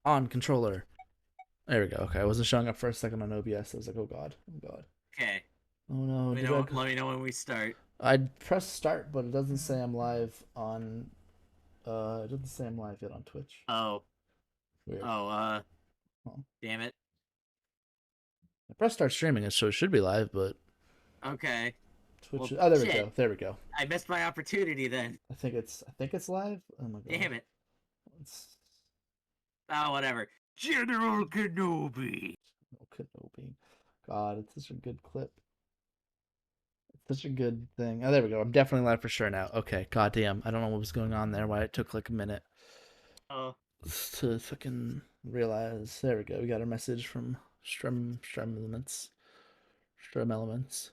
On controller. There we go. Okay, I wasn't showing up for a second on OBS. I was like, oh god, oh god. Okay. Oh no, Let me did I? know. Let me know when we start. I pressed start, but it doesn't say I'm live on. It doesn't say I'm live yet on Twitch. Oh. Weird. Oh. Huh. Damn it. I pressed start streaming, so it should be live, but Okay. Twitch. Well, Oh, there we shit. go. There we go. I missed my opportunity then. I think it's live. Oh my god. Damn it. It's Oh, whatever. General Kenobi. oh, Kenobi. God, it's such a good clip. It's such a good thing. Oh, there we go. I'm definitely live for sure now. Okay. God damn. I don't know what was going on there. Why it took like a minute Oh. to fucking realize. There we go. We got a message from Strum Elements.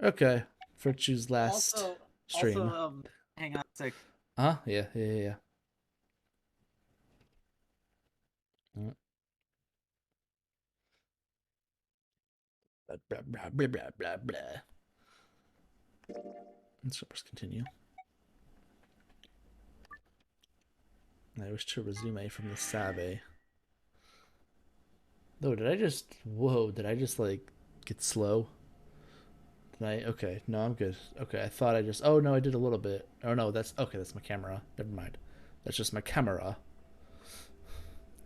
Okay. Virtue's last Also, stream. hang on a sec. Huh? Yeah, yeah, yeah. Yeah. Blah, blah, blah, blah, blah, blah, blah. Let's press continue. I wish to resume from the Sabe. Oh, did I just... Whoa, did I just, like, get slow? Did I... Okay, no, I'm good. Okay, I thought I just... Oh, no, I did a little bit. Oh, no, that's... Okay, that's my camera. Never mind. That's just my camera.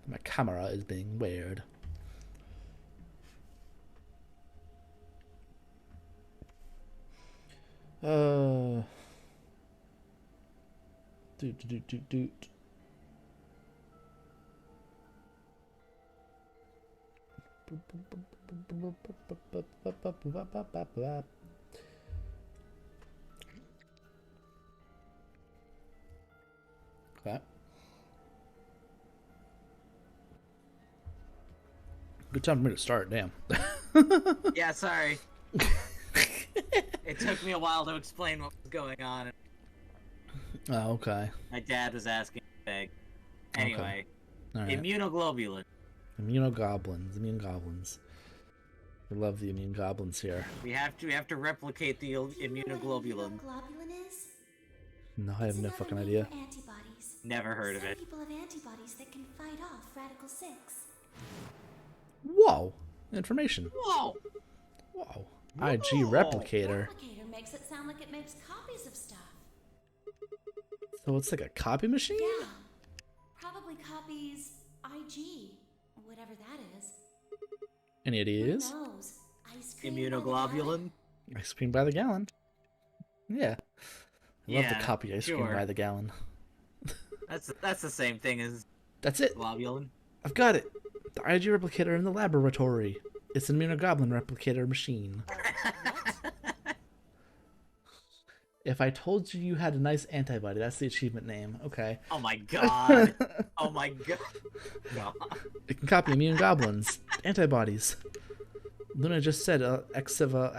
My camera is being weird. Uh... Doot, doot, doot, doot. Okay. Good time for me to start, damn. Yeah, sorry. It took me a while to explain what was going on. Oh, okay. My dad was asking me. Anyway, All right. immunoglobulin. Immune goblins. We love the immune goblins here. We have to replicate the immunoglobulin. Immunoglobulin is? No, I have no fucking idea. Antibodies. Never heard of Some it. people have antibodies that can fight off Radical 6. Whoa! Information. Whoa! Whoa. IG replicator. Replicator makes it sound like it makes copies of stuff. So it's like a copy machine? Yeah. Probably copies IG. Whatever that is. Any Who ideas? knows? Ice cream by the Immunoglobulin? Ice cream by the gallon. Yeah. I love Yeah, the copy ice cream sure. by the gallon. That's the same thing as That's it. globulin. I've got it. The IG replicator in the laboratory. It's an immunogoblin replicator machine. If I told you you had a nice antibody, that's the achievement name. Okay. Oh my god. Oh my god. God. It can copy immune goblins. Antibodies. Luna just said Axel is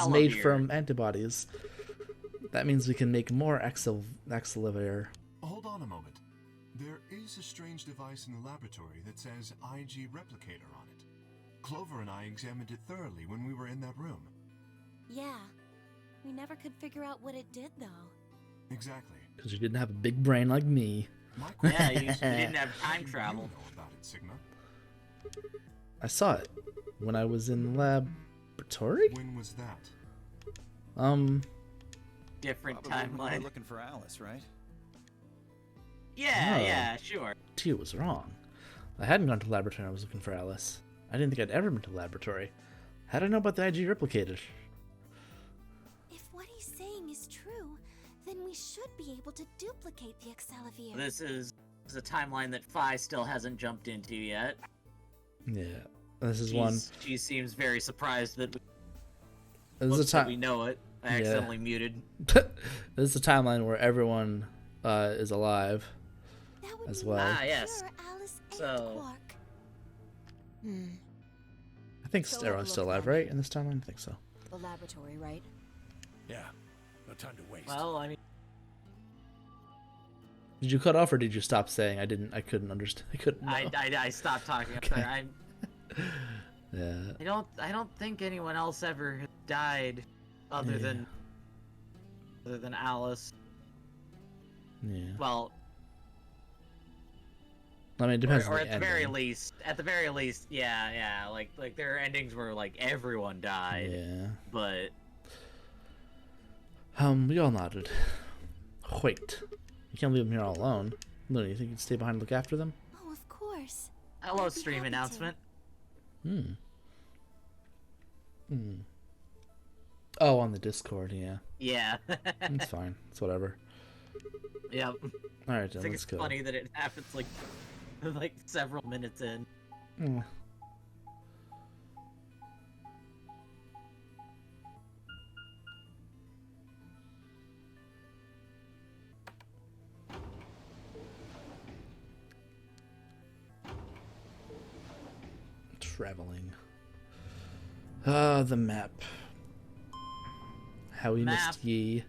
made Excelivir. from antibodies. That means we can make more Axelivir. Hold on a moment. There is a strange device in the laboratory that says IG replicator on it. Clover and I examined it thoroughly when we were in that room. Yeah. We never could figure out what it did, though. Exactly. Because you didn't have a big brain like me. My Yeah, question you is, didn't have how time do travel. You know about it, Sigma? I saw it when I was in laboratory. When was that? Different Probably when we timeline. were looking for Alice, right? Yeah, Oh. yeah, sure. T was wrong. I hadn't gone to laboratory when I was looking for Alice. I didn't think I'd ever been to laboratory. How did I know about the IG replicator? If what he's saying is true, then we should be able to duplicate the Excelivir. This is a timeline that Phi still hasn't jumped into yet. Yeah, this is one. She seems very surprised that This is a that we time. know it. I Yeah. accidentally muted. This is a timeline where everyone is alive. That would as mean well. we Ah, could yes. cure Alice and So- Quark. Hmm. I think So everyone's still look alive, then. right? In this timeline, I think so. The laboratory, right? Yeah. No time to waste. Well, I mean, Did you cut off or did you stop saying? I couldn't understand. I couldn't know. I stopped talking. I'm Okay. sorry. Yeah. I don't think anyone else ever has died other Yeah. than Alice. Yeah. Well, I mean, it depends or on at the the very ending. least, yeah, like there are endings where like everyone died, Yeah. but We all nodded. Wait. You can't leave them here all alone. Luna, you think you'd stay behind and look after them? Oh, of course. hello, I'd be stream happy to. announcement. Oh, on the Discord, yeah. Yeah, It's fine. It's whatever. yep. Alright, I then think let's it's go. funny that it happens like several minutes in. Mm. Traveling. Ah, the map. How we Map. missed ye.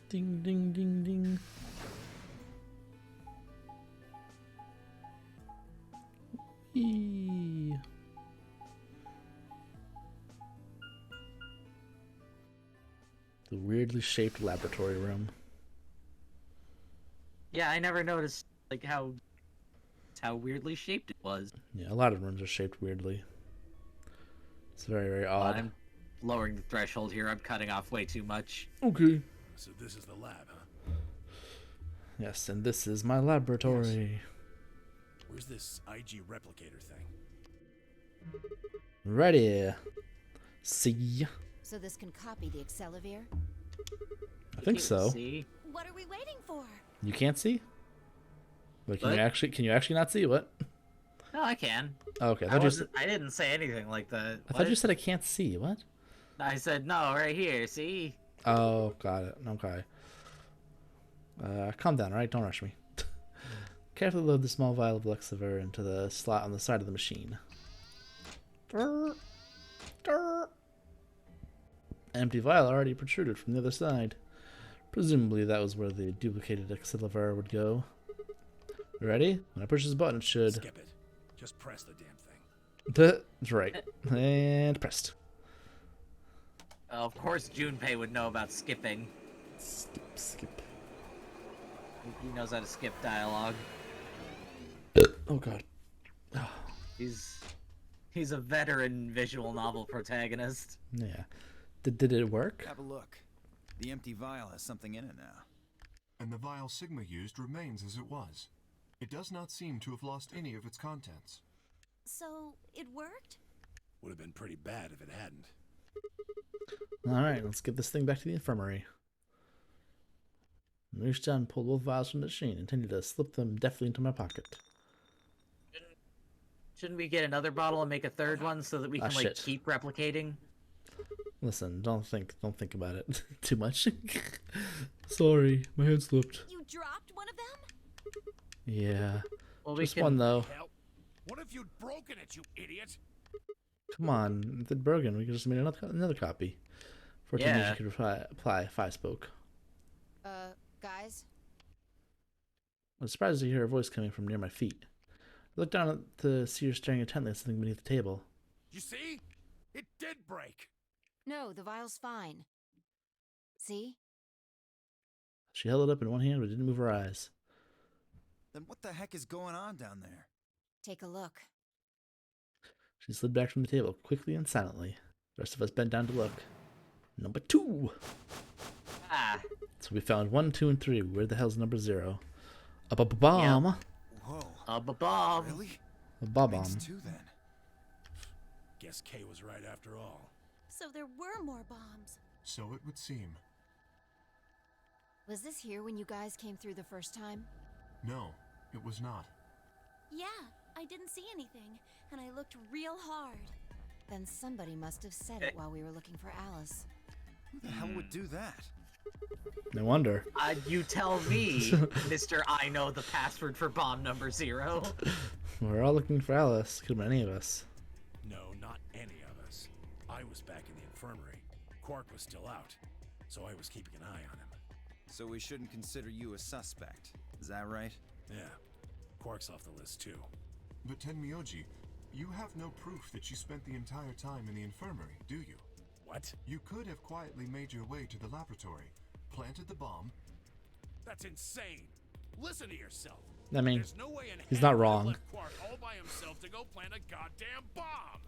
Ding, ding, ding, ding. Eee. The weirdly shaped laboratory room. Yeah, I never noticed like how weirdly shaped it was. Yeah, a lot of rooms are shaped weirdly. It's very, very odd. I'm lowering the threshold here. I'm cutting off way too much. Okay. So this is the lab, huh? Yes, and this is my laboratory. Where's this IG replicator thing? Ready. See? So this can copy the Accelavir? I think so. See? What are we waiting for? You can't see? Wait, can What? you actually not see? What? No, I can. Oh, okay. I didn't say anything like that. I thought you said I can't see. What? I said no, right here. See? Oh, got it. Okay. Calm down, alright? Don't rush me. Carefully load the small vial of Lexavir into the slot on the side of the machine. Empty vial already protruded from the other side. Presumably that was where the duplicated Accelavir would go. Ready? When I push this button, it should... Skip it. Just press the damn thing. That's right. And pressed. Of course, Junpei would know about skipping. Skip. He knows how to skip dialogue. Oh god. He's a veteran visual novel protagonist. Yeah. Did it work? Have a look. The empty vial has something in it now. And the vial Sigma used remains as it was. It does not seem to have lost any of its contents. So, it worked? Would have been pretty bad if it hadn't. Alright, let's get this thing back to the infirmary. I reached down and pulled both vials from the machine, intending to slip them deftly into my pocket. Shouldn't we get another bottle and make a third one so that we can shit. keep replicating? Listen, don't think about it too much. Sorry, my hand slipped. You dropped one of them? Yeah. Well, Just one though. Hell, what if you'd broken it, you idiot? Come on, if it's broken, we could just made another copy. 14 years Yeah. you could apply if I spoke. Guys? I was surprised to hear a voice coming from near my feet. I looked down to see her staring intently at something beneath the table. You see? It did break. No, the vial's fine. See? She held it up in one hand but didn't move her eyes. Then what the heck is going on down there? Take a look. She slid back from the table quickly and silently. The rest of us bent down to look. Number 2! Ah, So we found 1, 2, and 3. Where the hell's number 0? A bomb. Whoa. a bomb. Really? A bomb. Makes two then. Guess Kay was right after all. So there were more bombs. So it would seem. Was this here when you guys came through the first time? No, it was not. Yeah, I didn't see anything, and I looked real hard. Then somebody must have said it while we were looking for Alice. Who the hell would do that? No wonder. You tell me, Mr. I know the password for bomb number 0. We're all looking for Alice. Could have been any of us. No, not any of us. I was back in the infirmary. Quark was still out, so I was keeping an eye on him. So we shouldn't consider you a suspect. Is that right? Yeah, Quark's off the list too. But Tenmyoji, you have no proof that you spent the entire time in the infirmary, do you? What? What? You could have quietly made your way to the laboratory, planted the bomb. That's insane. Listen to yourself. I mean, There's no way in he's hell not I'd wrong. let Quark all by himself to go plant a goddamn bomb.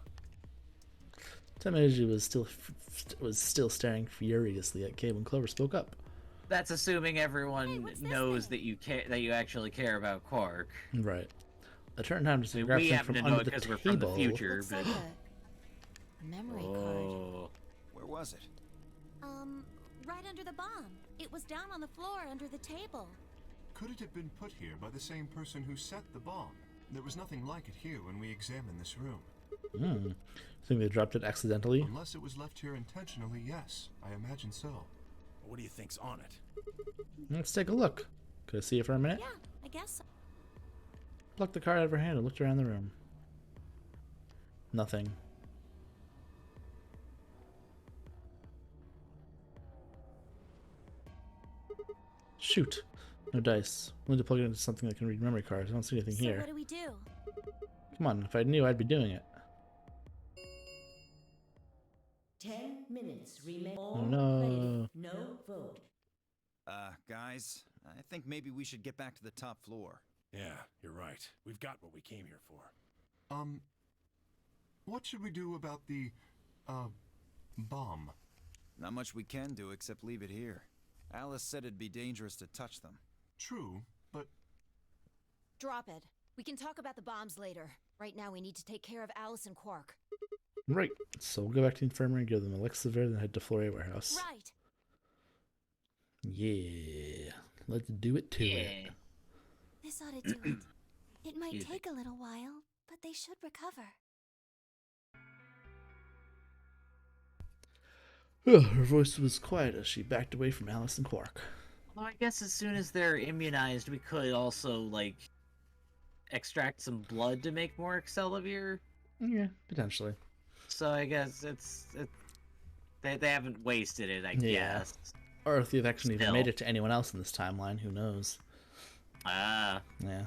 Tamaji was still staring furiously at Kay when Clover spoke up. That's assuming everyone Hey, what's this knows thing? that you actually care about Quark. Right. I turned time to I see mean, grab we something happen from to know under it the because we're from the table. future, Looks but like a memory card. oh, Where was it? Right under the bomb. It was down on the floor under the table. Could it have been put here by the same person who set the bomb? There was nothing like it here when we examined this room. Think they dropped it accidentally? Unless it was left here intentionally, yes. I imagine so. What do you think's on it? Let's take a look. Could I see it for a minute? Yeah, I guess so. Plucked the card out of her hand and looked around the room. Nothing. Shoot. No dice. We need to plug it into something that can read memory cards. I don't see anything So here. what do we do? Come on, if I knew, I'd be doing it. 10 minutes remain. Oh no. No vote. Guys, I think maybe we should get back to the top floor. Yeah, you're right. We've got what we came here for. What should we do about the, bomb? Not much we can do except leave it here. Alice said it'd be dangerous to touch them. True, but Drop it. We can talk about the bombs later. Right now, we need to take care of Alice and Quark. Right. So we'll go back to the infirmary and give them Elixir, then head to Floria Warehouse. Right. Yeah. Let's do it to it. This ought to do it. It might Easy. take a little while, but they should recover. Her voice was quiet as she backed away from Alice and Quark. well, I guess as soon as they're immunized, we could also like extract some blood to make more Excalibur. Yeah, potentially. So I guess they haven't wasted it. I Yeah. guess. Or if they've actually even Still. made it to anyone else in this timeline, who knows? Ah. Yeah.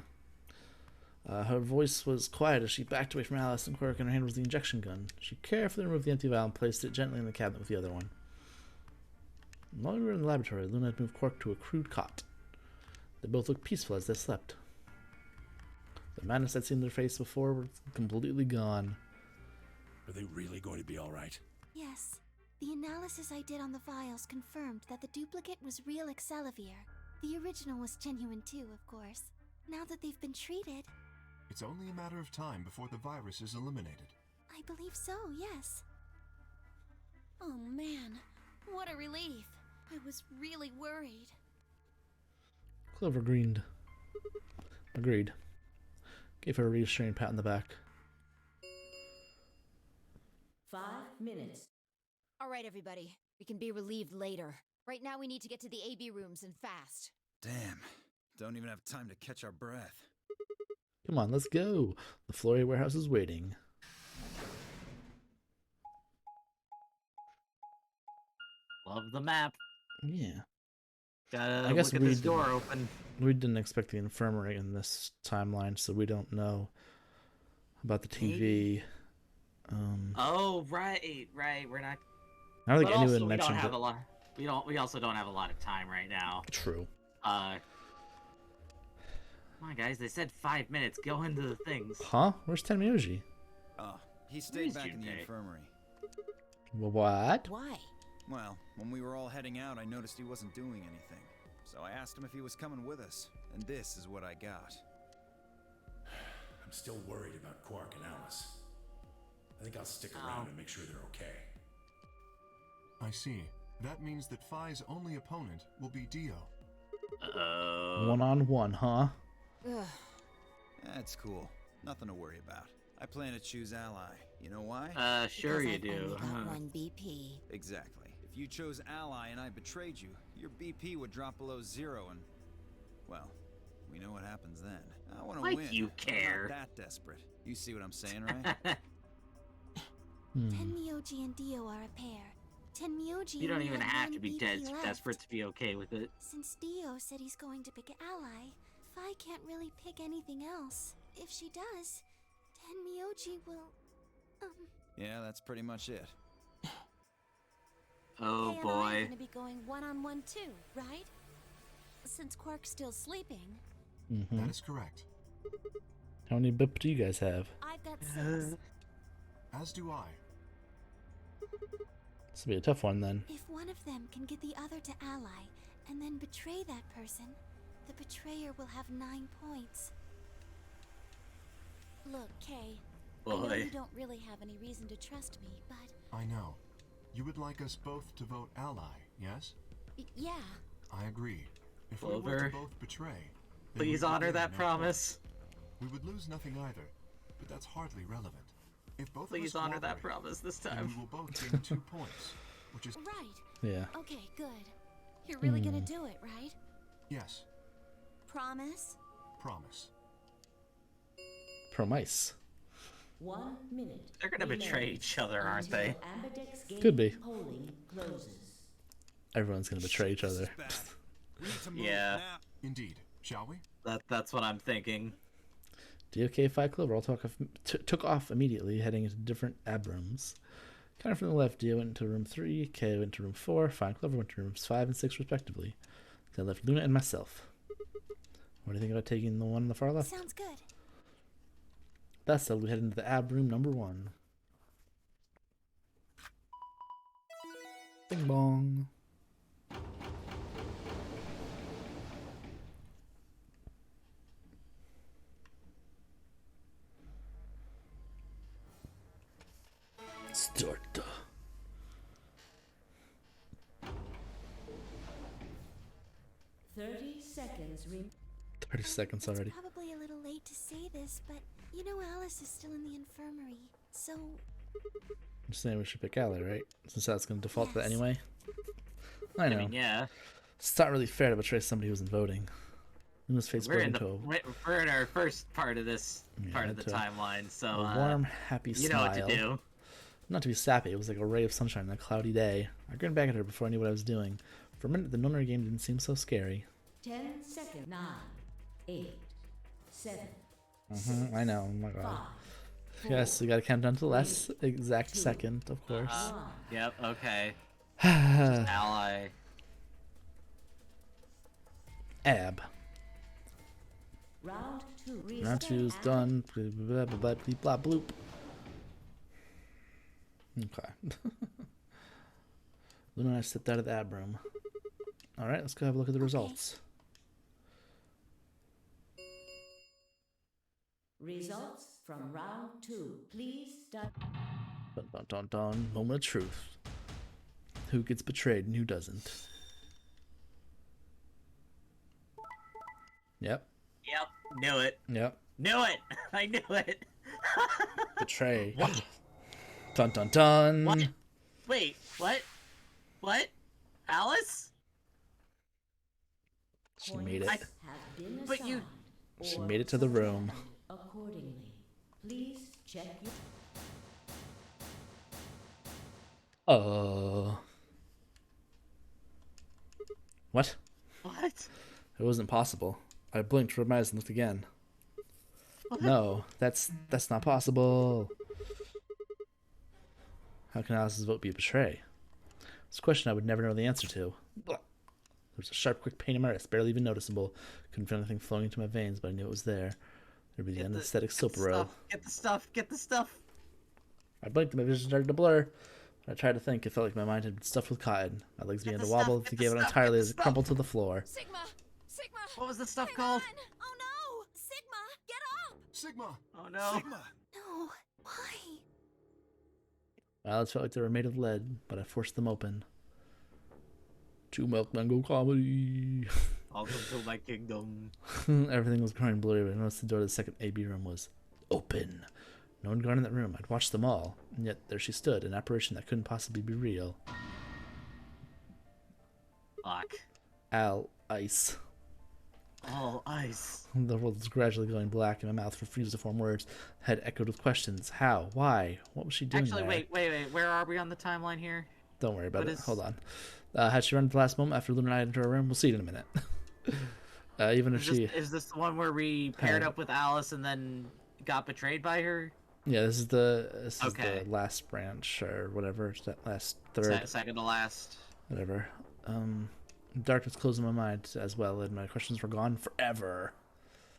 Her voice was quiet as she backed away from Alice and Quark, and her hand was the injection gun. She carefully removed the empty vial and placed it gently in the cabinet with the other one. While we were in the laboratory, Luna had moved Quark to a crude cot. They both looked peaceful as they slept. The madness I'd seen in their face before was completely gone. Are they really going to be all right? Yes. The analysis I did on the vials confirmed that the duplicate was real Excalibur. The original was genuine too, of course. Now that they've been treated, it's only a matter of time before the virus is eliminated. I believe so, yes. Oh man, what a relief. I was really worried. Clover grinned. Agreed. Gave her a reassuring pat on the back. 5 minutes. All right, everybody. We can be relieved later. Right now, we need to get to the AB rooms and fast. Damn. Don't even have time to catch our breath. Come on, let's go. The Floria Warehouse is waiting. Love the map. Yeah. Gotta I guess look at we this didn't- door open. We didn't expect the infirmary in this timeline, so we don't know about the TV. Oh, right. We're not. I don't think But also, anyone we don't mentioned have it. a lot. We also don't have a lot of time right now. True. Come on, guys. They said 5 minutes. Go into the things. Huh? Where's Tenmyoji? Oh, he stayed Where's back in the Junpei? infirmary. What? Why? Well, when we were all heading out, I noticed he wasn't doing anything. So I asked him if he was coming with us, and this is what I got. I'm still worried about Quark and Alice. I think I'll stick around and make sure they're okay. I see. That means that Phi's only opponent will be Dio. One-on-one, huh? Ugh. That's cool. Nothing to worry about. I plan to choose Ally. You know why? Sure Because you I've do. only got one BP. Exactly. If you chose Ally and I betrayed you, your BP would drop below 0 and... well, we know what happens then. I want to Like win. you but care. I'm not that desperate. You see what I'm saying, right? Tenmyoji and Dio are a pair. Tenmyoji You don't only even had have one to be BP left. desperate to be okay with it. Since Dio said he's going to pick an ally, Phi can't really pick anything else. If she does, Tenmyoji will... Yeah, that's pretty much it. Oh Kay and I are boy. gonna be going one-on-one too, right? Since Quark's still sleeping. That is correct. How many BIP do you guys have? I've got 6. As do I. This will be a tough one then. If one of them can get the other to ally, and then betray that person, the betrayer will have 9 points. Look, Kay, I know Boy. you don't really have any reason to trust me, but... I know. You would like us both to vote ally, yes? Yeah. I agree. If we were Clover, to both betray, then please we would honor gain that no promise. points. We would lose nothing either, but that's hardly relevant. If both Please of us honor that cooperate, promise this then time. we will both gain 2 points, which is Right. Yeah. Okay, good. You're really gonna do it, right? yes, Promise? promise. Promise. 1 minute. They're gonna betray remaining each other, aren't until they? Ambidex game Could be. polling closes. Everyone's gonna betray each other. This is bad. We need to move Yeah. now. Indeed. Shall we? That's what I'm thinking. DOK 5 Clover all took off immediately, heading into different ab rooms. Counting from the left, Dio went into room 3, K went to room 4, 5 Clover went to rooms 5 and 6 respectively. Then left Luna and myself. What do you think about taking the one on the far left? Sounds good. That said, we head into the ab room number 1. Bing bong. Start. 30 seconds 30 seconds already. It's probably a little late to say this, but you know Alice is still in the infirmary, so... I'm saying we should pick Ally, right? Since that's going to default to that Yes. anyway. I know. I mean, yeah. It's not really fair to betray somebody who isn't voting. Luna's face We're broke in into we're in our first part of this part of the to timeline, so a warm, happy you know smile. what to do. Not to be sappy, it was like a ray of sunshine on a cloudy day. I grinned back at her before I knew what I was doing. For a minute, the nunnery game didn't seem so scary. 10 seconds. 9, 8, 7, I know, oh my 5, god. Yes, we gotta count down to the last exact second, of course. 1. Yep. Okay. Ally. Ab. Round 2. Round 2's done. Blah, blah, blah, blah, blah, bloop. Okay. Luna and I stepped out of the ab room. Alright, let's go have a look at the results. Results from round 2. Please start. Dun, dun, dun, dun. Moment of truth. Who gets betrayed and who doesn't? Yep. Yep. Knew it. Yep. Knew it. I knew it. Betray. What? Dun dun dun. What? Wait. What? What? Alice? She made it. Have been But you- assigned She or made it to the room. accordingly. Please check your. What? What? It wasn't possible. I blinked, rubbed my eyes, and looked again. No, that's not possible. How can Alice's vote be a betray? It's a question I would never know the answer to. There was a sharp, quick pain in my wrist, barely even noticeable. Couldn't feel anything flowing into my veins, but I knew it was there. There'd be the anesthetic soap row. Get the stuff. Get the stuff. I blinked and my vision started to blur. When I tried to think, it felt like my mind had been stuffed with cotton. My legs began the to wobble stuff, to get the give it stuff, entirely get the as it stuff. crumpled to the floor. Sigma! Sigma! What was the stuff Hang called? on! Oh no! Sigma! Get up! Sigma! Oh no. Sigma! No! Why? My eyelids felt like they were made of lead, but I forced them open. Two milk mango comedy. Welcome to my kingdom. Everything was growing blurry, but I noticed the door to the second AB room was open. No one gone in that room. I'd watched them all, and yet there she stood, an apparition that couldn't possibly be real. Fuck. Al Ice. All ice. The world was gradually going black, and my mouth refused to form words. Head echoed with questions. How? Why? What was she doing Actually, there? wait. Where are we on the timeline here? Don't worry about What it. is- Hold on. Had she run at the last moment after Luna and I entered her room? We'll see it in a minute. Even if she... Is this the one where we paired Hey. up with Alice and then got betrayed by her? Yeah, this is the Okay. last branch or whatever. It's that last third, Second to last. whatever. Darkness closing my mind as well, and my questions were gone forever.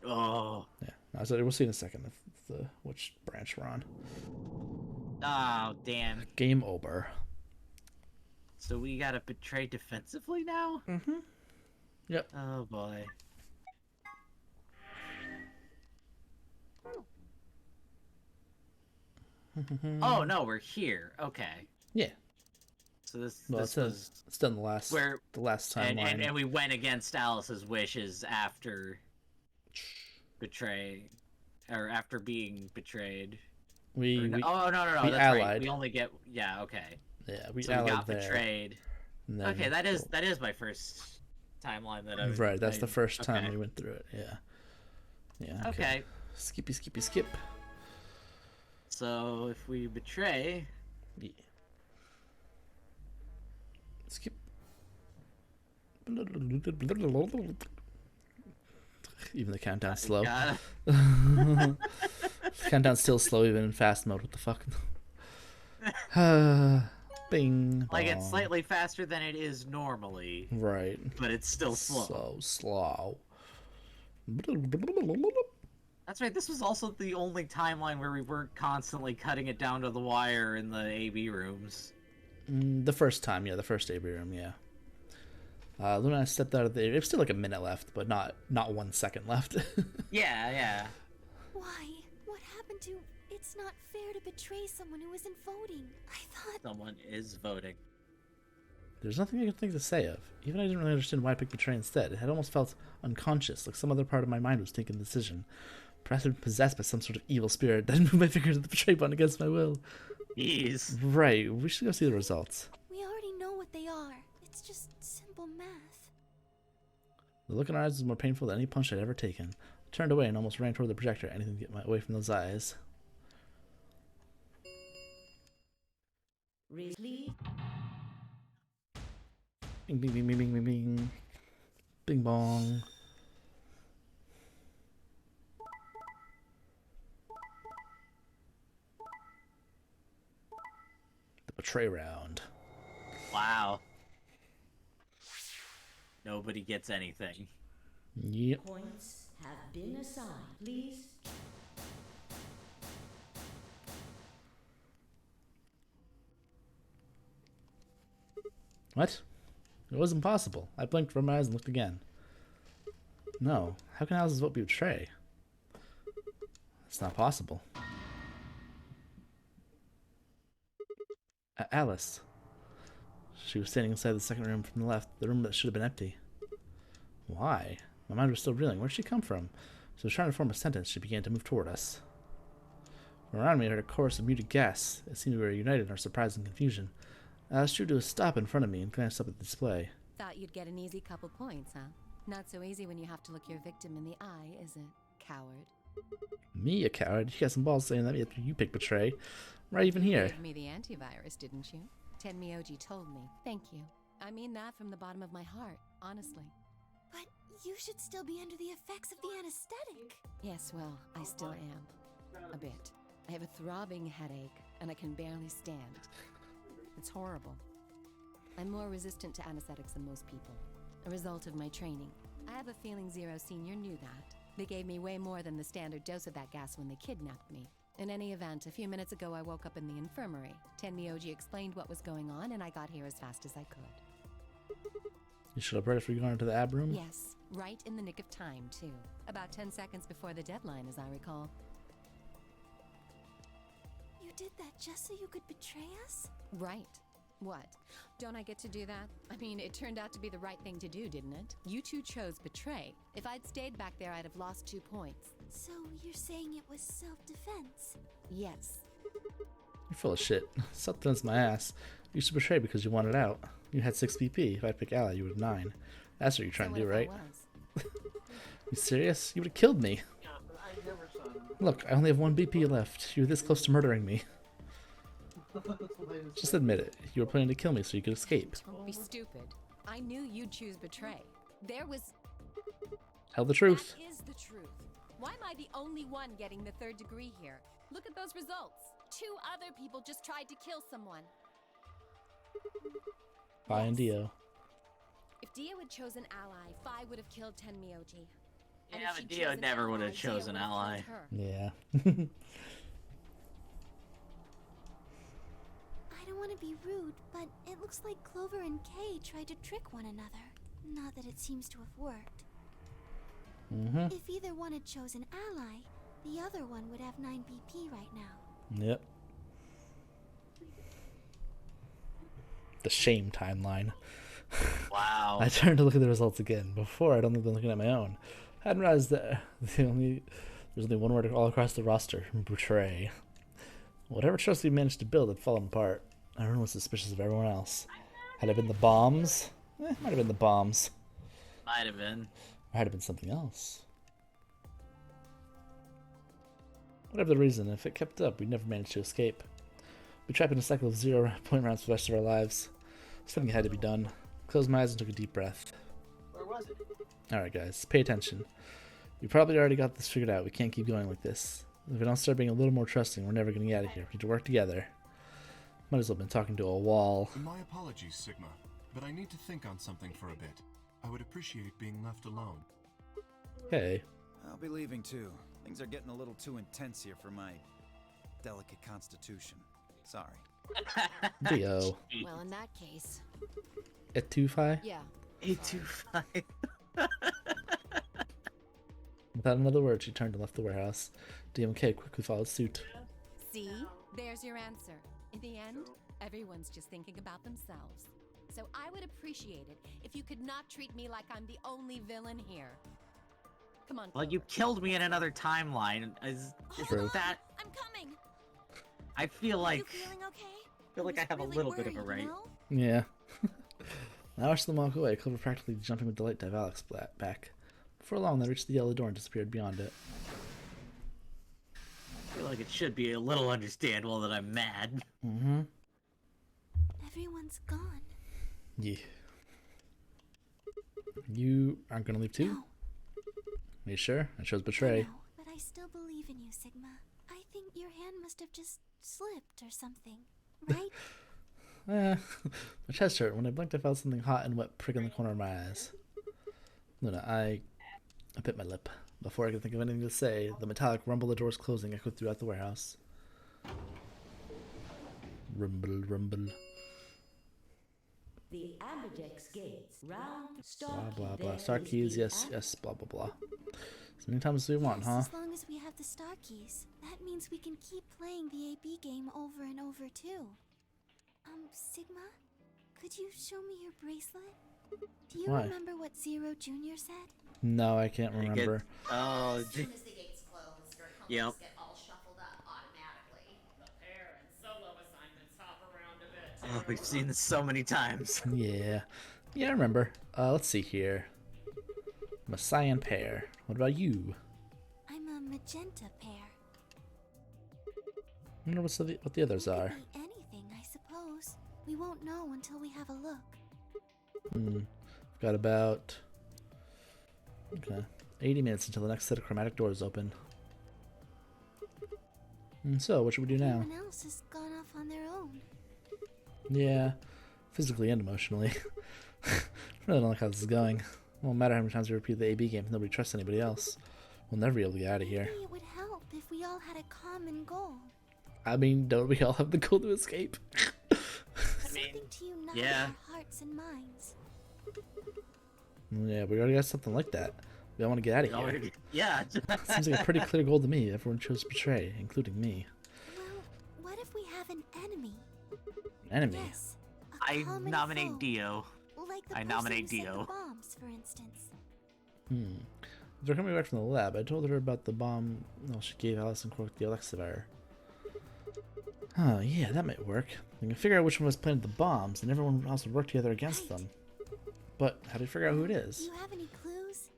Oh. Yeah, I said we'll see in a second if which branch we're on. Oh, damn. Game over. So we gotta betray defensively now? Mm-hmm. Yep. Oh, boy. Oh, no, we're here. Okay. Yeah. So this Well, this was it's done the last where timeline. and we went against Alice's wishes after betray, or after being betrayed. We oh no, we that's allied. right. We only get okay. Yeah, we So allied we got there. betrayed. And then, Okay, that is my first timeline that I've right. That's the first time okay. we went through it. Yeah. Yeah. Okay. Skippy, skippy, skip. So if we betray, Yeah. Skip. Even the countdown's slow. gotta- Countdown's still slow even in fast mode. What the fuck? Bing. like it's bong. slightly faster than it is normally, Right. but it's still slow. So slow. That's right. This was also the only timeline where we weren't constantly cutting it down to the wire in the AB rooms. The first time, yeah, the first AB room, yeah. Luna stepped out of there. There's still like a minute left, but not 1 second left. Yeah. Why? What happened to... It's not fair to betray someone who isn't voting. I thought... Someone is voting. There's nothing I could think to say of. Even I didn't really understand why I picked betray instead. It had almost felt unconscious, like some other part of my mind was taking the decision. Perhaps I'd been possessed by some sort of evil spirit that moved my finger to the betray button against my will. Jeez. Right, we should go see the results. We already know what they are. It's just simple math. The look in our eyes was more painful than any punch I'd ever taken. I turned away and almost ran toward the projector, anything to get away from those eyes. Please. Bing, bing, bing, bing, bing, bing, bing. Bing bong. The betray round. Wow. Nobody gets anything. Yep. Points have been assigned. Please. What? It was impossible. I blinked from my eyes and looked again. No. How can Alice's vote be betray? It's not possible. Alice. She was standing inside the second room from the left, the room that should have been empty. Why? My mind was still reeling. Where'd she come from? So trying to form a sentence, she began to move toward us. From around me, I heard a chorus of muted gasps. It seemed we were united in our surprise and confusion. Alice drew to a stop in front of me and glanced up at the display. Thought you'd get an easy couple points, huh? Not so easy when you have to look your victim in the eye, is it, coward? Me, a coward? You got some balls saying that after you pick betray. Right even here. You gave me the antivirus, didn't you? Tenmyoji told me. Thank you. I mean that from the bottom of my heart, honestly. But you should still be under the effects of the anesthetic. Yes, well, I still am. A bit. I have a throbbing headache, and I can barely stand. It's horrible. I'm more resistant to anesthetics than most people. A result of my training. I have a feeling Zero Senior knew that. They gave me way more than the standard dose of that gas when they kidnapped me. In any event, a few minutes ago I woke up in the infirmary. Tenmyoji explained what was going on, and I got here as fast as I could. You should have read if we going into the ab room? Yes, right in the nick of time, too. About 10 seconds before the deadline, as I recall. You did that just so you could betray us? Right. What? Don't I get to do that? I mean, it turned out to be the right thing to do, didn't it? You two chose betray. If I'd stayed back there, I'd have lost 2 points. So you're saying it was self-defense? Yes. You're full of shit. Self-defense my ass. You should betray because you wanted out. You had 6 BP. If I'd picked Ally, you would have 9. That's what you're trying So to do, what if I right? was? You serious? You would have killed me. Look, I only have 1 BP left. You were this close to murdering me. Just admit it. You were planning to kill me so you could escape. Don't be stupid. I knew you'd choose betray. There was... Tell the truth. That is the truth. Why am I the only one getting the 3rd degree here? Look at those results. 2 other people just tried to kill someone. Phi and Dio. If Dio had chosen ally, Phi would have killed Tenmyoji. And Yeah, if but she'd Dio chosen never would have ally, Dio chosen would have ally. killed her. Yeah. I don't want to be rude, but it looks like Clover and Kay tried to trick one another. Not that it seems to have worked. Mm-hmm. If either one had chosen ally, the other one would have 9 BP right now. Yep. The shame timeline. Wow. I turned to look at the results again. Before, I'd only been looking at my own. I hadn't realized that there's only one word all across the roster. Betray. Whatever trust we managed to build had fallen apart. Everyone was suspicious of everyone else. Had it been the bombs? Might have been the bombs. Might have been. Or had it been something else? Whatever the reason, if it kept up, we'd never manage to escape. We'd trapped in a cycle of 0-point rounds for the rest of our lives. Something had to be done. Closed my eyes and took a deep breath. Where was it? Alright guys, pay attention. We probably already got this figured out. We can't keep going like this. If we don't start being a little more trusting, we're never going to get out of here. We need to work together. Might as well have been talking to a wall. My apologies, Sigma, but I need to think on something for a bit. I would appreciate being left alone. Hey. I'll be leaving too. Things are getting a little too intense here for my delicate constitution. Sorry. Dio. Well, in that case, Et-tu-fi? yeah. 825. Without another word, she turned and left the warehouse. DMK quickly followed suit. See? There's your answer. In the end, everyone's just thinking about themselves. So I would appreciate it if you could not treat me like I'm the only villain here. Come on, Well, you Clover. killed me in another timeline. Is True. that? I'm coming. I feel Are like you feeling okay? feel like I have a was little really bit of a worried, right. you know? Yeah. I watched them walk away, Clover practically jumping with delight to have Alex back. Before long, they reached the yellow door and disappeared beyond it. I feel like it should be a little understandable that I'm mad. Mm-hmm. Everyone's gone. Yeah. You aren't gonna leave too? No, Are you sure? I chose I betray. know, but I still believe in you, Sigma. I think your hand must have just slipped or something, right? My chest hurt. When I blinked, I felt something hot and wet prick in the corner of my eyes. Luna, I bit my lip. Before I could think of anything to say, the metallic rumble of the doors closing echoed throughout the warehouse. Rumble, rumble. The Amberdex gates. Round Blah, star blah, key. blah. There Star is keys, the yes, yes, blah, blah, blah. As many times as we want, Yes, huh? as long as we have the star keys. That means we can keep playing the AB game over and over, too. Sigma? Could you show me your bracelet? Do you Why? remember what Zero Jr. said? No, I can't remember. Oh, As soon as the gates close, your Yep. components get all shuffled up automatically. The pair and solo assignments hop around a bit. oh, we've seen this so many times. Yeah. Yeah, I remember. Let's see here. I'm a cyan pair. What about you? I'm a magenta pair. I wonder what the others It are. could be anything, I suppose. We won't know until we have a look. We've got about 80 minutes until the next set of chromatic doors open. And so, what should we do now? Everyone else has gone off on their own. Yeah, physically and emotionally. I really don't like how this is going. It won't matter how many times we repeat the AB game if nobody trusts anybody else. We'll never be able to get out of here. Maybe it would help if we all had a common goal. I mean, don't we all have the goal to escape? Something to unite yeah. our hearts and minds. Yeah, we already got something like that. We all want to get out of here. Yeah. Seems like a pretty clear goal to me. Everyone chose betray, including me. Well, what if we have an enemy? Enemy. Yes, a I common nominate foe. Dio. Like the I person nominate who set the Dio. bombs, for instance. As they're coming back from the lab, I told her about the bomb. Well, she gave Alice and Quark the Alexivar. Oh, yeah, that might work. We can figure out which one of us planted the bombs, and everyone else would work together against them. But how do we figure out who it Do is? you have any clues?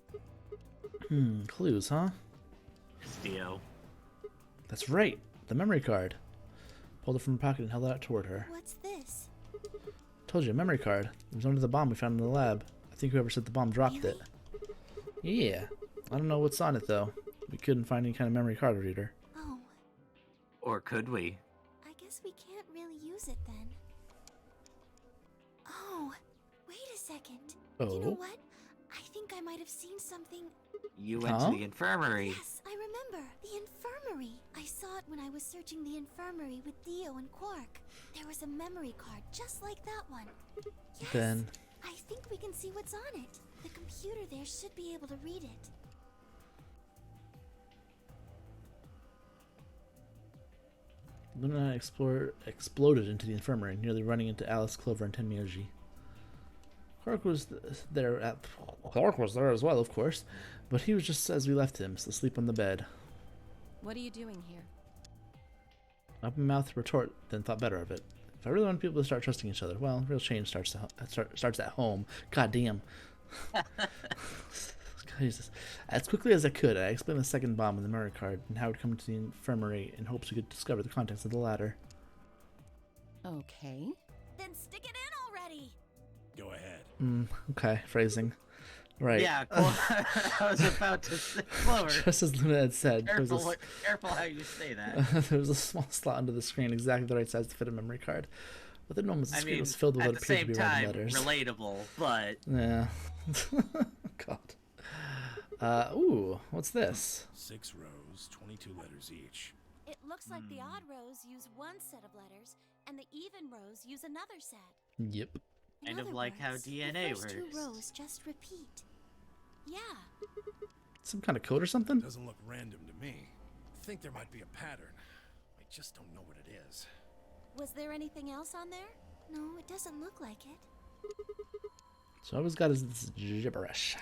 Clues, huh? It's Dio. That's right, the memory card. Pulled it from her pocket and held it out toward her. What's this? Told you, a memory card. It was under the bomb we found in the lab. I think whoever set the bomb dropped it. Yeah. I don't know what's on it, though. We couldn't find any kind of memory card reader. Oh, Or could we? I guess we can't really use it then. Oh, wait a second. You know Oh. what? I think I might have seen something. You went Huh? to the infirmary. Yes, I remember. The infirmary. I saw it when I was searching the infirmary with Dio and Quark. There was a memory card just like that one. Yes, Then I think we can see what's on it. The computer there should be able to read it. Luna exploded into the infirmary, nearly running into Alice, Clover, and Tenmyoji. Quark was there. Quark was there as well, of course, but he was just as we left him, asleep on the bed. What are you doing here? Open mouth retort, then thought better of it. If I really want people to start trusting each other, well, real change starts at home. God damn. Jesus. As quickly as I could, I explained the second bomb in the memory card and how it would come into the infirmary in hopes we could discover the contents of the latter. Okay. Then stick it in already! Go ahead. Okay, phrasing. Right. Yeah, I was about to say, Clover. Just as Luna had said, Careful how you say that. there was a small slot under the screen, exactly the right size to fit a memory card. Within moments, the screen was filled with at what the appeared to same be random time, letters. relatable, but Yeah. God. Ooh, what's this? 6 rows, 22 letters each. It looks like the odd rows use one set of letters, and the even rows use another set. Yep. In Kind of other like how words, DNA the first two works. rows just repeat. Yeah. Some kind of code or something? Doesn't look random to me. I think there might be a pattern. I just don't know what it is. Was there anything else on there? No, it doesn't look like it. So all we've got is this gibberish.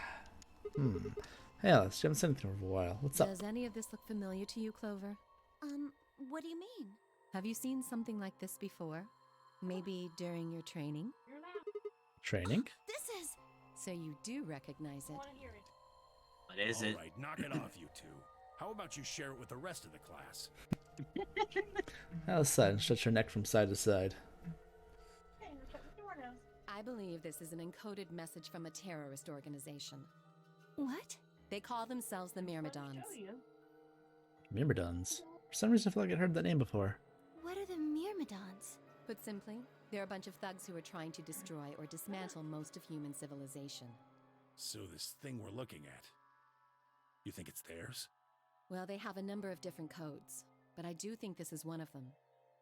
Hey Alice, you haven't said anything for a while. What's up? Does any of this look familiar to you, Clover? What do you mean? Have you seen something like this before? Maybe during your training? Training? This is... So you do recognize it. What is it? All right, knock it off, you two. How about you share it with the rest of the class? Alice sighed and stretched her neck from side to side. I believe this is an encoded message from a terrorist organization. What? They call themselves the Myrmidons. Myrmidons. For some reason I feel like I'd heard that name before. What are the Myrmidons? Put simply, they're a bunch of thugs who are trying to destroy or dismantle most of human civilization. So this thing we're looking at, you think it's theirs? Well, they have a number of different codes, but I do think this is one of them.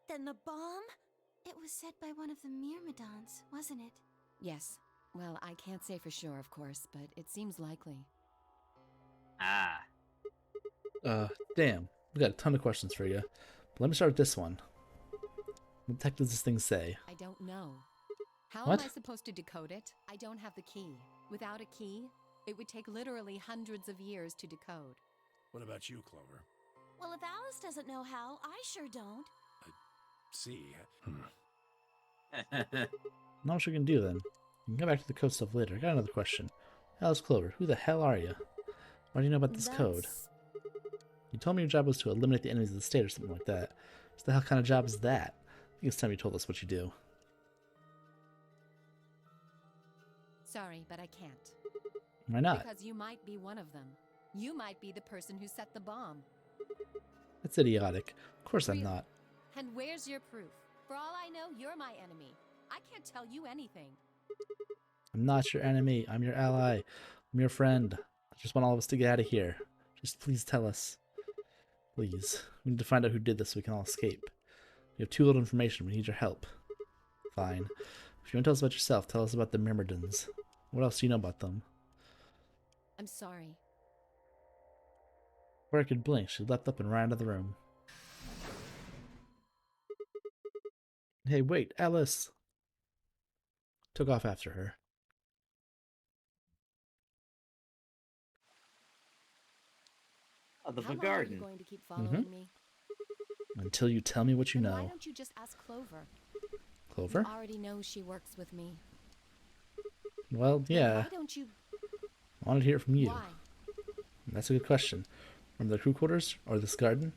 Then the bomb? It was set by one of the Myrmidons, wasn't it? Yes. Well, I can't say for sure, of course, but it seems likely. Ah. Damn. We've got a ton of questions for you. But let me start with this one. What the heck does this thing say? I don't know. How What? am I supposed to decode it? I don't have the key. Without a key, it would take literally hundreds of years to decode. What about you, Clover? Well, if Alice doesn't know how, I sure don't. See, Not what you can do then. You can come back to the code stuff later. I got another question. Alice Clover, who the hell are you? Why do you know about this code? You told me your job was to eliminate the enemies of the state or something like that. What the hell kind of job is that? I think it's time you told us what you do. Sorry, but I can't. Why not? Because you might be one of them. You might be the person who set the bomb. That's idiotic. Of course I'm Really? not. And where's your proof? For all I know, you're my enemy. I can't tell you anything. I'm not your enemy. I'm your ally. I'm your friend. I just want all of us to get out of here. Just please tell us. Please. We need to find out who did this so we can all escape. We have too little information. We need your help. Fine. If you want to tell us about yourself, tell us about the Myrmidons. What else do you know about them? I'm sorry. Before I could blink, she leapt up and ran out of the room. Hey, wait, Alice! Took off after her. Of the How long are garden. you going to keep following me? Until you tell me what you Then why know. don't you just ask Clover? Clover? You already know she works with me. Well, Then yeah. Why don't you? I wanted to hear it from you. Why? That's a good question. From the crew quarters or this garden?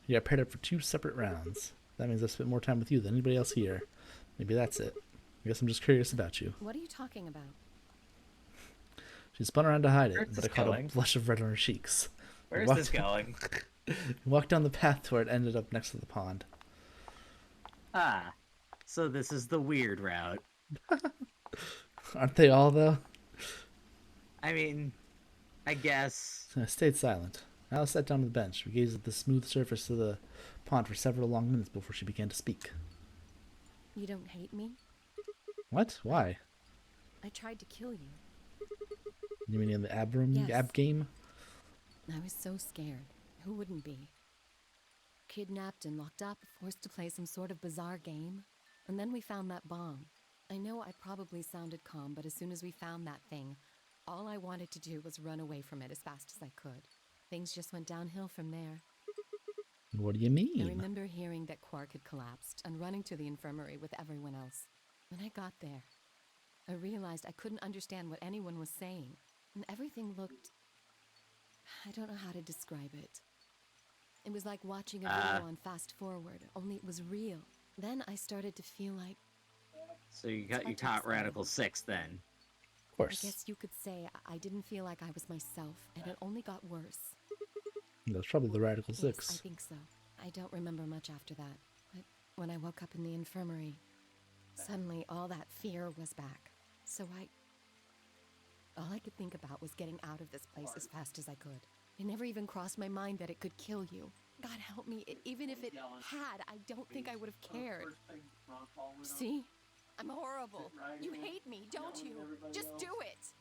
You got paired up for 2 separate rounds. That means I spent more time with you than anybody else here. Maybe that's it. I guess I'm just curious about you. What are you talking about? She spun around to hide it, Where's but I this caught a going? blush of red on her cheeks. Where's What? this going? Walked down the path to where it ended up next to the pond. Ah, so this is the weird route. Aren't they all, though? I mean, I guess. I stayed silent. Alice sat down on the bench. We gazed at the smooth surface of the pond for several long minutes before she began to speak. You don't hate me? What? Why? I tried to kill you. You mean in the ab room? Yes. Ab game? I was so scared. Who wouldn't be? Kidnapped and locked up, forced to play some sort of bizarre game. And then we found that bomb. I know I probably sounded calm, but as soon as we found that thing, all I wanted to do was run away from it as fast as I could. Things just went downhill from there. What do you mean? I remember hearing that Quark had collapsed and running to the infirmary with everyone else. When I got there, I realized I couldn't understand what anyone was saying, and everything looked... I don't know how to describe it. It was like watching a video on fast forward, only it was real. Then I started to feel like... So you got your top Radical 6 then. Of course. I guess you could say I didn't feel like I was myself, and it only got worse. That's probably the Radical Yes, 6. I think so. I don't remember much after that, but when I woke up in the infirmary, suddenly all that fear was back. So all I could think about was getting out of this place as fast as I could. It never even crossed my mind that it could kill you. God help me, even if it had, I don't think I would have cared. See? I'm horrible. You hate me, don't you? Just do it!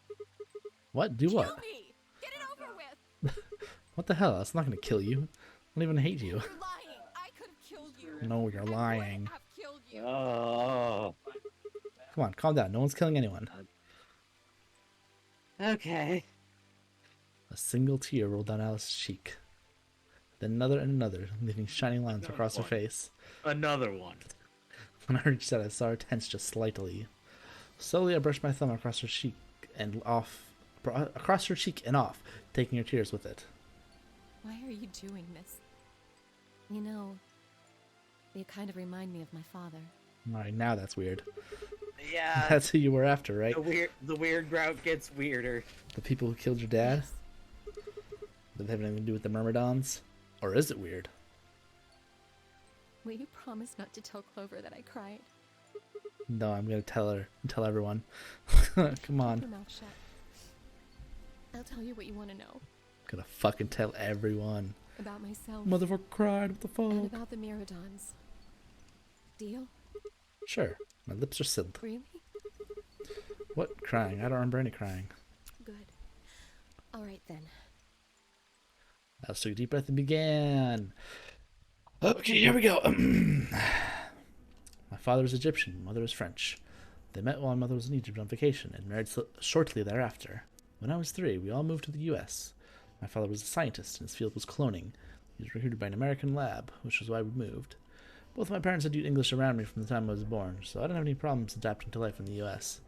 What? Do what? Kill me! Get it over with! What the hell? That's not gonna kill you. I don't even hate you. You're lying! I could have killed you! No, you're lying. I have killed you! Oh. Come on, calm down. No one's killing anyone. Okay. A single tear rolled down Alice's cheek. Then another and another, leaving shining lines across her face. Another one. When I reached out, I saw her tense just slightly. Slowly, I brushed my thumb across her cheek and off, taking her tears with it. Why are you doing this? You know, you kind of remind me of my father. Alright, now that's weird. Yeah. That's who you were after, right? The weird route gets weirder. The people who killed your dad? Did they have anything to do with the Myrmidons? Or is it weird? Will you promise not to tell Clover that I cried? No, I'm gonna tell her. Tell everyone. Come on. Keep your mouth shut. I'll tell you what you want to know. I'm gonna fucking tell everyone. About myself. Motherfucker cried, what the fuck? And about the Myrmidons. Deal? Sure. My lips are sealed. Really? What crying? I don't remember any crying. Good. Alright then. Alice took a deep breath and began. Okay, here we go. My father is Egyptian, my mother is French. They met while my mother was in Egypt on vacation and married shortly thereafter. When I was 3, we all moved to the U.S. My father was a scientist, and his field was cloning. He was recruited by an American lab, which was why we moved. Both my parents had used English around me from the time I was born, so I didn't have any problems adapting to life in the U.S.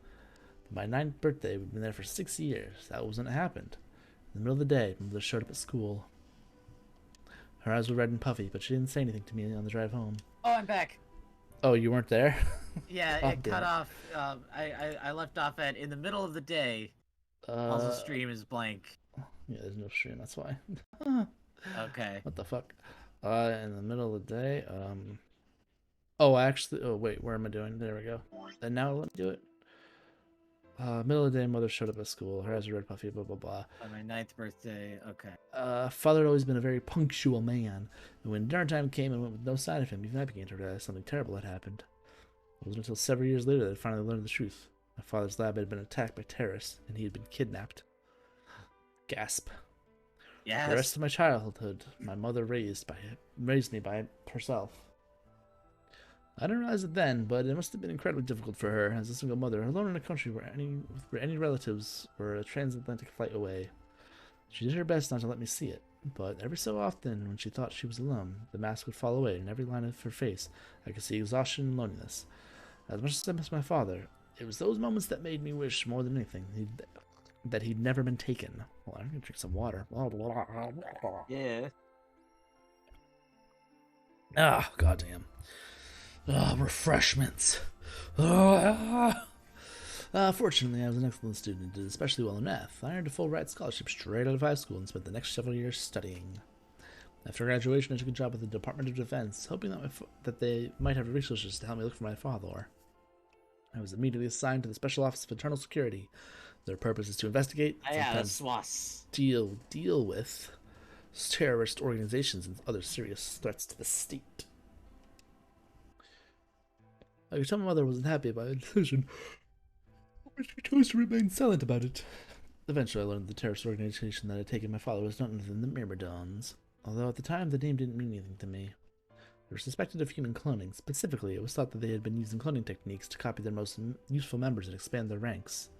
By my 9th birthday, we'd been there for 6 years. That was when it happened. In the middle of the day, my mother showed up at school. Her eyes were red and puffy, but she didn't say anything to me on the drive home. Oh, I'm back. Oh, you weren't there? Yeah, Oh, it cut off. I left off at in the middle of the day. Also, stream is blank. Yeah, there's no stream. That's why. Okay. What the fuck? In the middle of the day. Oh, actually. Oh, wait. Where am I doing? There we go. And now let me do it. Middle of the day, mother showed up at school. Her eyes were red, puffy, blah, blah, blah. On my 9th birthday. Okay. Father had always been a very punctual man. And when dinner time came and went with no sign of him, even I began to realize something terrible had happened. It wasn't until several years later that I finally learned the truth. My father's lab had been attacked by terrorists, and he had been kidnapped. Gasp. Yes. The rest of my childhood, my mother raised me by herself. I didn't realize it then, but it must have been incredibly difficult for her as a single mother, alone in a country where any relatives were a transatlantic flight away. She did her best not to let me see it, but every so often, when she thought she was alone, the mask would fall away, and in every line of her face, I could see exhaustion and loneliness. As much as I miss my father, it was those moments that made me wish more than anything that he'd never been taken. Well, I'm gonna drink some water. Yeah. Ah, goddamn. Refreshments. Fortunately, I was an excellent student and did especially well in math. I earned a full ride scholarship straight out of high school and spent the next several years studying. After graduation, I took a job with the Department of Defense, hoping that they might have resources to help me look for my father. I was immediately assigned to the Special Office of Internal Security. Their purpose is to investigate and sometimes deal with terrorist organizations and other serious threats to the state. I could tell my mother wasn't happy about my decision, but she chose to remain silent about it. Eventually, I learned the terrorist organization that had taken my father was none other than the Myrmidons, although at the time the name didn't mean anything to me. They were suspected of human cloning. Specifically, it was thought that they had been using cloning techniques to copy their most useful members and expand their ranks.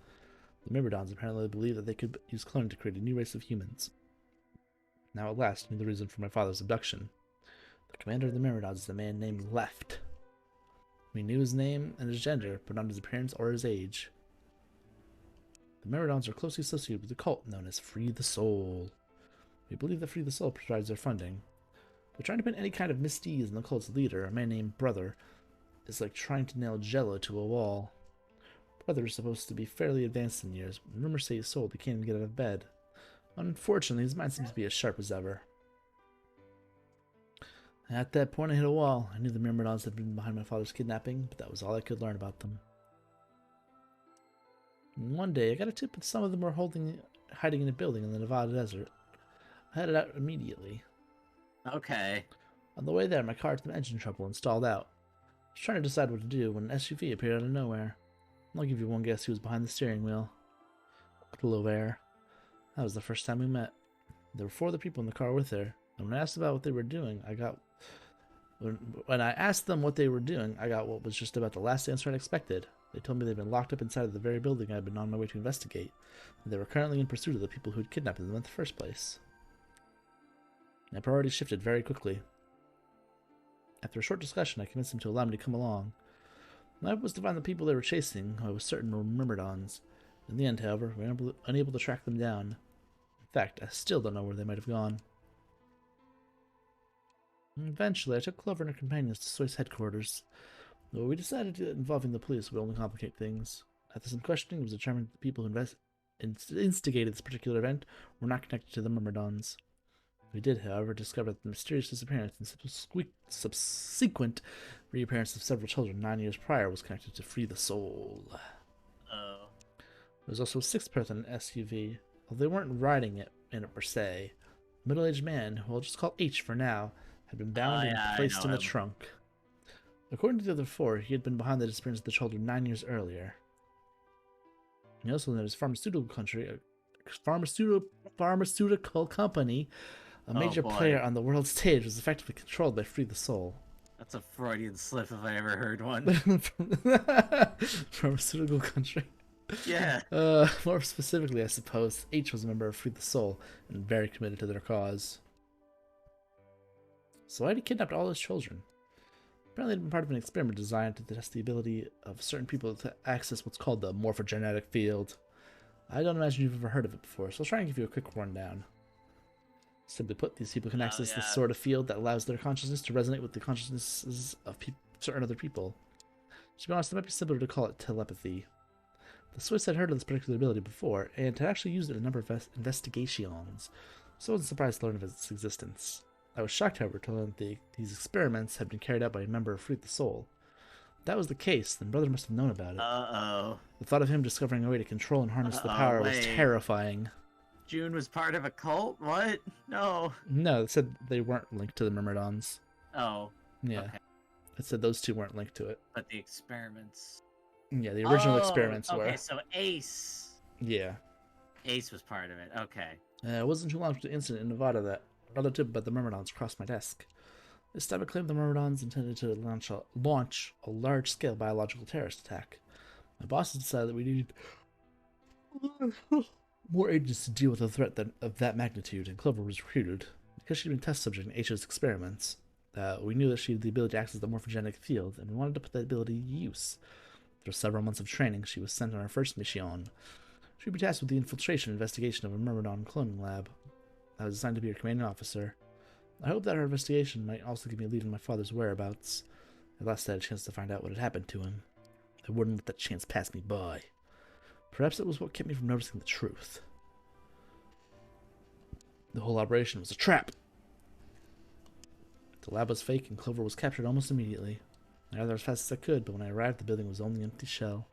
The Myrmidons apparently believed that they could use cloning to create a new race of humans. Now at last, I knew the reason for my father's abduction. The commander of the Myrmidons is a man named Left. We knew his name and his gender, but not his appearance or his age. The Myrmidons are closely associated with a cult known as Free the Soul. We believe that Free the Soul provides their funding. But trying to put any kind of misdeeds in the cult's leader, a man named Brother, is like trying to nail Jello to a wall. Brother is supposed to be fairly advanced in years, but rumors say he's sold, he can't even get out of bed. Unfortunately, his mind seems to be as sharp as ever. At that point, I hit a wall. I knew the Myrmidons had been behind my father's kidnapping, but that was all I could learn about them. And one day, I got a tip that some of them were hiding in a building in the Nevada desert. I headed out immediately. Okay. On the way there, my car had some engine trouble and stalled out. I was trying to decide what to do when an SUV appeared out of nowhere. I'll give you one guess who was behind the steering wheel. Clover. That was the first time we met. There were 4 other people in the car with her, and when I asked about what they were doing, when I asked them what they were doing, I got what was just about the last answer I expected. They told me they'd been locked up inside of the very building I had been on my way to investigate, and they were currently in pursuit of the people who had kidnapped them in the first place. My priorities shifted very quickly. After a short discussion, I convinced them to allow me to come along. My hope was to find the people they were chasing, who I was certain were Myrmidons. In the end, however, we were unable to track them down. In fact, I still don't know where they might have gone. Eventually, I took Clover and her companions to Swiss headquarters. Though we decided that involving the police would only complicate things. After some questioning, it was determined that the people who instigated this particular event were not connected to the Myrmidons. We did, however, discover that the mysterious disappearance and subsequent reappearance of several children 9 years prior was connected to Free the Soul. Oh. There was also a 6th person in an SUV, although they weren't riding it in it per se. A middle-aged man, who I'll just call H for now, had been bound and placed in the trunk. According to the other 4, he had been behind the disappearance of the children 9 years earlier. He also knows pharmaceutical company, a major player on the world stage, was effectively controlled by Free the Soul. That's a Freudian slip if I ever heard one. Pharmaceutical country. Yeah. More specifically, I suppose, H was a member of Free the Soul and very committed to their cause. So why had he kidnapped all his children? Apparently, they'd been part of an experiment designed to test the ability of certain people to access what's called the morphogenetic field. I don't imagine you've ever heard of it before, so I'll try and give you a quick rundown. Simply put, these people can access this sort of field that allows their consciousness to resonate with the consciousnesses of certain other people. To be honest, it might be simpler to call it telepathy. The Swiss had heard of this particular ability before, and had actually used it in a number of investigations, so I wasn't surprised to learn of its existence. I was shocked, however, to learn that these experiments had been carried out by a member of Free the Soul. If that was the case, then Brother must have known about it. Uh-oh. The thought of him discovering a way to control and harness the power was terrifying. June was part of a cult? What? No. No, it said they weren't linked to the Myrmidons. Oh. Yeah. Okay. It said those 2 weren't linked to it. But the experiments. Yeah, the original experiments were. Okay, so Ace. Yeah. Ace was part of it. Okay. It wasn't too long after the incident in Nevada that another tip about the Myrmidons crossed my desk. This time it claimed the Myrmidons intended to launch a large-scale biological terrorist attack. My bosses decided that we needed more agents to deal with a threat of that magnitude, and Clover was recruited. Because she'd been test subject in H's experiments, we knew that she had the ability to access the morphogenic field, and we wanted to put that ability to use. After several months of training, she was sent on her first mission. She would be tasked with the infiltration investigation of a Myrmidon cloning lab. I was assigned to be her commanding officer. I hoped that her investigation might also give me a lead on my father's whereabouts. At last I had a chance to find out what had happened to him. I wouldn't let that chance pass me by. Perhaps it was what kept me from noticing the truth. The whole operation was a trap. The lab was fake, and Clover was captured almost immediately. I got there as fast as I could, but when I arrived, the building was only an empty shell.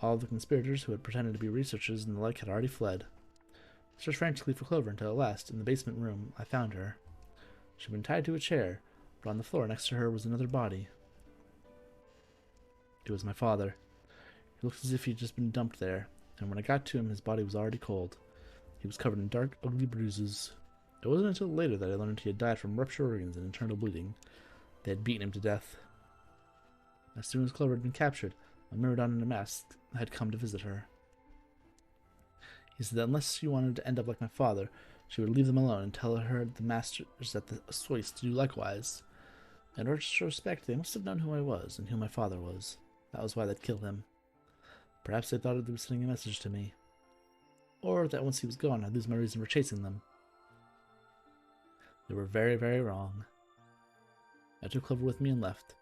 All of the conspirators who had pretended to be researchers and the like had already fled. I searched frantically for Clover until at last, in the basement room, I found her. She had been tied to a chair, but on the floor next to her was another body. It was my father. He looked as if he had just been dumped there, and when I got to him, his body was already cold. He was covered in dark, ugly bruises. It wasn't until later that I learned he had died from ruptured organs and internal bleeding. They had beaten him to death. As soon as Clover had been captured, a Myrmidon in a mask had come to visit her. He said that unless she wanted to end up like my father, she would leave them alone and tell her the masters at the Swiss to do likewise. In order to show respect, they must have known who I was and who my father was. That was why they'd killed him. Perhaps they thought they were sending a message to me. Or that once he was gone, I'd lose my reason for chasing them. They were very, very wrong. I took Clover with me and left.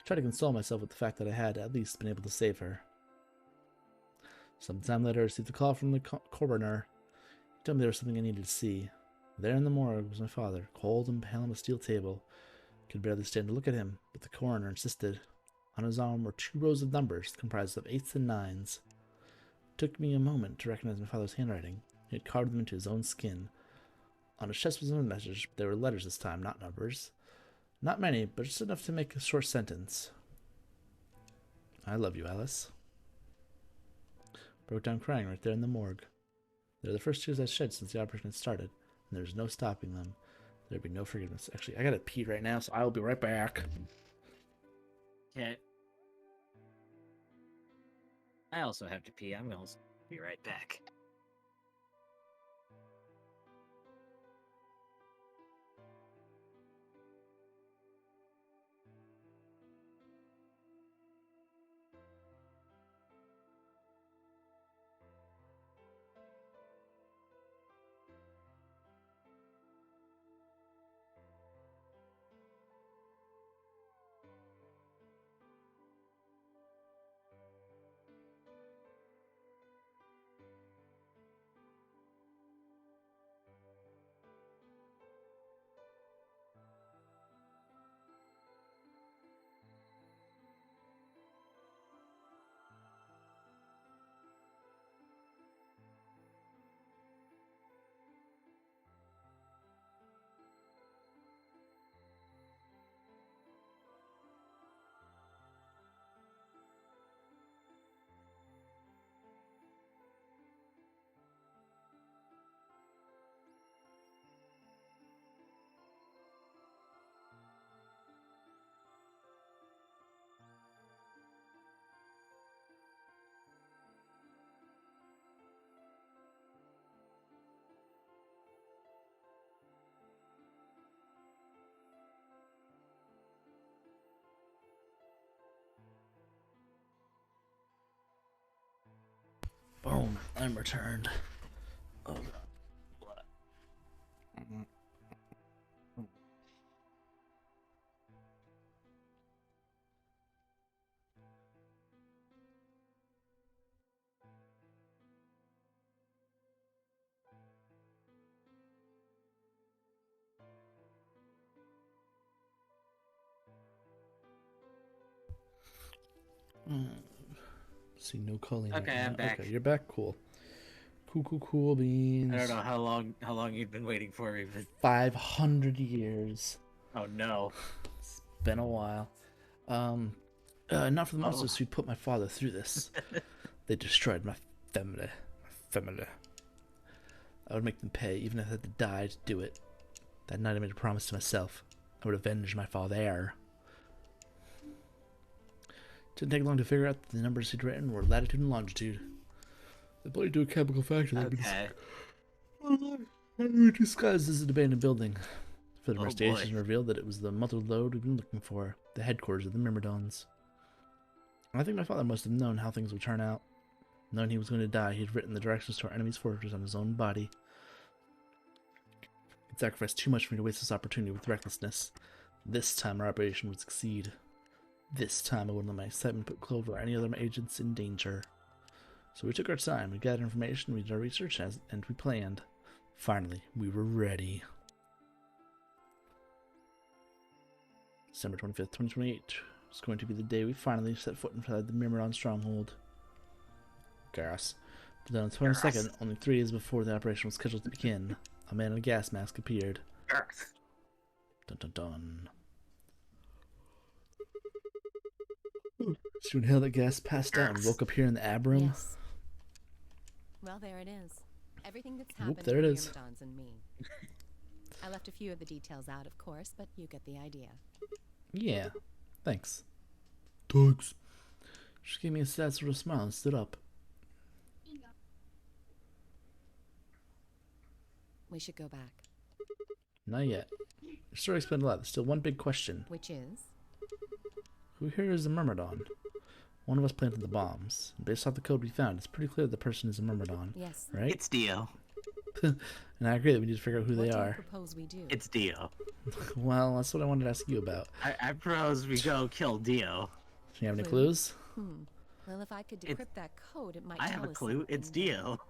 I tried to console myself with the fact that I had at least been able to save her. Some time later, I received a call from the coroner. He told me there was something I needed to see. There in the morgue was my father, cold and pale on a steel table. I could barely stand to look at him, but the coroner insisted. On his arm were 2 rows of numbers, comprised of 8s and 9s. It took me a moment to recognize my father's handwriting. He had carved them into his own skin. On his chest was another message. They were letters this time, not numbers. Not many, but just enough to make a short sentence. I love you, Alice. Broke down crying right there in the morgue. They're the first tears I shed since the operation had started, and there's no stopping them. There'd be no forgiveness. Actually, I gotta pee right now, so I will be right back. Okay. I also have to pee. I'm gonna be right back. Boom, I'm returned. Oh god. What? See, no Colleen. Okay, right I'm back. Okay, you're back. Cool. Cool beans. I don't know how long you've been waiting for me, but 500 years. oh no. It's been a while. Not for the monsters who put my father through this. They destroyed my family. I would make them pay, even if I had to die to do it. That night I made a promise to myself. I would avenge my father. Didn't take long to figure out that the numbers he'd written were latitude and longitude. They pointed to a chemical factory that had been disguised as an abandoned building. Further investigation revealed that it was the mother lode we'd been looking for, the headquarters of the Myrmidons. I think my father must have known how things would turn out. Knowing he was going to die, he had written the directions to our enemy's fortress on his own body. He'd sacrificed too much for me to waste this opportunity with recklessness. This time our operation would succeed. This time I wouldn't let my excitement put Clover or any other agents in danger. So we took our time, we gathered information, we did our research, and we planned. Finally, we were ready. December 25th, 2028. It's going to be the day we finally set foot inside the Myrmidon stronghold. Gas. But then on the 22nd, only 3 days before the operation was scheduled to begin, a man in a gas mask appeared. Dun dun dun. She inhaled that gas, passed out, and woke up here in the Abram. Yes. Well, there it is. Everything that's happened there it to is. Myrmidons and me. I left a few of the details out, of course, but you get the idea. Yeah. Thanks. Thanks. She gave me a sad sort of smile and stood up. We should go back. Not yet. Your story explained a lot. There's still one big question. Which is? Who here is a Myrmidon? One of us planted the bombs. And based off the code we found, it's pretty clear the person is a Myrmidon. Yes. Right? It's Dio. And I agree that we need to figure out who What they do you are. propose we do? It's Dio. Well, that's what I wanted to ask you about. I propose we go kill Dio. Do you have any clues? Well, if I could decrypt that code, it might I tell have a us clue. It's something. Dio.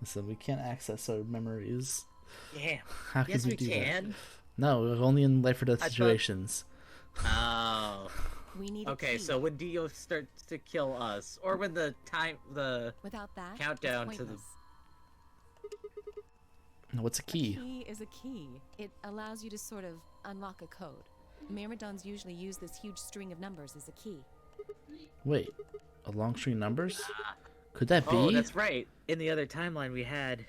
Listen, we can't access our memories. Yeah. How could Yes, we do that? can. No, only in life or death I thought- situations. Oh. We need a Okay, key. so when Dio starts to kill us, or when the Without that, countdown it's to the- pointless. What's a A key? key is a key. It allows you to sort of unlock a code. Myrmidons usually use this huge string of numbers as a key. Wait, a long string of numbers? Could that be? Oh, that's right. In the other timeline we had.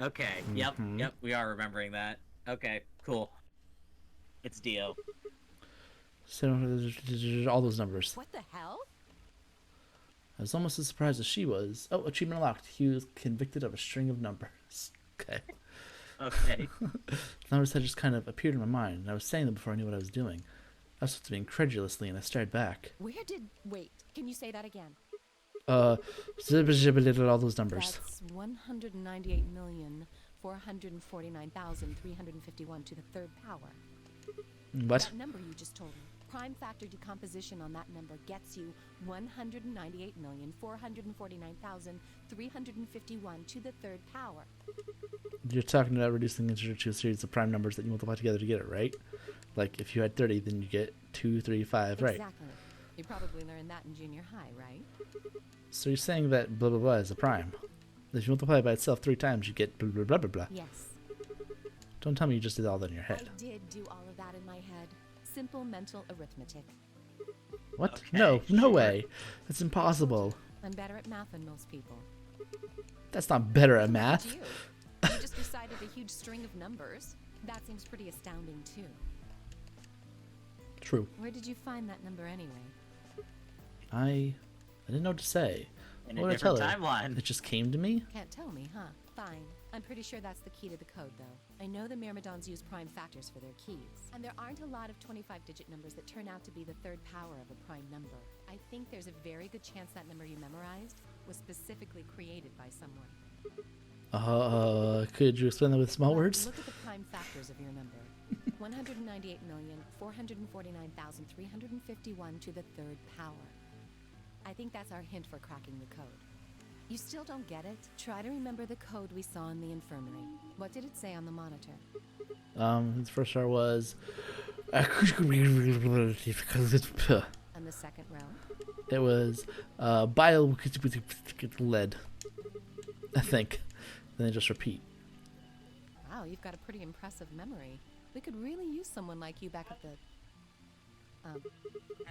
Okay. Mhm. Yep. We are remembering that. Okay. Cool. It's Dio. So, all those numbers. What the hell? I was almost as surprised as she was. Oh, achievement unlocked. He was convicted of a string of numbers. Okay. Okay. Numbers had just kind of appeared in my mind, and I was saying them before I knew what I was doing. I was supposed to be incredulously, and I stared back. Wait, can you say that again? All those numbers. That's 198,449,351 to the third power. What? That number you just told me. Prime factor decomposition on that number gets you 198,449,351 to the third power. You're talking about reducing the integer to a series of prime numbers that you multiply together to get it, right? Like, if you had 30, then you get 2, 3, 5, right? Exactly. You probably learned that in junior high, right? So you're saying that blah blah blah is a prime. If you multiply it by itself 3 times, you get blah blah blah blah blah. Yes. Don't tell me you just did all that in your head. I did do all of that in my head. Simple mental arithmetic. What? Okay, No sure. way. That's impossible. I'm better at math than most people. That's not better at Look math. at you. You just recited a huge string of numbers. That seems pretty astounding, too. True. Where did you find that number anyway? I didn't know what to say. In What a did I tell different her? timeline. It just came to me? Can't tell me, huh? Fine. I'm pretty sure that's the key to the code, though. I know the Myrmidons use prime factors for their keys. And there aren't a lot of 25-digit numbers that turn out to be the third power of a prime number. I think there's a very good chance that number you memorized was specifically created by someone. Could you explain that with small Well, words? Look at the prime factors of your number. 198,449,351 to the third power. I think that's our hint for cracking the code. You still don't get it? Try to remember the code we saw in the infirmary. What did it say on the monitor? His first star was. And the second row? it was bile lead. I think. Then they just repeat. Wow, you've got a pretty impressive memory. We could really use someone like you back at the...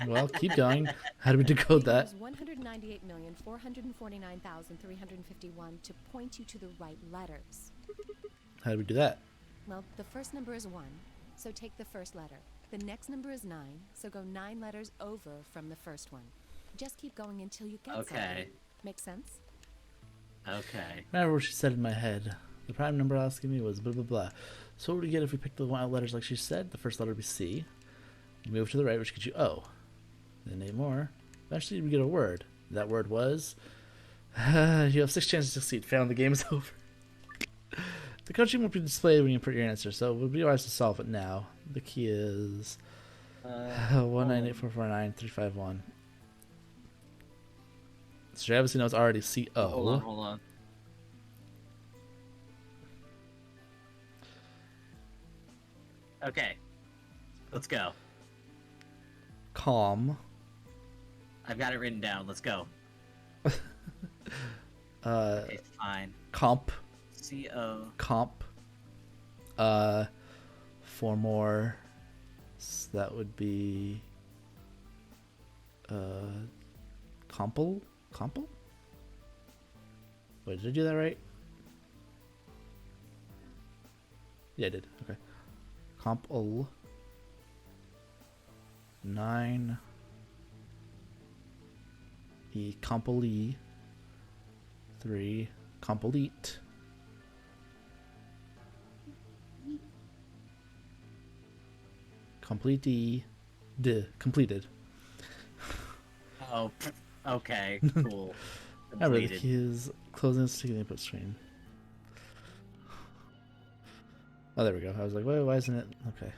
Well, keep going. How do we decode that? 198,449,351 to point you to the right letters. How do we do that? Well, the first number is 1, so take the first letter. The next number is 9, so go 9 letters over from the first one. Just keep going until you get Okay. something. Make sense? Okay. Remember what she said in my head. The prime number asking me was blah blah blah. So what would we get if we picked the letters like she said? The first letter would be C. You move to the right, which gets you O. Then 8 more. Eventually we get a word. That word was... you have 6 chances to succeed. Found the game is over. The code sheet won't be displayed when you put your answer, so it would be wise to solve it now. The key is... 198449351. So she obviously knows already C-O. Hold on. Okay. Let's go. calm. I've got it written down. Let's go. Okay, fine. Comp. C-O. Comp. 4 more. So that would be Comple? Comple? Wait, did I do that right? Yeah, I did. Okay. Comple. 9. Complete. 3. Complete. Completed. Oh, okay, cool. Remember, the Completed. key is closing the sticky input screen. Oh, there we go. I was like, wait, why isn't it? Okay.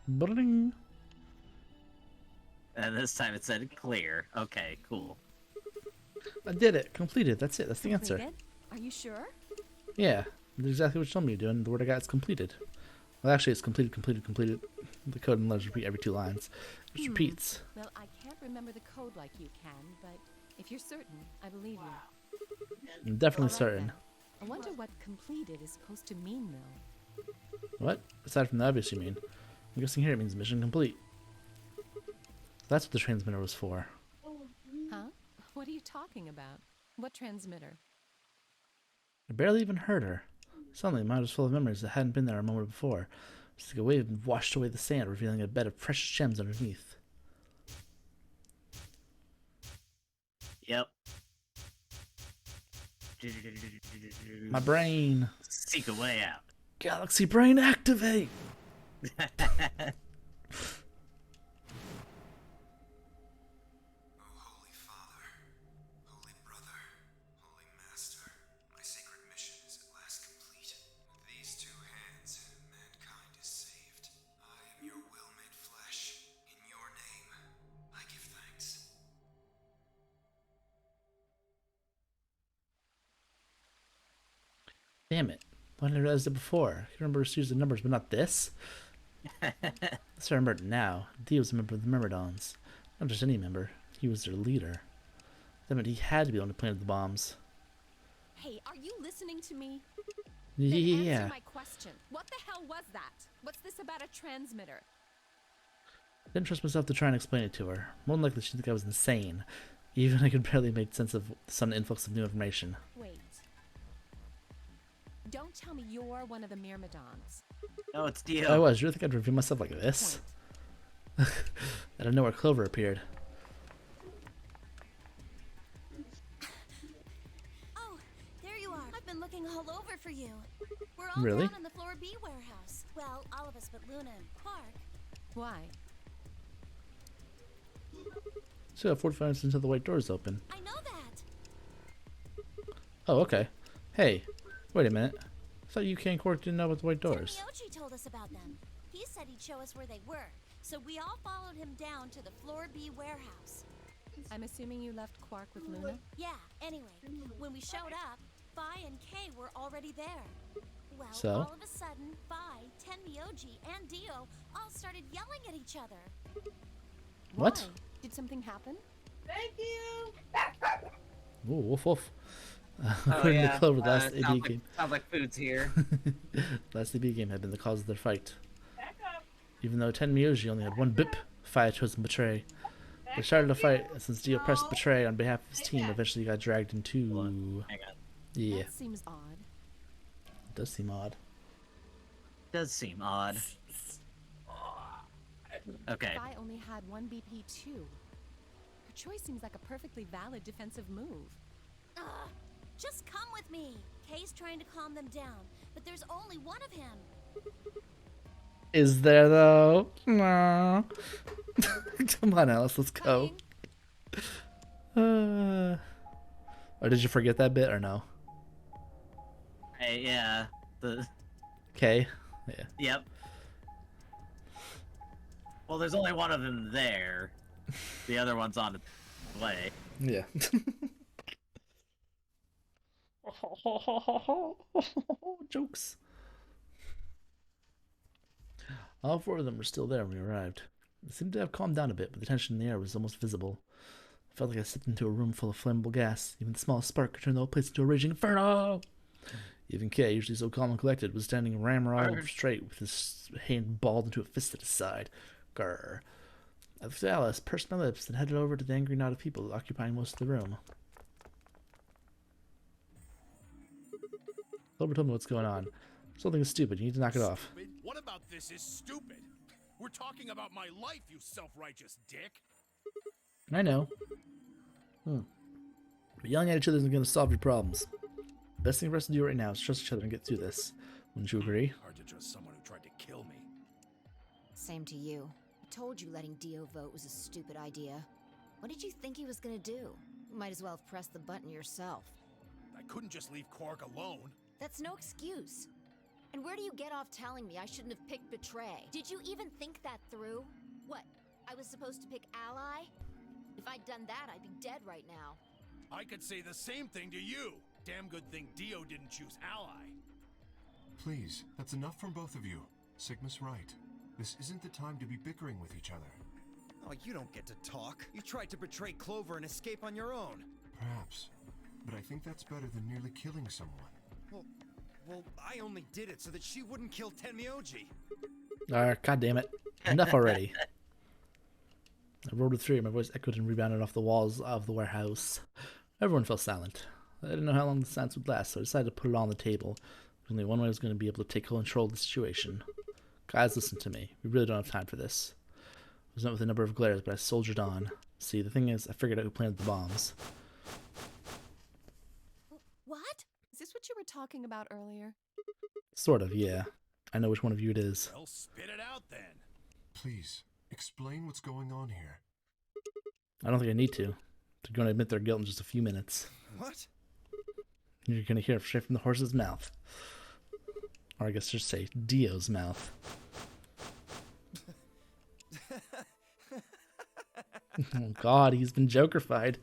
Bling. And this time it said clear. Okay, cool. I did it. Completed. That's it. That's the answer. Completed? Are you sure? Yeah. That's exactly what you told me to do, and the word I got is completed. Well, actually, it's completed, completed, completed. The code and letters repeat every 2 lines. It just repeats. Well, I can't remember the code like you can, but if you're certain, I believe you. I'm definitely All right, certain. then. I wonder what completed is supposed to mean, though. What? Aside from the obvious, you mean? I'm guessing here it means mission complete. That's what the transmitter was for. Huh? What are you talking about? What transmitter? I barely even heard her. Suddenly, my mind was full of memories that hadn't been there a moment before. It's like a wave had washed away the sand, revealing a bed of precious gems underneath. Yep. My brain! Seek a way out. Galaxy brain activate! Holy Father, Holy Brother, Holy Master, my sacred mission is at last complete. With these 2 hands, mankind is saved. I am your will made flesh. In your name, I give thanks. Damn it. Why didn't I realize it before? I can remember using the numbers, but not this? That's I remember it now. D was a member of the Myrmidons. Not just any member. He was their leader. That meant he had to be the one who planted the bombs. Hey, are you listening to me? Then Yeah. answer my question. What the hell was that? What's this about a transmitter? I didn't trust myself to try and explain it to her. More than likely she'd think I was insane. Even I could barely make sense of the sudden influx of new information. Wait. Don't tell me you're one of the Myrmidons. No, it's Dio. I was. You really think I'd reveal myself like this? Out of nowhere, Clover appeared. Oh, there you are. I've been looking all over for you. We're all Really? down in the floor B warehouse. Well, all of us but Luna and Quark. Why? So 45 minutes until the white doors open. I know that. Oh, okay. Hey, wait a minute. I thought UK and Quark didn't know about the white doors. Miyoji told us about them. He said he'd show us where they were, so we all followed him down to the floor B warehouse. I'm assuming you left Quark with Luna? Yeah, anyway, when we showed up, Phi and Kay were already there. Well, So? all of a sudden, Phi, Tenmyoji, and Dio all started yelling at each other. What? Why? Did something happen? Thank you. Ooh, woof woof. Oh, According yeah. to Clover, the last AB sounds, game. sounds like food's here. Last AB game had been the cause of their fight. Back up. Even though Tenmyoji only had one bip, Phi chose to betray. They started a fight, and since Dio pressed betray on behalf of his team, eventually got dragged into... Hang on. Yeah, That seems odd. it does seem odd. Does seem odd. Okay. Phi only had one BP too. Her choice seems like a perfectly valid defensive move. Ugh, just come with me. Kay's trying to calm them down, but there's only one of him. Is there, though? No. Come on, Alice, let's go. Or did you forget that bit, or no? Hey, yeah. The Okay. Yeah. Yep. Well, there's only one of them there. The other one's on the way. Yeah. Jokes. All four of them were still there when we arrived. It seemed to have calmed down a bit, but the tension in the air was almost visible. I felt like I stepped into a room full of flammable gas. Even the smallest spark could turn the whole place into a raging inferno. Even Kay, usually so calm and collected, was standing ramrod straight with his hand balled into a fist at his side. Grr. I looked at Alice, pursed my lips, and headed over to the angry knot of people occupying most of the room. Clover told me what's going on. Something is stupid. You need to knock it off. Stupid? What about this is stupid? We're talking about my life, you self-righteous dick. I know. But yelling at each other isn't going to solve your problems. The best thing for us to do right now is trust each other and get through this. Wouldn't you agree? Hard to trust someone who tried to kill me. Same to you. I told you letting Dio vote was a stupid idea. What did you think he was gonna do? You might as well have pressed the button yourself. I couldn't just leave Quark alone. That's no excuse. And where do you get off telling me I shouldn't have picked Betray? Did you even think that through? What, I was supposed to pick Ally? If I'd done that, I'd be dead right now. I could say the same thing to you. Damn good thing Dio didn't choose Ally. Please, that's enough from both of you. Sigma's right. This isn't the time to be bickering with each other. Oh, you don't get to talk. You tried to betray Clover and escape on your own. Perhaps. But I think that's better than merely killing someone. Well, I only did it so that she wouldn't kill Tenmyoji. God damn it. Enough already. I roared with fury. My voice echoed and rebounded off the walls of the warehouse. Everyone fell silent. I didn't know how long the silence would last, so I decided to put it on the table. There's only one way I was going to be able to take control of the situation. Guys, listen to me. We really don't have time for this. I was met with a number of glares, but I soldiered on. See, the thing is, I figured out who planted the bombs. What? Is this what you were talking about earlier? Sort of, yeah. I know which one of you it is. Well, spit it out then. Please, explain what's going on here. I don't think I need to. They're going to admit their guilt in just a few minutes. What? You're going to hear it straight from the horse's mouth. Or I guess just say Dio's mouth. Oh God, he's been Jokerfied.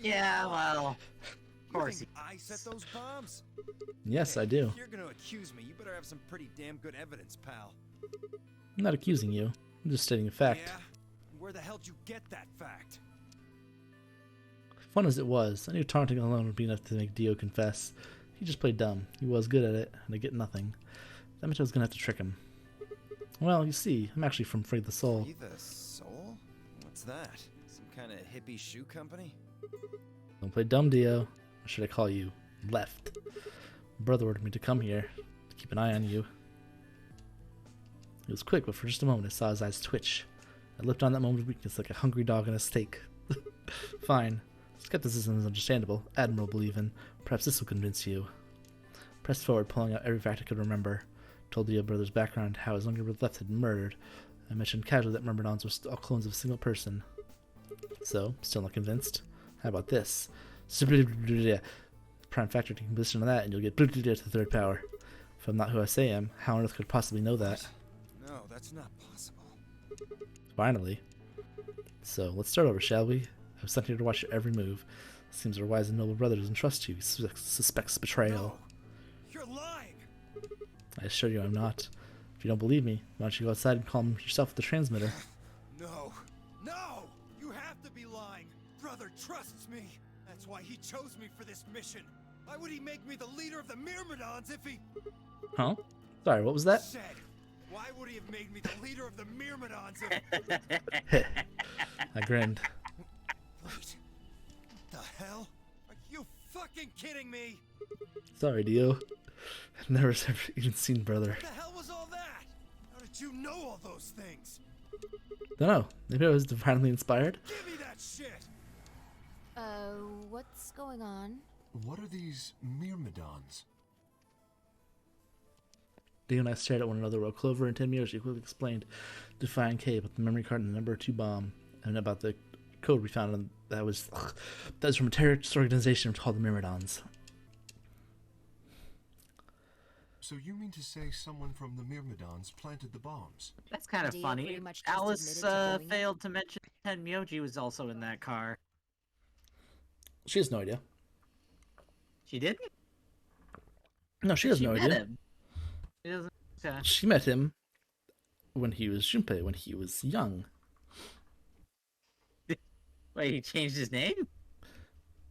Yeah, well, of course. I set those bombs? Yes, Hey, I do. If you're gonna accuse me, you better have some pretty damn good evidence, pal. I'm not accusing you. I'm just stating a fact. Yeah? Where the hell did you get that fact? Fun as it was, I knew taunting alone would be enough to make Dio confess. He just played dumb. He was good at it, and I get nothing. That meant I was going to have to trick him. Well, you see, I'm actually from Free the Soul. Free the Soul? What's that? Some kind of hippie shoe company? Don't play dumb, Dio. Or should I call you Left? Brother ordered me to come here, to keep an eye on you. It was quick, but for just a moment I saw his eyes twitch. I lipped on that moment of weakness like a hungry dog on a steak. Fine. Skepticism is understandable, admirable even. Perhaps this will convince you. Pressed forward, pulling out every fact I could remember. Told Dio brother's background, how his younger brother Left had been murdered. I mentioned casually that Myrmidons were all clones of a single person. So, still not convinced? How about this? Prime factor taking position on that, and you'll get to the third power. If I'm not who I say I am, how on earth could I possibly know that? No, that's not possible. Finally. So, let's start over, shall we? I was sent here to watch your every move. Seems our wise and noble brother doesn't trust you. He suspects betrayal. No, you're lying! I assure you I'm not. If you don't believe me, why don't you go outside and call him yourself at the transmitter? No! No! You have to be lying! Brother trusts me! That's why he chose me for this mission! Why would he make me the leader of the Myrmidons if he... Huh? Sorry, what was that? Said, why would he have made me the leader of the Myrmidons if... I grinned. Wait. What the hell? Are you fucking kidding me? Sorry, Dio. I've never even seen brother. What the hell was all that? How did you know all those things? Dunno. Maybe I was divinely inspired? Give me that shit! What's going on? What are these Myrmidons? Dio and I stared at one another while Clover and Tenmyoji quickly explained Defying K about the memory card and the number 2 bomb, and about the code we found on that was from a terrorist organization called the Myrmidons. So you mean to say someone from the Myrmidons planted the bombs? That's kind of Dio funny. pretty much just Alice admitted to doing it. failed to mention Tenmyoji was also in that car. She has no idea. She did? No, she has She no met idea. him. She doesn't. Okay. She met him when he was Junpei, when he was young. Wait, he changed his name?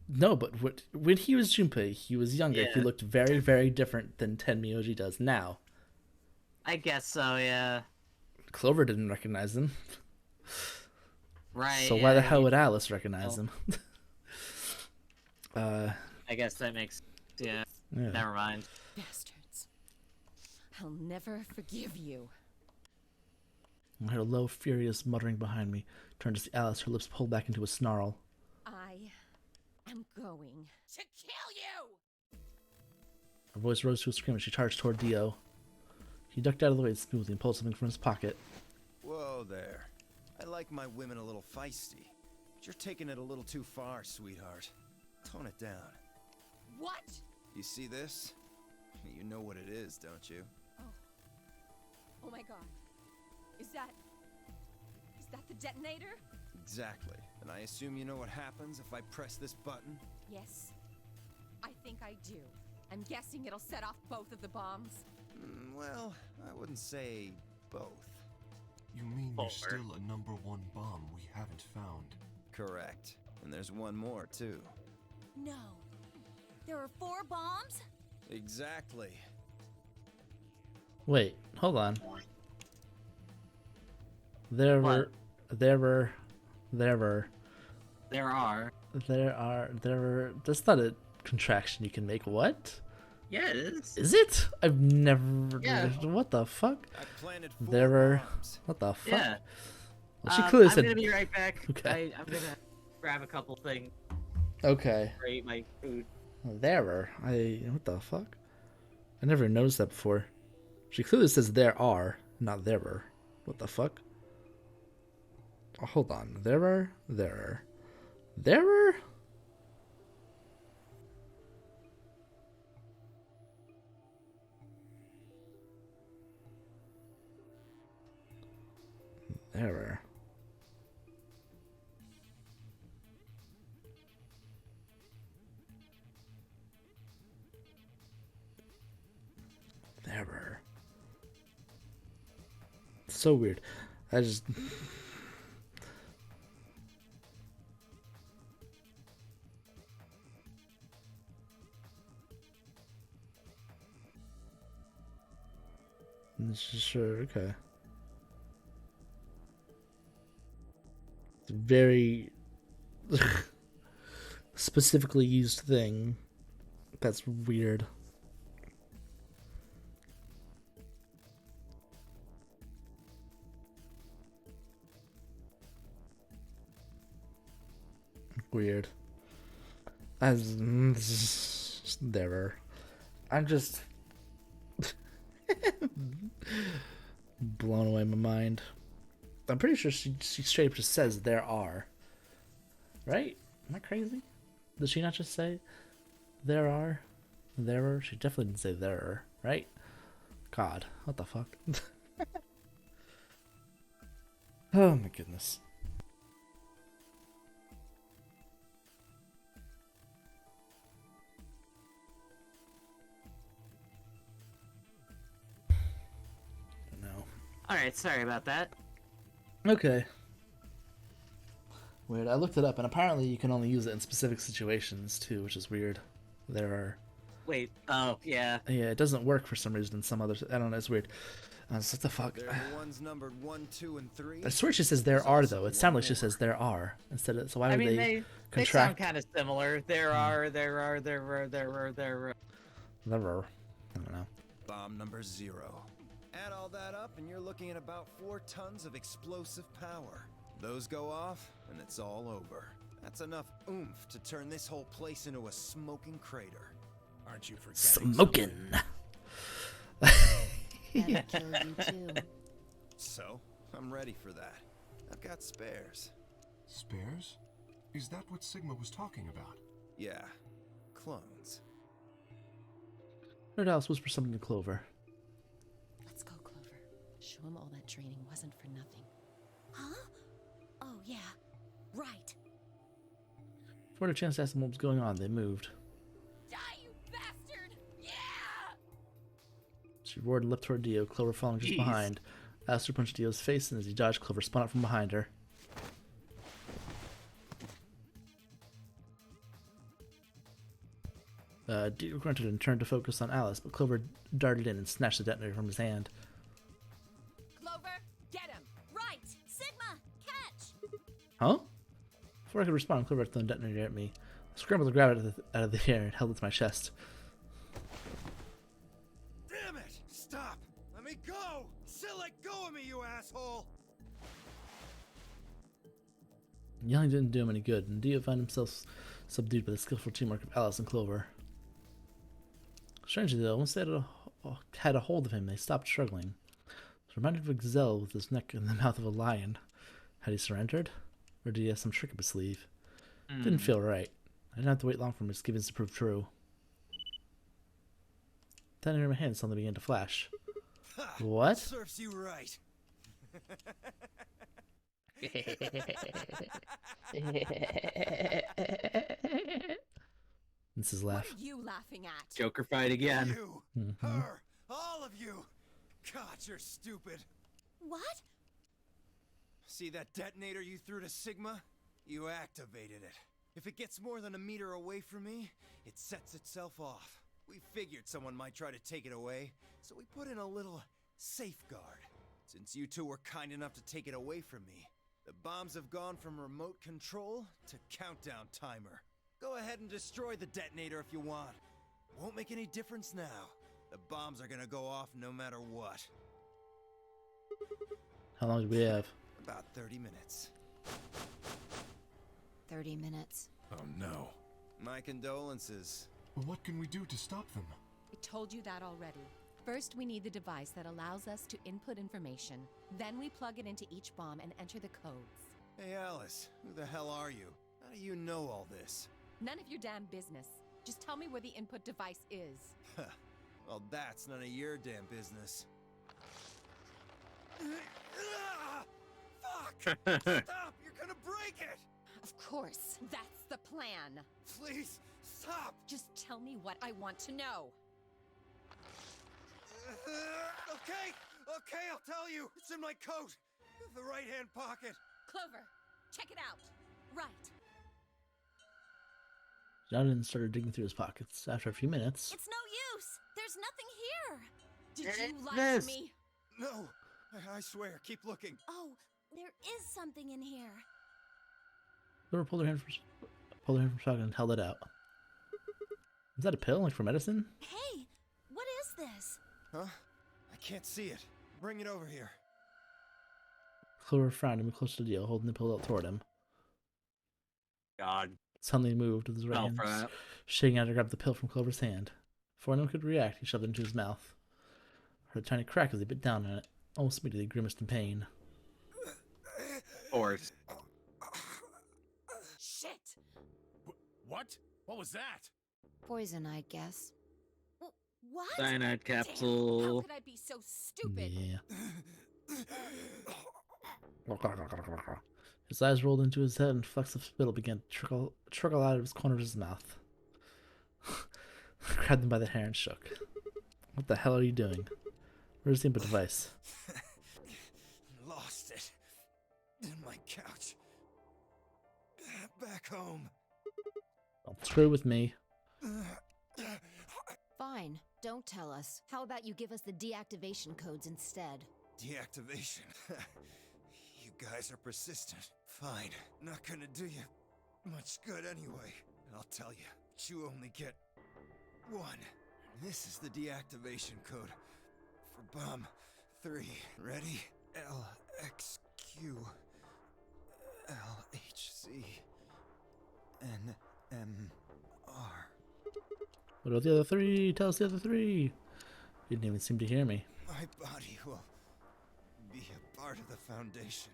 No, but when he was Junpei, he was younger. He Yeah. looked very, very different than Tenmyoji does now. I guess so. Yeah. Clover didn't recognize him. Right. So why the yeah, hell he- would Alice recognize Oh. him? I guess that makes. Yeah. Yeah. Never mind. Bastards. I'll never forgive you. I heard a low, furious muttering behind me. Turned to see Alice, her lips pulled back into a snarl. I am going to kill you! Her voice rose to a scream as she charged toward Dio. He ducked out of the way smoothly and pulled something from his pocket. Whoa there. I like my women a little feisty. But you're taking it a little too far, sweetheart. Tone it down. What? You see this? You know what it is, don't you? Oh my god. Is that the detonator? Exactly. And I assume you know what happens if I press this button? Yes. I think I do. I'm guessing it'll set off both of the bombs. Well, I wouldn't say both. You mean there's Over. still a #1 bomb we haven't found? Correct. And there's one more, too. No. There are 4 bombs? Exactly. Wait, hold on. There were, that's not a contraction you can make. What? Yeah, it is. Is it? I've never, Yeah. what the fuck? I planted 4 There were, bombs. what the fuck? Yeah. Well, she clearly I'm said, gonna be right back. Okay. I'm gonna grab a couple things. okay. For eat my food. There, what the fuck? I never noticed that before. She clearly says there are, not there were. What the fuck? Oh, hold on. There are. So weird. I just. Sure, okay. It's a very specifically used thing. That's weird. Weird. As never. I'm just blown away my mind. I'm pretty sure she straight up just says there are. Right? Am I crazy? Did she not just say there are? There are? She definitely didn't say there are, right? God, what the fuck? Oh my goodness. No. Alright, sorry about that. Okay. Weird. I looked it up, and apparently you can only use it in specific situations too, which is weird. There are. Wait, oh, yeah. Yeah, it doesn't work for some reason in some other. I don't know. It's weird. So what the fuck? They're the ones numbered 1, 2, and 3. I swear she says there are though. It sounded like she says there are instead of. So why would I mean, they they sound contract? kind of similar. There are. There are. I don't know. Bomb number 0. Add all that up, and you're looking at about 4 tons of explosive power. Those go off, and it's all over. That's enough oomph to turn this whole place into a smoking crater. Aren't you forgetting Smoking. That'd kill you too. So, I'm ready for that. I've got spares. Spares? Is that what Sigma was talking about? Yeah, clones. Heard Alice whisper something to Clover. Let's go, Clover. Show him all that training wasn't for nothing. Huh? Oh, yeah. Right. Before the chance to ask them what was going on, they moved. Die, you bastard! Yeah! She roared and leapt toward Dio, Clover following just Jeez. behind. Aster punched Dio's face, and as he dodged, Clover spun out from behind her. Dio grunted and turned to focus on Alice, but Clover darted in and snatched the detonator from his hand. Clover, get him! Right! Sigma, catch! Huh? Before I could respond, Clover threw the detonator at me. I scrambled to grab it out of the air and held it to my chest. Damn it! Stop! Let me go! Still let go of me, you asshole! Yelling didn't do him any good, and Dio found himself subdued by the skillful teamwork of Alice and Clover. Strangely, though, once they had a hold of him, they stopped struggling. It reminded of a gazelle with his neck in the mouth of a lion. Had he surrendered? Or did he have some trick up his sleeve? Didn't feel right. I didn't have to wait long for misgivings to prove true. Then in my hand, something began to flash. Ha! What? Serves you right. This is What laugh. are you laughing at? Joker fight again. You, Mm-hmm. her, all of you. God, you're stupid. What? See that detonator you threw to Sigma? You activated it. If it gets more than a meter away from me, it sets itself off. We figured someone might try to take it away, so we put in a little safeguard. Since you two were kind enough to take it away from me, the bombs have gone from remote control to countdown timer. Go ahead and destroy the detonator if you want. Won't make any difference now. The bombs are gonna go off no matter what. How long do we have? About 30 minutes. 30 minutes. Oh no. My condolences. Well, what can we do to stop them? I told you that already. First, we need the device that allows us to input information. Then we plug it into each bomb and enter the codes. Hey Alice, who the hell are you? How do you know all this? None of your damn business. Just tell me where the input device is. Well, that's none of your damn business. Fuck! Stop! You're gonna break it! Of course, that's the plan. Please, stop! Just tell me what I want to know. Okay, I'll tell you. It's in my coat. The right-hand pocket. Clover, check it out. Right. Jonathan started digging through his pockets. After a few minutes, It's no use. There's nothing here. Did you lie Yes. to me? No, I swear, keep looking. Oh, there is something in here. Clover pulled her hand from his pocket and held it out. Is that a pill, like for medicine? Hey, what is this? Huh? I can't see it. Bring it over here. Clover frowned and moved closer to Dio, holding the pill out toward him. God. Suddenly he moved with his right Fell hand, for that. shaking out to grab the pill from Clover's hand. Before anyone could react, he shoved it into his mouth. Heard a tiny crack as he bit down on it. Almost immediately grimaced in pain. Or Shit! What? What was that? Poison, I guess. What? cyanide Damn, how capsule. could I be so stupid? Yeah. His eyes rolled into his head and flecks of spittle began to trickle out of his corner of his mouth. I grabbed him by the hair and shook. What the hell are you doing? Where's the input device? Lost it. In my couch. Back home. Don't screw with me. Fine, don't tell us. How about you give us the deactivation codes instead? Deactivation. You guys are persistent. Fine. Not gonna do you much good anyway. I'll tell you. But you only get one. This is the deactivation code for bomb 3. Ready? LXQ LHC NMR. What about the other three? Tell us the other three. You didn't even seem to hear me. My body will be a part of the foundation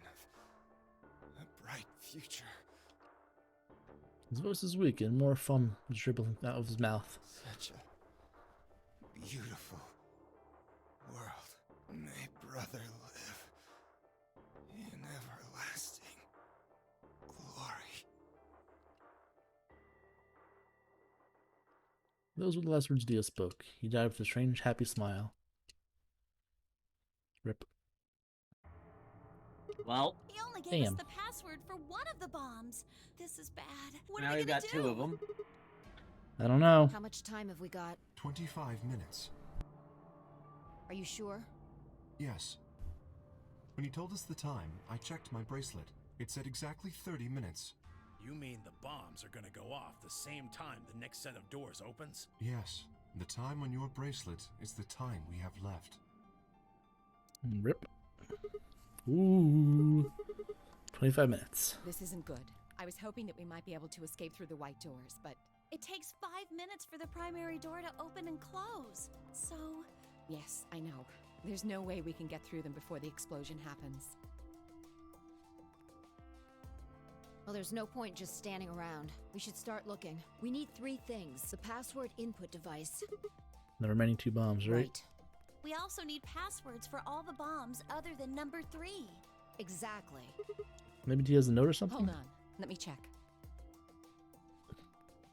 of a bright future. His voice was weak and more foam was dribbling out of his mouth. Such a beautiful world. May brother live in everlasting glory. Those were the last words Dio spoke. He died with a strange, happy smile. Rip. Well, He only gave Damn. us the password for one of the bombs. This is bad. What now are we we've gonna got do? 2 of them. I don't know. How much time have we got? 25 minutes. Are you sure? Yes. When you told us the time, I checked my bracelet. It said exactly 30 minutes. You mean the bombs are gonna go off the same time the next set of doors opens? Yes. The time on your bracelet is the time we have left. Rip. Ooh. 25 minutes. This isn't good. I was hoping that we might be able to escape through the white doors, but It takes 5 minutes for the primary door to open and close. So, yes, I know. There's no way we can get through them before the explosion happens. Well, there's no point just standing around. We should start looking. We need 3 things. The password input device. The remaining 2 bombs, right? we also need passwords for all the bombs other than number 3. Exactly. Maybe he has a note or something? Hold on. Let me check.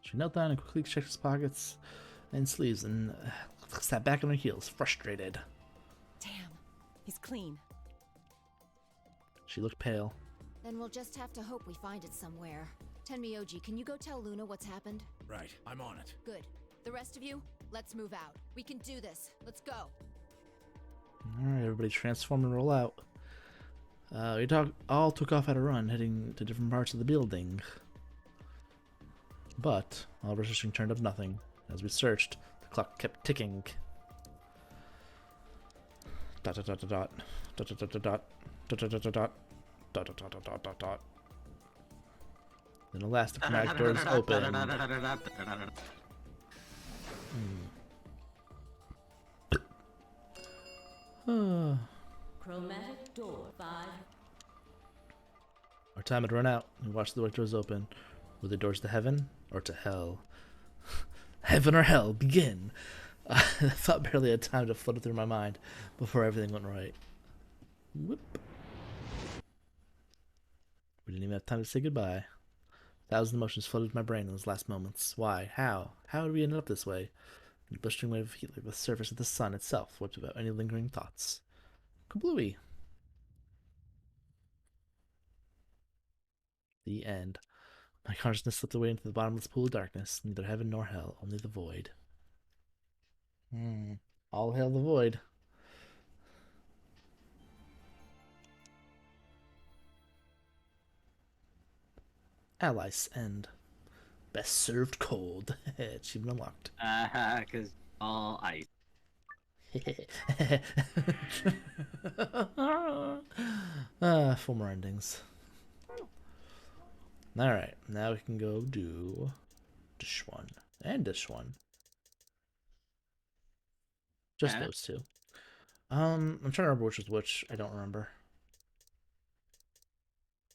She knelt down and quickly checked his pockets and sleeves and sat back on her heels, frustrated. Damn. He's clean. She looked pale. Then we'll just have to hope we find it somewhere. Tenmyoji, can you go tell Luna what's happened? Right, I'm on it. Good. The rest of you, let's move out. We can do this. Let's go. Alright, everybody transform and roll out. We all took off at a run, heading to different parts of the building. But all of our searching turned up nothing. As we searched, the clock kept ticking. Dot dot dot dot dot dot dot dot dot dot dot dot dot dot dot dot dot dot dot. Then the last chromatic doors opened. Chromatic door 5. Our time had run out. We watched the white doors open. Were the doors to heaven or to hell? Heaven or hell, begin! I thought barely had time to flutter through my mind before everything went right. Whoop. We didn't even have time to say goodbye. 1,000 emotions flooded my brain in those last moments. Why? How? How did we end up this way? A blistering wave of heat like the surface of the sun itself, without any lingering thoughts. Kablooey. The end. My consciousness slipped away into the bottomless pool of darkness. Neither heaven nor hell, only the void. All hail the void. Allies end. Best served cold. Achievement unlocked. Because all ice. Four more endings. Alright, now we can go do this one and this one. Just those 2. I'm trying to remember which was which. I don't remember.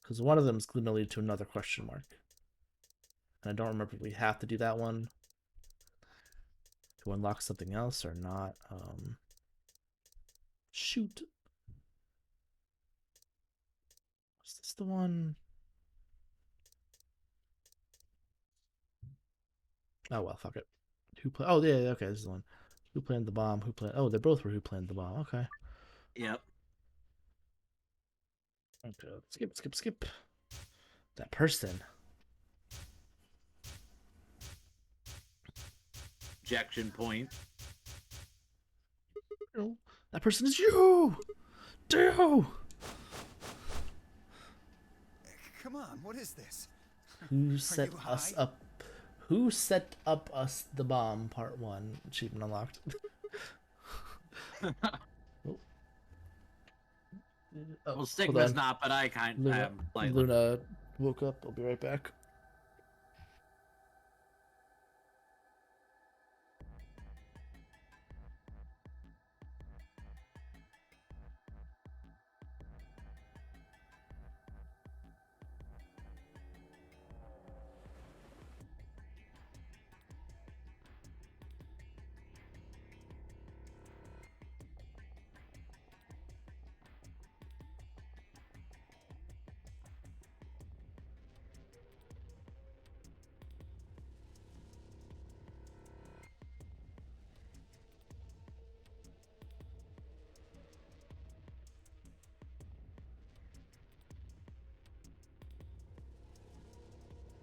Because one of them is going to lead to another question mark. And I don't remember if we have to do that one to unlock something else or not. Shoot. Was this the one? Oh well, fuck it. Who play? Oh yeah, okay, this is the one. Who planted the bomb? Who planted? Oh, they both were who planted the bomb. Okay. Yep. Okay, skip. That person. Ejection point. No, that person is you. Do. Come on, what is this? Who set you us high? up? Who set up us the bomb? Part 1. Achievement unlocked. Well, Sigma's not, but I kind of am. Luna woke up. I'll be right back.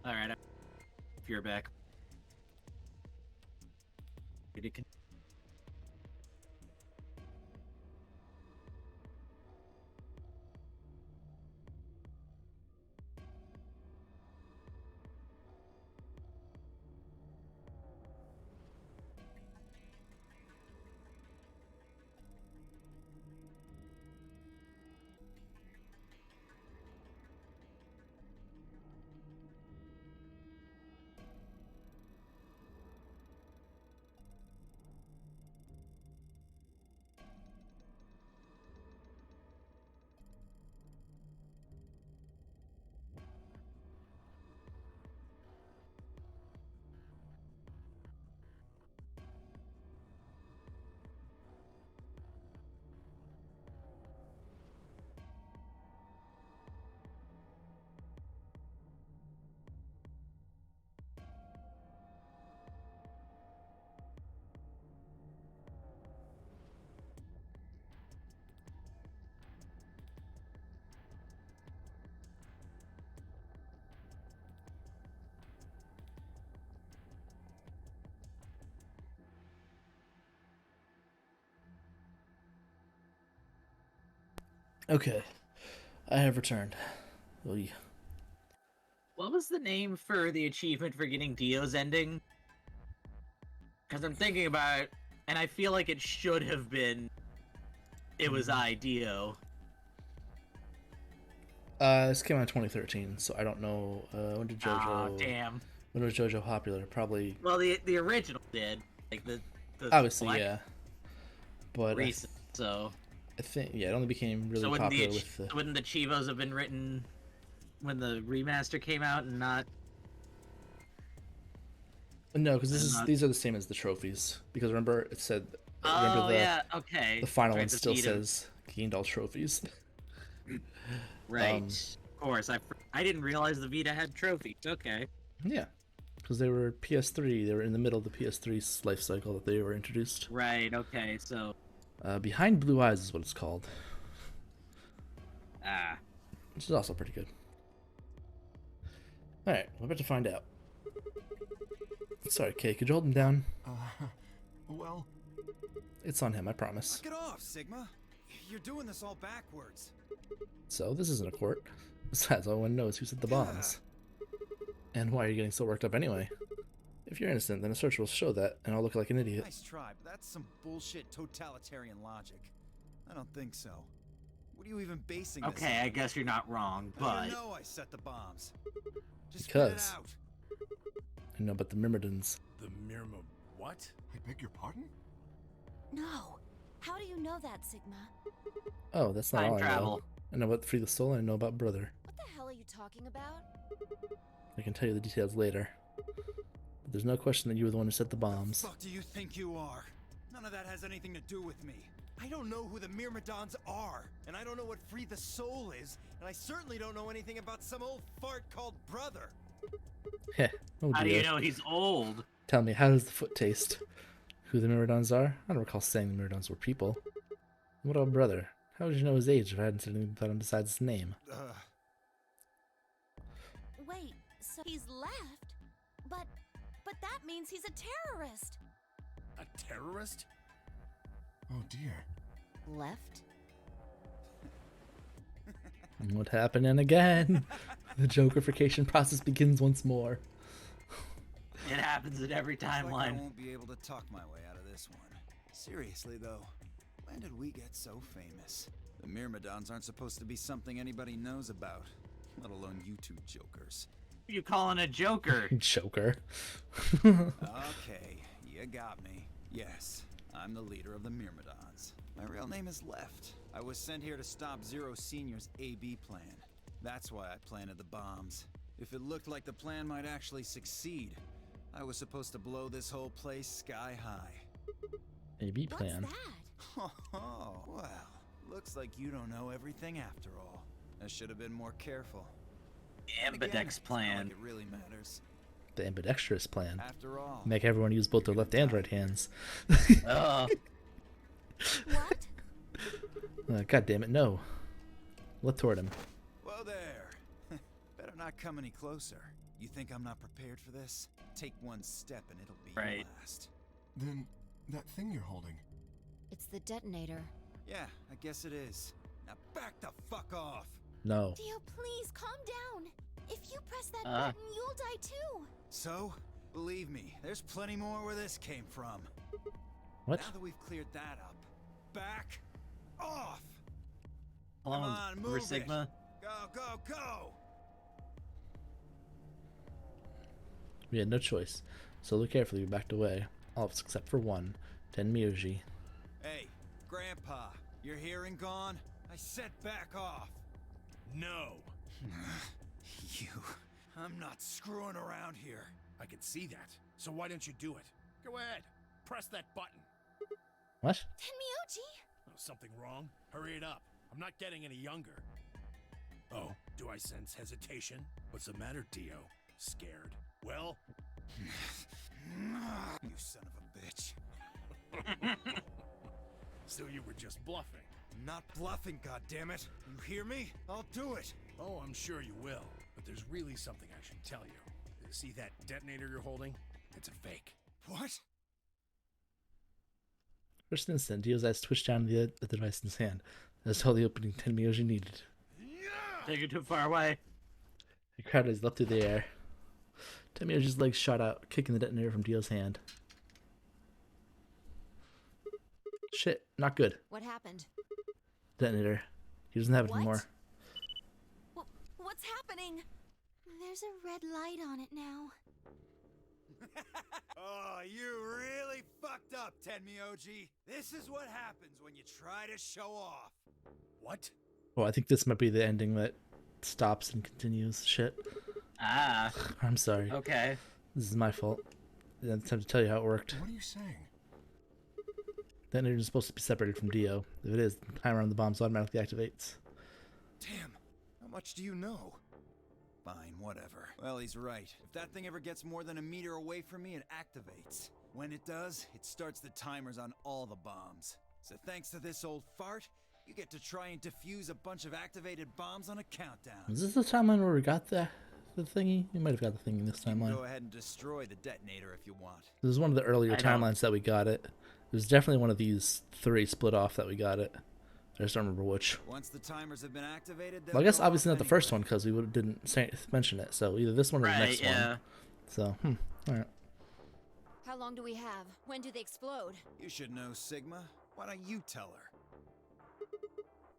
Alright, if you're back. Okay, I have returned. Oy. What was the name for the achievement for getting Dio's ending? Because I'm thinking about it, and I feel like it should have been. It was Dio. This came out in 2013, so I don't know. When did JoJo? Oh, damn. When was JoJo popular? Probably. Well, the original did, like the obviously, yeah. But recent, so. I think it only became really so popular with the. Wouldn't the Chivos have been written when the remaster came out, and not? No, because these are the same as the trophies. Because remember, it said. Oh yeah, okay. The final right, one still says gained all trophies. Right, of course. I didn't realize the Vita had trophies. Okay. Yeah, because they were PS3. They were in the middle of the PS3's life cycle that they were introduced. Right. Okay. So. Behind Blue Eyes is what it's called. Ah. Which is also pretty good. Alright, we're about to find out. Sorry, Kay, could you hold him down? Well... It's on him, I promise. Knock it off, Sigma. You're doing this all backwards. So, this isn't a court. Besides, all one knows who set the bombs. And why are you getting so worked up anyway? If you're innocent, then a search will show that, and I'll look like an idiot. Nice try, but that's some bullshit totalitarian logic. I don't think so. What are you even basing this Okay, on? I guess you're not wrong, but... You know I set the bombs. Just because spit it out. I know about the Myrmidons. The Myrma what? I beg your pardon? No. How do you know that, Sigma? Oh, that's not Time all I know. travel. I know about Free the Soul, and I know about Brother. What the hell are you talking about? I can tell you the details later. But there's no question that you were the one who set the bombs. What the fuck do you think you are? None of that has anything to do with me. I don't know who the Myrmidons are, and I don't know what Free the Soul is, and I certainly don't know anything about some old fart called Brother. Heh, oh How do dear. you know he's old? Tell me, how does the foot taste? Who the Myrmidons are? I don't recall saying the Myrmidons were people. What about Brother? How would you know his age if I hadn't said anything about him besides his name? Wait, so he's left? But that means he's a terrorist. A terrorist? Oh dear. Left? And what happened again? The Jokerification process begins once more. It happens at every Looks like I timeline. won't be able to talk my way out of this one. Seriously though, when did we get so famous? The Myrmidons aren't supposed to be something anybody knows about, let alone you two jokers. Who you calling a joker? Joker. Okay, you got me. Yes, I'm the leader of the Myrmidons. My real name is Left. I was sent here to stop Zero Senior's AB plan. That's why I planted the bombs. If it looked like the plan might actually succeed, I was supposed to blow this whole place sky high. AB plan. Oh, well, looks like you don't know everything after all. I should have been more careful. Ambidex plan. Like it really matters. The ambidextrous plan. After all, Make everyone use both their left and right hands. What? God damn it, no. Look toward him. whoa there. Better not come any closer. You think I'm not prepared for this? Take one step and it'll be Right. your last. Then, that thing you're holding. It's the detonator. Yeah, I guess it is. Now back the fuck off! No. Dio, please calm down. If you press that Uh. button, you'll die too. So, believe me, there's plenty more where this came from. What? Now that we've cleared that up, back off! Come on, move it. Sigma. Go, go, go! We had no choice, so look carefully. We backed away, all of us except for one, Tenmyoji. Hey, Grandpa, your hearing gone? I said back off! No! You... I'm not screwing around here. I can see that. So why don't you do it? Go ahead. Press that button. What? Tenmyoji! Oh, something wrong? Hurry it up. I'm not getting any younger. Oh, do I sense hesitation? What's the matter, Dio? Scared? Well? You son of a bitch. So you were just bluffing. Not bluffing, goddammit. You hear me? I'll do it. Oh, I'm sure you will. But there's really something I should tell you. See that detonator you're holding? It's a fake. What? First instant, Dio's eyes twitched down the device in his hand. That's all the opening Tenmyoji needed. Take it too far away. He crowded his left through the air. Tenmyoji's legs shot out, kicking the detonator from Dio's hand. Shit, not good. What happened? Detonator. He doesn't have it What? anymore. What's happening? There's a red light on it now. Oh, you really fucked up, Tenmyoji. This is what happens when you try to show off. What? Oh, I think this might be the ending that stops and continues. Shit. Ah, I'm sorry. okay. This is my fault. I didn't have time to tell you how it worked. What are you saying? Detonator is supposed to be separated from Dio. If it is, the timer on the bombs automatically activates. Damn, how much do you know? Fine, whatever. Well, he's right. If that thing ever gets more than a meter away from me, it activates. When it does, it starts the timers on all the bombs. So thanks to this old fart, you get to try and defuse a bunch of activated bombs on a countdown. Is this the timeline where we got the thingy? We might have got the thingy in this You can timeline. go ahead and destroy the detonator if you want. This is one of the earlier I know. timelines that we got it. It was definitely one of these three split off that we got it. I just don't remember which. Once the timers have been activated, Well, I guess they'll go obviously off not the first anyway. one because we didn't mention it. So either this one or the Right, next yeah. one. So, all right. How long do we have? When do they explode? You should know, Sigma. Why don't you tell her?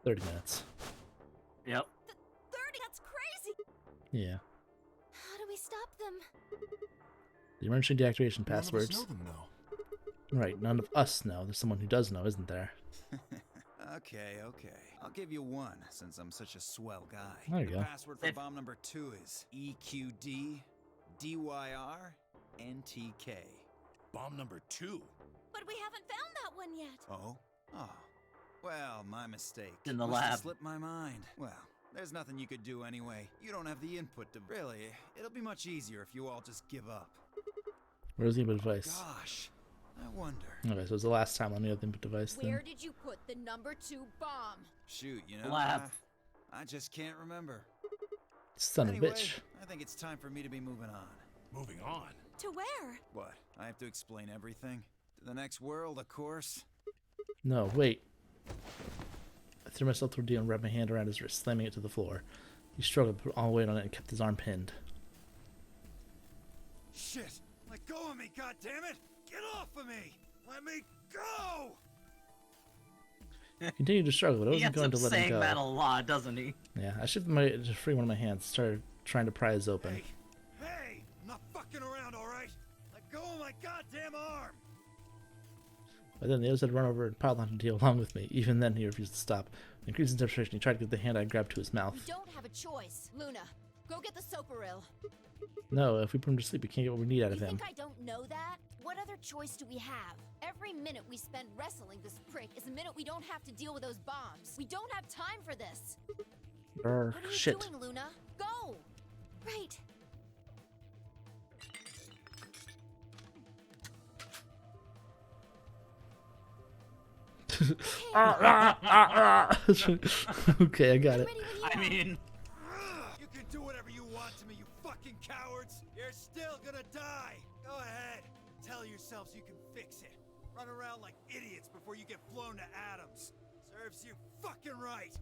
30 minutes. Yep. 30? That's crazy! Yeah. How do we stop them? The emergency deactivation None of us passwords. know them, though. Right, none of us know. There's someone who does know, isn't there? Okay. I'll give you one, since I'm such a swell guy. There you the go. password for bomb number 2 is EQD DYR NTK. Bomb number 2. But we haven't found that one yet. Oh? Well, my mistake. In the Must have lab. slipped my mind. Well, there's nothing you could do anyway. You don't have the input to... Really, it'll be much easier if you all just give up. Where's the input device? Gosh, I wonder. Okay, so it's the last time. Let me have the input device then. Where did you put the number 2 bomb? Shoot, you know, Lab. I just can't remember. Son of a Anyway, bitch. I think it's time for me to be moving on. Moving on. To where? What? I have to explain everything? To the next world, of course. No, wait. I threw myself toward Dio and wrapped my hand around his wrist, slamming it to the floor. He struggled, put all the weight on it, and kept his arm pinned. Shit! Let go of me, goddammit! Get off of me! Let me go! He continued to struggle, but I He wasn't ends going up to let him saying go. that a lot, doesn't he? Yeah, I shifted to free one of my hands, started trying to pry his open. Hey! I'm not fucking around, alright? Let go of my goddamn arm! But then the others had run over and piled onto Dio along with me. Even then, he refused to stop. Increasing frustration, he tried to get the hand I grabbed to his mouth. We don't have a choice. Luna, go get the Soparil. No, if we put him to sleep, we can't get what we need out of You him. think I don't know that? What other choice do we have? Every minute we spend wrestling this prick is a minute we don't have to deal with those bombs. We don't have time for this. Brr, What are you shit. doing, Luna? Go! Right. Okay, I got it. I mean, You can do whatever you want to me, you fucking cowards! You're still gonna die! Go ahead! Tell yourselves you can fix it. Run around like idiots before you get blown to atoms. Serves you fucking right!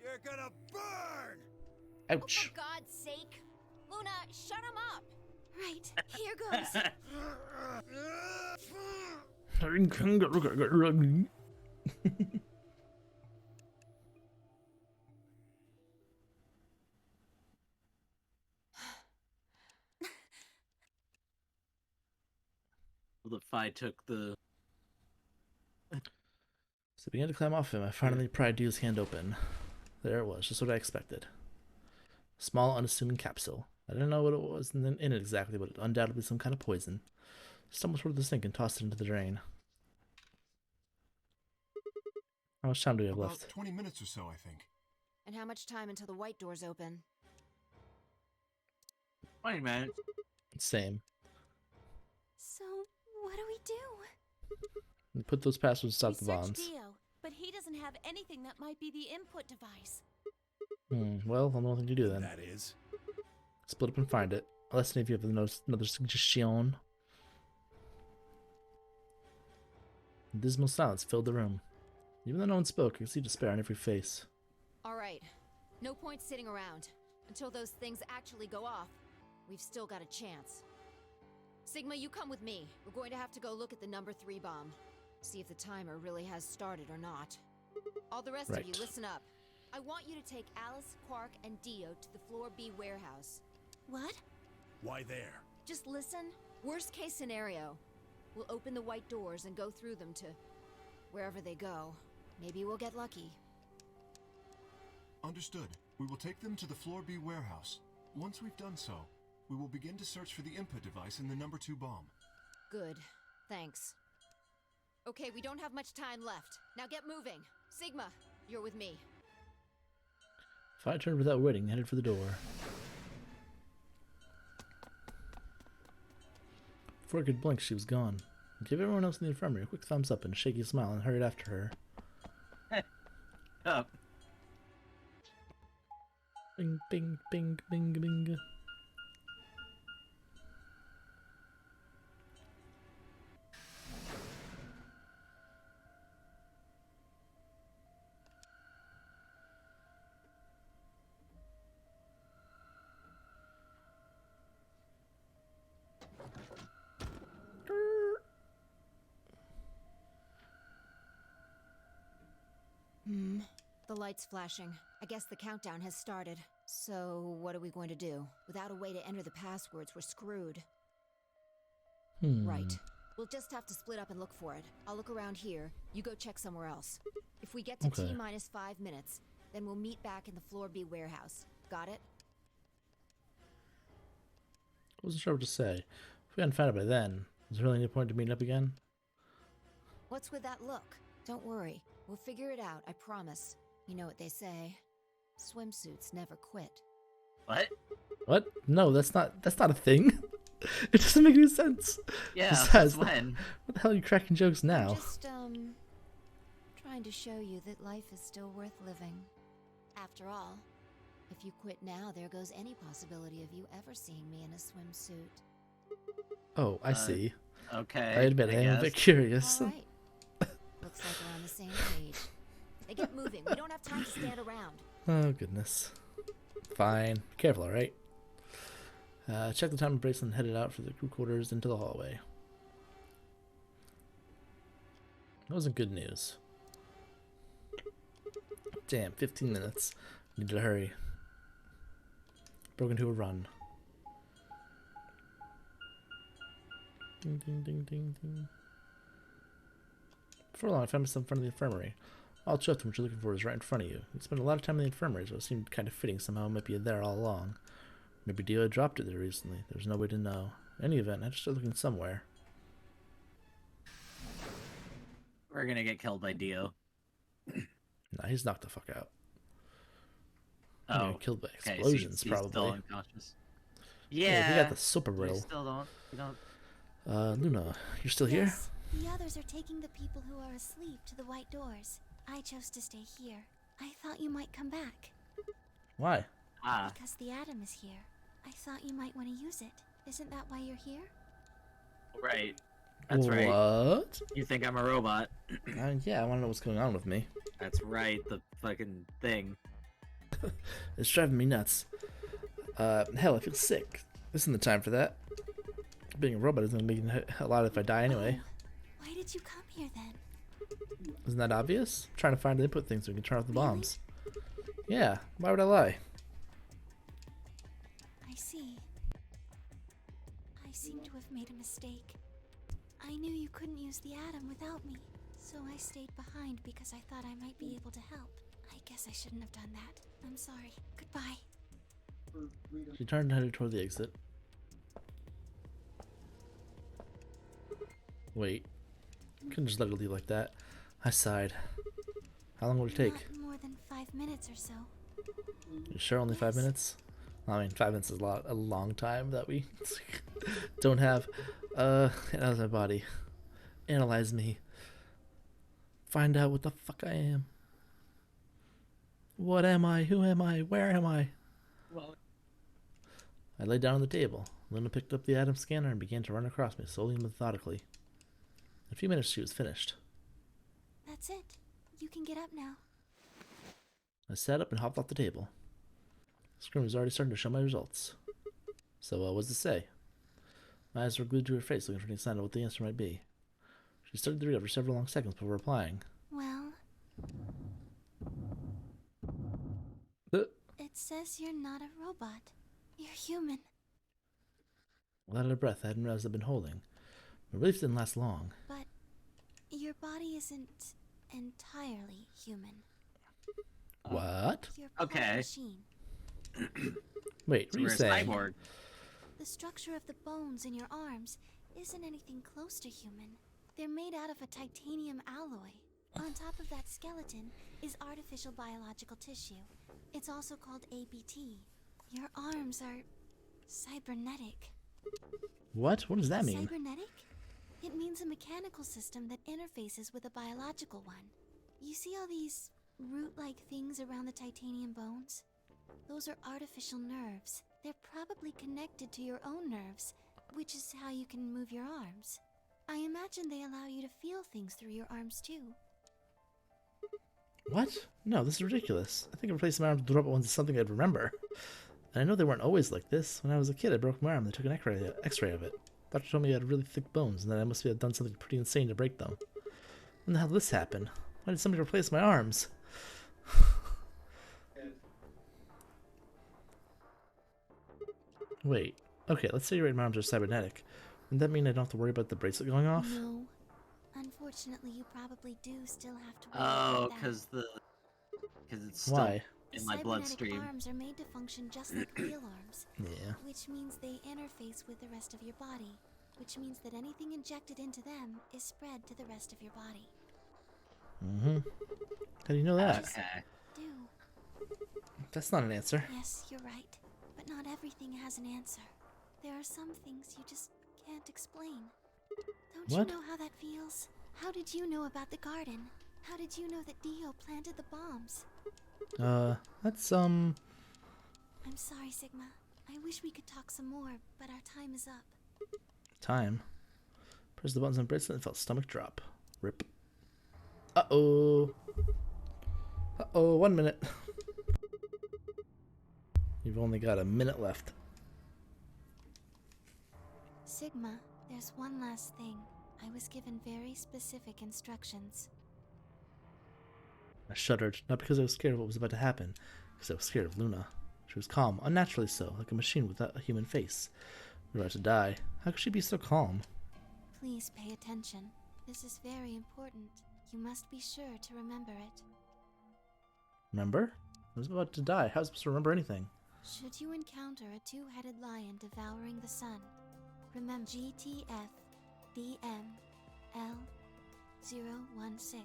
You're gonna burn! Oh, Ouch. for God's sake! Luna, shut him up! Right, here goes. The fight took the. So I began to climb off him. I finally pried Dio's hand open. There it was, just what I expected. Small, unassuming capsule. I didn't know what it was in it exactly, but undoubtedly some kind of poison. Stumbled toward the sink and tossed it into the drain. How much time do we have About left? 20 minutes or so, I think. And how much time until the white doors open? 20 minutes. Same. So, what do we do? We put those passwords to stop the searched bombs. Dio, but he doesn't have anything that might be the input device. Well, I'll know nothing to do then. That is. Split up and find it. Unless any of you have another suggestion. Dismal silence filled the room. Even though no one spoke, I could see despair on every face. Alright, no point sitting around. Until those things actually go off, we've still got a chance. Sigma, you come with me. We're going to have to go look at the number 3 bomb. See if the timer really has started or not. All the rest of you, listen up. I want you to take Alice, Quark, and Dio to the Floor B warehouse. What? Why there? Just listen. Worst case scenario. We'll open the white doors and go through them to wherever they go. Maybe we'll get lucky. Understood. We will take them to the Floor B warehouse. Once we've done so, we will begin to search for the input device in the number 2 bomb. Good. Thanks. Okay, we don't have much time left. Now get moving. Sigma, you're with me. If I turned without waiting, headed for the door. Before I could blink, she was gone. I gave everyone else in the infirmary a quick thumbs up and a shaky smile and hurried after her. Up. Bing, bing, bing, bing, bing. The light's flashing. I guess the countdown has started. So, what are we going to do? Without a way to enter the passwords, we're screwed. Right. We'll just have to split up and look for it. I'll look around here. You go check somewhere else. If we get to T-minus 5 minutes, then we'll meet back in the Floor B warehouse. Got it? I wasn't sure what to say. If we hadn't found it by then, was there really any point to meeting up again? What's with that look? Don't worry. We'll figure it out, I promise. You know what they say. Swimsuits never quit. What? What? No, that's not a thing. It doesn't make any sense. Yeah, Besides, when? What the hell are you cracking jokes now? I'm just, trying to show you that life is still worth living. After all, if you quit now, there goes any possibility of you ever seeing me in a swimsuit. Oh, I see. Okay. I admit I am a bit curious. All right. Looks like we're on the same page. Now get moving. We don't have time to stand around. Oh, goodness. Fine. Be careful, alright? Check the time bracelet and headed out for the crew quarters into the hallway. That wasn't good news. Damn, 15 minutes. Need to hurry. Broke into a run. Ding, ding, ding, ding, ding. Before long, I found myself in front of the infirmary. All chuffed and what you're looking for is right in front of you. You spent a lot of time in the infirmary, so it seemed kind of fitting somehow it might be there all along. Maybe Dio had dropped it there recently. There's no way to know. In any event, I just started looking somewhere. We're gonna get killed by Dio. Nah, he's knocked the fuck out. Oh, Killed by okay, so explosions, he's probably. still unconscious. Yeah, he got the super We riddle. still don't. We don't. Luna, you're still here? Yes, the others are taking the people who are asleep to the white doors. I chose to stay here. I thought you might come back. Why? Because the atom is here. I thought you might want to use it. Isn't that why you're here? Right. That's right. What? You think I'm a robot? Yeah, I want to know what's going on with me. That's right, the fucking thing. It's driving me nuts. Hell, I feel sick. This isn't the time for that. Being a robot isn't going to make a lot if I die anyway. Oh, why did you come here then? Isn't that obvious? I'm trying to find the input thing so we can turn off the bombs. Yeah, why would I lie? I see. I seem to have made a mistake. I knew you couldn't use the atom without me, so I stayed behind because I thought I might be able to help. I guess I shouldn't have done that. I'm sorry. Goodbye. She turned and headed toward the exit. Wait. Couldn't just let her leave like that. I sighed. How long would it take? Not more than 5 minutes or so. You sure only 5 minutes? I mean, 5 minutes is a long time that we don't have. Analyze my body. Analyze me. Find out what the fuck I am. What am I? Who am I? Where am I? Well, I lay down on the table. Luna picked up the atom scanner and began to run across me, slowly and methodically. In a few minutes, she was finished. That's it. You can get up now. I sat up and hopped off the table. The screen was already starting to show my results. So, what does it say? My eyes were glued to her face, looking for any sign of what the answer might be. She studied the readout for several long seconds before replying. Well, it says you're not a robot. You're human. Without a breath, I hadn't realized I'd been holding. My relief didn't last long. But your body isn't entirely human. What? You're part Okay. machine. Wait, what are you saying? Cyborg. The structure of the bones in your arms isn't anything close to human. They're made out of a titanium alloy. On top of that skeleton is artificial biological tissue. It's also called ABT. Your arms are cybernetic. What? What does that mean? Cybernetic? It means a mechanical system that interfaces with a biological one. You see all these root-like things around the titanium bones? Those are artificial nerves. They're probably connected to your own nerves, which is how you can move your arms. I imagine they allow you to feel things through your arms too. What? No, this is ridiculous. I think replacing my arms with the robot ones is something I'd remember. And I know they weren't always like this. When I was a kid, I broke my arm and they took an x-ray of it. Doctor told me I had really thick bones and that I must have done something pretty insane to break them. When the hell did this happen? Why did somebody replace my arms? Wait. Okay, let's say my arms are cybernetic. Wouldn't that mean I don't have to worry about the bracelet going off? No. Unfortunately, you probably do still have to worry Oh, about that. because it's still Why? in my Cybernetic bloodstream. arms are made to function just like real arms. Yeah. Which means they interface with the rest of your body. Which means that anything injected into them is spread to the rest of your body. Mm-hmm. How do you know that? Okay. Do. That's not an answer. Yes, you're right. But not everything has an answer. There are some things you just can't explain. Don't What? you know how that feels? How did you know about the garden? How did you know that Dio planted the bombs? That's, I'm sorry, Sigma. I wish we could talk some more, but our time is up. time. Press the buttons on bracelet and felt stomach drop. Rip. Uh-oh. Uh-oh, 1 minute. You've only got a minute left. Sigma, there's one last thing. I was given very specific instructions. I shuddered, not because I was scared of what was about to happen, because I was scared of Luna. She was calm, unnaturally so, like a machine without a human face. We were about to die. How could she be so calm? Please pay attention. This is very important. You must be sure to remember it. Remember? I was about to die. How was I supposed to remember anything? Should you encounter a two-headed lion devouring the sun, remember GTF DML 016.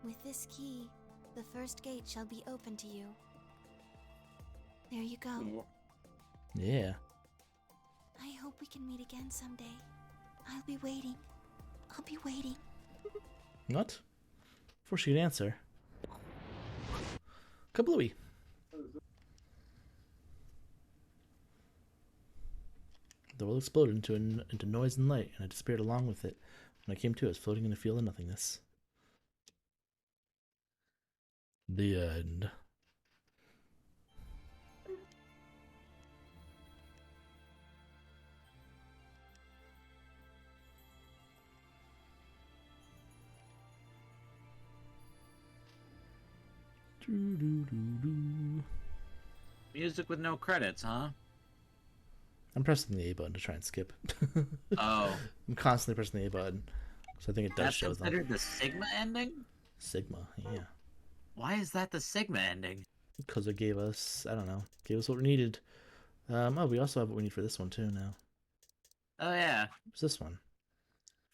With this key, the first gate shall be open to you. There you go. Yeah. I hope we can meet again someday. I'll be waiting. I'll be waiting. What? Before she could answer. Kablooey. The world exploded into noise and light, and I disappeared along with it. When I came to, I was floating in a field of nothingness. The end. Music with no credits, huh? I'm pressing the A button to try and skip. Oh. I'm constantly pressing the A button, so I think it does That's show them. considered the Sigma ending? Sigma, yeah. Why is that the Sigma ending? Because it gave us, I don't know, gave us what we needed. Oh, we also have what we need for this one too now. Oh yeah. What's this one?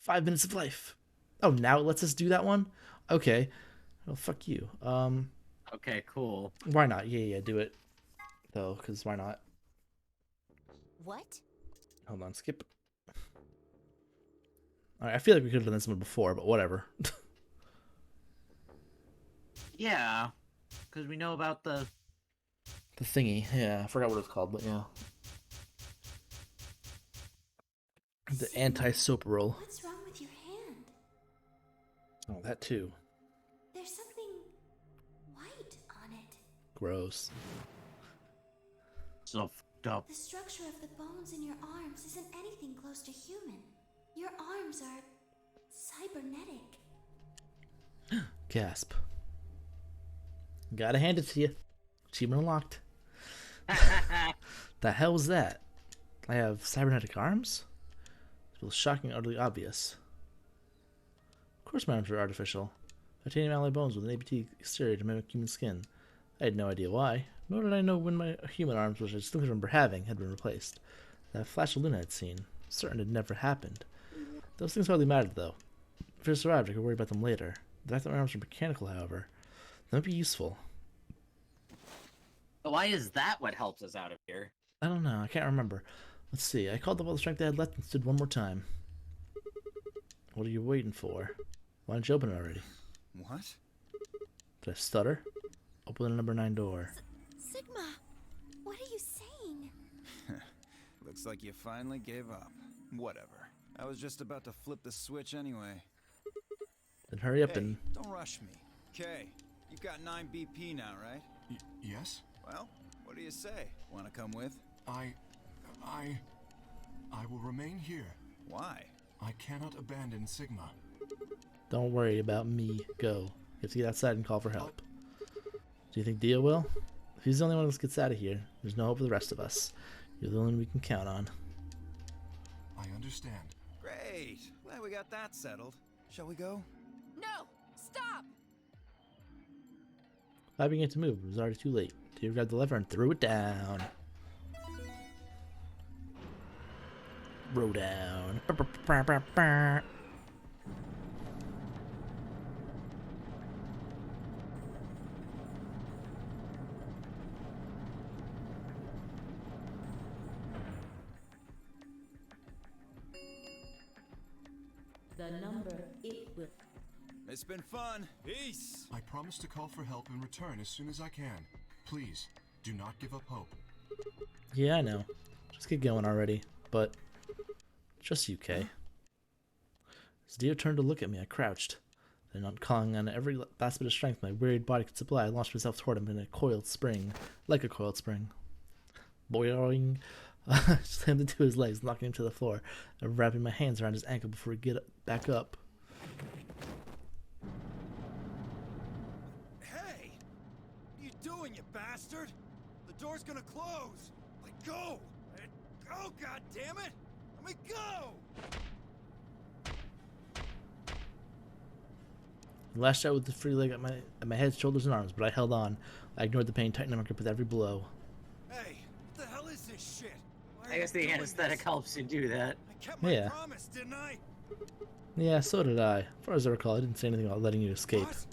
5 minutes of life. Oh, now it lets us do that one? Okay. Well, fuck you. Okay, cool. Why not? Yeah, do it. Though, because why not? What? Hold on, skip. Alright, I feel like we could have done this one before, but whatever. Yeah, because we know about the thingy. Yeah, I forgot what it's called, but yeah. The anti-soap roll. What's wrong with your hand? Oh, that too. There's something white on it. Gross. So fucked up. The structure of the bones in your arms isn't anything close to human. Your arms are cybernetic. Gasp. Gotta hand it to you. Achievement unlocked. The hell was that? I have cybernetic arms? It feels shocking and utterly obvious. Of course my arms are artificial. Titanium alloy bones with an ABT exterior to mimic human skin. I had no idea why, nor did I know when my human arms, which I distinctly remember having, had been replaced. That flash of Luna I'd seen, certain it never happened. Those things hardly mattered, though. If I survived, I could worry about them later. The fact that my arms are mechanical, however, that might be useful. Why is that what helps us out of here? I don't know, I can't remember. Let's see, I called up all the strength I had left and stood one more time. What are you waiting for? Why don't you open it already? What? Did I stutter? Open the number 9 door. Sigma, what are you saying? Looks like you finally gave up. Whatever. I was just about to flip the switch anyway. Then hurry up Hey, and... don't rush me. Okay, you've got 9 BP now, right? Yes? Well, what do you say? Want to come with? I will remain here. Why? I cannot abandon Sigma. Don't worry about me. Go. You have to get outside and call for help. Do you think Dio will? If he's the only one that gets out of here, there's no hope for the rest of us. You're the only one we can count on. I understand. Great. Glad we got that settled. Shall we go? No! Stop! I began to move. It was already too late. Dio grabbed the lever and threw it down. Roll down. The number it will. It's been fun. Peace. I promise to call for help and return as soon as I can. Please, do not give up hope. Yeah, I know. Just get going already. But just you, Kay. As Dio turned to look at me, I crouched. Then, on calling on every last bit of strength my wearied body could supply, I launched myself toward him in a coiled spring. Like a coiled spring. Boing. Slammed into his legs, knocking him to the floor, and wrapping my hands around his ankle before we get back up. Hey! What are you doing, you bastard? The door's gonna close. Let go! Let go, goddammit! Let me go! He lashed out with the free leg at my head, shoulders, and arms, but I held on. I ignored the pain, tightening my grip with every blow. Hey, what the hell is this shit? Why are I guess you the doing anesthetic this? helps you do that. I kept my Yeah. promise, didn't I? Yeah, so did I. As far as I recall, I didn't say anything about letting you escape. What?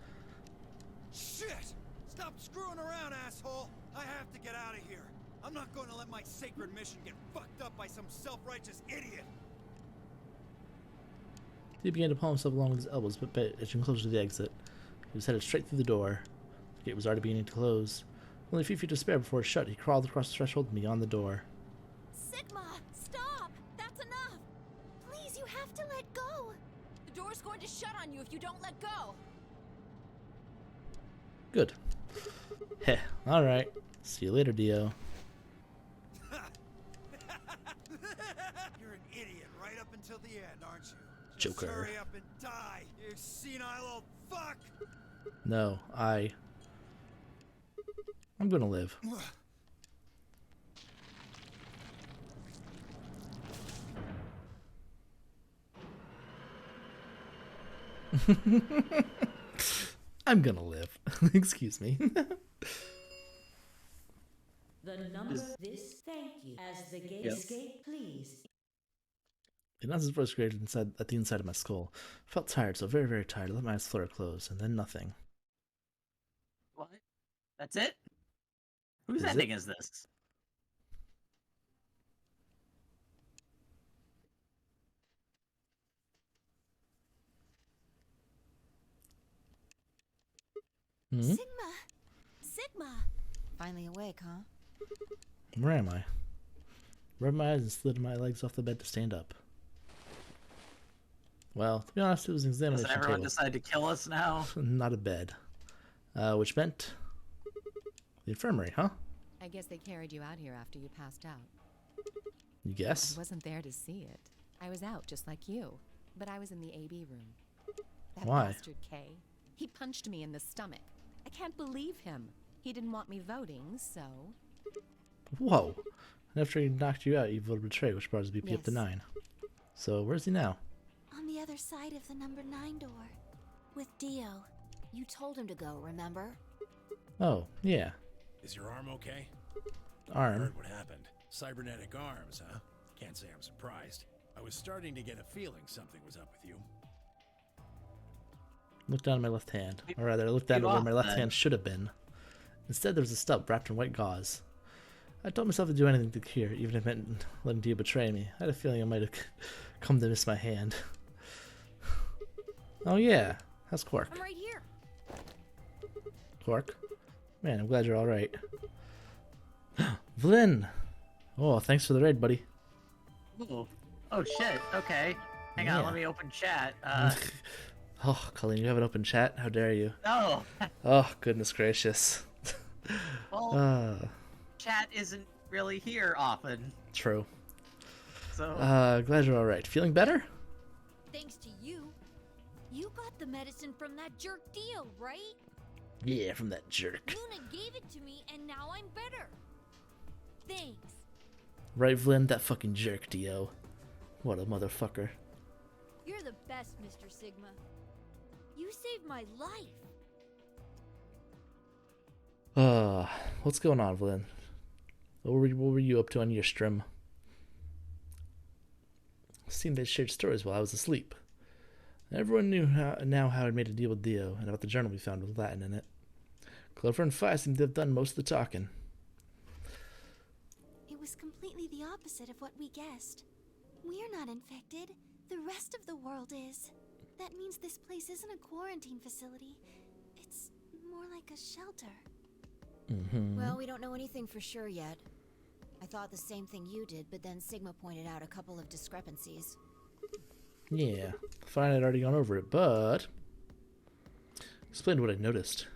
Shit! Stop screwing around, asshole! I have to get out of here. I'm not going to let my sacred mission get fucked up by some self-righteous idiot. He began to pull himself along with his elbows, but edging closer to the exit. He was headed straight through the door. The gate was already beginning to close. Only a few feet to spare before it shut, he crawled across the threshold and beyond the door. Sigma! Stop! going to shut on you if you don't let go. Good. Heh. Alright. See you later, Dio. You're an idiot right up until the end, aren't you? Joker. Just hurry up and die, you senile old fuck! No, I'm gonna live. I'm gonna live. Excuse me. The number this thank you. As the gate escape, please. The announcer's voice grated inside at the inside of my skull. I felt tired, so very, very tired. I let my eyes flutter close, and then nothing. What? That's it? Whose Is ending it? is this? Hmm? Sigma! Sigma! Finally awake, huh? Where am I? Rubbed my eyes and slid my legs off the bed to stand up. Well, to be honest, it was an examination Does everyone table. decide to kill us now? Not a bed. Which meant the infirmary, huh? I guess they carried you out here after you passed out. You guess? I wasn't there to see it. I was out just like you, but I was in the AB room. That Why? bastard Kay. He punched me in the stomach. I can't believe him. He didn't want me voting, so... Whoa. And after he knocked you out, you voted betray, which brought his BP up to Yes. 9. So where's he now? On the other side of the number 9 door. With Dio. You told him to go, remember? Oh, yeah. Is your arm okay? I Arm. heard what happened. Cybernetic arms, huh? Can't say I'm surprised. I was starting to get a feeling something was up with you. Look down at my left hand. Or rather, look down at where my left hand should have been. Instead, there was a stub wrapped in white gauze. I told myself to do anything to cure, even if it meant letting Dio betray me. I had a feeling I might have come to miss my hand. Oh yeah, how's Quark? I'm right here. Quark? Man, I'm glad you're alright. Vlyn! Oh, thanks for the raid, buddy. Ooh. Oh shit, okay. Hang on, Yeah. let me open chat. Oh, Colleen, you have an open chat? How dare you? No! Oh, goodness gracious. Well, chat isn't really here often, True. so... Glad you're alright. Feeling better? Thanks to you. You got the medicine from that jerk Dio, right? Yeah, from that jerk. Luna gave it to me, and now I'm better. Thanks. Right, Vlyn? That fucking jerk, Dio. What a motherfucker. You're the best, Mr. Sigma. You saved my life. What's going on, Vlyn? What were you up to on your stream? Seemed they shared stories while I was asleep. Everyone knew now how I made a deal with Dio, and about the journal we found with Latin in it. Clover and Fi seem to have done most of the talking. It was completely the opposite of what we guessed. We're not infected. The rest of the world is. That means this place isn't a quarantine facility. It's more like a shelter. Mm-hmm. Well, we don't know anything for sure yet. I thought the same thing you did, but then Sigma pointed out a couple of discrepancies. Yeah, fine, I'd already gone over it, but... Explain what I noticed.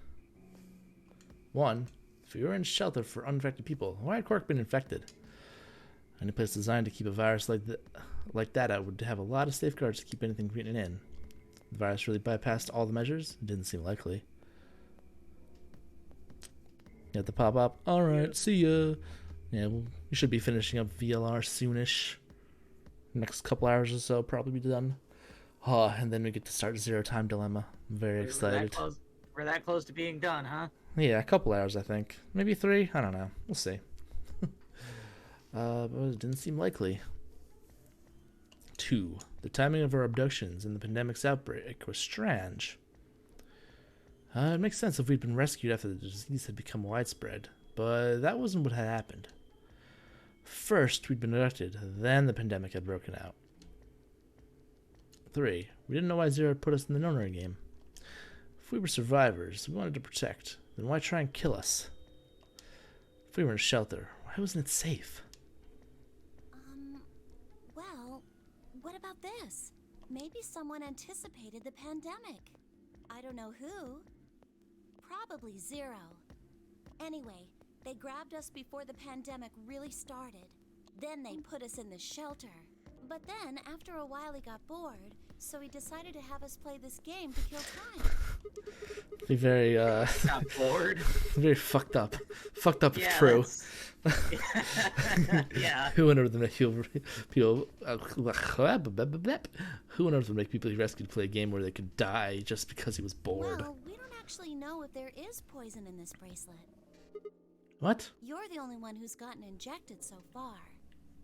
1. If we were in shelter for uninfected people, why had Quark been infected? Any place designed to keep a virus like that out would have a lot of safeguards to keep anything from getting in. The virus really bypassed all the measures? It didn't seem likely. You have to pop up. Alright, see ya. Yeah, well, we should be finishing up VLR soonish. Next couple hours or so, probably be done. Oh, and then we get to start Zero Time Dilemma. I'm very excited. We're that close to being done, huh? Yeah, a couple hours, I think. Maybe 3? I don't know. We'll see. But it didn't seem likely. 2. The timing of our abductions and the pandemic's outbreak was strange. It makes sense if we'd been rescued after the disease had become widespread, but that wasn't what had happened. First, we'd been abducted, then the pandemic had broken out. 3. We didn't know why Zero had put us in the Nonary game. If we were survivors we wanted to protect, then why try and kill us? If we were in a shelter, why wasn't it safe? Well, what about this? Maybe someone anticipated the pandemic. I don't know who. Probably Zero. Anyway, they grabbed us before the pandemic really started. Then they put us in the shelter. But then, after a while, he got bored, so he decided to have us play this game to kill time. Be very, Got bored. very fucked up. Fucked up Yeah, if true. Yeah. Who on earth would make people who on earth would make people he rescued play a game where they could die just because he was bored? Well, we don't actually know if there is poison in this bracelet. What? You're the only one who's gotten injected so far.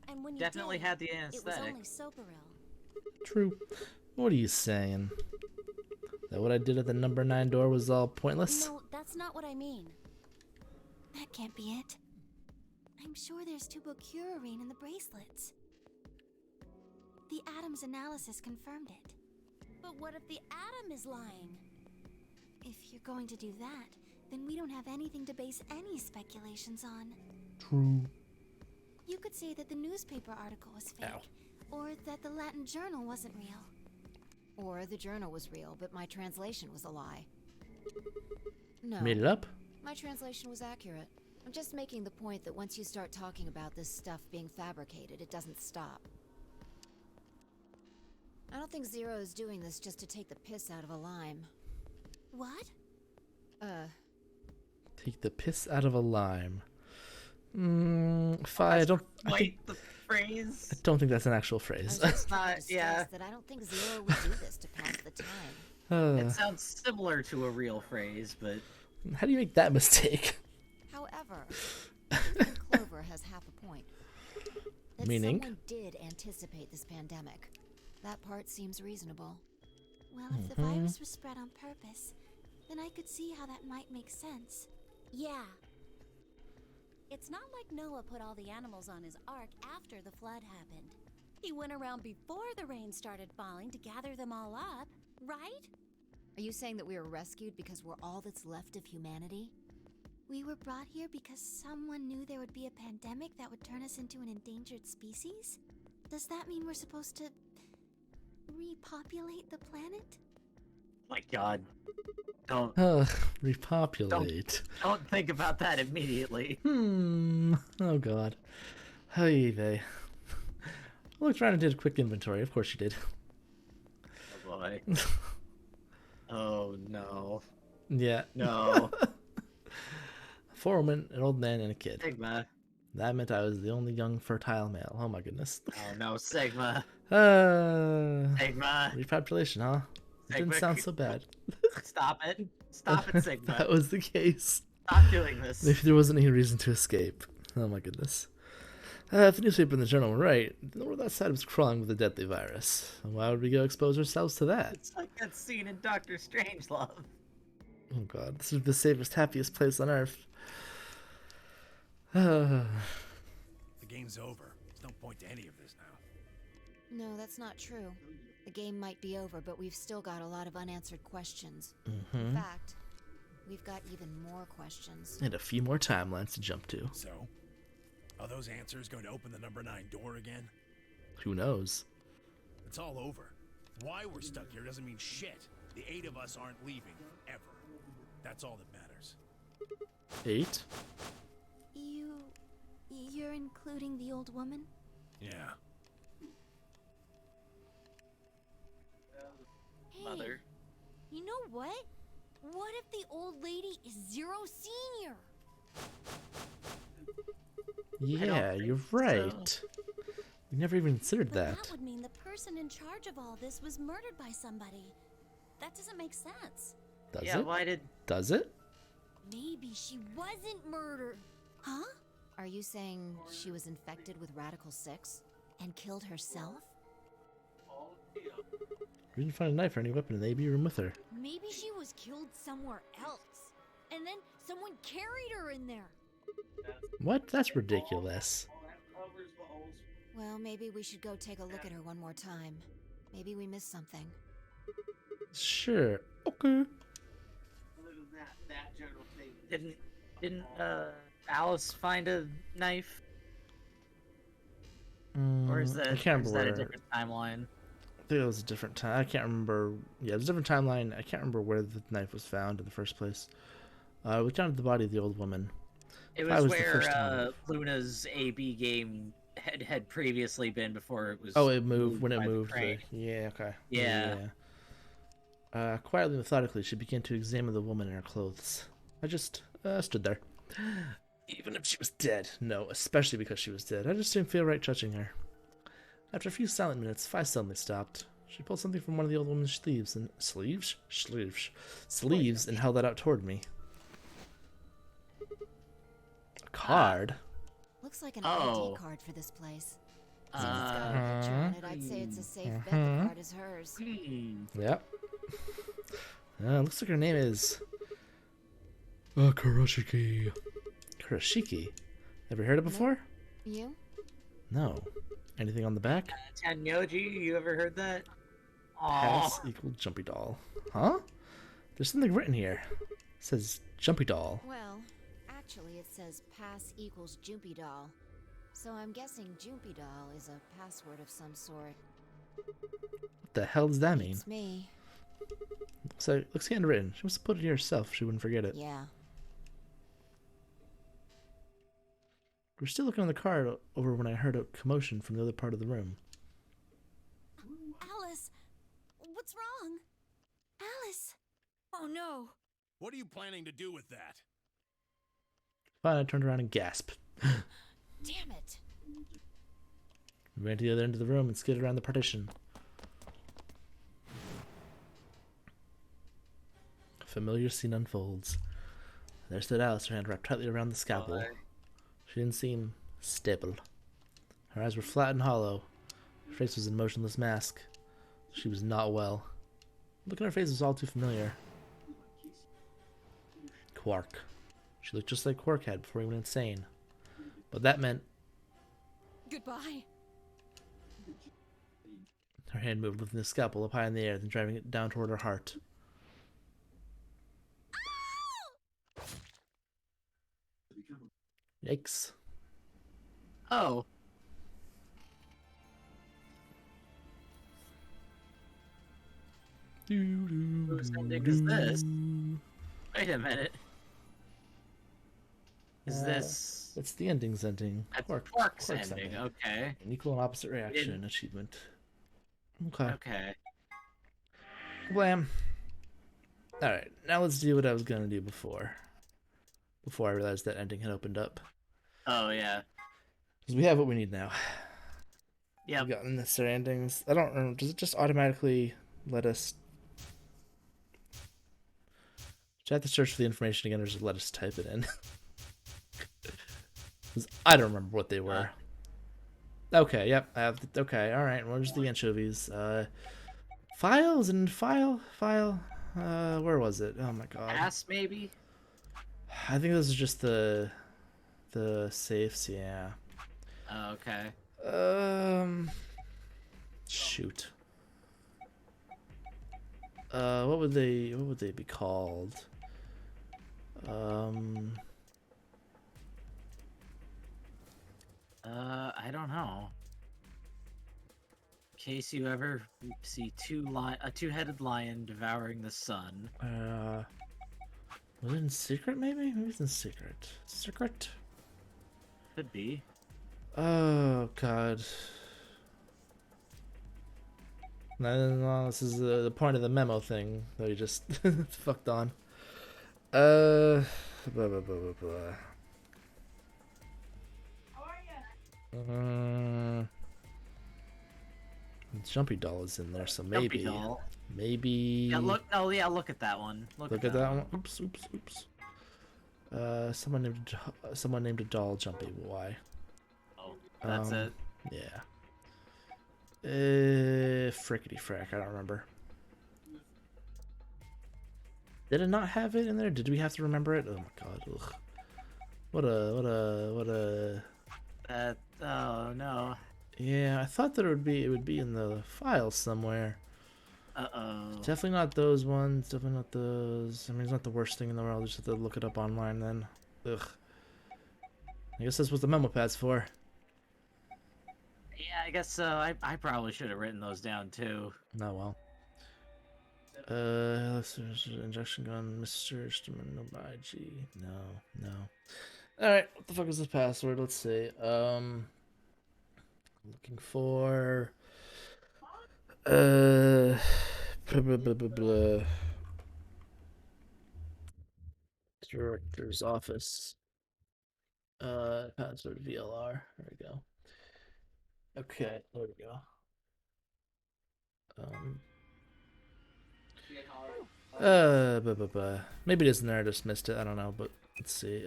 And when you Definitely did, had the it was anesthetic. only Soparil. True. What are you saying? That what I did at the number 9 door was all pointless? No, that's not what I mean. That can't be it. I'm sure there's tubocurarine in the bracelets. The Adam's analysis confirmed it. But what if the atom is lying? If you're going to do that, then we don't have anything to base any speculations on. True. You could say that the newspaper article was fake, Ow. or that the Latin journal wasn't real. Or the journal was real, but my translation was a lie. No. Made it up? My translation was accurate. I'm just making the point that once you start talking about this stuff being fabricated, it doesn't stop. I don't think Zero is doing this just to take the piss out of a lime. What? Take the piss out of a lime. I don't. The phrase. I don't think that's an actual phrase. It's not. Yeah. That I don't think Zero would do this to pass the time. It sounds similar to a real phrase, but How do you make that mistake? However, I think Clover has half a point. That Meaning? someone did anticipate this pandemic. That part seems reasonable. Well, if the virus was spread on purpose, then I could see how that might make sense. Yeah. It's not like Noah put all the animals on his ark after the flood happened. He went around before the rain started falling to gather them all up, right? Are you saying that we were rescued because we're all that's left of humanity? We were brought here because someone knew there would be a pandemic that would turn us into an endangered species? Does that mean we're supposed to repopulate the planet? my God, don't Repopulate. don't think about that immediately. Oh God. Hey they. I looked around and did a quick inventory. Of course you did. Oh boy. Oh no. Yeah. No. 4 women, an old man, and a kid. Sigma. That meant I was the only young fertile male. Oh my goodness. Oh no, Sigma. Sigma. Repopulation, huh? It didn't Sigma, sound so bad. Stop it. Stop it, Sigma. That was the case. Stop doing this. Maybe there wasn't any reason to escape. Oh my goodness. If the newspaper and the journal were right, the world outside was crawling with a deadly virus. Why would we go expose ourselves to that? It's like that scene in Doctor Strangelove. Oh God, this is the safest, happiest place on earth. The game's over. There's no point to any of this now. No, that's not true. The game might be over, but we've still got a lot of unanswered questions. Mm-hmm. In fact, we've got even more questions. And a few more timelines to jump to. So, are those answers going to open the number 9 door again? Who knows? It's all over. Why we're stuck here doesn't mean shit. The 8 of us aren't leaving, ever. That's all that matters. 8? You're including the old woman? Yeah. Hey, Mother. You know what? What if the old lady is Zero Senior? Yeah, you're right. We never even considered But that. that would mean the person in charge of all this was murdered by somebody. That doesn't make sense. Does Yeah, it? why did... Does it? Maybe she wasn't murdered. Huh? Are you saying she was infected with Radical 6 and killed herself? We didn't find a knife or any weapon in the AB room with her. Maybe she was killed somewhere else. And then someone carried her in there. What? That's ridiculous. Well, maybe we should go take a look at her one more time. Maybe we missed something. Sure. Okay. Didn't Alice find a knife? Or is that, I can't or is that a remember. different timeline? think it was a different time. I can't remember. Yeah, it was a different timeline. I can't remember where the knife was found in the first place. We found the body of the old woman. It If I was was the first to where move. Luna's AB game had previously been before it was. Oh, it moved when it by the moved. crane. Yeah, okay. Yeah. Quietly, methodically, she began to examine the woman in her clothes. I just stood there. Even if she was dead. No, especially because she was dead. I just didn't feel right touching her. After a few silent minutes, Fi suddenly stopped. She pulled something from one of the old woman's sleeves and sleeves and held that out toward me. A card. Looks like an Oh. ID card for this place. Since it's got a picture on it, I'd say it's a safe bet the card is hers. Yep. Looks like her name is Kurashiki. Kurashiki? Ever heard it before? You? No. Anything on the back? Tanyoji, you ever heard that? Pass Oh. equal jumpy doll. Huh? There's something written here. It says jumpy doll. Well, actually it says pass equals Jumpy doll. So I'm guessing Jumpy doll is a password of some sort. What the hell does that mean? It's me. Looks handwritten. She must have put it here herself. She wouldn't forget it. Yeah. We're still looking on the card over when I heard a commotion from the other part of the room. Alice, what's wrong? Alice! Oh no! What are you planning to do with that? Finally, I turned around and gasped. Damn it! We ran to the other end of the room and skidded around the partition. A familiar scene unfolds. There stood Alice, her hand wrapped tightly around the scalpel. She didn't seem stable. Her eyes were flat and hollow. Her face was a motionless mask. She was not well. The look on her face was all too familiar. Quark. She looked just like Quark had before he went insane. But that meant Goodbye. her hand moved, lifting the scalpel up high in the air, then driving it down toward her heart. Yikes. Oh. Whose ending is this? Wait a minute. Is this... It's the ending's ending. That's Quark's Quark's ending, okay. An equal and opposite reaction achievement. Okay. Okay. Blam. Alright, now let's do what I was gonna do before. Before I realized that ending had opened up. Oh, yeah. Because we have what we need now. Yeah. We got the necessary endings. I don't remember. Does it just automatically let us... Do I have to search for the information again or just let us type it in? Because I don't remember what they were. Okay, yep. I have okay, alright. Where's the anchovies? Files and file? Where was it? Oh my god. Pass, maybe? I think this is just the safes, yeah. Oh, okay. Shoot. What would they be called? I don't know. In case you ever see a two-headed lion devouring the sun. Was it in secret maybe? Maybe it's in secret. Secret? Could be. Oh god. No, this is the point of the memo thing that we just fucked on. Blah, blah, blah, blah, blah. Jumpy doll is in there, so maybe. Jumpy doll. Maybe. Yeah, look. Oh, yeah, look at that one. Look at that one. Oops. Someone named a doll Jumpy. Why? Oh, that's it. Yeah. Frickety frack. I don't remember. Did it not have it in there? Did we have to remember it? Oh my god. Ugh. What a. Oh no. Yeah, I thought that it would be in the file somewhere. Uh-oh. Definitely not those ones. Definitely not those. I mean, it's not the worst thing in the world. Just have to look it up online then. Ugh. I guess that's what the memo pad's for. Yeah, I guess so. I probably should have written those down too. No, well. Injection gun, Mr. Instrument, no IG. No. Alright, what the fuck is this password? Let's see. Looking for blah, blah, blah, blah, blah. Director's office. Password VLR. There we go. Okay, there we go. Maybe it isn't there. I just missed it. I don't know, but let's see.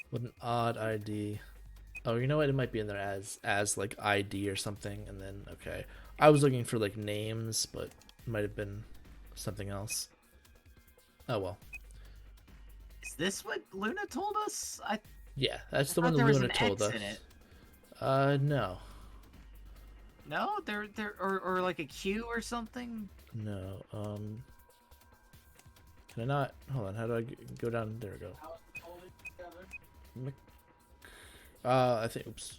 What an odd ID. Oh, you know what? It might be in there as like ID or something, and then okay. I was looking for like names, but it might have been something else. Oh well. Is this what Luna told us? Yeah, that's the I one thought that there was Luna an told X us. in it. No. No, there or like a Q or something. No. Can I not? Hold on. How do I go down? There we go. I think. Oops.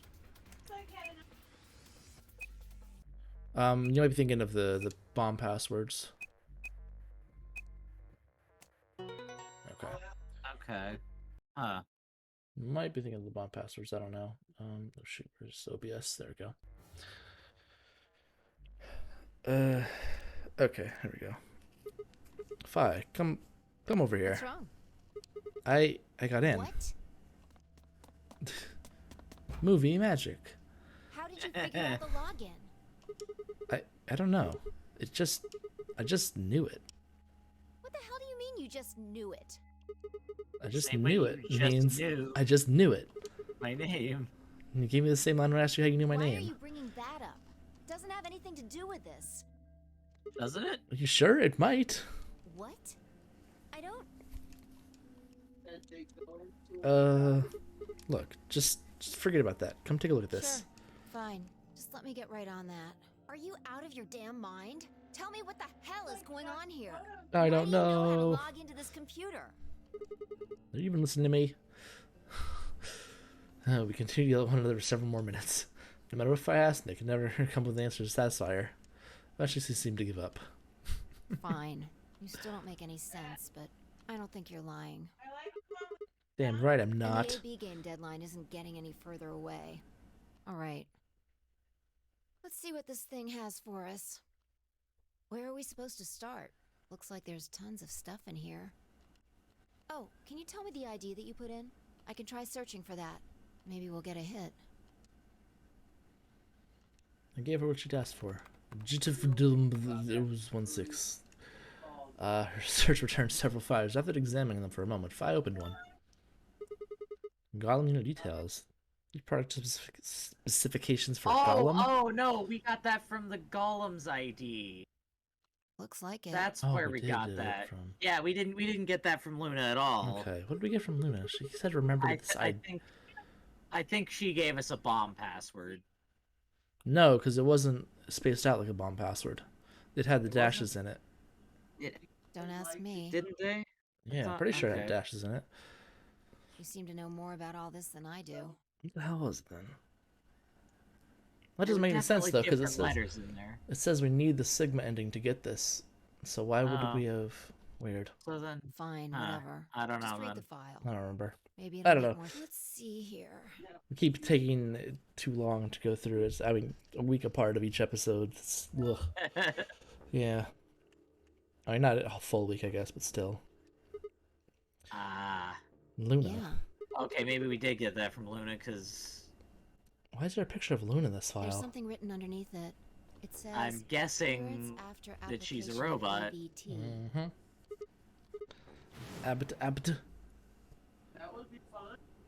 You might be thinking of the bomb passwords. Okay. Okay. Huh. Might be thinking of the bomb passwords. I don't know. Oh shoot, where's OBS? There we go. Okay, here we go. Fi, come over here. What's wrong? I got in. What? Movie magic. How did you figure out the login? I don't know. I just knew it. What the hell do you mean you just knew it? I just Say what knew you it. just Means knew. I just knew it. My name. You gave me the same line when I asked you how you knew my Why name. are you bringing that up? Doesn't have anything to do with this. Doesn't it? Are you sure? It might. What? I don't. Look, just forget about that. Come take a look at this. Sure. Fine. Just let me get right on that. Are you out of your damn mind? Tell me what the hell is going on here. I don't Why do you know how to know. log into this computer? Are you even listening to me? We continue to yell at one another for several more minutes. No matter what I ask, they can never come with an answer to satisfy her. Eventually, she seemed to give up. Fine. You still don't make any sense, but I don't think you're lying. Damn right, I'm And not. the AB game deadline isn't getting any further away. All right. Let's see what this thing has for us. Where are we supposed to start? Looks like there's tons of stuff in here. Oh, can you tell me the ID that you put in? I can try searching for that. Maybe we'll get a hit. I gave her what she'd asked for. It was 1-6. Her search returned several files. After examining them for a moment, Fi opened one. Golem unit details. Product specifications for Golem? Oh no, we got that from the Golem's ID. Looks like it. That's Oh, where we we did got get it that. from. Yeah, we didn't get that from Luna at all. Okay, what did we get from Luna? She said remember this. I think she gave us a bomb password. No, because it wasn't spaced out like a bomb password. It had the dashes in it. Don't ask me. Didn't they? Yeah, I'm pretty sure it had okay. dashes in it. You seem to know more about all this than I do. What the hell was it then? That doesn't make any sense though, because it says we need the sigma ending to get this. So why would we have weird? So then, fine, whatever. I don't know. Just read Then. the file. I don't remember. Maybe I don't know. more... Let's see here. We keep taking too long to go through it. I mean, a week apart of each episode. It's, yeah. I mean, not a full week, I guess, but still. Luna. Yeah. Okay, maybe we did get that from Luna, because... Why is there a picture of Luna in this file? There's something written underneath it. It says... I'm guessing that she's a robot. Mm-hmm. Abbott.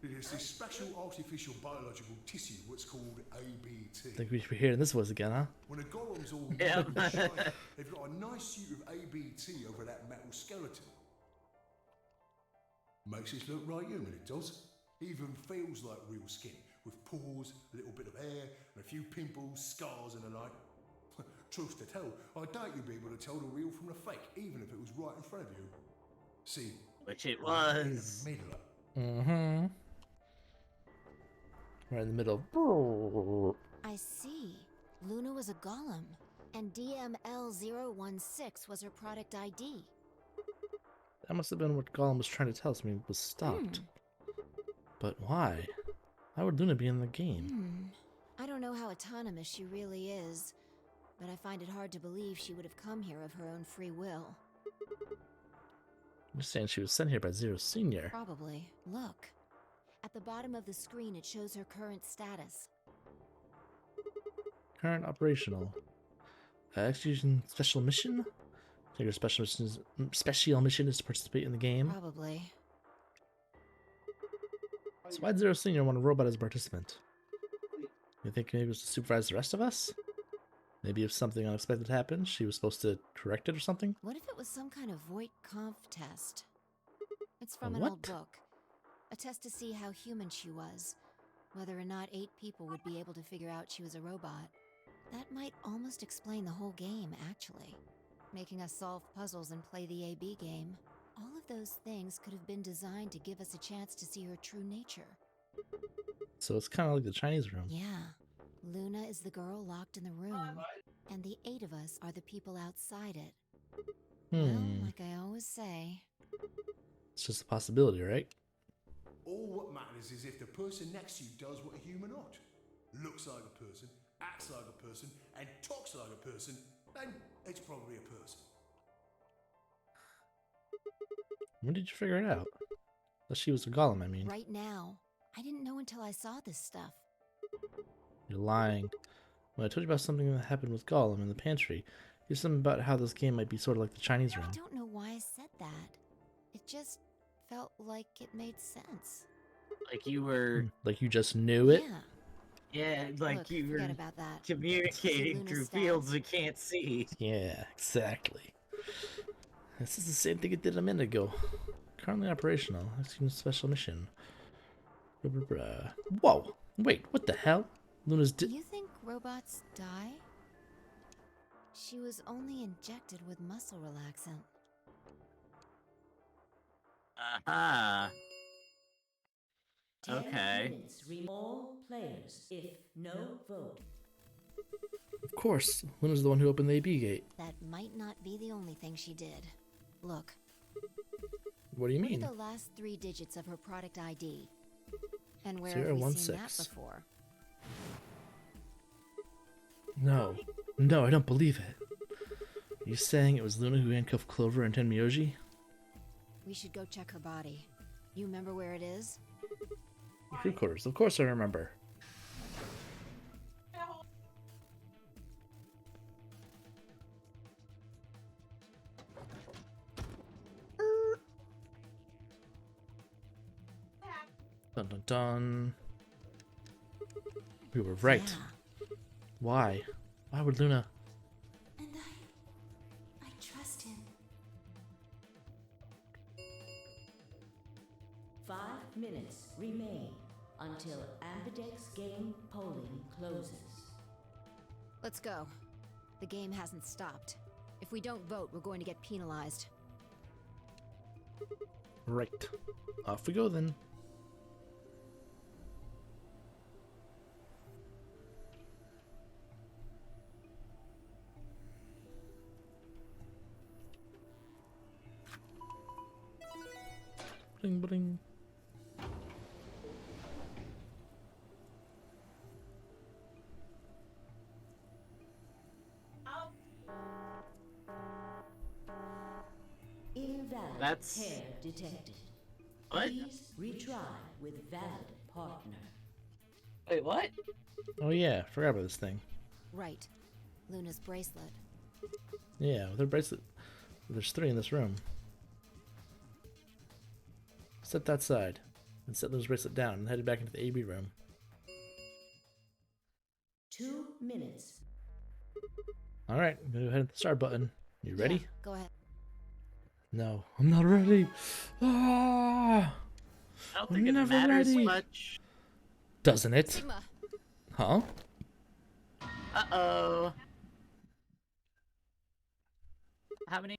There's this special artificial biological tissue, what's called ABT. I think we should be hearing this voice again, huh? When a golem's all shiny, they've got a nice suit of ABT over that metal skeleton. Makes it look right human, it does. Even feels like real skin, with pores, a little bit of hair, and a few pimples, scars and the like. Truth to tell, I doubt you'd be able to tell the real from the fake, even if it was right in front of you. See? Which it was. In the middle. Mm-hmm. Right in the middle. I see. Luna was a golem, and DML016 was her product ID. That must have been what Gollum was trying to tell us when he was stopped. But why? Why would Luna be in the game? I don't know how autonomous she really is, but I find it hard to believe she would have come here of her own free will. You're saying she was sent here by Zero Senior. Probably. Look. At the bottom of the screen, it shows her current status. Current operational. Execution special mission? So your special mission is to participate in the game. Probably. So why'd Zero Senior want a robot as a participant? You think maybe it was to supervise the rest of us? Maybe if something unexpected happened, she was supposed to correct it or something? What if it was some kind of Voight-Kampf test? It's from an What? old book. A test to see how human she was. Whether or not 8 people would be able to figure out she was a robot. That might almost explain the whole game, actually. Making us solve puzzles and play the AB game. All of those things could have been designed to give us a chance to see her true nature. So it's kind of like the Chinese room. Yeah. Luna is the girl locked in the room, and the 8 of us are the people outside it. Well, like I always say... It's just a possibility, right? All what matters is if the person next to you does what a human ought. Looks like a person, acts like a person, and talks like a person, then it's probably a person. When did you figure it out? That she was a golem, I mean. Right now. I didn't know until I saw this stuff. You're lying. When I told you about something that happened with Gollum in the pantry, you said something about how this game might be sort of like the Chinese room. I don't know why I said that. It just felt like it made sense. Like you were... Like you just knew it? Yeah, like Look, you were forget about that. communicating Luna's through stats. fields we can't see. Yeah, exactly. This is the same thing it did a minute ago. Currently operational. Executing special mission. Whoa! Wait, what the hell? Luna's Do you think robots die? She was only injected with muscle relaxant. Aha. 10 Okay. minutes. All players, if no vote. Of course, Luna's the one who opened the AB gate. That might not be the only thing she did. Look. What do you mean? What are the last 3 digits of her product ID? And where have we seen that 016. before? No. No, I don't believe it. Are you saying it was Luna who handcuffed Clover and Tenmyoji? We should go check her body. You remember where it is? Crew quarters, of course I remember. Dun dun dun. We were right. Yeah. Why? Why would Luna? And I trust him. 5 minutes remain until Ambidex game polling closes. Let's go. The game hasn't stopped. If we don't vote, we're going to get penalized. Right. Off we go then. Bling bling. Invalid That's- pair detected. What? Please retry with valid partner. Wait, what? Oh yeah, forgot about this thing. Right. Luna's bracelet. Yeah, with her bracelet. There's 3 in this room. Set that side, and set Luna's bracelet down, and headed back into the AB room. 2 minutes. Alright, I'm gonna go ahead and hit the start button. You ready? Yeah, go ahead. No, I'm not ready. Ah! I don't I'm think it never matters ready. much. Doesn't it? Sigma. Huh? Uh-oh. How many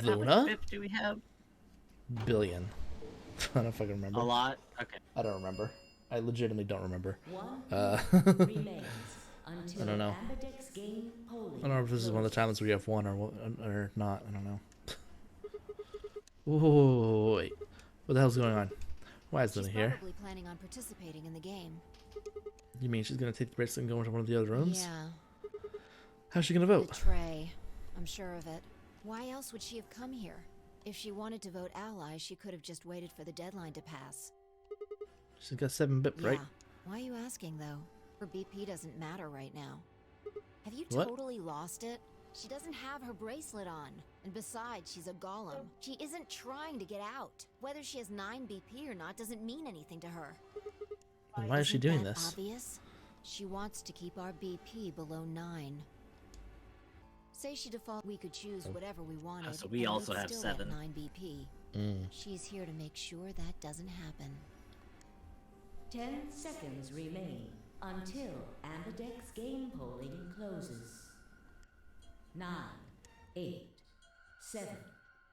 Luna? bits do we have? Billion. I don't fucking remember. A lot? Okay. I don't remember. I legitimately don't remember. One Uh, remains until I don't know. Ambidex game polling I don't know if this is one of the closes. times where you have one or not. I don't know. Whoa, wait. What the hell's going on? Why is She's Luna here? probably planning on participating in the game. You mean she's gonna take the bracelet and go into one of the other rooms? Yeah. How's she gonna vote? Betray. I'm sure of it. Why else would she have come here? If she wanted to vote ally, she could have just waited for the deadline to pass. She's got 7 BIP, right? Yeah. Why are you asking, though? Her BP doesn't matter right now. Have you What? totally lost it? She doesn't have her bracelet on. And besides, she's a golem. She isn't trying to get out. Whether she has 9 BP or not doesn't mean anything to her. Then why is she Isn't doing that this? obvious? She wants to keep our BP below 9. Say she default, we could choose whatever we wanted. So we and also we'd have still 7. Get 9 BP. She's here to make sure that doesn't happen. 10 seconds remain until Ambidex game polling closes. 9, 8, 7,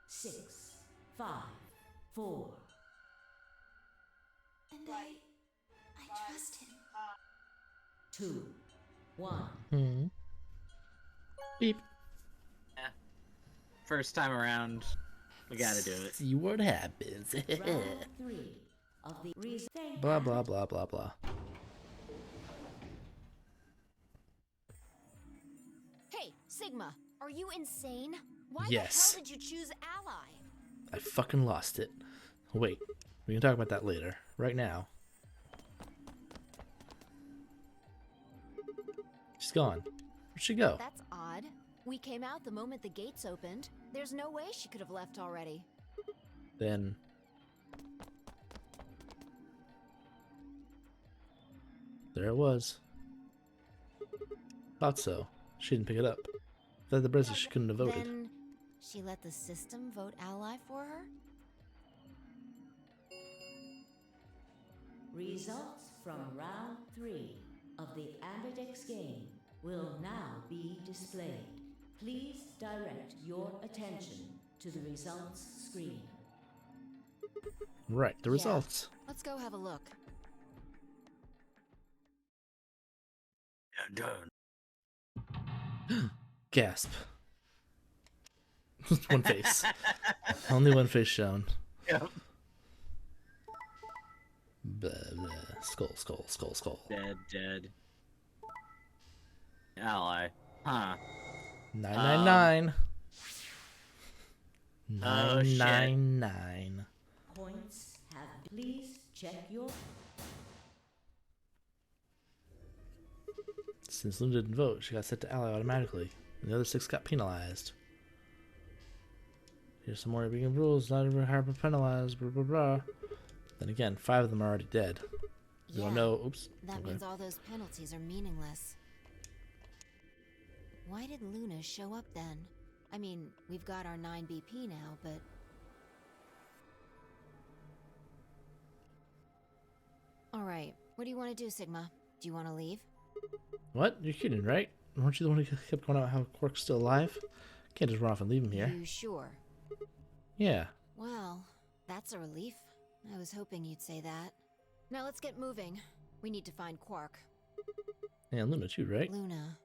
6, 5, 4. And I trust him. 2, 1. Beep. Yeah. First time around, we gotta do it. See what happens. Round 3 of the reason. Blah blah blah blah blah. Hey, Sigma, are you insane? Why Yes. the hell did you choose ally? I fucking lost it. Wait, we can talk about that later. Right now. She's gone. Where'd she go? That's odd. We came out the moment the gates opened. There's no way she could have left already. Then... there it was. Thought so. She didn't pick it up. Without the bracelet, she couldn't have voted. Then she let the system vote ally for her? Results from round 3 of the Ambidex game will now be displayed. Please direct your attention to the results screen. Right, the results. Let's go have a look. Done. Gasp. One face. Only one face shown. Yep. Blah, blah. Skull, skull, skull, skull. Dead, dead. Ally. Huh. 999. Oh, shit. 999. Points have. Please check your. Since Luna didn't vote, she got set to ally automatically, and the other 6 got penalized. Here's some more beginning rules, not every hard penalized, blah blah blah. Then again, 5 of them are already dead. You don't know. Oops. That Okay. means all those penalties are meaningless. Why did Luna show up then? I mean, we've got our 9 BP now, but... Alright, what do you want to do, Sigma? Do you want to leave? What? You're kidding, right? Weren't you the one who kept going out how Quark's still alive? Can't just run off and leave him here. You sure? Yeah. Well, that's a relief. I was hoping you'd say that. Now let's get moving. We need to find Quark. And Luna too, right? Luna.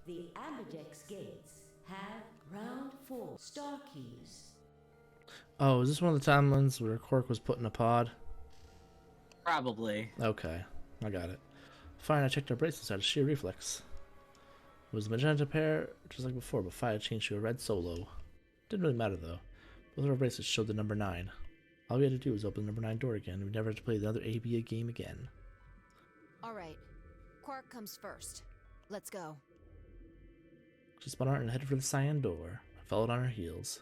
The Ambidex gates have round 4 star keys. Oh, is this one of the timelines where Quark was put in a pod? Probably. Okay, I got it. Fine, I checked our bracelets out of sheer reflex. It was a magenta pair, just like before, but Fire changed to a red solo. Didn't really matter though. Both of our bracelets showed the number 9. All we had to do was open the number 9 door again, and we never had to play another ABA game again. Alright, Quark comes first. Let's go. She spun out and headed for the cyan door. I followed on her heels.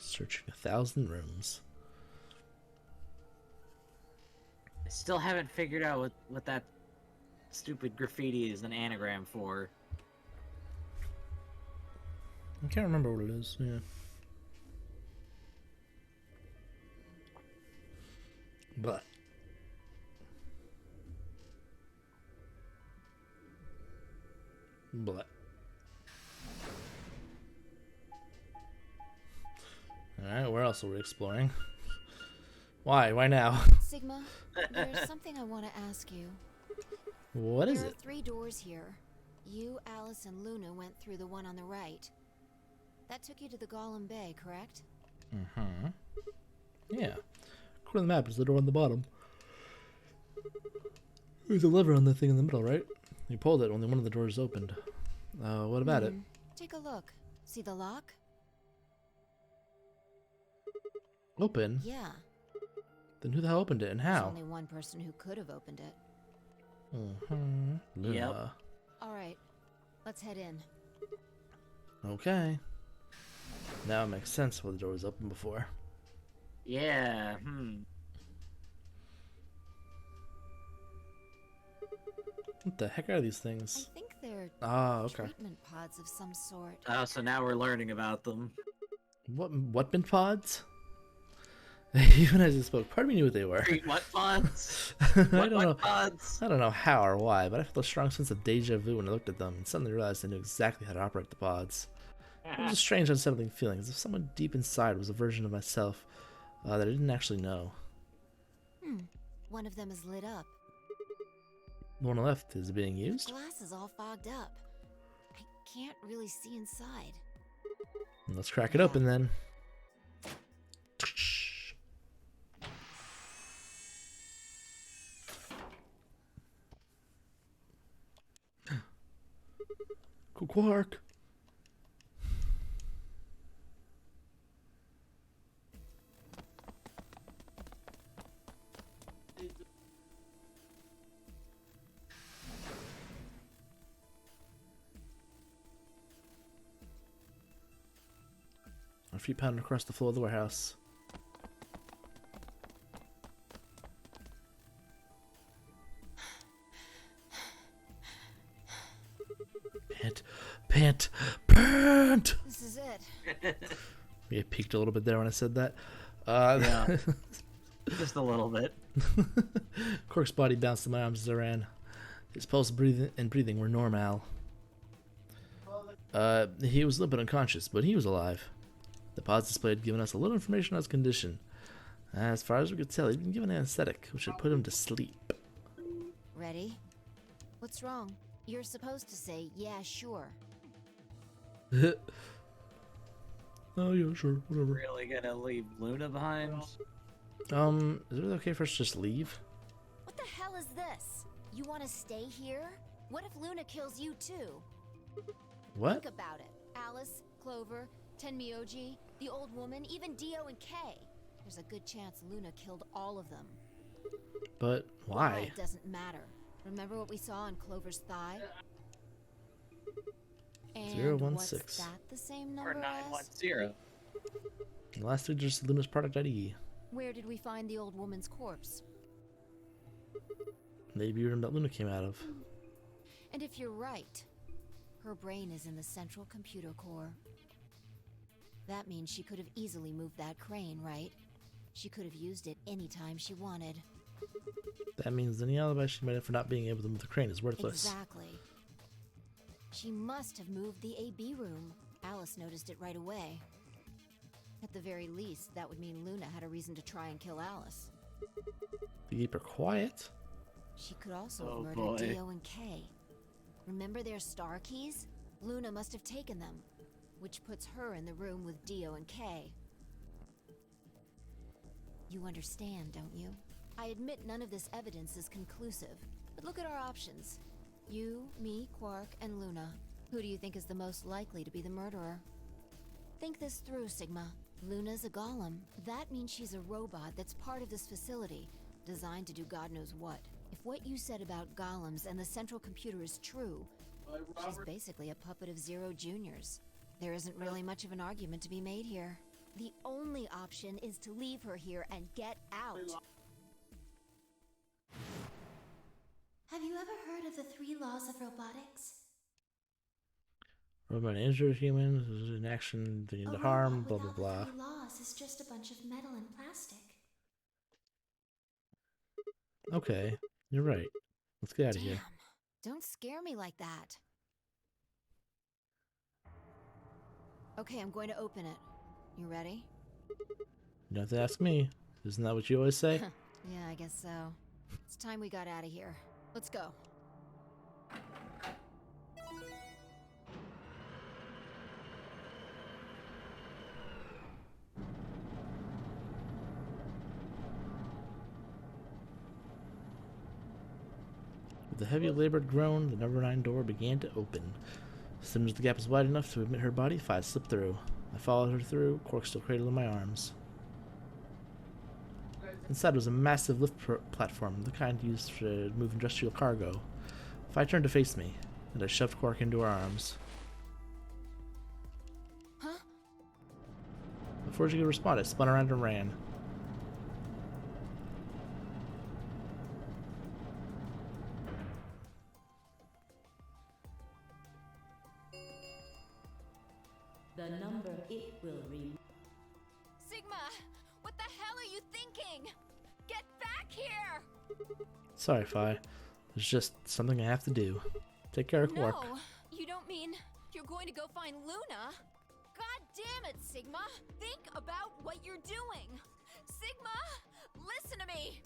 Searching 1,000 rooms. I still haven't figured out what that stupid graffiti is an anagram for. I can't remember what it is. Yeah. But alright, where else are we exploring? Why now? Sigma, there's something I want to ask you. What is There it? are 3 doors here. You, Alice, and Luna went through the one on the right. That took you to the Golem Bay, correct? Mm-hmm. Yeah. According to the map, it's the door on the bottom. There's a lever on the thing in the middle, right? You pulled it when one of the doors opened. What about it? Take a look. See the lock? Open? Yeah. Then who the hell opened it and There's how? only one person who could have opened it. Mm-hmm. Luna. Yep. Alright, let's head in. Okay. Now it makes sense why the door was open before. Yeah, What the heck are these things? I think they're Okay. treatment pods of some sort. Oh, so now we're learning about them. What been pods? Even as I spoke, part of me knew what they were. What pods? I don't know. What pods? I don't know how or why, but I felt a strong sense of deja vu when I looked at them and suddenly realized I knew exactly how to operate the pods. It was a strange, unsettling feeling, as if someone deep inside was a version of myself that I didn't actually know. One of them is lit up. The one on the left is being used? Glass is all fogged up. I can't really see inside. Let's crack it open then. Cool quark. Our feet pounding across the floor of the warehouse. Pant! This is it. Yeah, peaked a little bit there when I said that. Yeah. Just a little bit. Quark's body bounced in my arms as I ran. His pulse and breathing were normal. He was limp and unconscious, but he was alive. The pods display had given us a little information on his condition. As far as we could tell, he'd been given an anesthetic, which had put him to sleep. Ready? What's wrong? You're supposed to say, yeah, sure. Oh, yeah, sure, whatever. Really gonna leave Luna behind? Is it okay for us to just leave? What the hell is this? You want to stay here? What if Luna kills you too? What? Think about it. Alice, Clover, Tenmyoji, the old woman, even Dio and Kay. There's a good chance Luna killed all of them. But why? It doesn't matter. Remember what we saw on Clover's thigh? And 016. what's that the same number Or as? 910. The last three digits of Luna's product ID. Where did we find the old woman's corpse? Maybe room that Luna came out of. And if you're right, her brain is in the central computer core. That means she could have easily moved that crane, right? She could have used it anytime she wanted. That means any alibi she might have for not being able to move the crane is worthless. Exactly. She must have moved the AB room. Alice noticed it right away. At the very least, that would mean Luna had a reason to try and kill Alice. To keep her quiet? She could also have murdered Dio and Kay. Remember their star keys? Luna must have taken them, which puts her in the room with Dio and Kay. You understand, don't you? I admit none of this evidence is conclusive, but look at our options. You, me, Quark, and Luna. Who do you think is the most likely to be the murderer? Think this through, Sigma. Luna's a golem. That means she's a robot that's part of this facility, designed to do God knows what. If what you said about golems and the central computer is true, she's basically a puppet of Zero Junior's. There isn't really much of an argument to be made here. The only option is to leave her here and get out. Have you ever heard of the 3 laws of robotics? Robot injure humans, in action, they A to harm, robot blah blah without blah. the 3 laws is just a bunch of metal and plastic. Okay, you're right. Let's get out of Damn. here. Don't scare me like that. Okay, I'm going to open it. You ready? You don't have to ask me. Isn't that what you always say? Yeah, I guess so. It's time we got out of here. Let's go. With a heavy labored groan, the number 9 door began to open. As soon as the gap was wide enough to admit her body, Fi slipped through. I followed her through, Quark still cradled in my arms. Inside was a massive lift platform, the kind used for to move industrial cargo. Fi turned to face me, and I shoved Quark into her arms. Huh? Before she could respond, I spun around and ran. The number it will remove. Sigma! What the hell are you thinking? Get back here! Sorry, Fi. It's just something I have to do. Take care of Quark. No, you don't mean you're going to go find Luna? God damn it, Sigma! Think about what you're doing! Sigma! Listen to me!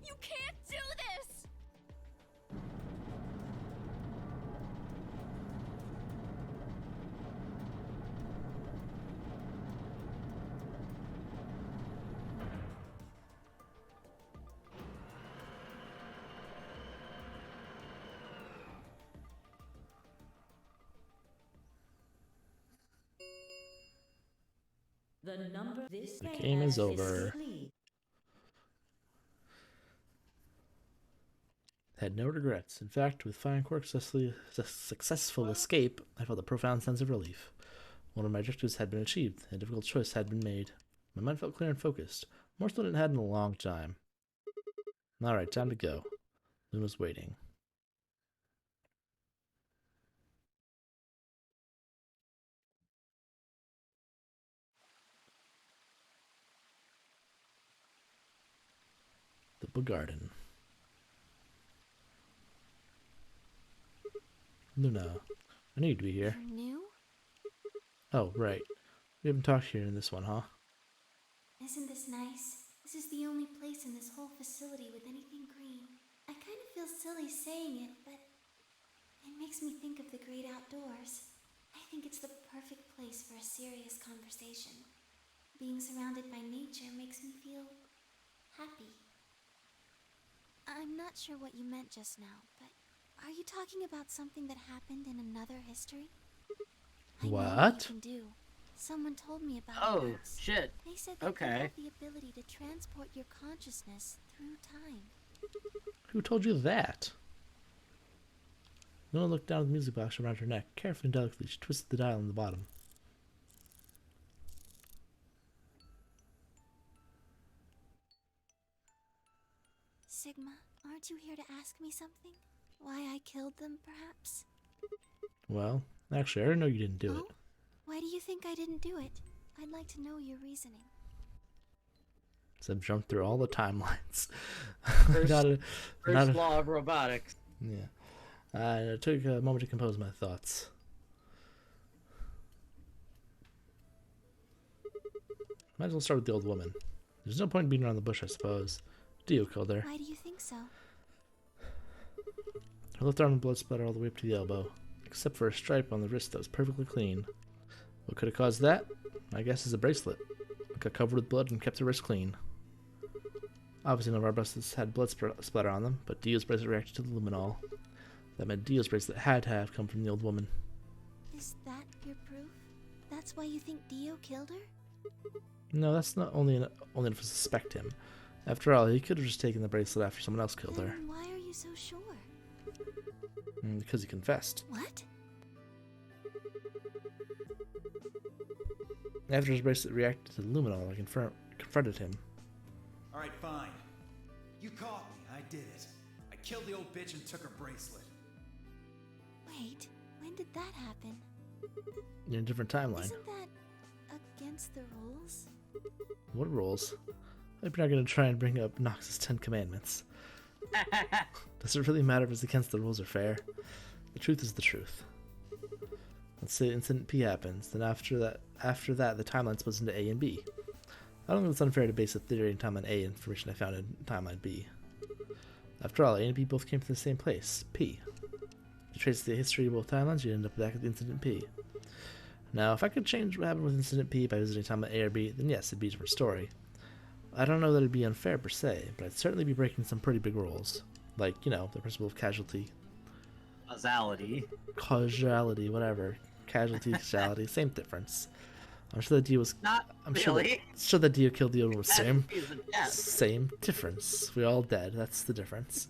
You can't do this! The number this The game is over. complete. Had no regrets. In fact, with Fi and Quark's successful escape, I felt a profound sense of relief. One of my objectives had been achieved, and a difficult choice had been made. My mind felt clear and focused, more so than it had in a long time. Alright, time to go. Luna's waiting. The Book Garden. Luna, I knew you'd be here. You're new? Oh, right. We haven't talked here in this one, huh? Isn't this nice? This is the only place in this whole facility with anything green. I kind of feel silly saying it, but it makes me think of the great outdoors. I think it's the perfect place for a serious conversation. Being surrounded by nature makes me feel happy. I'm not sure what you meant just now, but are you talking about something that happened in another history? I know what you can do. Someone told me about it Oh, once. shit. They said that you have the ability to transport your consciousness through time. Who told you that? Luna looked down at the music box around her neck. Carefully and delicately, she twisted the dial on the bottom. Sigma, aren't you here to ask me something? Why I killed them, perhaps? Well, actually, I already know you didn't do it. Why do you think I didn't do it? I'd like to know your reasoning. So I've jumped through all the timelines. First law of robotics. Yeah. I took a moment to compose my thoughts. Might as well start with the old woman. There's no point in beating around the bush, I suppose. Dio killed her. Why do you think so? Her left arm and blood splattered all the way up to the elbow, except for a stripe on the wrist that was perfectly clean. What could have caused that? I guess it's a bracelet. It got covered with blood and kept the wrist clean. Obviously none of our bracelets had blood splatter on them, but Dio's bracelet reacted to the luminol. That meant Dio's bracelet had to have come from the old woman. Is that your proof? That's why you think Dio killed her? No, that's not only enough to suspect him. After all, he could have just taken the bracelet after someone else killed her. Then why are you so sure? Because he confessed. What? After his bracelet reacted to the luminol, I confronted him. Alright, fine. You caught me. I did it. I killed the old bitch and took her bracelet. Wait, when did that happen? In a different timeline. Isn't that against the rules? What rules? I hope you're not going to try and bring up Nox's 10 Commandments. Does it really matter if it's against the rules or fair? The truth is the truth. Let's say Incident P happens, then after that the timeline splits into A and B. I don't think it's unfair to base a theory in timeline A information I found in timeline B. After all, A and B both came from the same place, P. If you trace the history of both timelines, you end up back at Incident P. Now, if I could change what happened with Incident P by visiting timeline A or B, then yes, it'd be a different story. I don't know that it'd be unfair per se, but I'd certainly be breaking some pretty big rules. Like, you know, the principle of casualty. Causality, whatever. Casualty, causality, same difference. I'm sure that Dio was. I'm really. sure that Dio killed the other one. Same difference. We all dead. That's the difference.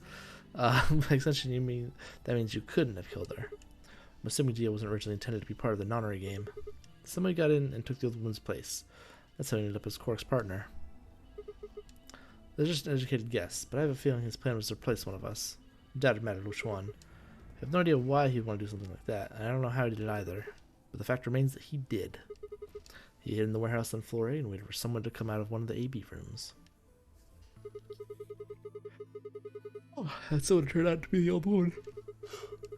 By extension, that means you couldn't have killed her. I'm assuming Dio wasn't originally intended to be part of the nonary game. Somebody got in and took the other one's place. That's how he ended up as Quark's partner. There's just an educated guess, but I have a feeling his plan was to replace one of us. I doubt it mattered which one. I have no idea why he'd want to do something like that, and I don't know how he did either. But the fact remains that he did. He hid in the warehouse on floor A and waited for someone to come out of one of the AB rooms. Oh, that someone turned out to be the old woman.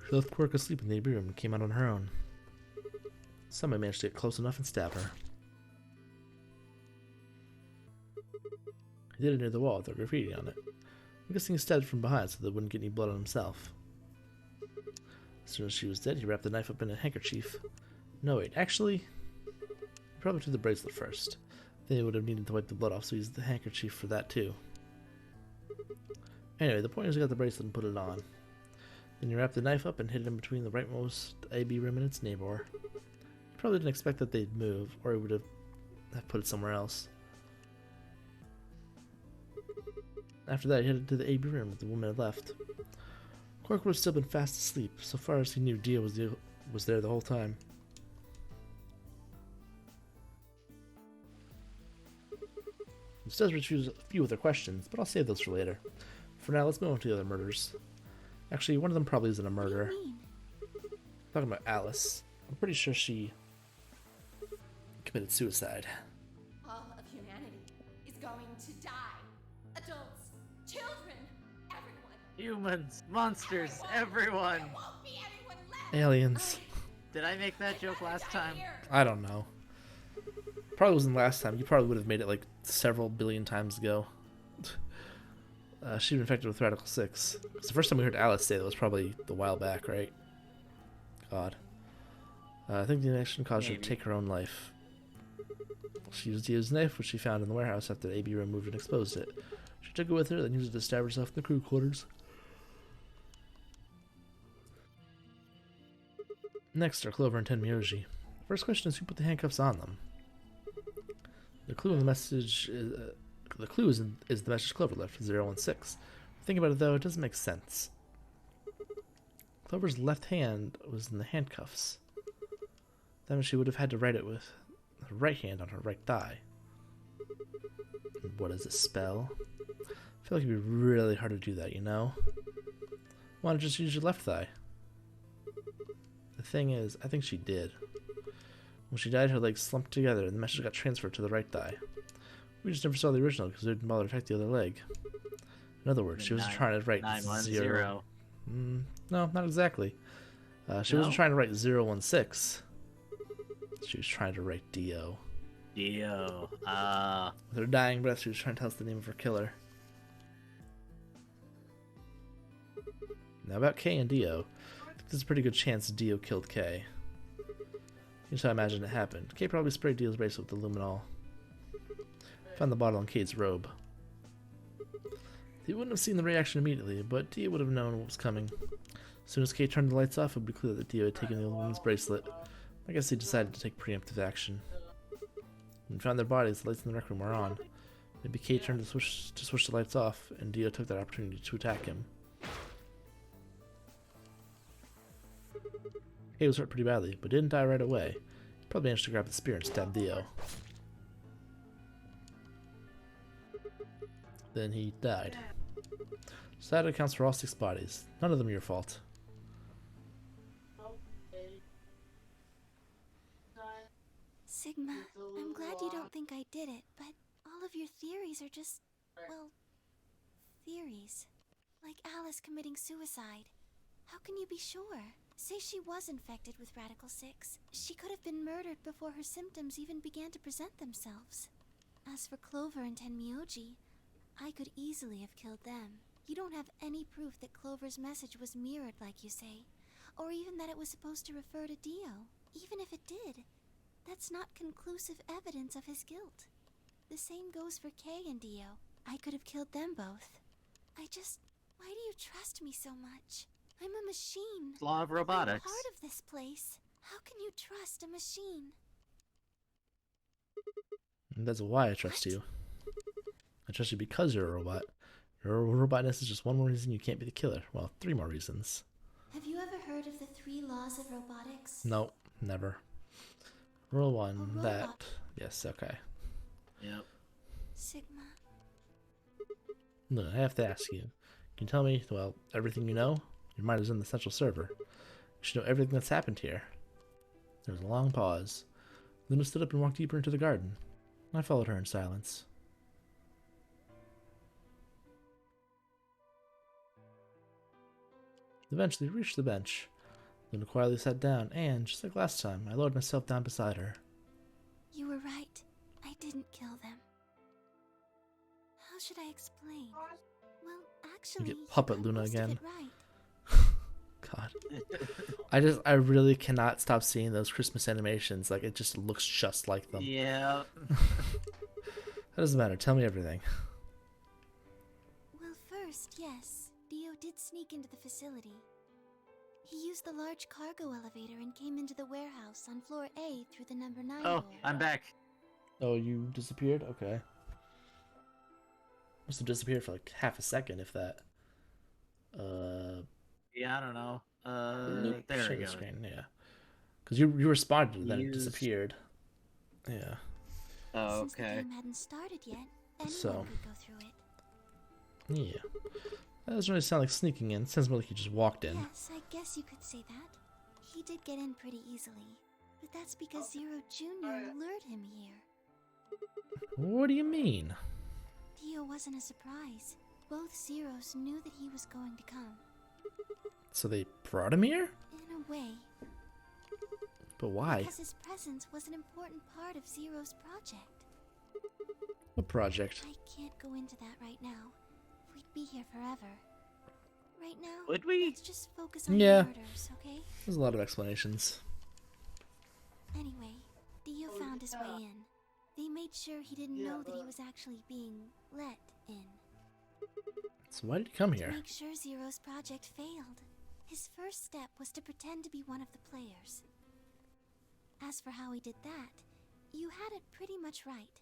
She left Quark asleep in the AB room and came out on her own. Somebody managed to get close enough and stab her. He did it near the wall with the graffiti on it. I'm guessing he stabbed from behind so that wouldn't get any blood on himself. As soon as she was dead, he wrapped the knife up in a handkerchief. No, wait, actually, he probably took the bracelet first. Then he would have needed to wipe the blood off, so he used the handkerchief for that too. Anyway, the point is he got the bracelet and put it on. Then he wrapped the knife up and hid it in between the rightmost AB room and its neighbor. He probably didn't expect that they'd move, or he would have put it somewhere else. After that, he headed to the AB room that the woman had left. Quark would have still been fast asleep. So far as he knew, Dio was there the whole time. This does refuse a few other questions, but I'll save those for later. For now, let's move on to the other murders. Actually, one of them probably isn't a murder. Talking about Alice. I'm pretty sure she committed suicide. All of humanity is going to die. Adults, children, everyone. Humans, monsters, everyone. There won't be anyone left. Aliens. Did I make that joke last time? I don't know. Probably wasn't last time. You probably would have made it like several billion times ago. She'd been infected with Radical 6. It's the first time we heard Alice say that was probably a while back, right? God. I think the injection caused her to take her own life. She used Dio's knife, which she found in the warehouse after the AB room moved and exposed it. She took it with her, then used it to stab herself in the crew quarters. Next are Clover and Tenmyoji. The first question is who put the handcuffs on them. The clue in the message is, is the message Clover left, 016. Think about it though, it doesn't make sense. Clover's left hand was in the handcuffs. That means she would have had to write it with her right hand on her right thigh. And what does it spell? I feel like it'd be really hard to do that, you know? Why not just use your left thigh? The thing is, I think she did. When she died, her legs slumped together and the message got transferred to the right thigh. We just never saw the original because it didn't bother to attack the other leg. In other words, she wasn't trying to write 0. No, not exactly. She wasn't trying to write 016. She was trying to write Dio. Dio. With her dying breath, she was trying to tell us the name of her killer. Now about Kay and Dio. I think there's a pretty good chance Dio killed Kay. Here's how I imagine it happened. Kay probably sprayed Dio's bracelet with the luminol. Found the bottle on Kay's robe. He wouldn't have seen the reaction immediately, but Dio would have known what was coming. As soon as Kay turned the lights off, it would be clear that Dio had taken the old woman's bracelet. I guess he decided to take preemptive action. When we found their bodies, the lights in the rec room were on. Maybe Kay turned to switch the lights off, and Dio took that opportunity to attack him. Kay was hurt pretty badly, but didn't die right away. Probably managed to grab the spear and stab Dio. Then he died. So that accounts for all 6 bodies. None of them your fault. Sigma, I'm glad you don't think I did it, but all of your theories are just, well, theories. Like Alice committing suicide. How can you be sure? Say she was infected with Radical 6. She could have been murdered before her symptoms even began to present themselves. As for Clover and Tenmyoji, I could easily have killed them. You don't have any proof that Clover's message was mirrored like you say, or even that it was supposed to refer to Dio. Even if it did, that's not conclusive evidence of his guilt. The same goes for Kay and Dio. I could have killed them both. Why do you trust me so much? I'm a machine. Law of robotics. I'm part of this place. How can you trust a machine? That's why I trust you. I trust you because you're a robot. Your robotness is just one more reason you can't be the killer. Well, 3 more reasons. Have you ever heard of the 3 laws of robotics? Nope, never. Rule 1, A that. robot. Yes, okay. Yep. Sigma. No, I have to ask you. Can you tell me, well, everything you know? Your mind is in the central server. You should know everything that's happened here. There was a long pause. Luna stood up and walked deeper into the garden. I followed her in silence. Eventually, we reached the bench. Luna quietly sat down, and, just like last time, I lowered myself down beside her. You were right. I didn't kill them. How should I explain? Well, actually, You get puppet got Luna most of again. it right. God. I really cannot stop seeing those Christmas animations. Like, it just looks just like them. Yeah. That doesn't matter. Tell me everything. Well, first, yes, Dio did sneak into the facility. He used the large cargo elevator and came into the warehouse on floor A through the number 9 Oh, door. I'm back. Oh, you disappeared? Okay. Must have disappeared for like half a second, if that. Yeah, I don't know. Nope, There we share go. the screen, yeah. Because you responded and then it Used- disappeared. Yeah. Oh, Since the okay. game hadn't started yet, anyone So. could go through it. Yeah. That doesn't really sound like sneaking in. It sounds more like you just walked in. Yes, I guess you could say that. He did get in pretty easily, but that's because Zero Jr. lured him here. What do you mean? Dio wasn't a surprise. Both Zeros knew that he was going to come. So they brought him here? In a way. But why? Because his presence was an important part of Zero's project. What project? I can't go into that right now. We'd be here forever. Right now, Would we? let's just focus on Yeah. the murders, okay? There's a lot of explanations. Anyway, Dio found his way in. They made sure he didn't know that he was actually being let in. So why did he come To here? make sure Zero's project failed, his first step was to pretend to be one of the players. As for how he did that, you had it pretty much right.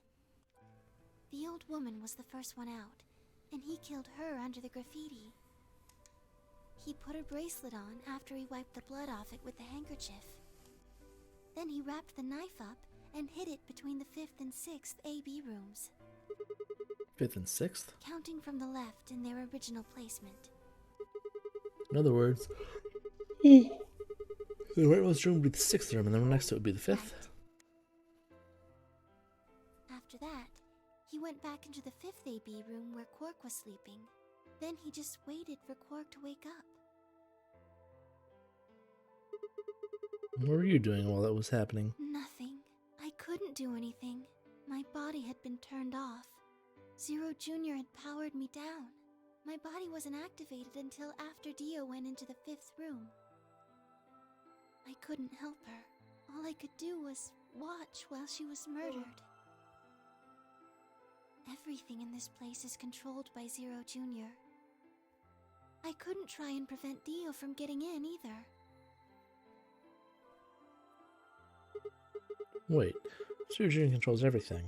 The old woman was the first one out, and he killed her under the graffiti. He put her bracelet on after he wiped the blood off it with the handkerchief. Then he wrapped the knife up and hid it between the 5th and 6th AB rooms, 5th and 6th? counting from the left in their original placement. In other words, the rightmost room would be the 6th room, and the one next to it would be the 5th? After that, he went back into the 5th AB room where Quark was sleeping. Then he just waited for Quark to wake up. What were you doing while that was happening? Nothing. I couldn't do anything. My body had been turned off. Zero Jr. had powered me down. My body wasn't activated until after Dio went into the 5th room. I couldn't help her. All I could do was watch while she was murdered. Everything in this place is controlled by Zero Jr. I couldn't try and prevent Dio from getting in either. Wait, Surgeon controls everything.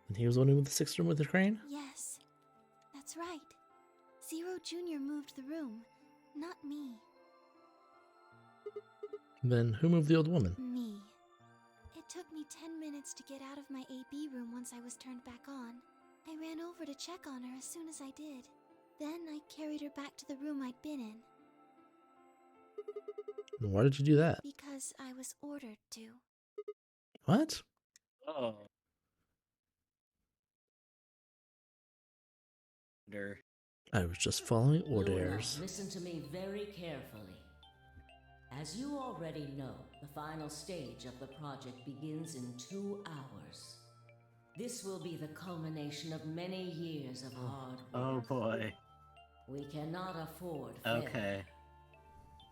And he was the one who moved the 6th room with the crane? Yes, that's right. Zero Jr. moved the room, not me. Then who moved the old woman? Me. It took me 10 minutes to get out of my AB room once I was turned back on. I ran over to check on her as soon as I did. Then I carried her back to the room I'd been in. Why did you do that? Because I was ordered to. What? Oh. I was just following Luna, orders. listen to me very carefully. As you already know, the final stage of the project begins in 2 hours. This will be the culmination of many years of hard work. Oh boy. We cannot afford failure. Okay.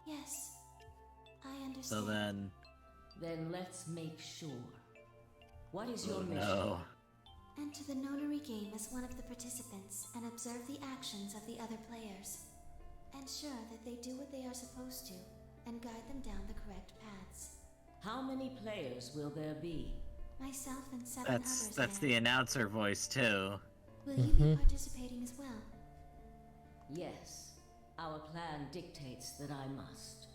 Yes, I understand. So then... Then let's make sure. What is your mission? No. Enter the notary game as one of the participants and observe the actions of the other players. Ensure that they do what they are supposed to and guide them down the correct paths. How many players will there be? Myself and 7 others. That's the announcer voice too. Will you be participating as well? Yes. Our plan dictates that I must.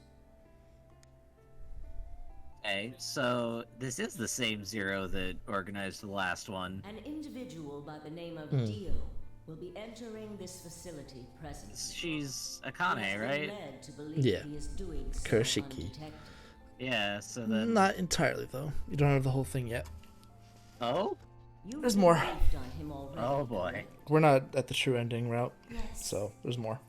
Okay, so this is the same Zero that organized the last one. An individual by the name of Hmm. Dio will be entering this facility presently. She's He Akane, has been right? led to believe Yeah. he is doing so Kurashiki. undetected. Yeah, so then... Not entirely, though. You don't have the whole thing yet. Oh? You've There's been more. briefed on him already, Oh boy. correct? We're not at the true ending route, Yes. so there's more.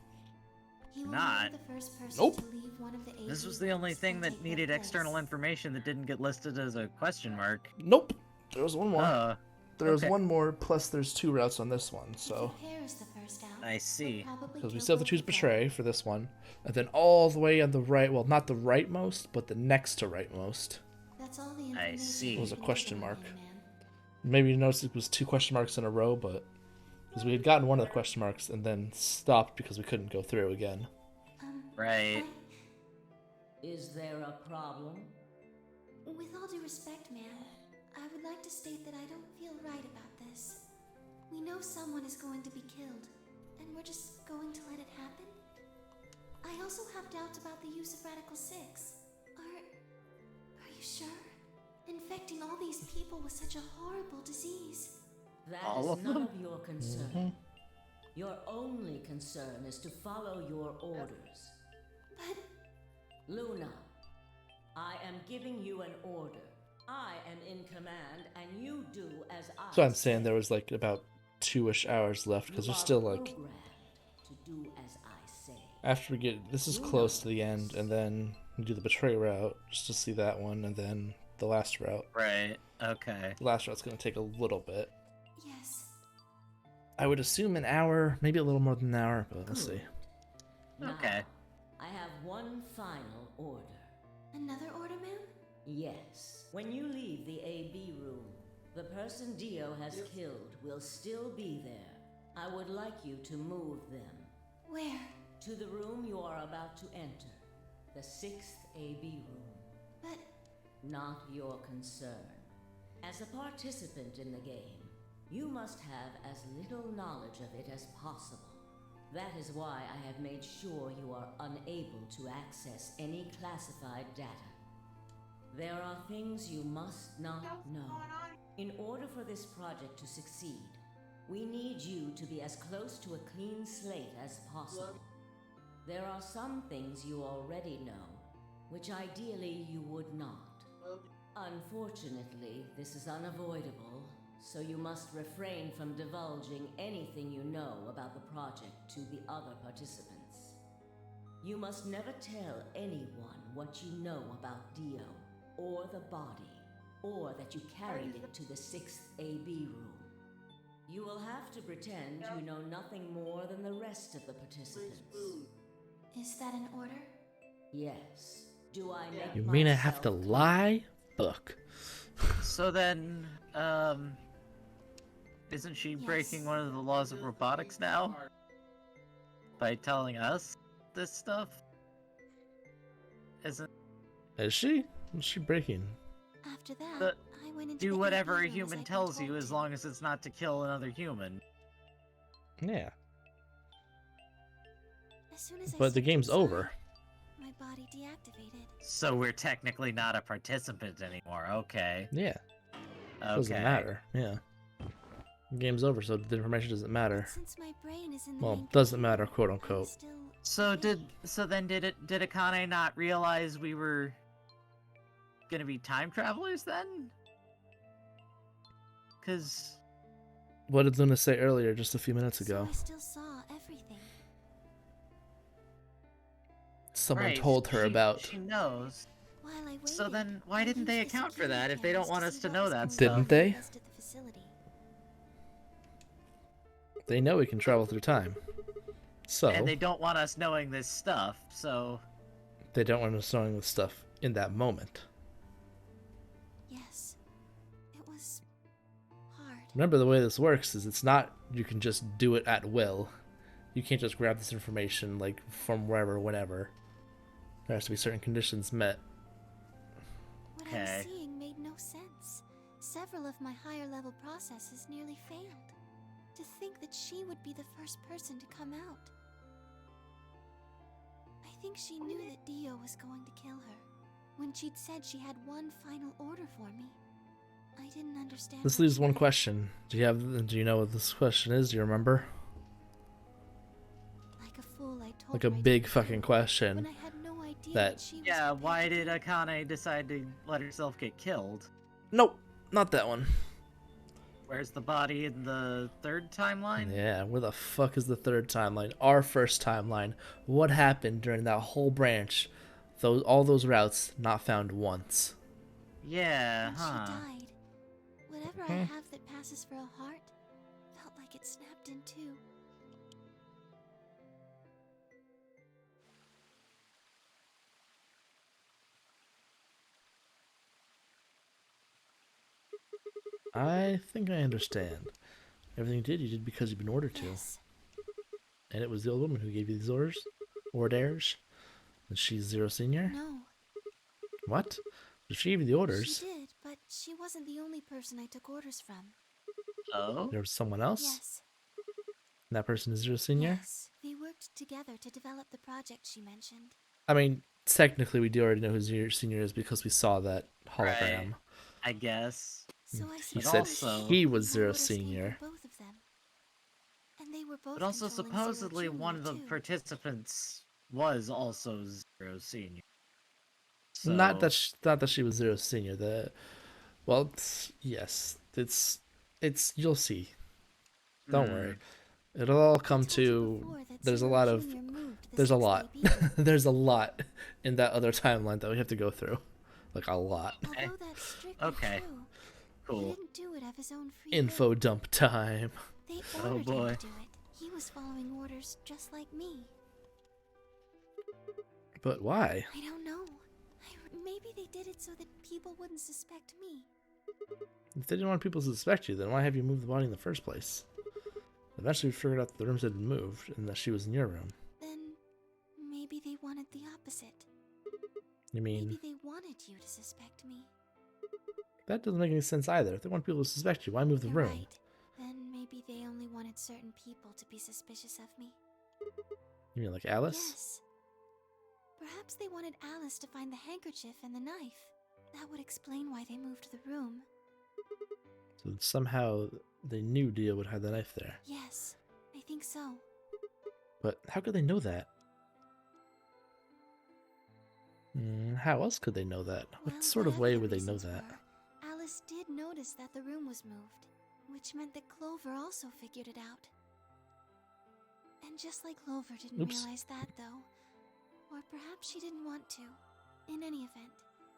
He will Not. be the first person Nope. to leave one of the This AB was the only rooms thing and that take their needed place. external information that didn't get listed as a question mark. Nope. There was one more. There was okay. one more, plus there's 2 routes on this one, so... Hair is the first out. I see. Because we still have to choose Betray for this one. And then all the way on the right, well, not the rightmost, but the next to rightmost. That's all the I see. Was a question mark. Maybe you noticed it was 2 question marks in a row, but... Because we had gotten one of the question marks and then stopped because we couldn't go through again. Right. Is there a problem? With all due respect, ma'am, I would like to state that I don't feel right about this. We know someone is going to be killed, and we're just going to let it happen? I also have doubts about the use of Radical 6. Are you sure? Infecting all these people with such a horrible disease. That All is of none them? of your concern. Your only concern is to follow your orders. But... Luna, I am giving you an order. I am in command, and you do as I So I'm saying there was like about 2-ish hours left, because You there's are still like... programmed to do as I say. After we get... This is close to the end, and then we do the Betray route, just to see that one, and then the last route. Right. Okay. The last route's going to take a little bit. Yes. I would assume an hour, maybe a little more than an hour, but we'll see. Okay. I have one final order. Another order, ma'am? Yes. When you leave the AB room, the person Dio has killed will still be there. I would like you to move them. Where? To the room you are about to enter. The 6th AB room. But... Not your concern. As a participant in the game, you must have as little knowledge of it as possible. That is why I have made sure you are unable to access any classified data. There are things you must not know. In order for this project to succeed, we need you to be as close to a clean slate as possible. There are some things you already know, which ideally you would not. Unfortunately, this is unavoidable, so you must refrain from divulging anything you know about the project to the other participants. You must never tell anyone what you know about Dio, or the body, or that you carried it to the 6th AB room. You will have to pretend you know nothing more than the rest of the participants. Is that an order? Yes. Do I make You mean I have to myself lie? Fuck. So then, isn't she breaking one of the laws of robotics now? By telling us this stuff? Isn't... Is she? What's she breaking? After that, But I went into do the whatever a AB rooms human I'd been tells you told as to. long as it's not to kill another human. Yeah. As soon as I But the stepped game's inside, over. my body deactivated. So we're technically not a participant anymore. Okay. Yeah. Okay. Doesn't matter. Yeah. Game's over, so the information doesn't matter. Since my brain is in the Well, main doesn't computer, matter, quote I'm unquote. still So did Akane not realize we were gonna be time travelers then? Cause What did Luna say earlier, just a few minutes ago? So I still saw everything. Someone right, told her about. She knows. While I waited, So then, why I didn't they used the account for security that if they don't cameras want to us see to what know was that going stuff? Didn't they? Rest at the facility. They know we can travel through time. So And they don't want us knowing this stuff, so... they don't want us knowing this stuff in that moment. Yes. It was hard. Remember, the way this works is it's not you can just do it at will. You can't just grab this information like from wherever, whenever. There has to be certain conditions met. What I was seeing made no sense. Several of my higher level processes nearly failed. To think that she would be the first person to come out. I think she knew that Dio was going to kill her. When she'd said she had one final order for me. I didn't understand. This what leaves she one meant. question. Do you know what this question is? Do you remember? Like a fool, I told Like her a I big didn't fucking know, question when I had no idea that- what she was Yeah, prepared why to did do. Akane decide to let herself get killed? Nope, not that one. Where's the body in the third timeline? Yeah, where the fuck is the third timeline? Our first timeline. What happened during that whole branch? All those routes not found once. Yeah, When huh. she died, whatever I have that passes for a heart felt like it snapped in two. I think I understand. Everything you did because you've been ordered to. Yes. And it was the old woman who gave you these orders? Orders? And she's Zero Senior? No. What? If she gave you the orders, She did, but she wasn't the only person I took orders from. Oh? there was someone else? Yes. And that person is Zero Senior? Yes. We worked together to develop the project she mentioned. I mean, technically we do already know who Zero Senior is because we saw that hologram. Right. I guess. So I He suppose said also- he was my Zero orders came from Senior. both of them. And they were both But also controlling Zero supposedly Junior, one of the too. participants was also Zero Senior. So... Not that she was Zero Senior. Yes, it's you'll see. Don't worry. It'll all come to. before that There's a Zero lot of. Junior moved the There's a 6th lot. AB. There's a lot in that other timeline that we have to go through. Like a lot. Although that's strictly Okay. true, he Cool. didn't do it of his own free Info will. dump time. They Oh, ordered boy. him to do it. He was following orders just like me. But why? I don't know. Maybe they did it so that people wouldn't suspect me. If they didn't want people to suspect you, then why have you moved the body in the first place? Eventually we figured out that the rooms had been moved and that she was in your room. Then maybe they wanted the opposite. You mean, Maybe they wanted you to suspect me. that doesn't make any sense either. If they want people to suspect you, why move the You're room? right. Then maybe they only wanted certain people to be suspicious of me. You mean like Alice? Yes. Perhaps they wanted Alice to find the handkerchief and the knife. That would explain why they moved the room. So somehow they knew Dio would have the knife there. Yes, I think so. But how could they know that? How else could they know that? What Well, sort of whatever way the would they know reasons that? were, Alice did notice that the room was moved, which meant that Clover also figured it out. And just like Clover didn't Oops. realize that, though, or perhaps she didn't want to. In any event,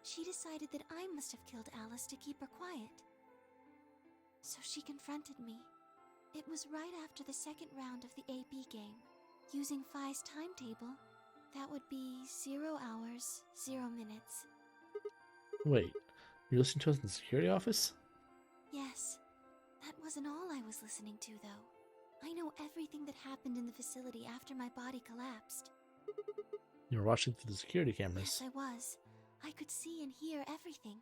she decided that I must have killed Alice to keep her quiet. So she confronted me. It was right after the second round of the AB game. Using Phi's timetable, that would be 0 hours, 0 minutes. Wait, you're listening to us in the security office? Yes, that wasn't all I was listening to, though. I know everything that happened in the facility after my body collapsed. You were watching through the security cameras. Yes, I was. I could see and hear everything.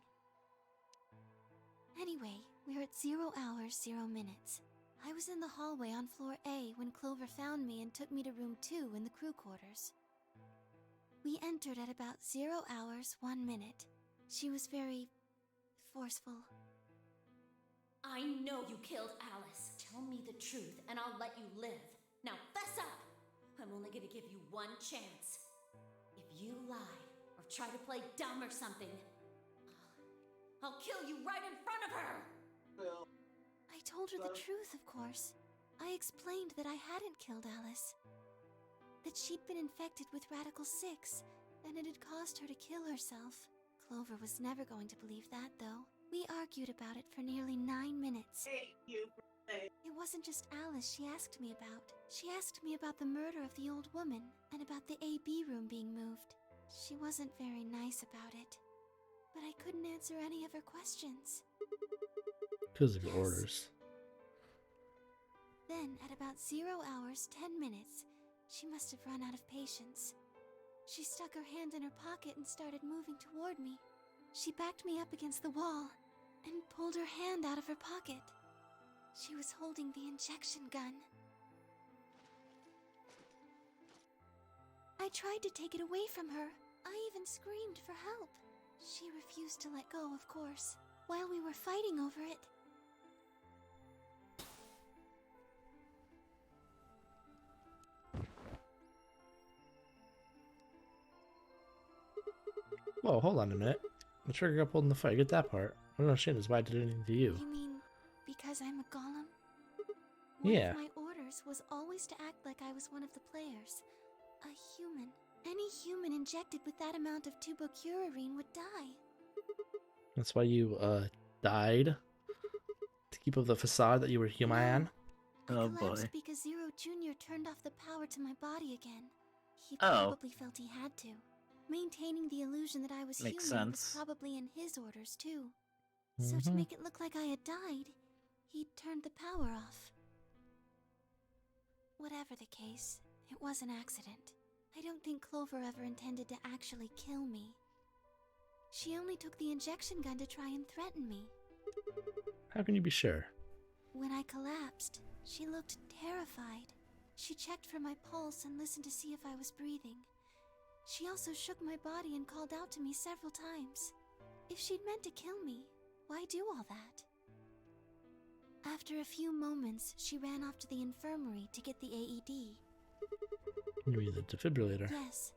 Anyway, we're at 0 hours, 0 minutes. I was in the hallway on floor A when Clover found me and took me to room 2 in the crew quarters. We entered at about 0 hours, 1 minute. She was very forceful. I know you killed Alice. Tell me the truth, and I'll let you live. Now fess up! I'm only gonna give you one chance. If you lie, or try to play dumb or something, I'll kill you right in front of her! I told her the truth, of course. I explained that I hadn't killed Alice. That she'd been infected with Radical 6, and it had caused her to kill herself. Clover was never going to believe that, though. We argued about it for nearly 9 minutes. It wasn't just Alice she asked me about. She asked me about the murder of the old woman, and about the AB room being moved. She wasn't very nice about it. But I couldn't answer any of her questions. Because of your orders. Then, at about 0 hours, 10 minutes, she must have run out of patience. She stuck her hand in her pocket and started moving toward me. She backed me up against the wall and pulled her hand out of her pocket. She was holding the injection gun. I tried to take it away from her. I even screamed for help. She refused to let go, of course, while we were fighting over it. Whoa, hold on a minute. The trigger got pulled in the fight. Get that part. I don't understand is why I did anything to you. You mean because I'm a golem? Yeah. One of my orders was always to act like I was one of the players. A human. Any human injected with that amount of tubocurarine would die. That's why you, died? To keep up the facade that you were human? Oh Collapsed boy. because Zero Jr. turned off the power to my body again. He Oh. probably felt he had to. Maintaining the illusion that I was Makes human sense. was probably in his orders, too. So to make it look like I had died, he turned the power off. Whatever the case, it was an accident. I don't think Clover ever intended to actually kill me. She only took the injection gun to try and threaten me. How can you be sure? When I collapsed, she looked terrified. She checked for my pulse and listened to see if I was breathing. She also shook my body and called out to me several times. If she'd meant to kill me, why do all that? After a few moments, she ran off to the infirmary to get the AED. You mean the defibrillator? Yes.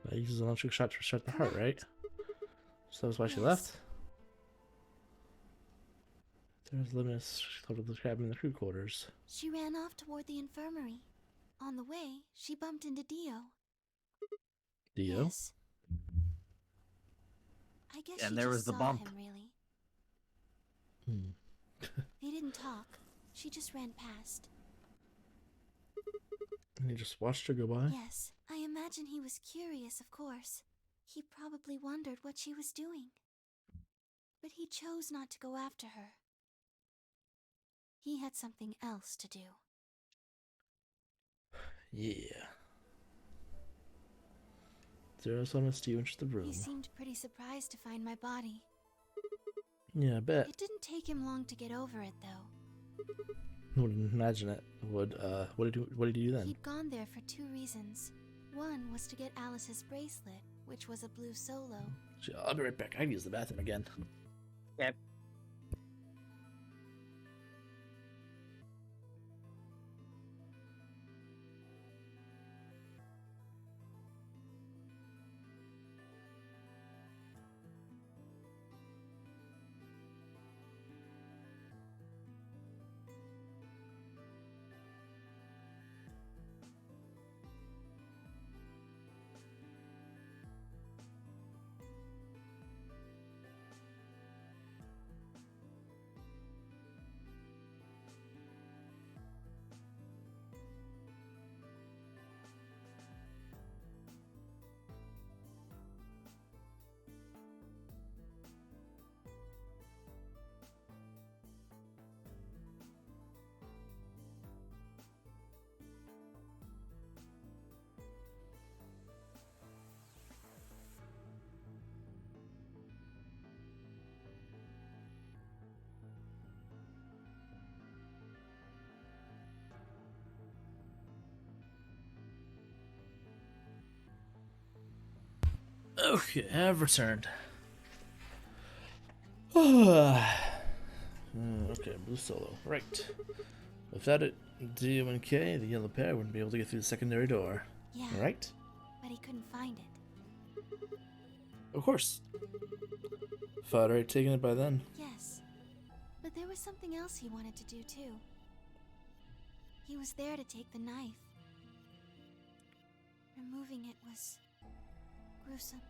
That uses electric shock to restart the heart, right? So that was why she Yes. left? There's limits to the cabin in the crew quarters. She ran off toward the infirmary. On the way, she bumped into Dio. Dio? Yes. I guess And she there just was the saw bump. him, really. Hmm. They didn't talk. She just ran past. And you just watched her go by? Yes, I imagine he was curious, of course. He probably wondered what she was doing. But he chose not to go after her. He had something else to do. Yeah. Zero Summons to you into the room. He seemed pretty surprised to find my body. Yeah, I bet. It didn't take him long to get over it, though. I wouldn't imagine it would. What did he do then? He'd gone there for 2 reasons. One was to get Alice's bracelet, which was a blue solo. I'll be right back. I can use the bathroom again. Yep. Okay, I've returned. Okay, blue solo. Right. Without it, Dio and Kay, the yellow pair, wouldn't be able to get through the secondary door. Yeah. Right? But he couldn't find it. Of course. Thought I'd taken it by then. Yes. But there was something else he wanted to do too. He was there to take the knife. Removing it was gruesome.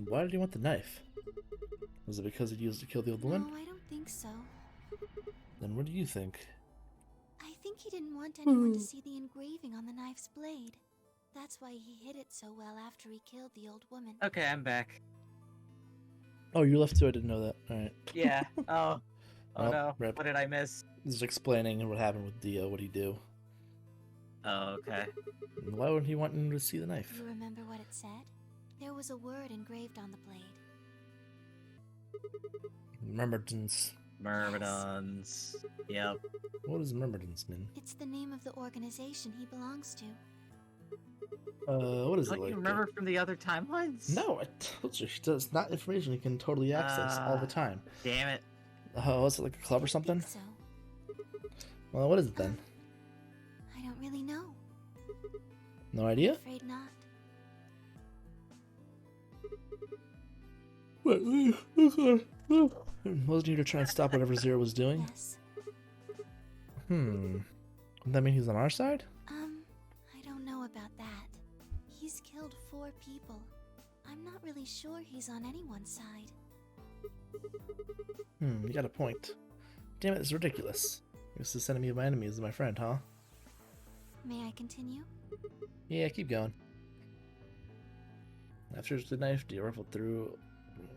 Why did he want the knife? Was it because he used it to kill the old woman? No, I don't think so. Then what do you think? I think he didn't want anyone to see the engraving on the knife's blade. That's why he hid it so well after he killed the old woman. Okay, I'm back. Oh, you left too? I didn't know that. Alright. Yeah. Oh. Oh Well, no. rip. What did I miss? Just explaining what happened with Dio, what he do. Oh, okay. And why would he want him to see the knife? You remember what it said? There was a word engraved on the blade. Myrmidons. Myrmidons. Yep. What does Myrmidons mean? It's the name of the organization he belongs to. What is it Don't like? you remember from the other timelines? No, I told you. It's not information you can totally access all the time. Damn it. Oh, is it like a club or something? So, Well, what is it then? I don't really know. No idea? Afraid not. What? Wasn't he to try and stop whatever Zero was doing? Yes. Would that mean he's on our side? I don't know about that. He's killed 4 people. I'm not really sure he's on anyone's side. You got a point. Damn it, it's ridiculous. Guess this enemy of my enemy is my friend, huh? May I continue? Yeah, keep going. After the knife, Dio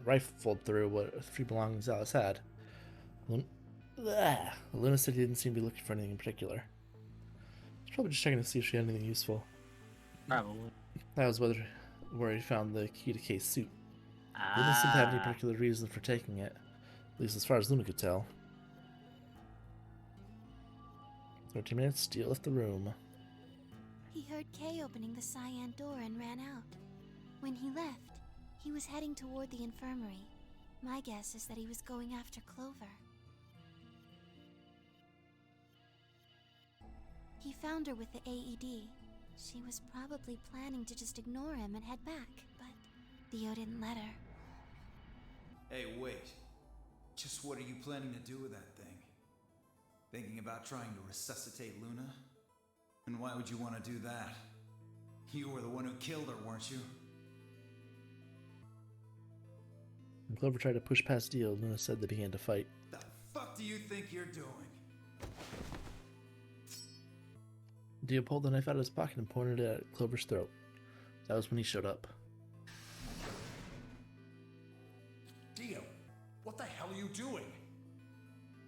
rifled through what few belongings Alice had. Luna said he didn't seem to be looking for anything in particular. He's probably just checking to see if she had anything useful. Probably. That was where he found the key to Kay's suit. He didn't seem to have any particular reason for taking it, at least as far as Luna could tell. 13 minutes, Dio left the room. He heard Kay opening the cyan door and ran out. When he left, he was heading toward the infirmary. My guess is that he was going after Clover. He found her with the AED. She was probably planning to just ignore him and head back, but Dio didn't let her. Hey, wait. Just what are you planning to do with that thing? Thinking about trying to resuscitate Luna? And why would you want to do that? You were the one who killed her, weren't you? When Clover tried to push past Dio, Luna said they began to fight. The fuck do you think you're doing? Dio pulled the knife out of his pocket and pointed it at Clover's throat. That was when he showed up. Dio, what the hell are you doing?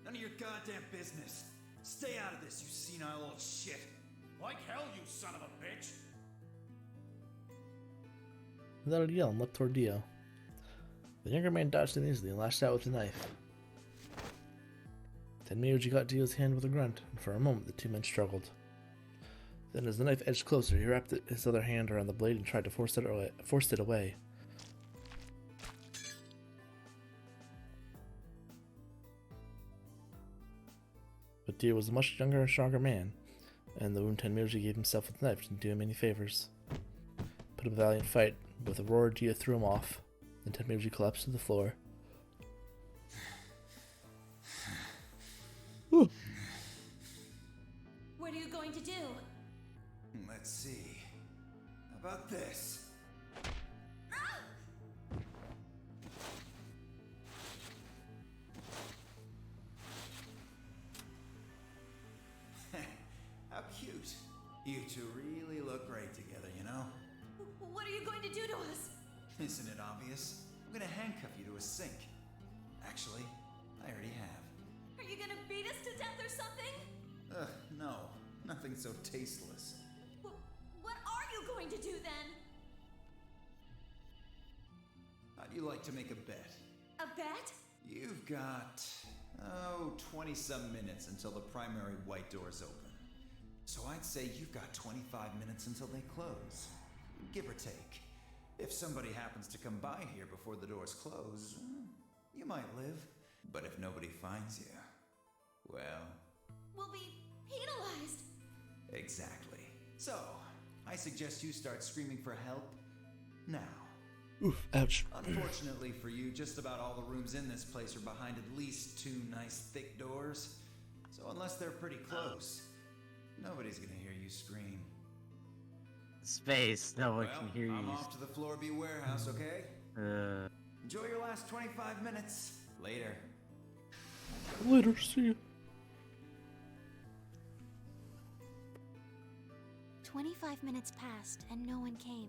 None of your goddamn business. Stay out of this, you senile old shit. Like hell, you son of a bitch! Without a yell, and leapt toward Dio. The younger man dodged in easily and lashed out with the knife. Tenmyuji caught Dio's hand with a grunt, and for a moment the two men struggled. Then as the knife edged closer, he wrapped his other hand around the blade and tried to force it away. But Dio was a much younger and stronger man, and the wound Tenmyuji gave himself with the knife didn't do him any favors. Put up a valiant fight. With a roar, Dio threw him off. Then Tenmyuji collapsed to the floor. What are you going to do? Let's see. How about this? How cute. You two really look great together, you know? What are you going to do to us? Isn't it obvious? I'm gonna handcuff you to a sink. Actually, I already have. Are you gonna beat us to death or something? No. Nothing so tasteless. What are you going to do then? How'd you like to make a bet? A bet? You've got, 20-some minutes until the primary white doors open. So I'd say you've got 25 minutes until they close. Give or take. If somebody happens to come by here before the doors close, you might live. But if nobody finds you, well... We'll be penalized. Exactly. So, I suggest you start screaming for help now. Oof, ouch. Unfortunately for you, just about all the rooms in this place are behind at least 2 nice thick doors. So unless they're pretty close, nobody's gonna hear you scream. Space, no one can hear you. I'm off to the Floor B warehouse, okay? Enjoy your last 25 minutes. Later. Later, see you. 25 minutes passed and no one came.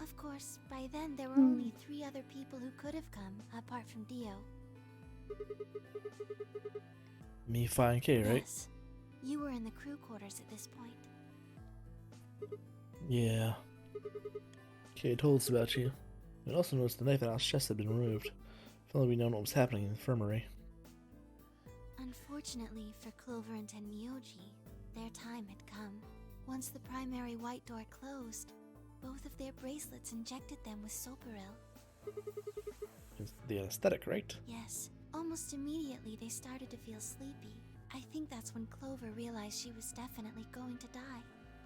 Of course, by then there were only 3 other people who could have come, apart from Dio. Me, Fi, and K, right? Yes. You were in the crew quarters at this point. Yeah. K told us about you. We also noticed the knife in Al's chest had been removed. If only we'd known what was happening in the infirmary. Unfortunately for Clover and Tenmyoji, their time had come. Once the primary white door closed, both of their bracelets injected them with Soparil. It's the anesthetic, right? Yes. Almost immediately they started to feel sleepy. I think that's when Clover realized she was definitely going to die.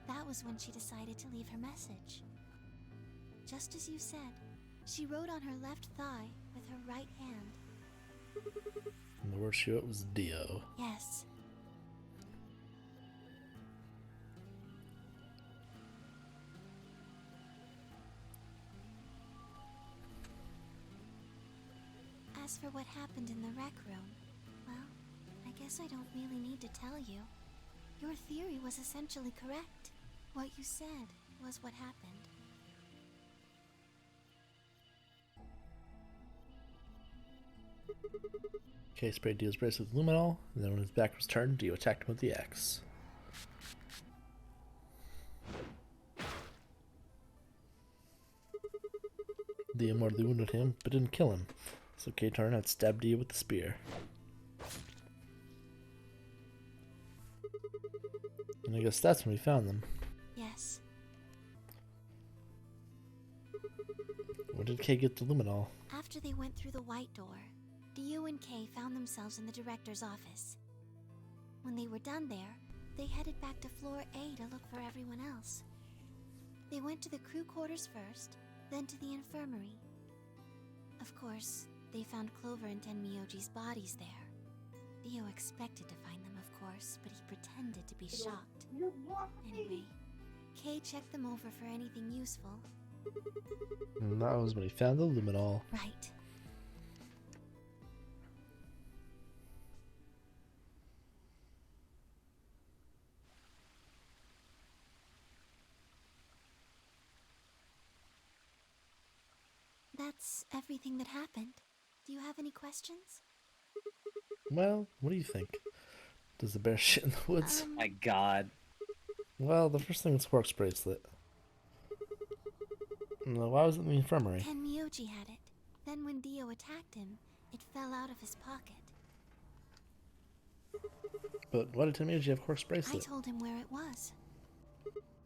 That was when she decided to leave her message. Just as you said, she wrote on her left thigh with her right hand. And the word she wrote was Dio. Yes. As for what happened in the rec room, well, I guess I don't really need to tell you. Your theory was essentially correct. What you said was what happened. K sprayed Dio's bracelet with luminol, and then when his back was turned, Dio attacked him with the axe. Dio mortally wounded him, but didn't kill him, so K turned and stabbed Dio with the spear. And I guess that's when we found them. Yes. Where did K get the luminol? After they went through the white door, Dio and Kay found themselves in the director's office. When they were done there, they headed back to floor A to look for everyone else. They went to the crew quarters first, then to the infirmary. Of course, they found Clover and Tenmyoji's bodies there. Dio expected to find them, of course, but he pretended to be shocked. Anyway, Kay checked them over for anything useful. And that was when he found the luminol. Right. That's everything that happened. Do you have any questions? Well, what do you think? Does the bear shit in the woods? My god. Well, the first thing was Quark's bracelet. No, why was it in the infirmary? Tenmyoji had it. Then when Dio attacked him, it fell out of his pocket. But why did Tenmyoji have Quark's I bracelet? told him where it was.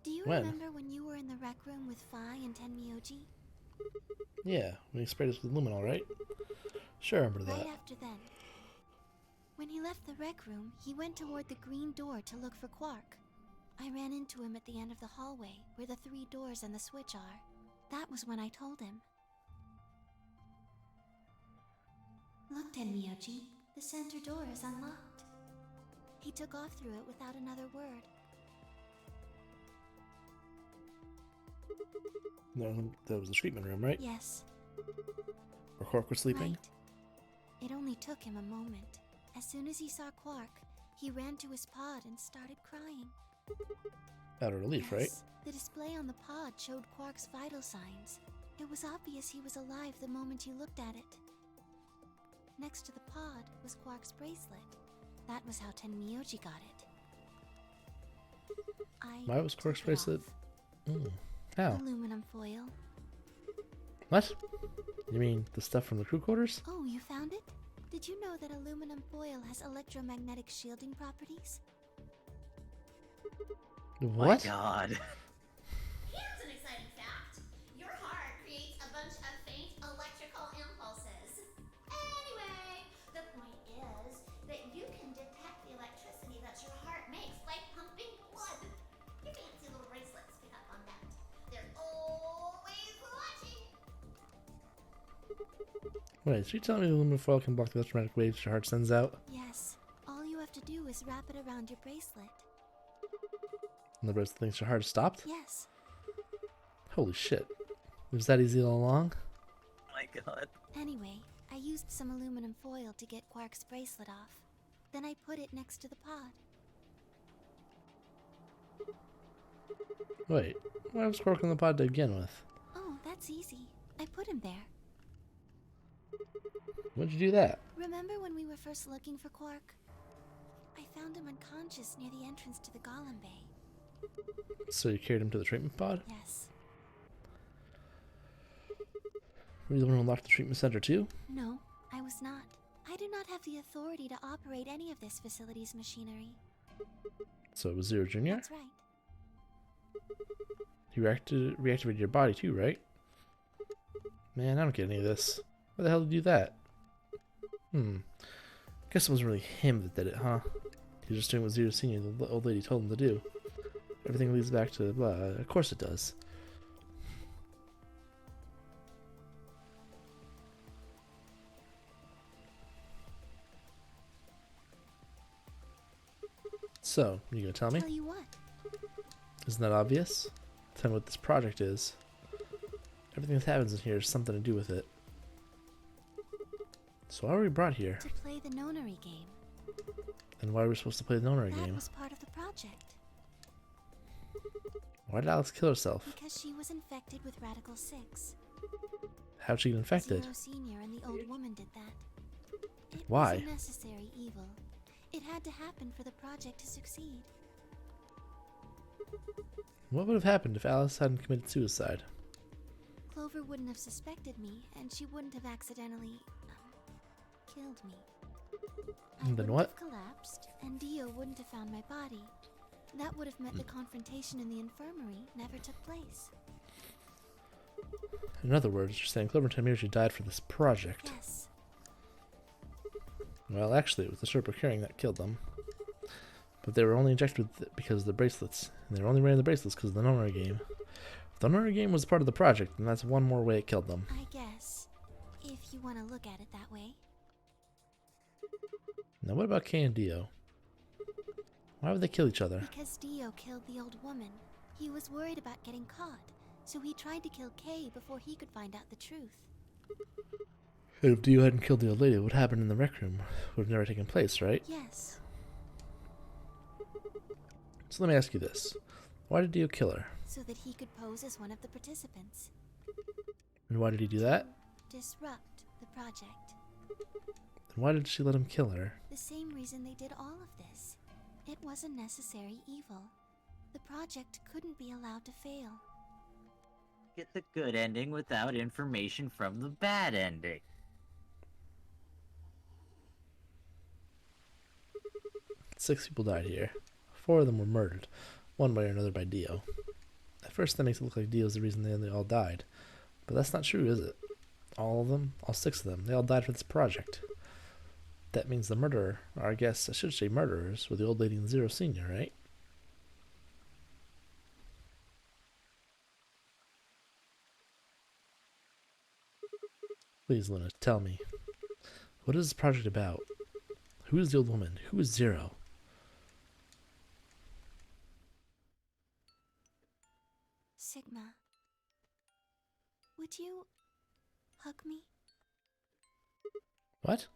Do you When? remember when you were in the rec room with Fi and Tenmyoji? Yeah, when he sprayed us with luminol, right? Sure, I remember that. Right after then. When he left the rec room, he went toward the green door to look for Quark. I ran into him at the end of the hallway, where the 3 doors and the switch are. That was when I told him. Look, Tenmyoji, the center door is unlocked. He took off through it without another word. No, that was the treatment room, right? Yes. Where Quark was sleeping? Right. It only took him a moment. As soon as he saw Quark, he ran to his pod and started crying. Out of relief, right? Yes. The display on the pod showed Quark's vital signs. It was obvious he was alive the moment you looked at it. Next to the pod was Quark's bracelet. That was how Tenmyoji got it. Why was Quark's bracelet? How? Aluminum foil. What? You mean the stuff from the crew quarters? Oh, you found it? Did you know that aluminum foil has electromagnetic shielding properties? What? My god. Here's an exciting fact. Your heart creates Wait, so you telling me the aluminum foil can block the electromagnetic waves your heart sends out? Yes. All you have to do is wrap it around your bracelet. And the rest thinks your heart is stopped? Yes. Holy shit. It was that easy all along? My god. Anyway, I used some aluminum foil to get Quark's bracelet off. Then I put it next to the pod. Wait, why was Quark in the pod to begin with? Oh, that's easy. I put him there. When'd you do that? Remember when we were first looking for Quark? I found him unconscious near the entrance to the Golem Bay. So you carried him to the treatment pod? Yes. Were you the one who unlocked the treatment center too? No, I was not. I do not have the authority to operate any of this facility's machinery. So it was Zero Jr.? That's right. You reactivated your body too, right? Man, I don't get any of this. Why the hell did you do that? Guess it wasn't really him that did it, huh? He was just doing what Zero Senior, the old lady, told him to do. Everything leads back to blah. Of course it does. So, you gonna tell me? Tell you what? Isn't that obvious? Tell me what this project is. Everything that happens in here has something to do with it. So why were we brought here? To play the nonary game. And why were we supposed to play the nonary That game? was part of the project. Why did Alex kill herself? Because she was infected with Radical 6. How'd she get infected? Zero Senior and the old woman did that. It Why? was a necessary evil. It had to happen for the project to succeed. What would have happened if Alice hadn't committed suicide? Clover wouldn't have suspected me, and she wouldn't have accidentally killed me. I Then wouldn't what? have collapsed, and Dio wouldn't have found my body. That would have meant the confrontation in the infirmary never took place. In other words, you're saying Clover and Tamiyoshi died for this project. Yes. Well, actually, it was the Sherpa carrying that killed them. But they were only injected with because of the bracelets, and they were only wearing the bracelets because of the nonary game. If the nonary game was part of the project, and that's one more way it killed them. I guess, if you want to look at it that way. Now, what about Kay and Dio? Why would they kill each other? Because Dio killed the old woman. He was worried about getting caught, so he tried to kill Kay before he could find out the truth. And if Dio hadn't killed the old lady, what happened in the rec room would have never taken place, right? Yes. So let me ask you this. Why did Dio kill her? So that he could pose as one of the participants. And why did he do that? Disrupt the project. And why did she let him kill her? The same reason they did all of this. It was a necessary evil. The project couldn't be allowed to fail. Get the good ending without information from the bad ending. 6 people died here. 4 of them were murdered, one way or another by Dio. At first that makes it look like Dio's the reason they all died. But that's not true, is it? All of them, all 6 of them, they all died for this project. That means the murderer, or I guess I should say murderers, were the old lady and Zero Senior, right? Please, Luna, tell me. What is this project about? Who is the old woman? Who is Zero? Sigma. Would you hug me? What?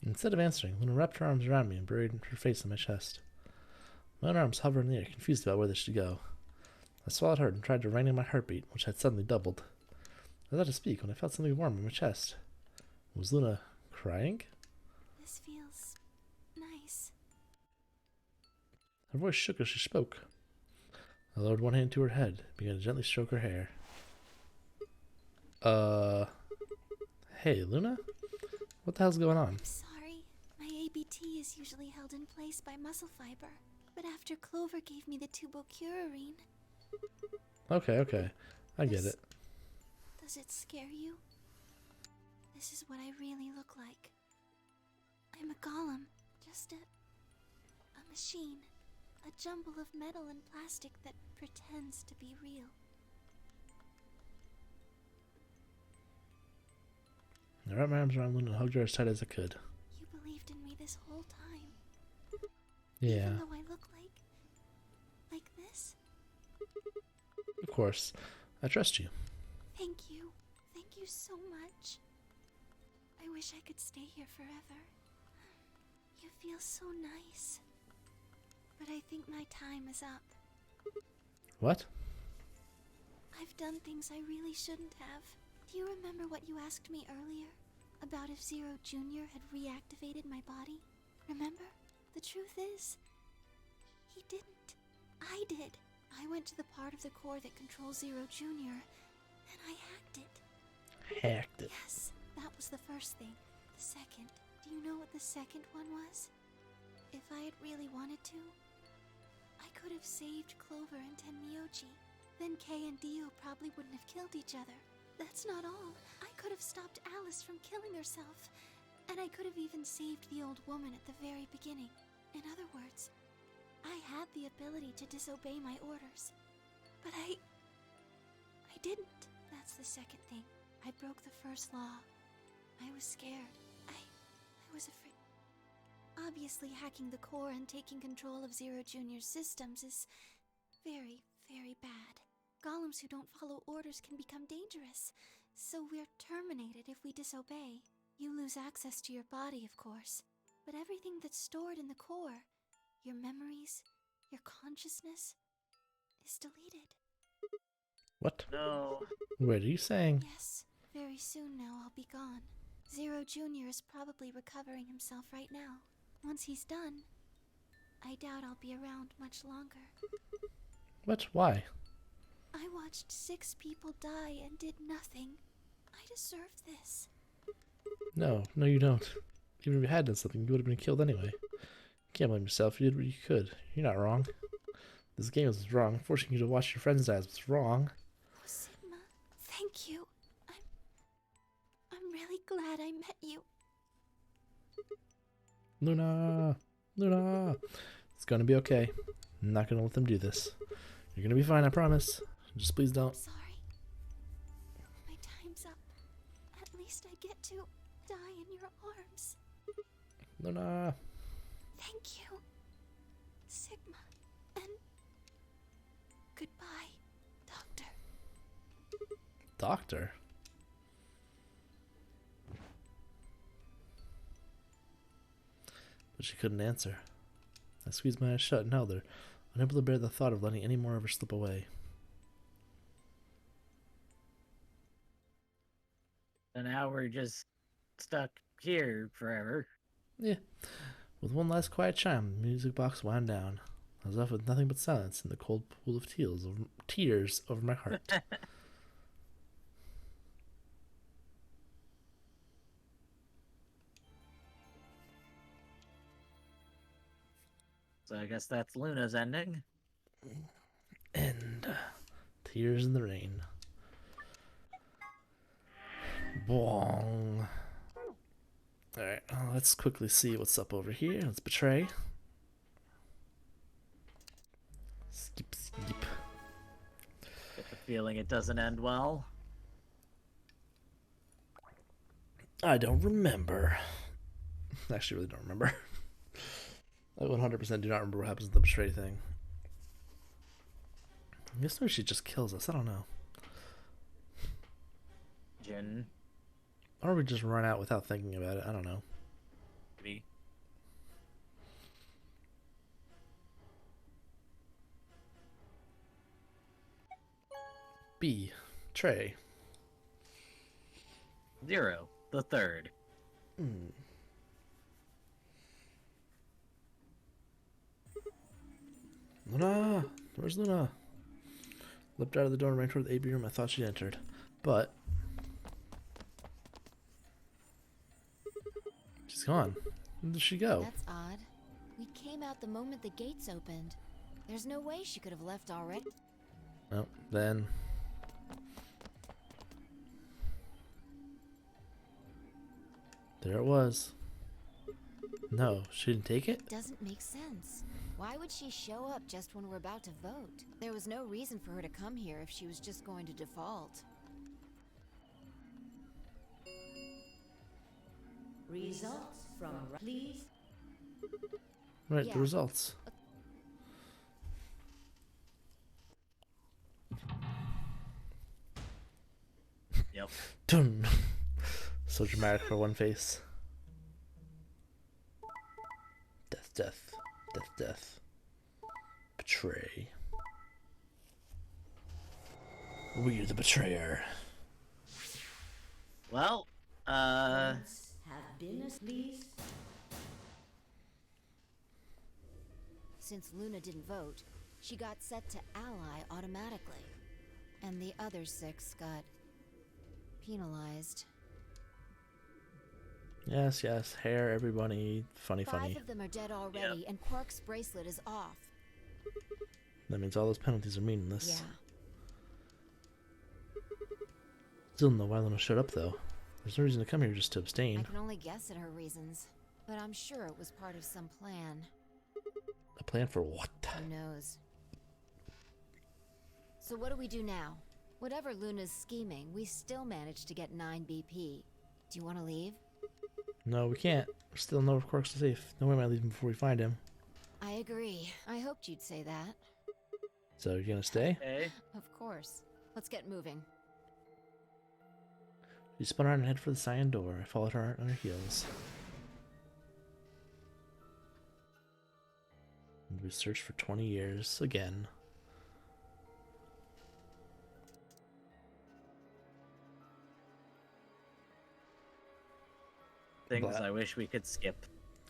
Instead of answering, Luna wrapped her arms around me and buried her face in my chest. My own arms hovered in the air, confused about where they should go. I swallowed hard and tried to rein in my heartbeat, which had suddenly doubled. I was about to speak when I felt something warm in my chest. Was Luna crying? This feels nice. Her voice shook as she spoke. I lowered one hand to her head and began to gently stroke her hair. Hey, Luna? What the hell's going on? I'm sorry. My ABT is usually held in place by muscle fiber. But after Clover gave me the tubocurarine... Okay. I get it. Does it scare you? This is what I really look like. I'm a golem. Just a machine. A jumble of metal and plastic that pretends to be real. I wrapped my arms around Luna and hugged her as tight as I could. You believed in me this whole time. Yeah. Even though I look like this? Of course. I trust you. Thank you. Thank you so much. I wish I could stay here forever. You feel so nice. But I think my time is up. What? I've done things I really shouldn't have. Do you remember what you asked me earlier? About if Zero Jr. had reactivated my body? Remember? The truth is, he didn't. I did. I went to the part of the core that controls Zero Jr. and I hacked it. Hacked it. Yes, that was the first thing. The second. Do you know what the second one was? If I had really wanted to, I could have saved Clover and Tenmyoji. Then Kei and Dio probably wouldn't have killed each other. That's not all. I could have stopped Alice from killing herself. And I could have even saved the old woman at the very beginning. In other words, I had the ability to disobey my orders. But I didn't. That's the second thing. I broke the first law. I was scared. I was afraid. Obviously, hacking the core and taking control of Zero Jr.'s systems is very, very bad. Golems who don't follow orders can become dangerous, so we're terminated if we disobey. You lose access to your body, of course, but everything that's stored in the core, your memories, your consciousness, is deleted. What? No. What are you saying? Yes, very soon now I'll be gone. Zero Jr. is probably recovering himself right now. Once he's done, I doubt I'll be around much longer. What? Why? I watched 6 people die and did nothing. I deserve this. No, you don't. Even if you had done something, you would have been killed anyway. You can't blame yourself. You did what you could. You're not wrong. This game was wrong. Forcing you to watch your friends die was wrong. Oh, Sigma, thank you. I'm really glad I met you. Luna! It's gonna be okay. I'm not gonna let them do this. You're gonna be fine, I promise. Just please don't. Sorry. My time's up. At least I get to die in your arms. Luna! Thank you, Sigma, and goodbye, Doctor. Doctor? But she couldn't answer. I squeezed my eyes shut and held her, unable to bear the thought of letting any more of her slip away. And now we're just stuck here forever. Yeah. With one last quiet chime, the music box wound down. I was left with nothing but silence and the cold pool of tears over my heart. So I guess that's Luna's ending. And tears in the rain. Bong. Alright, let's quickly see what's up over here. Let's betray. Skip. Get the feeling it doesn't end well. I don't remember. Actually, really don't remember. I 100% do not remember what happens to the betray thing. I guess maybe she just kills us. I don't know. Jin. Or we just run out without thinking about it. I don't know. Me. B. Trey. 0, the third. Luna! Where's Luna? Leapt out of the door and ran toward the AB room I thought she'd entered. But she's gone. Where did she go? That's odd. We came out the moment the gates opened. There's no way she could have left already. Oh, then. There it was. No, she didn't take it? Doesn't make sense. Why would she show up just when we're about to vote? There was no reason for her to come here if she was just going to default. Results from please. Right, Yeah. the results. Yep. Dun. So dramatic for one face. Death, death, death, death. Betray. We are the betrayer. Well, Votes have been please. Since Luna didn't vote, she got set to ally automatically. And the other 6 got penalized. Yes, yes. Hair, everybody. Funny, 5 funny. of them are dead already, and Quark's bracelet is off. That means all those penalties are meaningless. Yeah. Still don't know why Luna showed up, though. There's no reason to come here just to I abstain. can only guess at her reasons, but I'm sure it was part of some plan. A plan for what? Who knows? So what do we do now? Whatever Luna's scheming, we still managed to get 9 BP. Do you want to leave? No, we can't. We're still no Quark's safe. No way am I leaving before we find him. I agree. I hoped you'd say that. So you're gonna stay? okay. Of course. Let's get moving. She spun around and headed for the cyan door. I followed her on her heels. And we searched for 20 years again. Things Blah. I wish we could skip.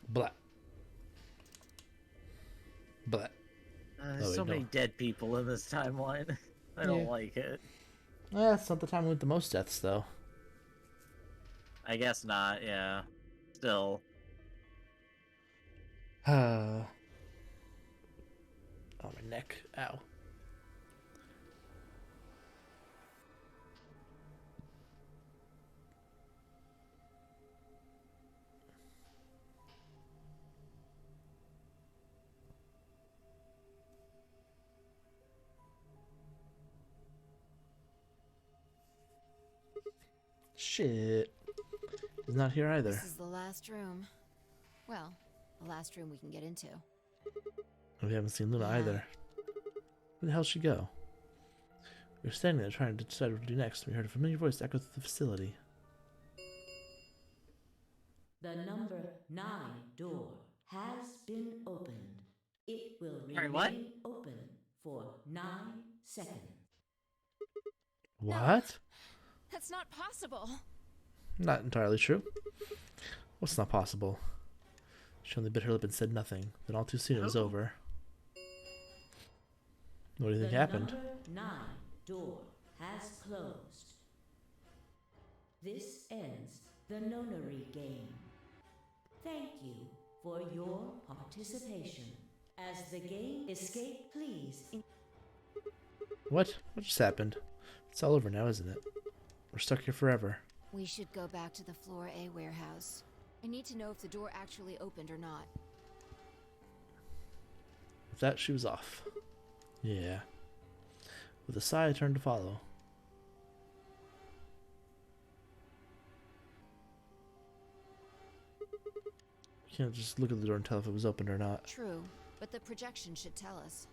Blah. Blah. There's so many dead people in this timeline. I don't like it. It's not the time with the most deaths, though. I guess not, yeah. Still. Oh, my neck. Ow. Shit. He's not here either. This is the last room. Well, the last room we can get into. We haven't seen Luna Yeah. either. Where the hell did she go? We were standing there trying to decide what to do next. We heard a familiar voice echo through the facility. The number 9 door has been opened. It will Sorry, remain what? open for 9 seconds. What? That's not possible. Not entirely true. What's not possible? She only bit her lip and said nothing. Then all too soon it was over. What do you think happened? The number 9 door has closed. This ends the nonary game. Thank you for your participation. As the game escape, please. What? What just happened? It's all over now, isn't it? We're stuck here forever. We should go back to the Floor A warehouse. I need to know if the door actually opened or not. With that, she was off. Yeah. With a sigh, I turned to follow. You can't just look at the door and tell if it was open or not. True, but the projection should tell us.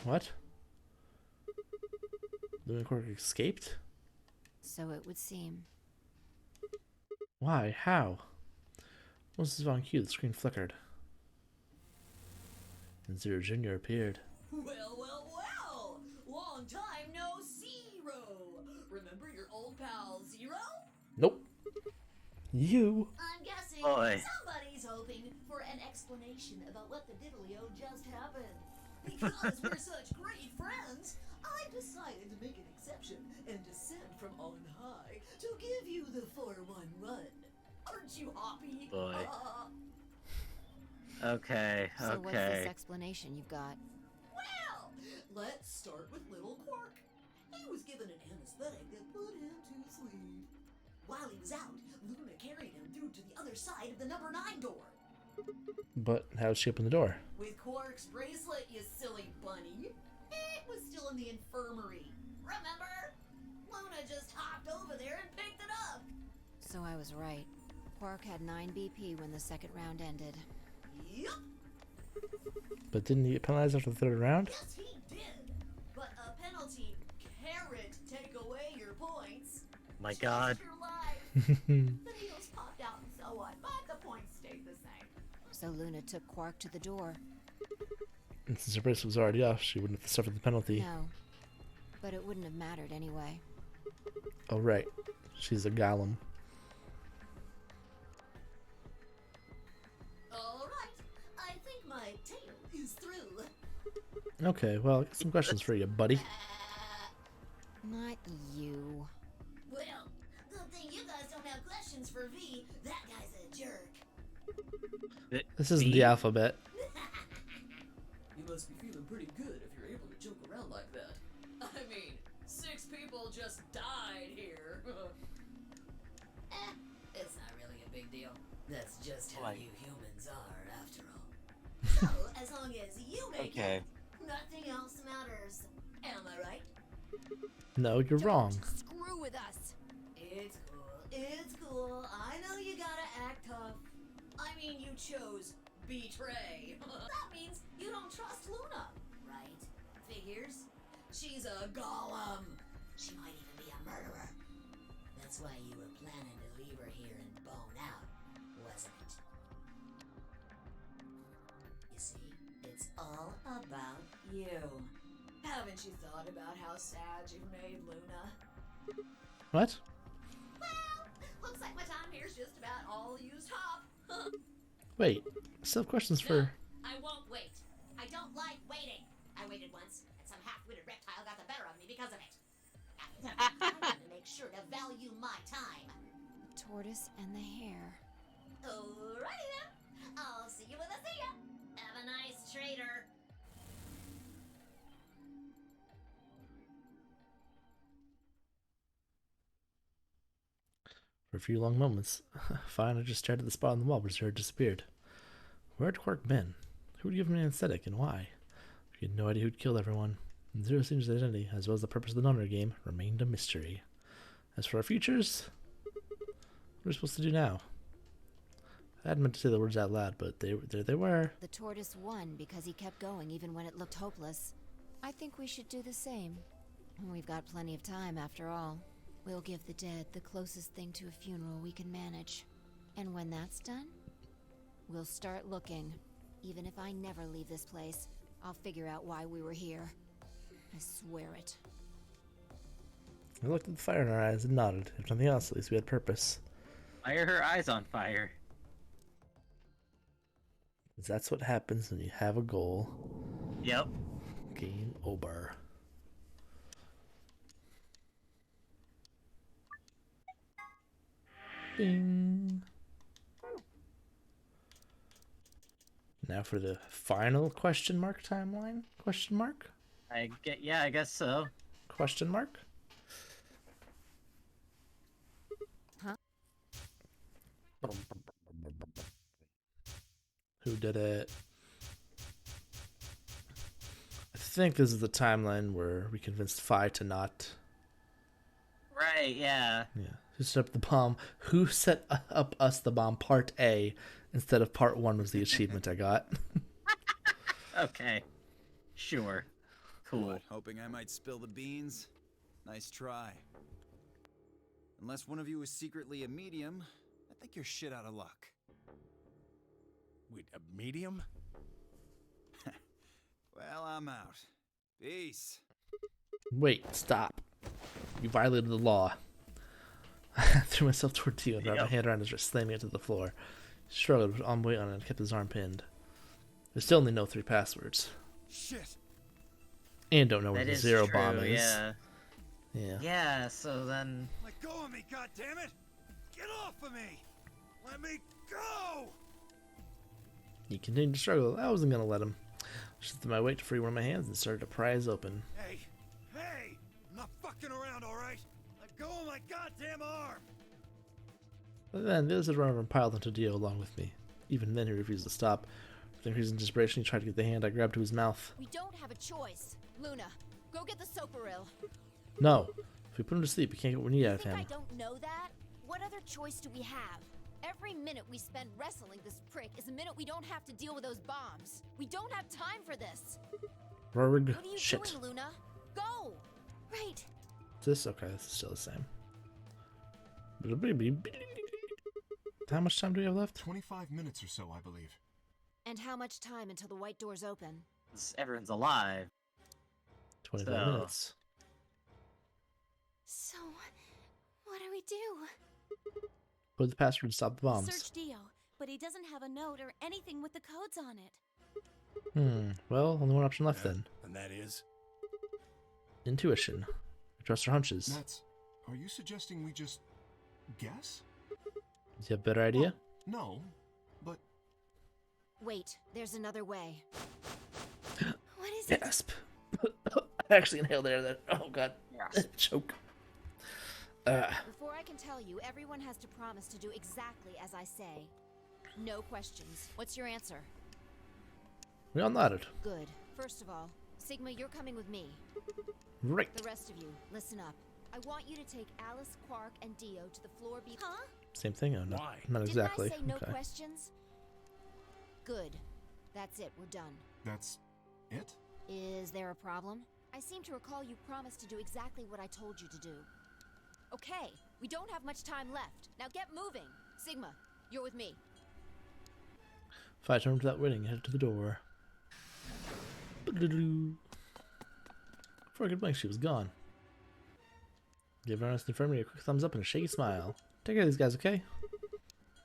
What? Luna Quark escaped? So it would seem. Why? How? Once this was on cue, the screen flickered. And Zero Jr. appeared. Well, well, well! Long time no Zero! Remember your old pal Zero? Nope. You. I'm guessing Boy. somebody's hoping for an explanation about what the diddlio just happened. Because we're such great friends, I've decided to make an exception and descend from on high to give you the 4-1 run. Aren't you happy? Boy. Okay, So what's this okay. explanation you've got? Well, let's start with little Quark. He was given an anesthetic that put him to sleep. While he was out, Luna carried him through to the other side of the number 9 door. But how'd she open the door? With Quark's bracelet, you silly bunny. It was still in the infirmary. Remember? Luna just hopped over there and picked it up. So I was right. Quark had 9 BP when the second round ended. Yup. But didn't he get penalized after the third round? Yes, he did. But a penalty can't take away your points. My God. Just your life. The needles popped out and so on, but the points stayed the same. So Luna took Quark to the door. And since her bracelet was already off, she wouldn't have suffered the penalty. No. But it wouldn't have mattered anyway. Oh, right. She's a golem. Alright, I think my tale is through. Okay, well, I got some questions for you, buddy. Not you. Well, good thing you guys don't have questions for V. That guy's a jerk. This isn't the alphabet. You must be feeling pretty good if you're able to joke around like that. I mean, 6 people just died here. It's not really a big deal. That's just how you humans are, after all. So, as long as you make it, nothing else matters. Am I right? No, you're wrong. Screw with us. It's cool. It's cool. I know you gotta act tough. I mean, you chose betray. That means you don't trust Luna, right? Figures. She's a golem. She might even be a murderer. That's why you were planning to leave her here and bone out, wasn't it? You see, it's all about you. Haven't you thought about how sad you made Luna? What? Well, looks like my time here's just about all used up. Wait, I still have questions for... I won't wait. I don't like waiting. I waited once, and some half-witted reptile got the better of me because of it. I'm gonna make sure to value my time. Tortoise and the hare. Alrighty then. I'll see you when I see ya. Have a nice trader. For a few long moments, fine, I just stared at the spot on the wall where Zero disappeared. Where had Quark been? Who had given him an anesthetic, and why? We had no idea who'd killed everyone, and Zero Senior's identity, as well as the purpose of the donor game, remained a mystery. As for our futures, what are we supposed to do now? I hadn't meant to say the words out loud, but there they were. The tortoise won because he kept going even when it looked hopeless. I think we should do the same. We've got plenty of time after all. We'll give the dead the closest thing to a funeral we can manage. And when that's done, we'll start looking. Even if I never leave this place, I'll figure out why we were here. I swear it. I looked at the fire in our eyes and nodded. If nothing else, at least we had purpose. Fire her eyes on fire. 'Cause that's what happens when you have a goal. Yep. Game over. Bing. Now for the final question mark timeline? Question mark? I guess so. Question mark? Huh? Who did it? I think this is the timeline where we convinced Phi to not. Right, yeah. Yeah. Who set up the bomb? Who set up us the bomb? Part A instead of part 1 was the achievement I got. Okay. Sure. Cool. What, hoping I might spill the beans? Nice try. Unless one of you is secretly a medium, I think you're shit out of luck. Wait, a medium? Well, I'm out. Peace. Wait, stop. You violated the law. I threw myself toward you and wrapped my hand around his wrist, slamming it to the floor. He struggled, put on weight on it, and kept his arm pinned. We still only know 3 passwords. Shit. And don't know where the Zero true, bomb is. Yeah. Yeah. Yeah, so then... Let go of me, goddammit! Get off of me! Let me go! He continued to struggle. I wasn't going to let him. I shifted my weight to free one of my hands and started to pry his open. Hey! Hey! I'm not fucking around, alright? Let go of my goddamn arm! But then the others had run over and piled onto Dio along with me. Even then he refused to stop. With increasing desperation, he tried to get the hand I grabbed to his mouth. We don't have a choice. Luna, go get the Soparil. No. If we put him to sleep, we can't get what we need out of You think him. I don't know that? What other choice do we have? Every minute we spend wrestling this prick is a minute we don't have to deal with those bombs. We don't have time for this. Forward. What are you Shit. doing, Luna? Go! Right. Is this okay? This is still the same. How much time do we have left? 25 minutes or so, I believe. And how much time until the white doors open? Everyone's alive. 25 So- minutes. So, what do we do? Put the password to stop the bombs. Search Dio, but he doesn't have a note or anything with the codes on it. Well, only one option left then. And that is? Intuition. Trust our hunches. Nats, are you suggesting we just guess? Do you have a better idea? No, but Wait, there's another way. What is it? Gasp. I actually inhaled air there. Oh god. Yes. Choke. Before I can tell you, everyone has to promise to do exactly as I say. No questions. What's your answer? We all nodded. Good. First of all, Sigma, you're coming with me. Right. The rest of you, listen up. I want you to take Alice, Quark, and Dio to the floor B. Huh? Same thing? Oh, no. Why? Not exactly. Didn't I say no Okay. questions? Good. That's it. We're done. that's it? Is there a problem? I seem to recall you promised to do exactly what I told you to do. Okay, we don't have much time left. Now get moving. Sigma, you're with me. If I turned without waiting, headed to the door. Before I could blink, she was gone. Give everyone in the infirmary a quick thumbs up and a shaky smile. Take care of these guys, okay?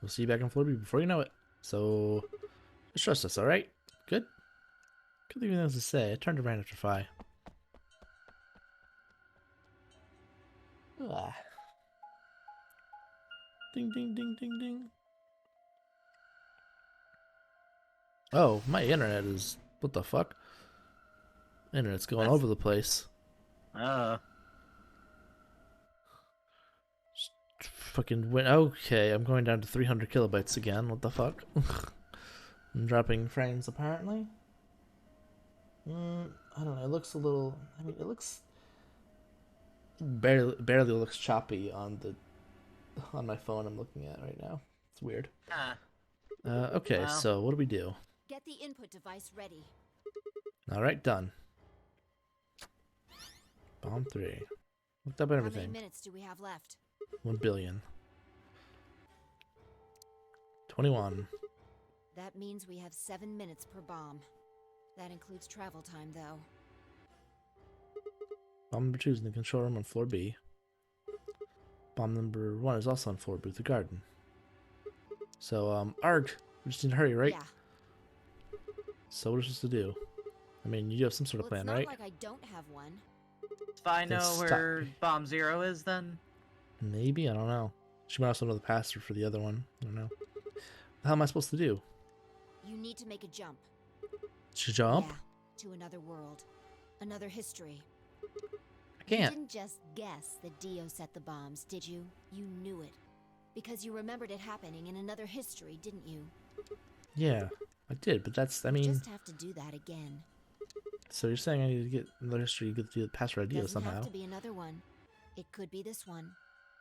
We'll see you back on floor B before you know it. So, just trust us, alright? Good? Couldn't think of anything else to say. I turned around after Phi. Ah. Ding, ding, ding, ding, ding. Oh, my internet is... What the fuck? Internet's going over the place. Fucking win. Okay, I'm going down to 300 kilobytes again. What the fuck? I'm dropping frames apparently. I don't know. It looks a little. I mean, it looks barely looks choppy on my phone. I'm looking at right now. It's weird. Okay, Well. so what do we do? Get the input device ready. All right, done. Bomb 3. Looked up How everything. many minutes do we have left? 1 billion. 21. That means we have 7 minutes per bomb. That includes travel time, though. Bomb number 2 is in the control room on floor B. Bomb number 1 is also on floor B with the garden. So, Arg, we just need to hurry, right? Yeah. So what are we supposed to do? I mean, you have some sort of Well, plan, it's right? not like I don't have one. If I know Then where stop. Bomb Zero is, then Maybe, I don't know. She might also know the password for the other one. I don't know. What the hell am I supposed to do? You need to make a jump. Should jump? Yeah, to another world. Another history. I can't. You didn't just guess that Dio set the bombs, did you? You knew it. Because you remembered it happening in another history, didn't you? Yeah, I did, but that's, I You mean... just have to do that again. So you're saying I need to get another history, get the password idea Doesn't somehow? have to be another one. It could be this one.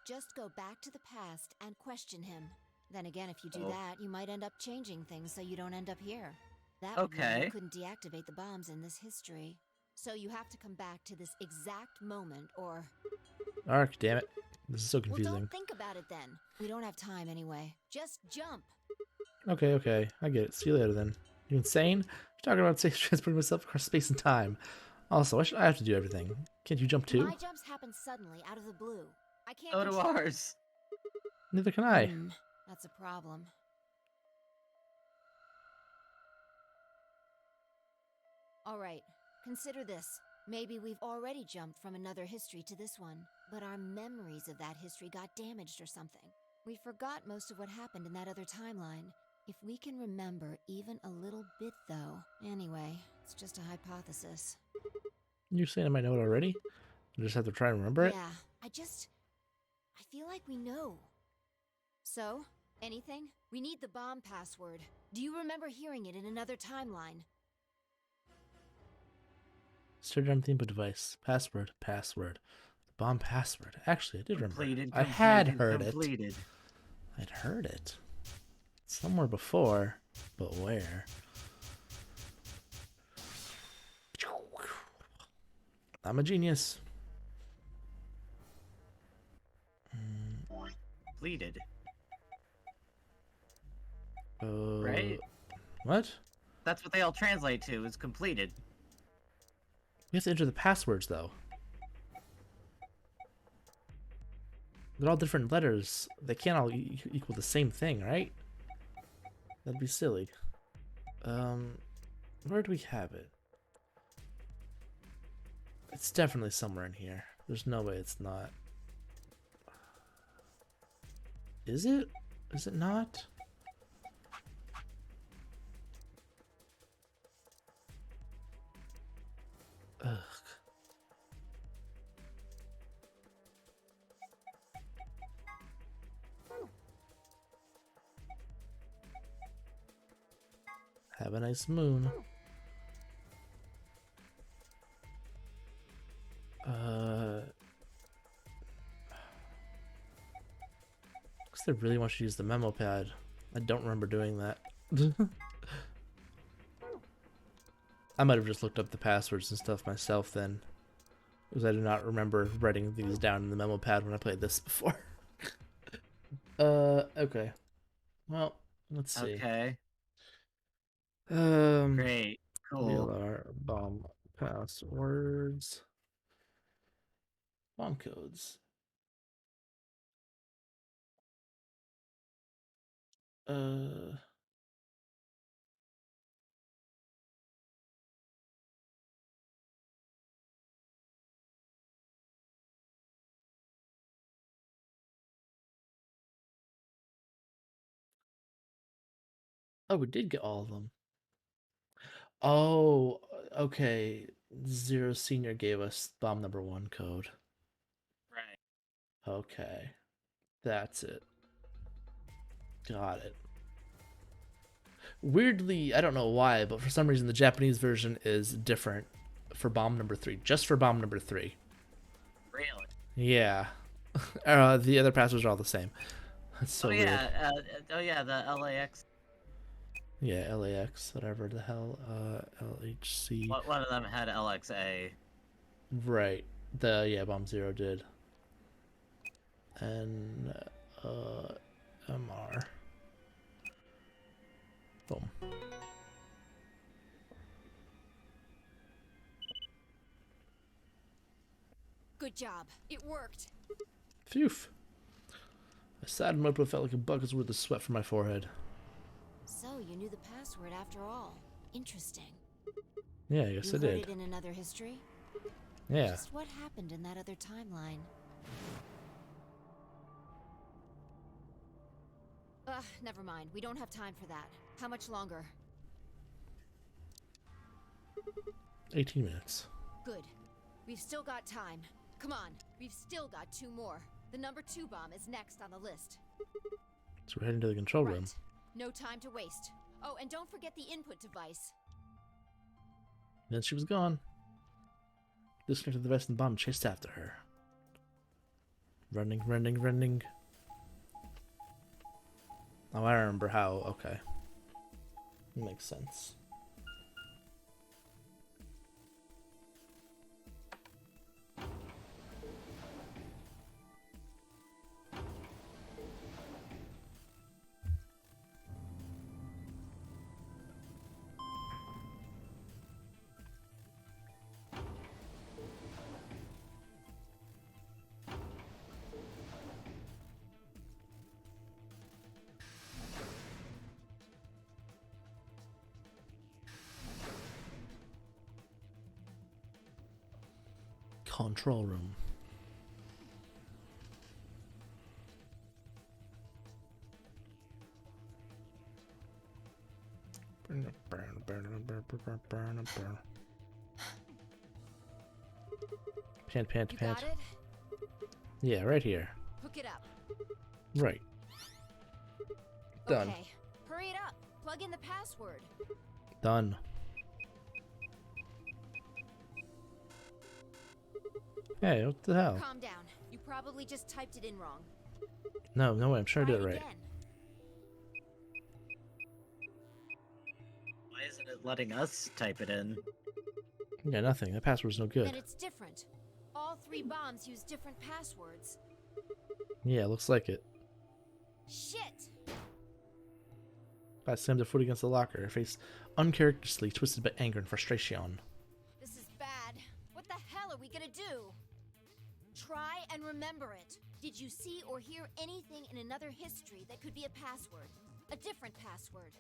Just go back to the past and question him. Then again, if you do that, you might end up changing things so you don't end up here. That would mean Okay. you couldn't deactivate the bombs in this history. So you have to come back to this exact moment, or... Ark, damn it. This is so Well, confusing. don't think about it then. We don't have time anyway. Just jump. Okay, I get it. See you later then. You insane? You're talking about safe transporting myself across space and time. Also, why should I have to do everything? Can't you jump too? My jumps happen suddenly, out of the blue. I can't so do control- ours. Neither can I. That's a problem. Alright, consider this. Maybe we've already jumped from another history to this one, but our memories of that history got damaged or something. We forgot most of what happened in that other timeline. If we can remember even a little bit, though. Anyway, it's just a hypothesis. You're saying I might know it already? I just have to try and remember it? Yeah, I feel like we know. So, anything? We need the bomb password. Do you remember hearing it in another timeline? Search on the input device. Password. The bomb password. Actually, I did remember. Completed, I had completed, heard completed. it. I'd heard it. Somewhere before, but where? I'm a genius. Completed. Uh, Right? What? That's what they all translate to, is completed. You have to enter the passwords, though. They're all different letters. They can't all equal the same thing, right? That'd be silly. Where do we have it? It's definitely somewhere in here. There's no way it's not. Is it? Is it not? Ugh. Have a nice moon. Because they really want you to use the memo pad. I don't remember doing that. I might have just looked up the passwords and stuff myself then. Because I do not remember writing these down in the memo pad when I played this before. Okay. Well, let's see. Okay. Um, Great. Cool. VLR, bomb passwords. Bomb codes. Oh, we did get all of them. Oh, okay. Zero Senior gave us bomb number 1 code. Right. Okay. That's it. Got it. Weirdly, I don't know why, but for some reason the Japanese version is different for bomb number 3. Just for bomb number 3. Really? Yeah. The other passwords are all the same. That's so weird. Oh yeah, the LAX. Yeah, LAX, whatever the hell. LHC. One of them had LXA. Right. Bomb 0 did. And MR. Boom. Good job. It worked. Phew. I sighed and wiped what felt like a bucket's worth of sweat from my forehead. So, you knew the password after all. Interesting. Yeah, I guess I You did. heard it in another history? Yeah. Just what happened in that other timeline? Never mind. We don't have time for that. How much longer? 18 minutes. Good. We've still got time. Come on. We've still got 2 more. The number 2 bomb is next on the list. So we're heading to the control room. Right. No time to waste. Oh, and don't forget the input device. Then she was gone. Disconnected the device and the bomb chased after her. Running, running, running. Oh, I remember how. Okay. Makes sense. Control room. Pant, pant, You pant. got it? Yeah, right here. Hook it up. Right. Done. Okay. Hurry it up. Plug in the password. Done. Hey, what the hell? Calm down. You probably just typed it in wrong. No way, I'm sure I did it Try right. again. isn't it letting us type it in? Yeah, nothing. That password's no Then good. it's different. All 3 bombs use different passwords. Yeah, looks like it. Shit! I slammed her foot against the locker, her face uncharacteristically twisted by anger and frustration. This is bad. What the hell are we gonna do? Try and remember it. Did you see or hear anything in another history that could be a password? A different password?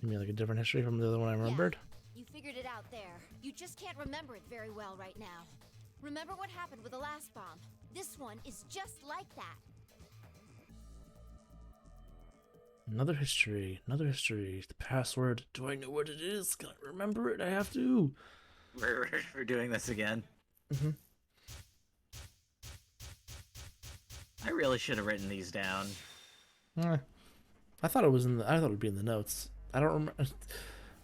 You mean like a different history from the other one I remembered? Yeah, you figured it out there. You just can't remember it very well right now. Remember what happened with the last bomb? This one is just like that. Another history, another history. The password. Do I know what it is? Can I remember it? I have to. We're doing this again. Mm-hmm. I really should have written these down. I thought it was in the. I thought it would be in the notes. I don't remember. Like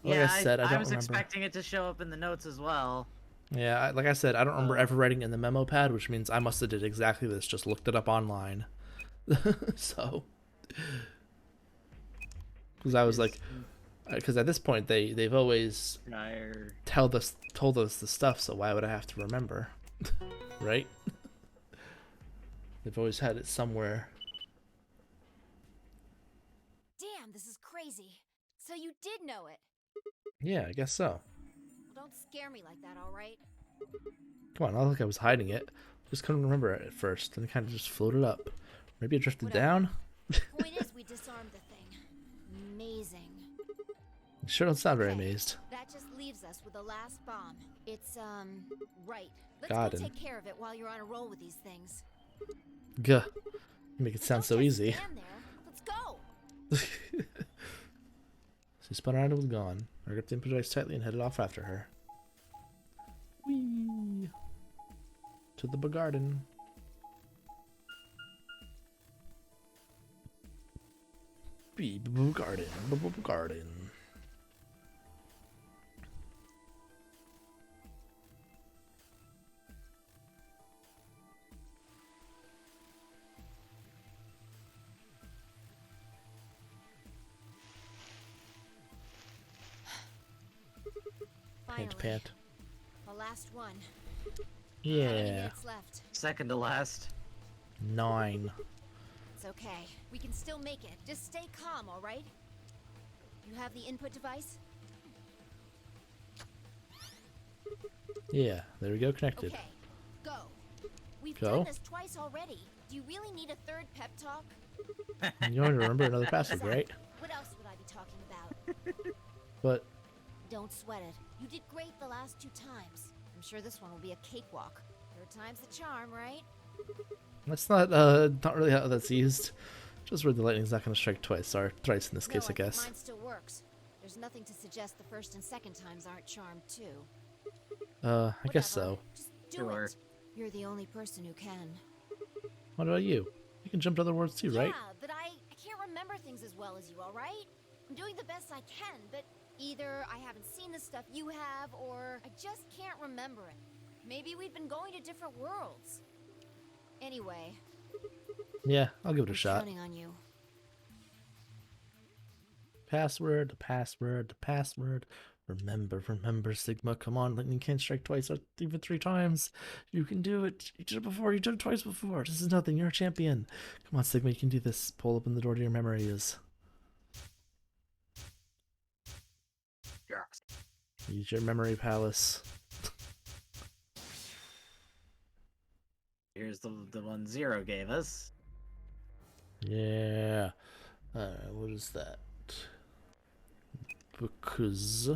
Yeah, I said, I don't was remember. expecting it to show up in the notes as well. Yeah, like I said, I don't remember ever writing in the memo pad, which means I must have did exactly this. Just looked it up online. So, because I was like, because at this point they've always told us the stuff. So why would I have to remember, right? They've always had it somewhere. Damn, this is crazy. So you did know it. Yeah, I guess so. Well, don't scare me like that, alright? Come on, not like I was hiding it. Just couldn't remember it at first, and it kind of just floated up. Maybe it drifted down. Point is, we disarmed the thing. Amazing. You sure don't sound very amazed. That just leaves us with the last bomb. It's, right. Let's Got go him. take care of it while you're on a roll with these things. Gah. You make it sound so easy. Stand there. Let's go! She spun around and was gone. I gripped the input device tightly and headed off after her. Whee! To the garden. Garden. Finally. Pant. The last one. How many Yeah. minutes left? Second to last. 9. It's okay. We can still make it. Just stay calm, alright? You have the input device? Yeah, there we go, connected. Okay, go. We've Go? done this twice already. Do you really need a third pep talk? You want to remember another password, right? What else would I be talking about? But Don't sweat it. You did great the last 2 times. I'm sure this one will be a cakewalk. 3rd time's the charm, right? that's not really how that's used. Just where the lightning's not going to strike twice, or thrice in this case, I think guess. mine still works. There's nothing to suggest the 1st and 2nd times aren't charmed too. I guess so. Just do it. You're the only person who can. What about you? You can jump to other words too, right? Yeah, but I can't remember things as well as you, alright? I'm doing the best I can, but either I haven't seen the stuff you have, or I just can't remember it. Maybe we've been going to different worlds. Anyway. Yeah, I'll give it a I'm shot. counting on you. Password, the password, the password. Remember, Sigma. Come on, lightning can't strike twice or even 3 times. You can do it. You did it before. You did it twice before. This is nothing. You're a champion. Come on, Sigma. You can do this. Pull open the door to your memories. Yes. Use your memory palace. Here's the one Zero gave us. Yeah. What is that? Because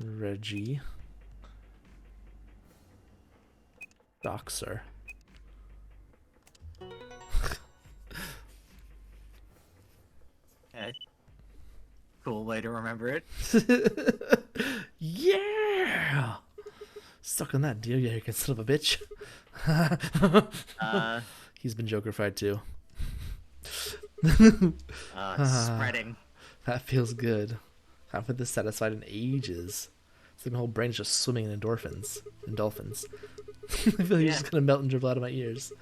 Reggie Doxer. Okay. Cool way to remember it. Yeah. Suck on that, deal. Yeah, you can son of a bitch. He's been Joker-fied too. Spreading. That feels good. I haven't been this satisfied in ages. It's like my whole brain's just swimming in endorphins. I feel like it's just gonna melt and dribble out of my ears.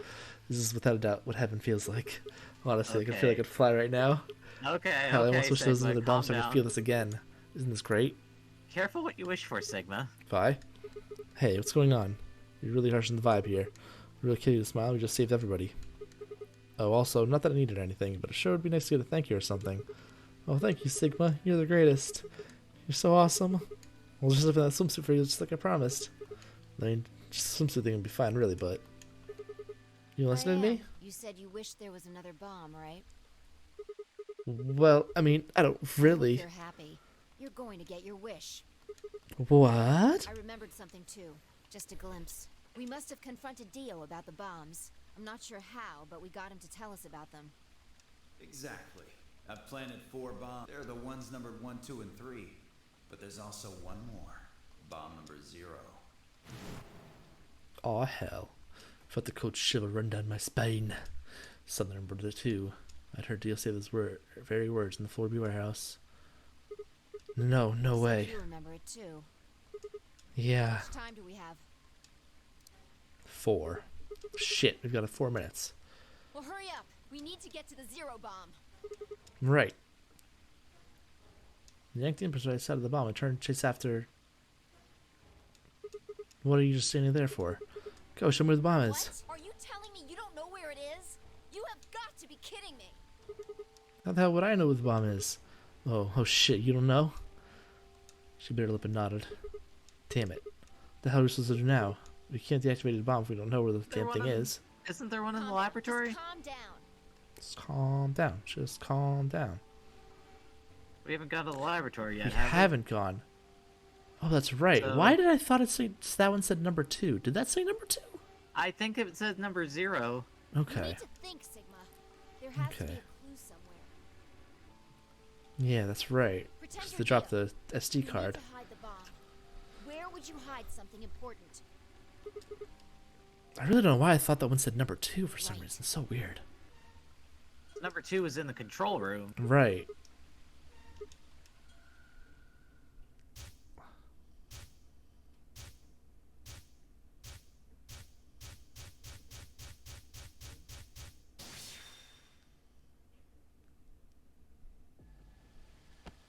This is without a doubt what heaven feels like. Honestly, I can feel like I Okay. could fly right now. Okay, Hell, I okay, almost wish there was Sigma, another bomb calm so I could down. feel this again. Isn't this great? Careful what you wish for, Sigma. Vi? Hey, what's going on? You're really harshing the vibe here. Really kidding you to smile, we just saved everybody. Oh, also, not that I needed anything, but it sure would be nice to get a thank you or something. Oh, thank you, Sigma. You're the greatest. You're so awesome. I'll just live in that swimsuit for you just like I promised. I mean, just swimsuit thing would be fine, really, but... You listening to me? You said you wish there was another bomb, right? Well, I mean, I don't really. You're happy. You're going to get your wish. What? I remembered something too. Just a glimpse. We must have confronted Dio about the bombs. I'm not sure how, but we got him to tell us about them. Exactly. I've planted 4 bombs. They're the ones numbered 1, 2, and 3. But there's also one more. Bomb number 0. Aw, hell. Felt the cold shiver run down my spine. Southern brother, too. I'd heard Dio say those very words in the 4B warehouse. No, no way. You remember it too. Yeah. How much time do we have? 4. Shit, we've got 4 minutes. Well, hurry up. We need to get to the 0 bomb. Right. Yank the Empress right side of the bomb and turn and chase after... What are you just standing there for? Go, show me where the bomb is. What? Are you telling me you don't know where it is? You have got to be kidding me. How the hell would I know where the bomb is? Oh shit, you don't know? She bit her lip and nodded. Damn it. What the hell are we supposed to do now? We can't deactivate the bomb if we don't know where the damn thing is. Isn't there one in the laboratory? Just calm down. Just calm down. Just calm down. We haven't gone to the laboratory yet, We have haven't gone. Oh, that's right. So- Why did I thought it say that one said number 2? Did that say number 2? I think it says number 0. Okay. You need to think, Sigma. There has to be a Okay. clue somewhere. Yeah, that's right. Pretend Just you're to drop Dio. the SD card. You need to hide the bomb. Where would you hide something important? I really don't know why I thought that one said number 2 for some reason. It's so weird. Number 2 is in the control room. Right.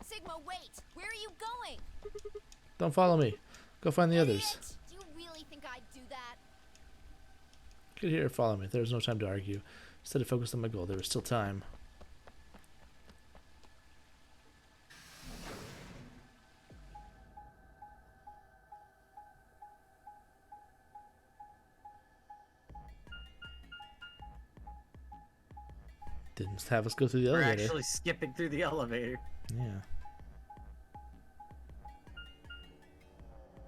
Sigma, wait! Where are you going? Don't follow me. Go find the others. Idiot! Do you really think I'd do that? Get here, follow me. There was no time to argue. Instead, I focused on my goal. There was still time. Didn't have us go through the We're elevator. actually skipping through the elevator. Yeah.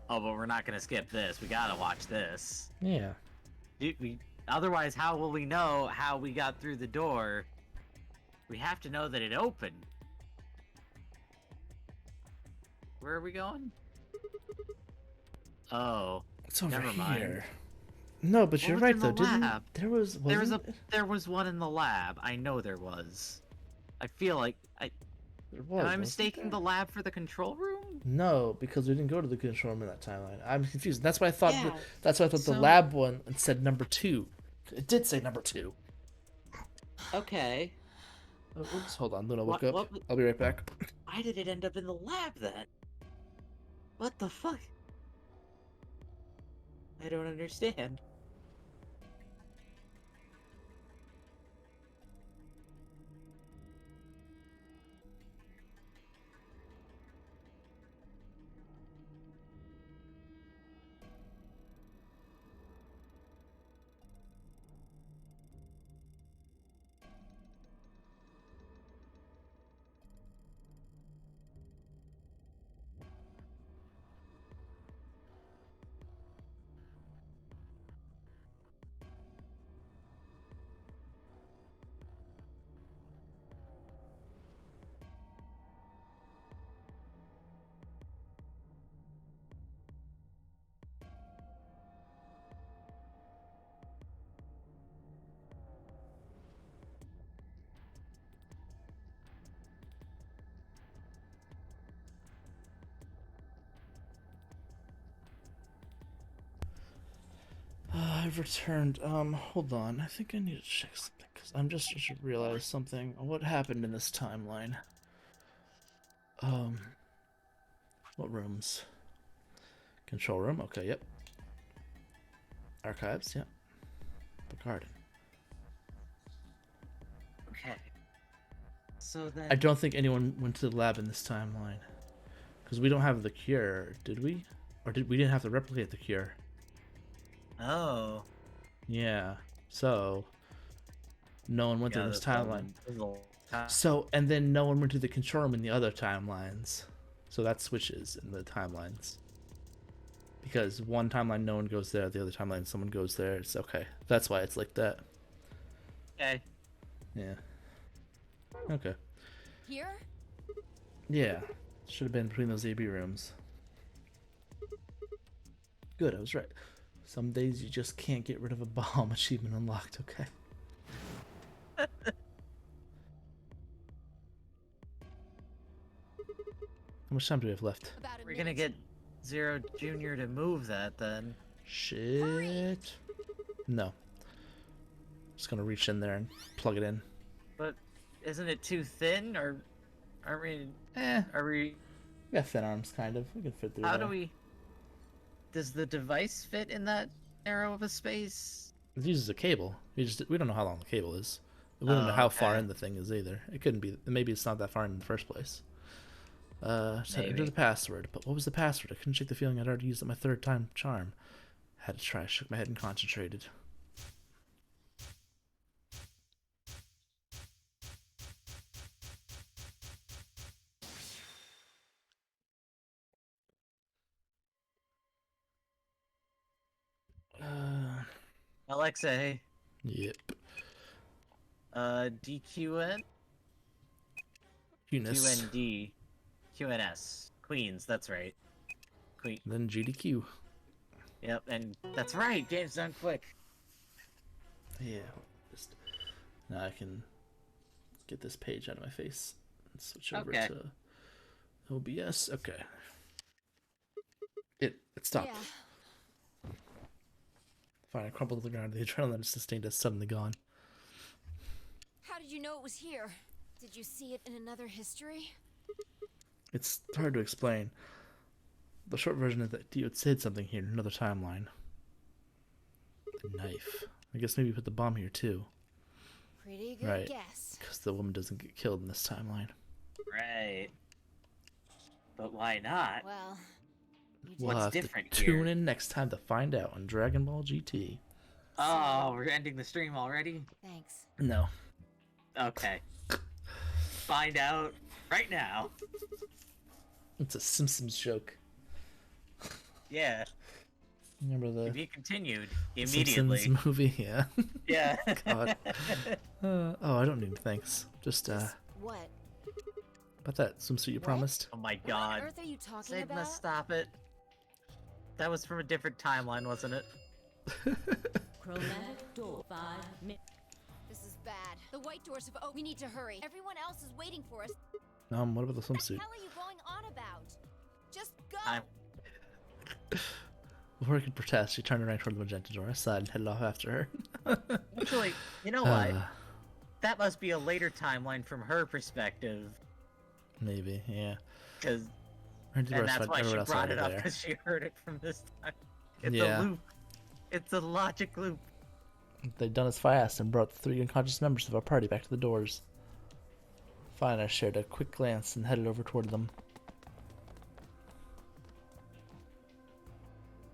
Oh, but we're not gonna skip this. We gotta watch this. Yeah. Otherwise, how will we know how we got through the door? We have to know that it opened. Where are we going? Oh, It's over never here. mind. No, but What you're was right in though. the Didn't lab? there was There was one in the lab. I know there was. I feel like There was, am I wasn't mistaking there? the lab for the control room? No, because we didn't go to the control room in that timeline. I'm confused. That's why I thought. Yeah, That's why I thought the so- lab one said number 2. It did say number 2. Okay. Oh, oops, hold on, Luna, What- woke up. what- I'll be right back. Why did it end up in the lab then? What the fuck? I don't understand. I've returned. Hold on. I think I need to check something because I'm just realized something. What happened in this timeline? What rooms? Control room. Okay. Yep. Archives. Yep. The garden. Okay. So then I don't think anyone went to the lab in this timeline because we don't have the cure, did we? Or we didn't have to replicate the cure? Oh. Yeah. So no one went to this timeline. Time. So and then no one went to the control room in the other timelines. So that switches in the timelines. Because one timeline no one goes there, the other timeline someone goes there. It's okay. That's why it's like that. Okay. Yeah. Okay. Here? Yeah. Should have been between those AB rooms. Good, I was right. Some days you just can't get rid of a bomb. Achievement unlocked, okay. How much time do we have left? We're gonna get Zero Junior to move that then. Shit. No. Just gonna reach in there and plug it in. But isn't it too thin, or aren't we? Are we? We got thin arms, kind of. We can fit through How there. do we? Does the device fit in that narrow of a space? It uses a cable. We don't know how long the cable is. We don't know how far in the thing is either. It couldn't be. Maybe it's not that far in the first place. So enter the password. But what was the password? I couldn't shake the feeling I'd already used it my third time charm. Had to try. Shook my head and concentrated. Alexa. Yep. DQN. Eunice. QND. QNS. Queens. That's right. Queen. Then GDQ. Yep, and that's right. Game's done quick. Yeah. Just now I can get this page out of my face and switch over to OBS. Okay. It stopped. Yeah. Fine, I crumpled to the ground. The adrenaline I sustained is suddenly gone. How did you know it was here? Did you see it in another history? It's hard to explain. The short version is that Dio had said something here in another timeline. The knife. I guess maybe put the bomb here too. Pretty good Right. guess. Because the woman doesn't get killed in this timeline. Right. But why not? Well, We'll what's have different to here? tune in next time to find out on Dragon Ball GT. Oh, we're ending the stream already? Thanks. No. Okay. Find out right now. It's a Simpsons joke. Yeah. Remember the To be continued immediately. Simpsons movie? Yeah. Yeah. God. Oh, I don't need thanks. Just What? about that swimsuit you promised. Oh my god. What on earth are you talking Sigma, about? stop it. That was from a different timeline, wasn't it? Chromatic door 5 minutes. This is bad. The white doors have opened. We need to hurry. Everyone else is waiting for us. What about the What the swimsuit? hell are you going on about? Just go. Before I could protest, she turned around toward the magenta door. I sighed and headed off after her. Actually, you know what? That must be a later timeline from her perspective. Maybe, yeah. Because And that's why she brought it up, because she heard it from this time. It's Yeah. a loop. It's a logic loop. They'd done as fast and brought the 3 unconscious members of our party back to the doors. Fine, I shared a quick glance and headed over toward them.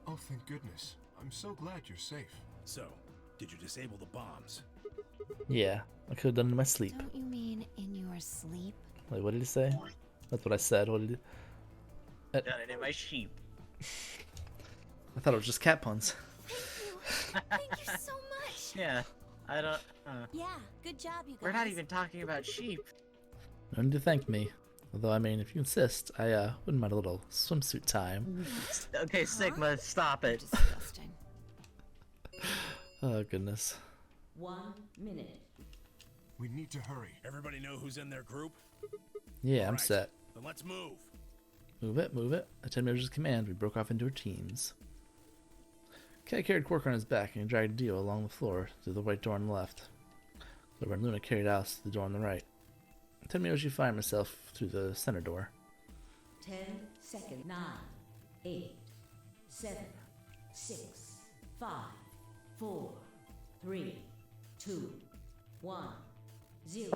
Oh, thank goodness. I'm so glad you're safe. So, did you disable the bombs? Yeah, I could have done it in my sleep. Don't you mean in your sleep? Wait, what did he say? That's what I said. What did he... Done it in my sheep. I thought it was just cat puns. Thank you so much. Yeah, I don't. Yeah, good job, you guys. We're not even talking about sheep. No need to thank me. Although, I mean, if you insist, I wouldn't mind a little swimsuit time. Okay, Sigma, stop it. Disgusting. Oh, goodness. 1 minute. We need to hurry. Everybody know who's in their group? Yeah, I'm Alright, set. Then let's move. Move it, move it. At 10 members' command, we broke off into our teams. Cat carried Quark on his back and dragged Dio along the floor to the white door on the left. Clover and Luna carried Alice to the door on the right. Tell me as you find myself through the center door. 10 seconds. 9, 8, 7, 6, 5, 4, 3, 2, 1, 0.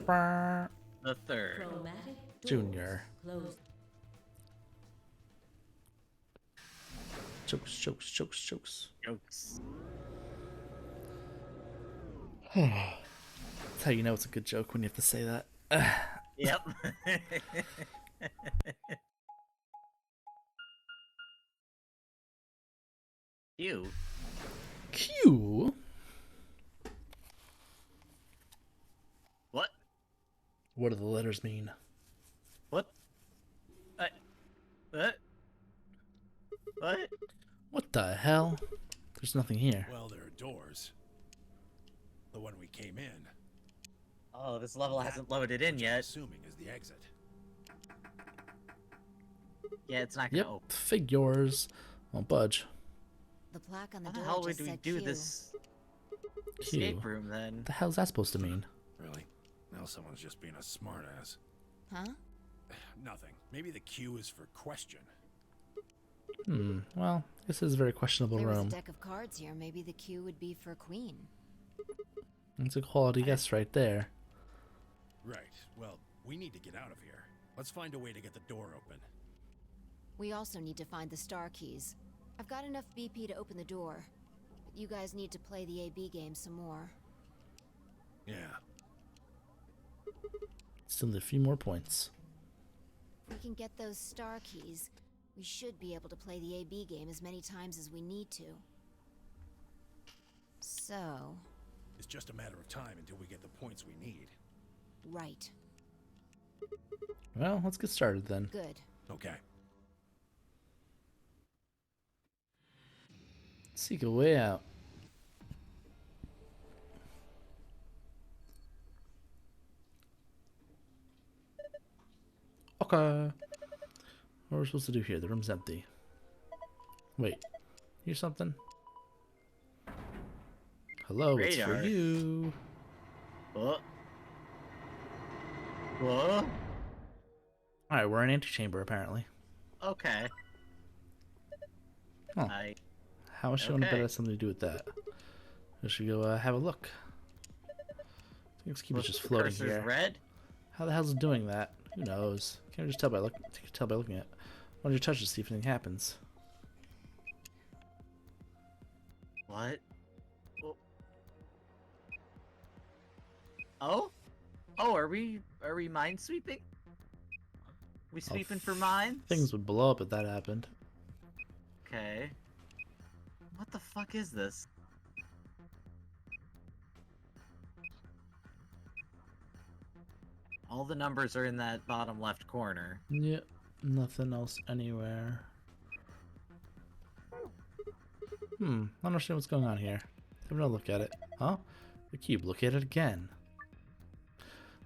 The third. Chromatic Junior. Closed. Chokes, chokes, chokes, chokes. Jokes. That's how you know it's a good joke when you have to say that. Yep. You. Q? What? What do the letters mean? What? What? What? What the hell? There's nothing here. Well, there are doors. The one we came in. Oh, this level hasn't loaded in yet. Assuming is the exit. Yeah, it's not gonna open. Figures. Won't budge. The plaque on the How the door hell just do we said do Q. this Q. escape room then? What the hell's that supposed to mean? Really? Now someone's just being a smartass. Huh? Nothing. Maybe the Q is for question. Well, this is a very questionable There was room. a deck of cards here. Maybe the Q would be for queen. It's a quality guess right there. Right. Well, we need to get out of here. Let's find a way to get the door open. We also need to find the star keys. I've got enough BP to open the door, but you guys need to play the AB game some more. Yeah. Still need a few more points. If we can get those star keys, we should be able to play the AB game as many times as we need to. So... It's just a matter of time until we get the points we need. Right. Well, let's get started then. Good. Okay. Seek a way out. Okay. What are we supposed to do here? The room's empty. Wait. Here's something? Hello, it's Radar. for you. What? What? Alright, we're in an antechamber apparently. Okay. Oh. How much you want to bet Okay. has something to do with that? We should go have a look. Let's keep it just floating Cursor's here. red? How the hell's it doing that? Who knows? Can't just tell by looking at it. Why don't you touch it to see if anything happens? What? Oh? Oh, are we mine sweeping? We sweeping for mines? Things would blow up if that happened. Okay. What the fuck is this? All the numbers are in that bottom left corner. Yep, nothing else anywhere. I don't understand what's going on here. Have another look at it. Huh? The cube, look at it again.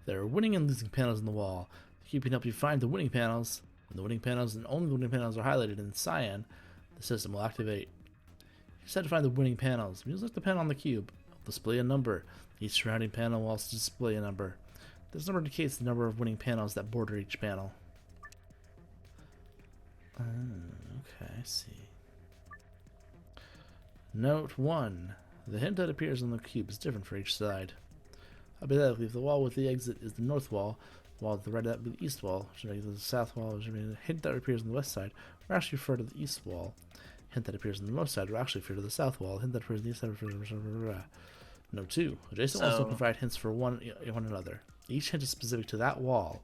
There are winning and losing panels in the wall. The cube can help you find the winning panels. When the winning panels and only the winning panels are highlighted in cyan, the system will activate. You just have to find the winning panels. When you select the panel on the cube, it will display a number. Each surrounding panel will also display a number. This number indicates the number of winning panels that border each panel. Okay, I see. Note 1. The hint that appears on the cube is different for each side. Hypothetically, if the wall with the exit is the north wall, the wall to the right of that would be the east wall, which makes the south wall, which means the hint that appears on the west side will actually refer to the east wall. Hint that appears on the north side will actually refer to the south wall. Hint that appears on the east side will refer to... Note 2. Adjacent walls don't provide hints for one another. Each hint is specific to that wall.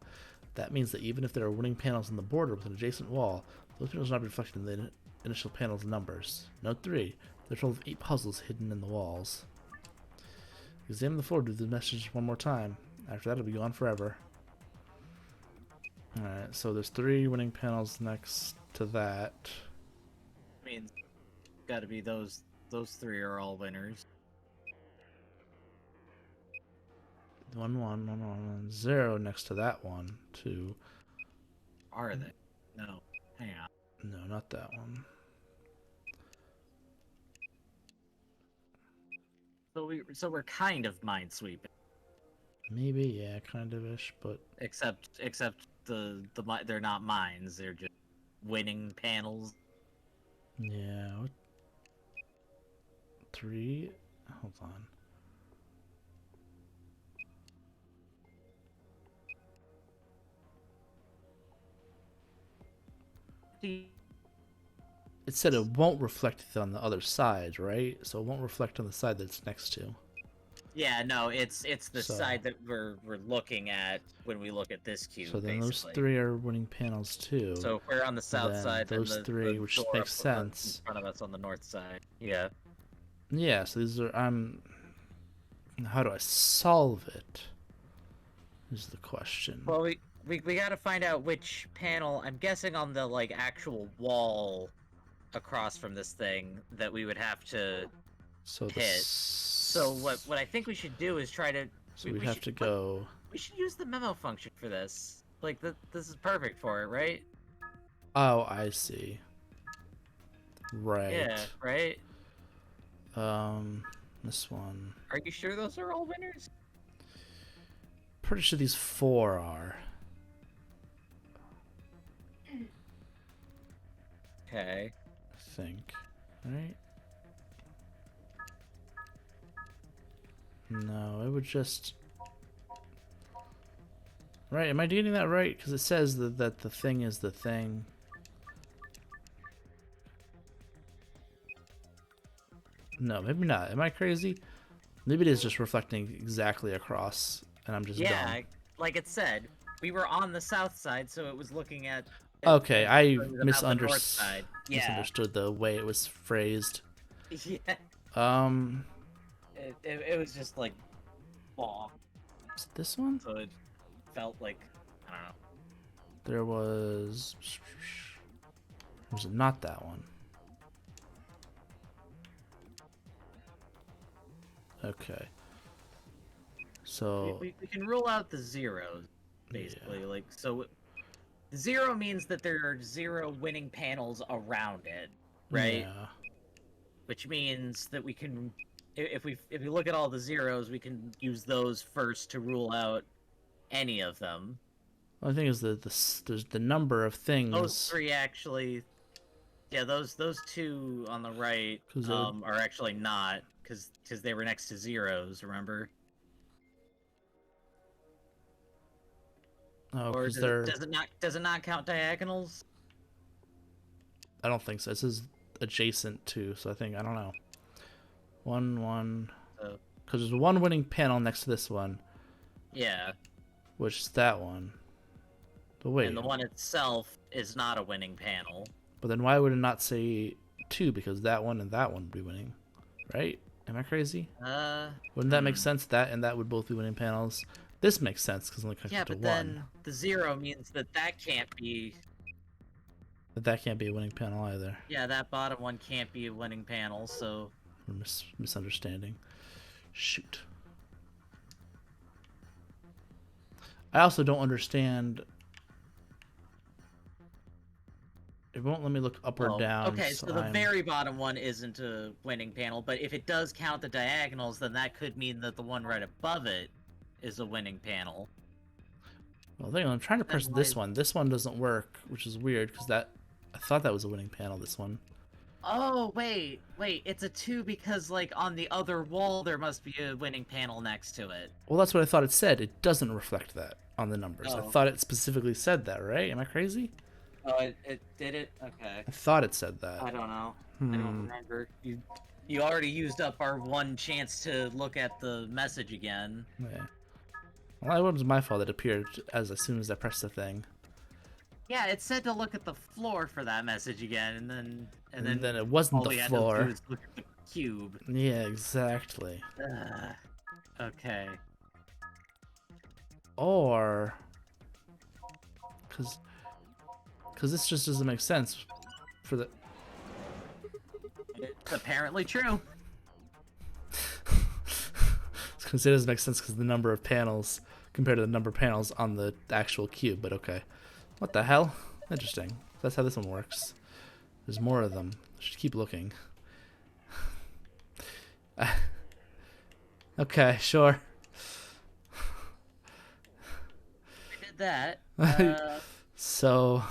That means that even if there are winning panels on the border with an adjacent wall, those panels will not be reflected in the initial panel's numbers. Note 3. There are a total of 8 puzzles hidden in the walls. Examine the floor to do the message one more time. After that, it'll be gone forever. Alright, so there's 3 winning panels next to that. I mean, gotta be those 3 are all winners. 1, 1, 1, 1, 1, 0 next to that one, 2. Are they? No. Hang on. No, not that one. So we're kind of minesweeping. Maybe, yeah, kind of ish, but Except they're not mines. They're just winning panels. yeah. What? 3? Hold on. It said it won't reflect on the other side, right? So it won't reflect on the side that it's next to. Yeah, no, it's the So- side that we're looking at when we look at this cube. So then those basically. 3 are winning panels too. So if we're on the south then side, those then the 3, which door makes up sense. in front of us on the north side. Yeah. Yeah, so these are how do I solve it? Is the question. Well, we got to find out which panel. I'm guessing on the like actual wall across from this thing that we would have to So hit. So what I think we should do is try to. So we have to go. We should use the memo function for this. Like this is perfect for it, right? Oh, I see. Right. Yeah. Right. This one. Are you sure those are all winners? Pretty sure these 4 are. Okay. I think. Right? No, it would just... Right, am I getting that right? Because it says that the thing is the thing. No, maybe not. Am I crazy? Maybe it is just reflecting exactly across, and I'm just dumb. Like it said, we were on the south side, so it was looking at. Okay, I about the north side. Yeah. misunderstood the way it was phrased. Yeah. It was just like, aw. Is it this one? So it felt like, I don't know. There was... Was it not that one? Okay. So... We can rule out the zeros, basically. Yeah. Like, so... 0 means that there are 0 winning panels around it, right? Yeah. Which means that we can... If we look at all the zeros, we can use those first to rule out any of them. Well, the thing is that there's the number of things. Those 3 actually, yeah, those 2 on the right are actually not because they were next to zeros. Remember? Oh, or because does it not count diagonals? I don't think so. It says adjacent to, so I don't know. 1. Because there's 1 winning panel next to this one. Yeah. Which is that one. But wait. And the one itself is not a winning panel. But then why would it not say 2? Because that one and that one would be winning, right? Am I crazy? Wouldn't that make sense? That and that would both be winning panels. This makes sense because it only connects to 1. Then the 0 means that can't be. But that can't be a winning panel either. Yeah, that bottom one can't be a winning panel. So. We're misunderstanding. Shoot. I also don't understand. It won't let me look up or down. Okay, so the very bottom one isn't a winning panel, but if it does count the diagonals, then that could mean that the one right above it is a winning panel. Well, I'm trying to press this one. This one doesn't work, which is weird because I thought that was a winning panel. This one. Oh wait, it's a 2 because like on the other wall there must be a winning panel next to it. Well, that's what I thought it said. It doesn't reflect that on the numbers. I Oh. thought it specifically said that, right? Am I crazy? Oh, it did it? Okay. I thought it said that. I don't know. I don't remember. You already used up our 1 chance to look at the message again. Yeah. Well, it wasn't my fault. It appeared as soon as I pressed the thing. Yeah, it said to look at the floor for that message again, and then it wasn't all the we had floor. to do is look at the cube. Yeah, exactly. Okay. Or, because this just doesn't make sense for the. It's apparently true. Because it doesn't make sense because the number of panels compared to the number of panels on the actual cube. But okay, what the hell? Interesting. That's how this one works. There's more of them. I should keep looking. Okay, sure. I did that. So,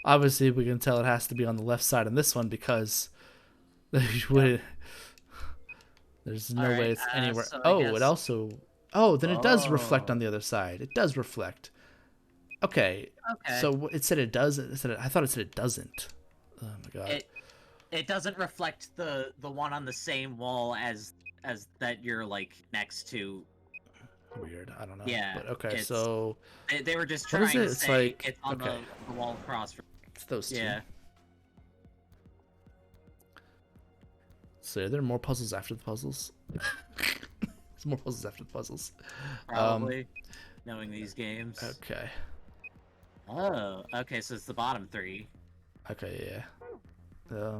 obviously we can tell it has to be on the left side on this one because there's no way Alright, it's anywhere. so I Oh, it guess... also. Oh, then it does reflect on Oh. the other side. It does reflect. Okay. Okay. So it said it does. I thought it said it doesn't. Oh my god. It doesn't reflect the one on the same wall as that you're like next to. Weird. I don't know. Yeah. But okay. It's, So they were just what is trying it? to It's say like it's on okay. the wall across from. It's those two. Yeah. So are there more puzzles after the puzzles? There's more puzzles after the puzzles. Probably. Knowing these games. Okay. Oh. Okay. So it's the bottom three. Okay. Yeah.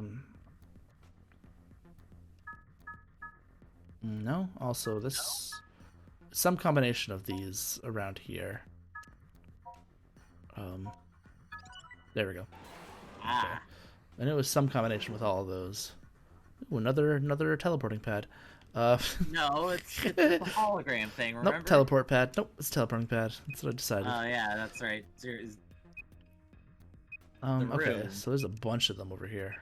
No. Also, this some combination of these around here. There we go. Ah. Okay. And it was some combination with all of those. Ooh, another teleporting pad. No, it's the hologram thing. Remember? Nope, teleport pad. Nope, it's teleporting pad. That's what I decided. Oh yeah, that's right. Okay, room. so there's a bunch of them over here.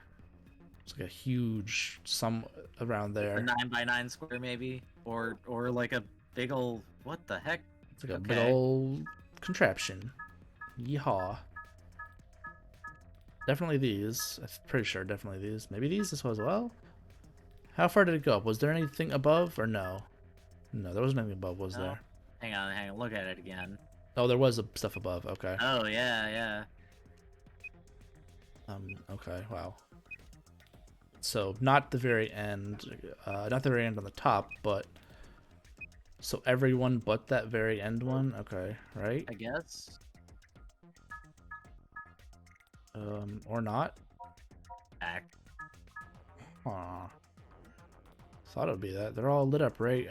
It's like a huge some around there. A 9x9 square maybe, or like a big old what the heck? It's like a big old contraption. Yeehaw. Definitely these. I'm pretty sure definitely these. Maybe these as well. How far did it go up? Was there anything above or no? No, there wasn't anything above, was there? Hang on. Look at it again. Oh, there was stuff above. Okay. Oh yeah. Okay. Wow. So not the very end, not the very end on the top, but so everyone but that very end one. Okay, right? I guess. Or not. Back. Aw. Thought it would be that. They're all lit up, right?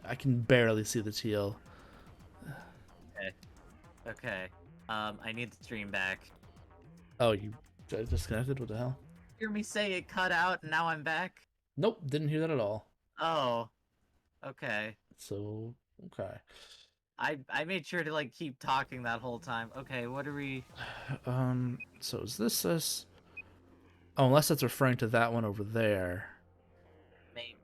I can barely see the teal. Okay. I need the stream back. Oh, you disconnected? What the hell? Hear me say it cut out and now I'm back? Nope, didn't hear that at all. Oh. Okay. So, okay. I made sure to like keep talking that whole time. Okay, what are we? So is this? Oh, unless that's referring to that one over there. Maybe.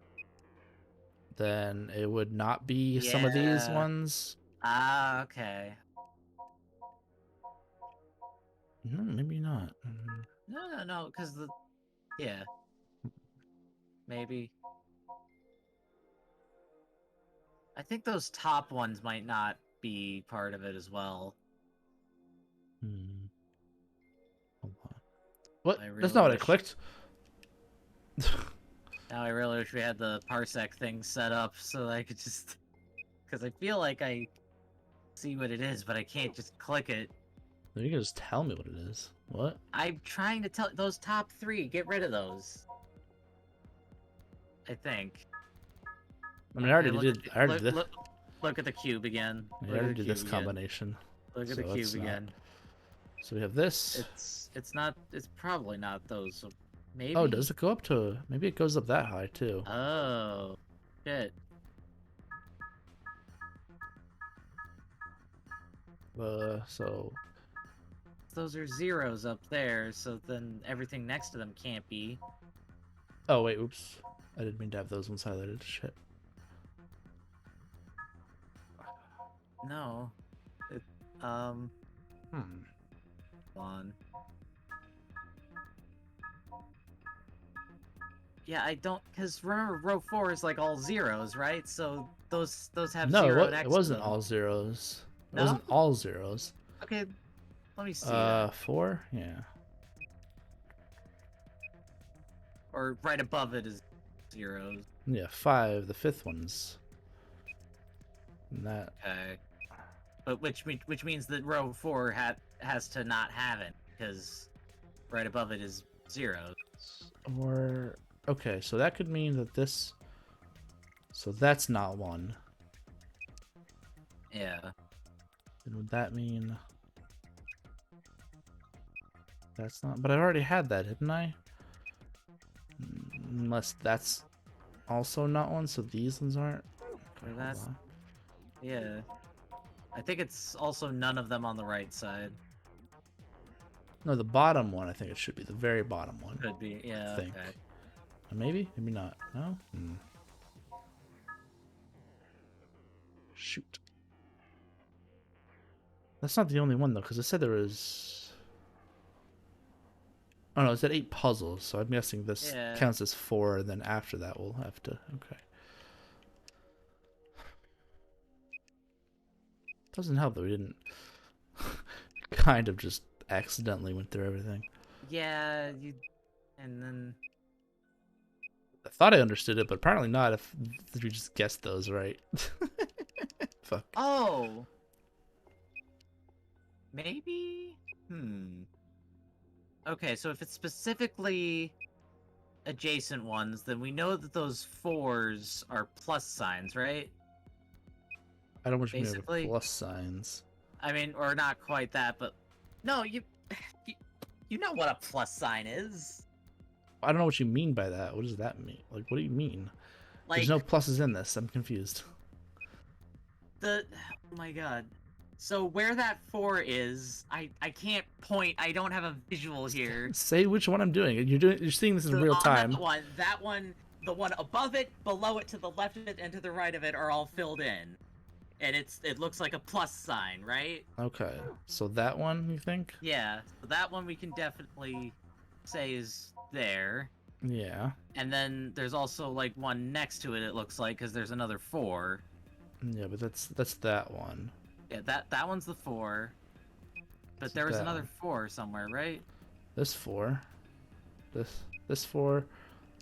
Then it would not be some of these ones. Ah, okay. No, maybe not. No, because yeah. Maybe. I think those top ones might not be part of it as well. Hold on. What? Really That's not what I wish- clicked. Now I really wish we had the parsec thing set up so that I could just... Because I feel like I see what it is, but I can't just click it. You can just tell me what it is. What? I'm trying to tell... Those top three, get rid of those. I think. I mean, I already Okay, did. I already did. Look at the cube again. I Look at already the did this cube again. combination. Look at so the it's cube not. again. So we have this. It's not. It's probably not those. So maybe. Oh, does it go up to? Maybe it goes up that high too. Oh, shit. So. Those are zeros up there, so then everything next to them can't be. Oh wait, oops. I didn't mean to have those ones highlighted. Shit. No. It, One. Yeah, I don't, because remember row 4 is like all zeros, right? So those have No, zero next it to wasn't them. all zeros. It No? wasn't all zeros. Okay, let me see. That. 4? Yeah. Or right above it is zeros. Yeah, 5. The 5th one's. And that. Okay. But which means that row 4 has to not have it, because right above it is zeros. Or okay, so that could mean that this. So that's not 1. Yeah. And would that mean that's not? But I already had that, didn't I? Unless that's also not one, so these ones aren't. Or Okay, that's... hold on. Yeah. I think it's also none of them on the right side. No, the bottom one, I think it should be the very bottom one. Could be, yeah, I think. okay. Maybe? Maybe not. No? Shoot. That's not the only one, though, because it said there was... Oh, no, it said 8 puzzles, so I'm guessing this counts as 4, and then after that we'll have to... Okay. Doesn't help that we didn't... kind of just accidentally went through everything. Yeah, you... And then... I thought I understood it, but apparently not if we just guessed those right. Fuck. Oh! Maybe? Okay, so if it's specifically adjacent ones, then we know that those 4s are plus signs, right? I don't want you to Basically. plus signs. I mean, or not quite that, but... No, you know what a plus sign is. I don't know what you mean by that. What does that mean? Like, what do you mean? Like, there's no pluses in this. I'm confused. Oh my god. So where that 4 is, I can't point. I don't have a visual here. Say which one I'm doing. You're seeing this in real time. That one, the one above it, below it, to the left of it, and to the right of it are all filled in. And it looks like a plus sign, right? Okay. So that one, you think? Yeah. So that one we can definitely say is there. Yeah. And then there's also like one next to it, it looks like, because there's another 4. Yeah, but that's that one. Yeah, that one's the 4. But there was another 4 somewhere, right? This 4. This 4.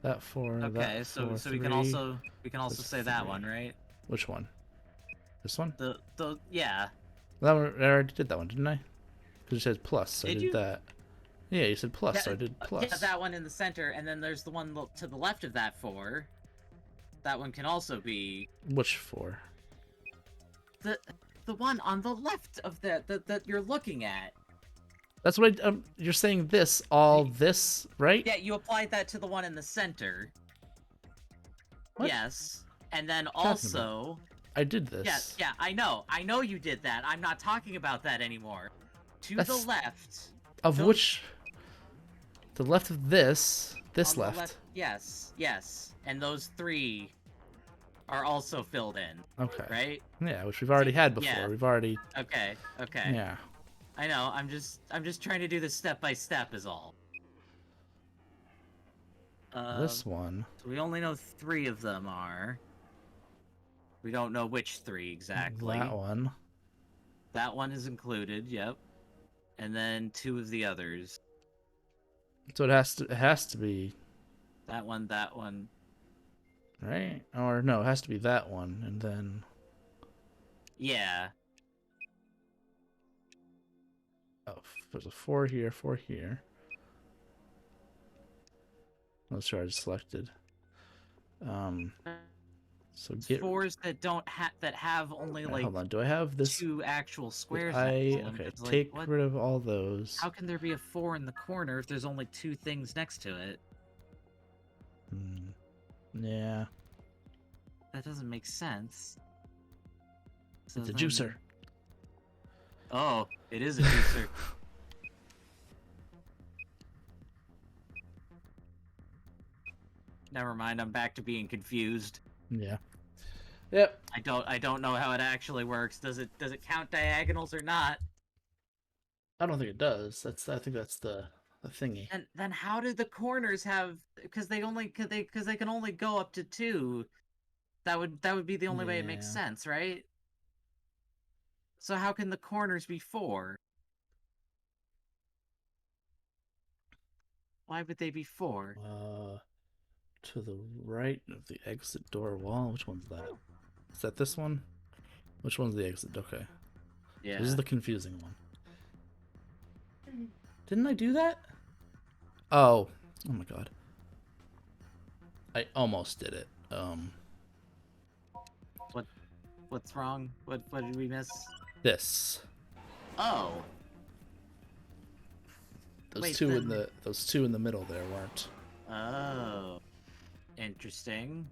That 4. Okay, that so 4, we can also say that one, right? Which one? This one? Yeah. That one, I already did that one, didn't I? Because it says plus, so I did you? that. Yeah, you said plus, so I did plus. Yeah, that one in the center, and then there's the one to the left of that 4. That one can also be... Which 4? The one on the left of that you're looking at. That's what you're saying this, this, right? Yeah, you applied that to the one in the center. What? Yes. And then also... I did this. Yeah, I know you did that. I'm not talking about that anymore. The left. Of which... The left of this left. Yes. And those 3 are also filled in. Okay. Right? Yeah, which we've already had before. Yeah. We've already... Okay. Yeah. I know, I'm just trying to do this step by step is all. This one. So we only know 3 of them are. We don't know which 3 exactly. That one. That one is included, yep. And then 2 of the others. So it has to be that one. Right? Or no, it has to be that one, and then... Yeah. Oh, there's a 4 here, 4 here. That's sure I just selected. So get 4s that have only like... Hold on, do I have this? 2 actual squares. Okay, take rid of all those. How can there be a 4 in the corner if there's only 2 things next to it? Yeah. That doesn't make sense. So it's a juicer. Oh, it is a juicer. Never mind, I'm back to being confused. Yeah. Yep. I don't know how it actually works. Does it count diagonals or not? I don't think it does. I think that's the thingy. And then how did the corners have? Because they can only go up to 2. That would be the only way it makes sense, right? So how can the corners be 4? Why would they be 4? To the right of the exit door wall. Which one's that? Is that this one? Which one's the exit? Okay. Yeah. This is the confusing one. Didn't I do that? Oh my god. I almost did it. What's wrong? What did we miss? This. Oh. Those two in the middle there weren't. Oh. Interesting.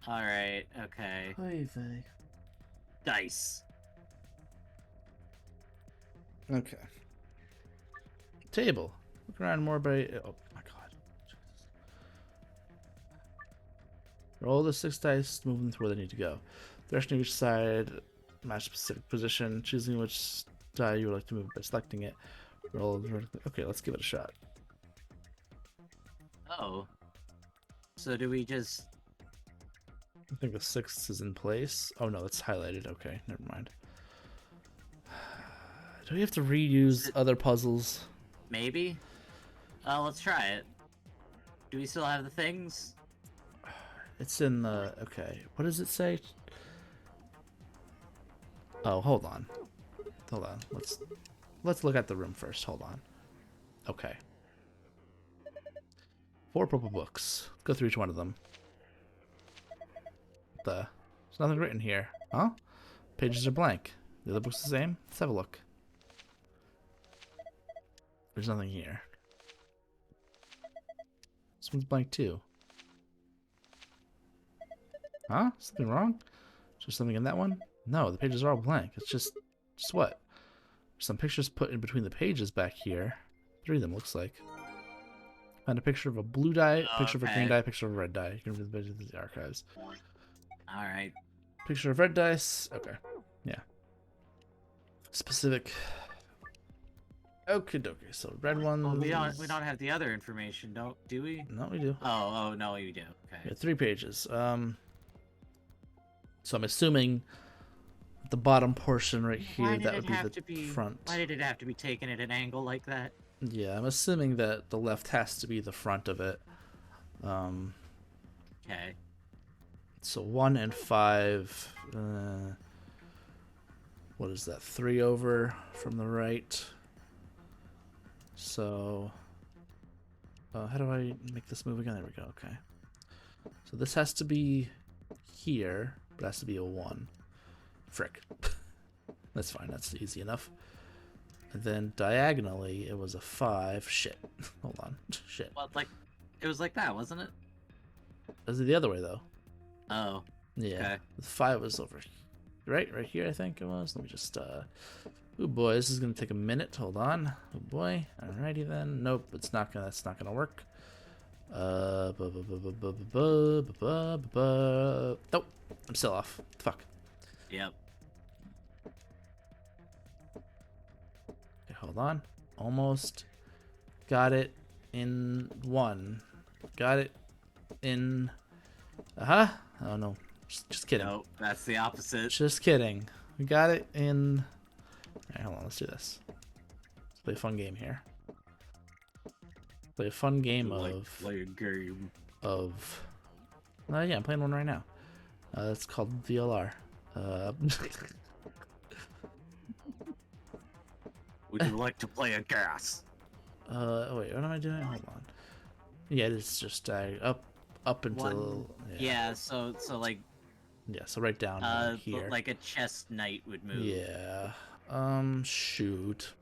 Alright, okay. Oy vey. Dice. Okay. Table. Look around more by. Oh my god. Jesus. Roll the 6 dice, move them to where they need to go. Direction of each side, match specific position, choosing which die you would like to move by selecting it. Roll. Okay, let's give it a shot. Oh. So do we just... I think the 6th is in place. Oh no, it's highlighted. Okay, never mind. Do we have to reuse other puzzles? Maybe? Let's try it. Do we still have the things? It's in the... Okay, what does it say? Oh, hold on. Hold on. Let's look at the room first. Hold on. Okay. 4 purple books. Go through each one of them. There's nothing written here. Huh? Pages are blank. The other book's the same? Let's have a look. There's nothing here. This one's blank too. Huh? Something wrong? Is there something in that one? No, the pages are all blank. It's just what? Some pictures put in between the pages back here. 3 of them looks like. Found a picture of a blue die, picture of a green die, picture of a red die. You can read the archives. Alright. Picture of red dice. Okay. Yeah. Specific. Okay, dokie. So red one. Well, we don't have the other information, do we? No, we do. Oh, no, we do. Okay. Yeah, 3 pages. So I'm assuming the bottom portion right here, that would be the front. Why did it have to be taken at an angle like that? Yeah, I'm assuming that the left has to be the front of it. Okay. So 1 and 5. What is that? 3 over from the right. So how do I make this move again? There we go. Okay. So this has to be here, but it has to be a 1. Frick. That's fine. That's easy enough. And then diagonally, it was a 5. Shit. Hold on. Shit. Well, it was like that, wasn't it? Was it the other way though? Oh. Yeah. Okay. The 5 was over. Right here, I think it was. Let me just. Oh boy, this is gonna take a minute. Hold on. Oh boy. Alrighty then. Nope, it's not gonna. That's not gonna work. Nope. I'm still off. Fuck. Yep. Okay, hold on. Almost got it in 1. Got it in. Oh no. Just kidding. No, that's the opposite. Just kidding. We got it in. Alright, hold on. Let's do this. Let's play a fun game here. Play a fun game Play a game. of. Yeah, I'm playing one right now. It's called VLR. Would you like to play a gas? Wait, what am I doing? Hold on. Yeah, it's just up until. Yeah, so like. Yeah, so right down here. Like a chest knight would move. Yeah. Shoot.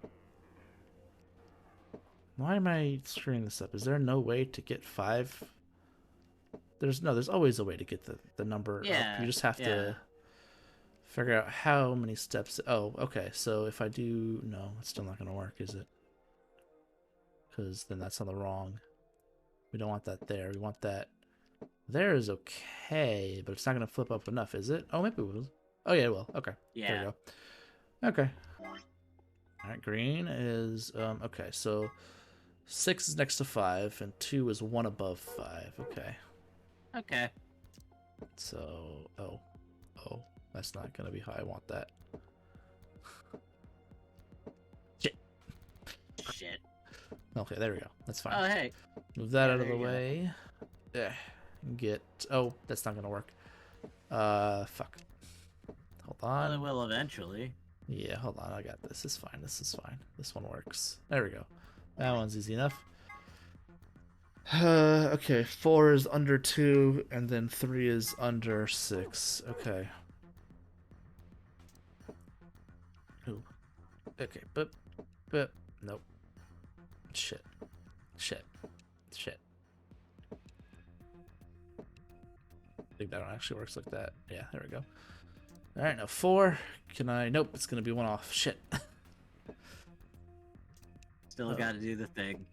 Why am I screwing this up? Is there no way to get 5? There's always a way to get the number up. You just have to figure out how many steps. Oh, okay. So if I do, no, it's still not going to work, is it? Because then that's on the wrong. We don't want that there. We want that. There is okay, but it's not going to flip up enough, is it? Oh, maybe it will. Oh, yeah, it will. Okay. Yeah. There we go. Okay. All right, green is... okay, so 6 is next to 5, and 2 is 1 above 5. Okay. Okay. So... Oh, that's not going to be how I want that. Shit. Okay, there we go. That's fine. Oh, hey. Move that out of the way. Get... Oh, that's not going to work. Fuck. Hold on. Well, it will eventually. Yeah, hold on. I got this. This is fine. This is fine. This one works. There we go. That one's easy enough. Okay, 4 is under 2, and then 3 is under 6. Okay. Ooh. Okay, but nope. Shit. think that one actually works like that. Yeah, there we go. All right, now 4. Can I? Nope, it's gonna be 1 off. Shit. Still got to do the thing.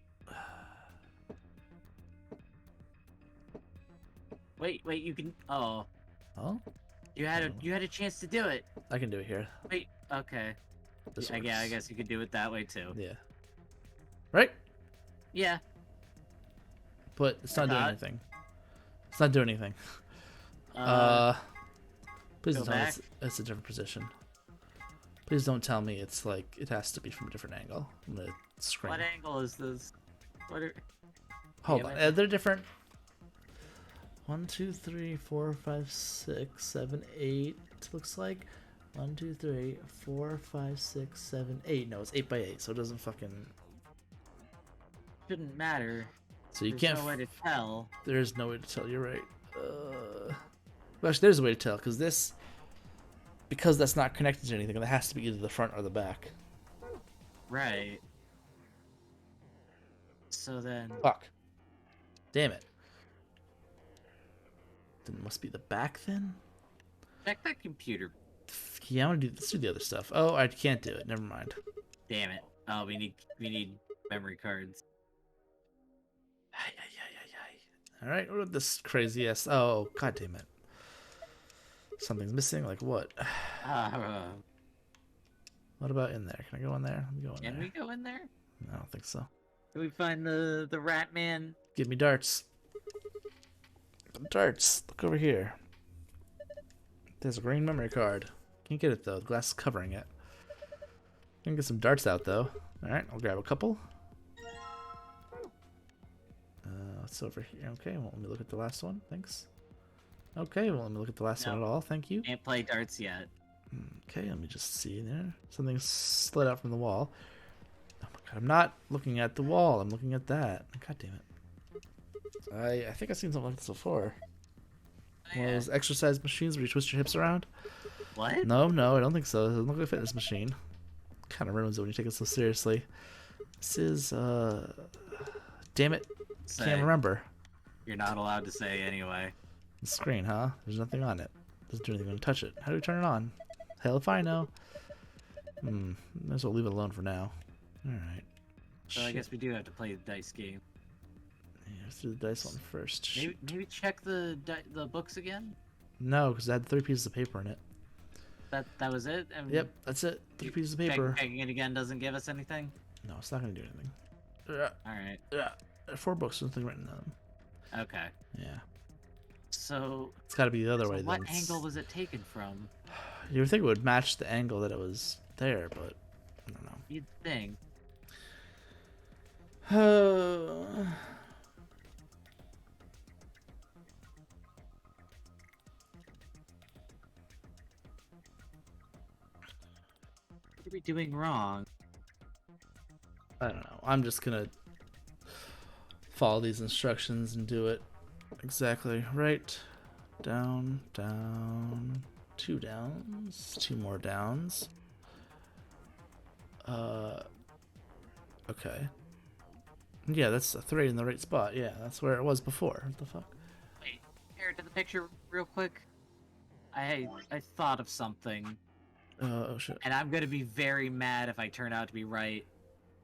Wait, you can. Oh. Oh. You had a chance to do it. I can do it here. Wait. Okay. Yeah, I guess you could do it that way too. Yeah. Right? Yeah. But it's not doing anything. It's not doing anything. Please don't tell me it's a different position. Please don't tell me it's like it has to be from a different angle. I'm gonna scream. What angle is this? What are... Hold on. They're different. 1, 2, 3, 4, 5, 6, 7, 8. Looks like 1, 2, 3, 4, 5, 6, 7, 8. No, it's 8 by 8, so it doesn't fucking. Shouldn't matter. So you There's can't. no way to tell. There's no way to tell. You're right. Well, actually, there's a way to tell because that's not connected to anything. That has to be either the front or the back. Right. So then. Fuck. Damn it. Then it must be the back then. Check that computer. Yeah, let's do the other stuff. Oh, I can't do it. Never mind. Damn it. Oh, we need memory cards. All right, what about this crazy ass? Oh, god damn it! Something's missing. Like what? What about in there? Can I go in there? Let me go in there. Can we go in there? I don't think so. Can we find the rat man? Give me darts. Darts. Look over here. There's a green memory card. Can't get it though. The glass is covering it. Can get some darts out though. All right, I'll grab a couple. What's over here? Okay, well, let me look at the last one. Thanks. Okay, well, let me look at the last one at all. Thank you. Can't play darts yet. Okay, let me just see there. Something slid out from the wall. Oh my god, I'm not looking at the wall. I'm looking at that. God damn it. I think I've seen something like this before. One of those exercise machines where you twist your hips around. What? No, I don't think so. It doesn't look like a fitness machine. Kind of ruins it when you take it so seriously. This is, damn it. Can't remember. You're not allowed to say anyway. The screen, huh? There's nothing on it. Doesn't do anything when you touch it. How do we turn it on? Hell if I know. Might as well leave it alone for now. Alright. So I guess we do have to play the dice game. Yeah, let's do the dice one first. Maybe check the books again? No, because it had 3 pieces of paper in it. That was it? Yep, that's it. 3 pieces of paper. Checking it again doesn't give us anything? No, it's not going to do anything. Alright. There are 4 books, nothing written in them. Okay. Yeah. So... It's got to be the other way. What angle was it taken from? You would think it would match the angle that it was there, but I don't know. You'd think. What are we doing wrong? I don't know. I'm just gonna follow these instructions and do it exactly right. Down, down, 2 downs, 2 more downs. Okay. Yeah, that's a 3 in the right spot. Yeah, that's where it was before. What the fuck? Wait, compare it to the picture real quick. I thought of something. Oh shit. And I'm gonna be very mad if I turn out to be right.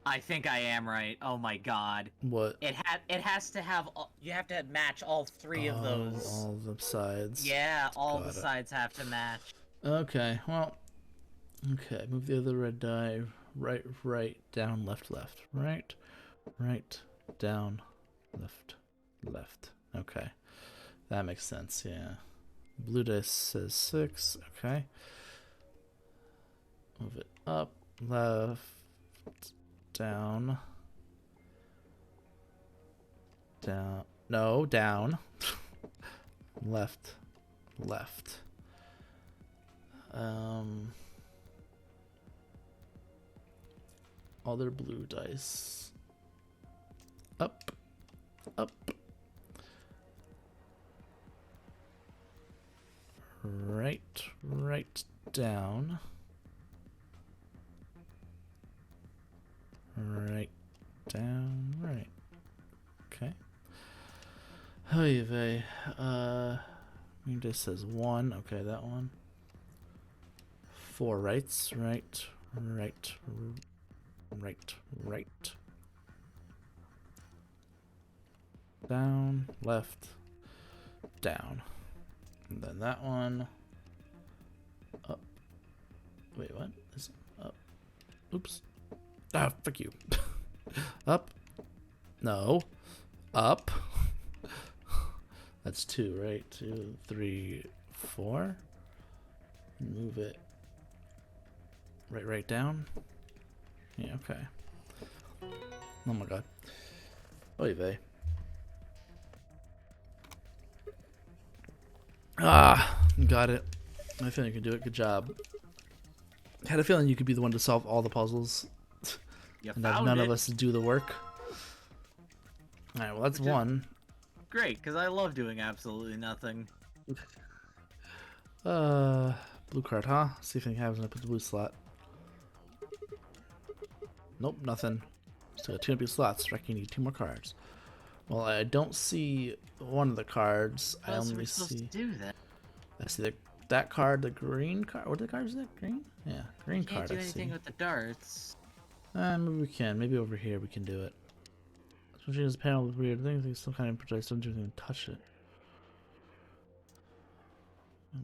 I think I am right. Oh my god. What? It has to have. You have to match all 3 of those. All the sides. Yeah, all the sides have to match. Okay. Well. Okay. Move the other red die. Right. Right. Down. Left. Left. Right. Right. Down. Left. Left. Okay. That makes sense. Yeah. Blue dice says 6. Okay. Move it up. Left. Down. Down. No, down. Left. Left. Other blue dice. Up. Up. Right. Right. Down. Right, down, right. Okay. Oy vey. This says 1. Okay, that one. 4 rights. Right. Right. Right. Right. Down. Left. Down. And then that one. Up. Wait, what? Is it up? Oops. Ah, fuck you. Up. No. Up. That's 2, right? 2, 3, 4. Move it right down. Yeah, okay. Oh my god. Oy vey. Ah, got it. I feel you can do it. Good job. Had a feeling you could be the one to solve all the puzzles. And have none of us do the work. Alright, well that's one. Great, because I love doing absolutely nothing. Blue card, huh? See if anything happens when I put the blue slot. Nope, nothing. Still got 2 empty slots. Reckon you need 2 more cards. Well, I don't see one of the cards. I only see. Do that? I see that card, the green card. What are the cards? Is that green? Yeah, green card. Can't do I anything see. with the darts. Maybe we can. Maybe over here we can do it. Especially this panel with weird things. There's some kind of project. Don't do anything to touch it.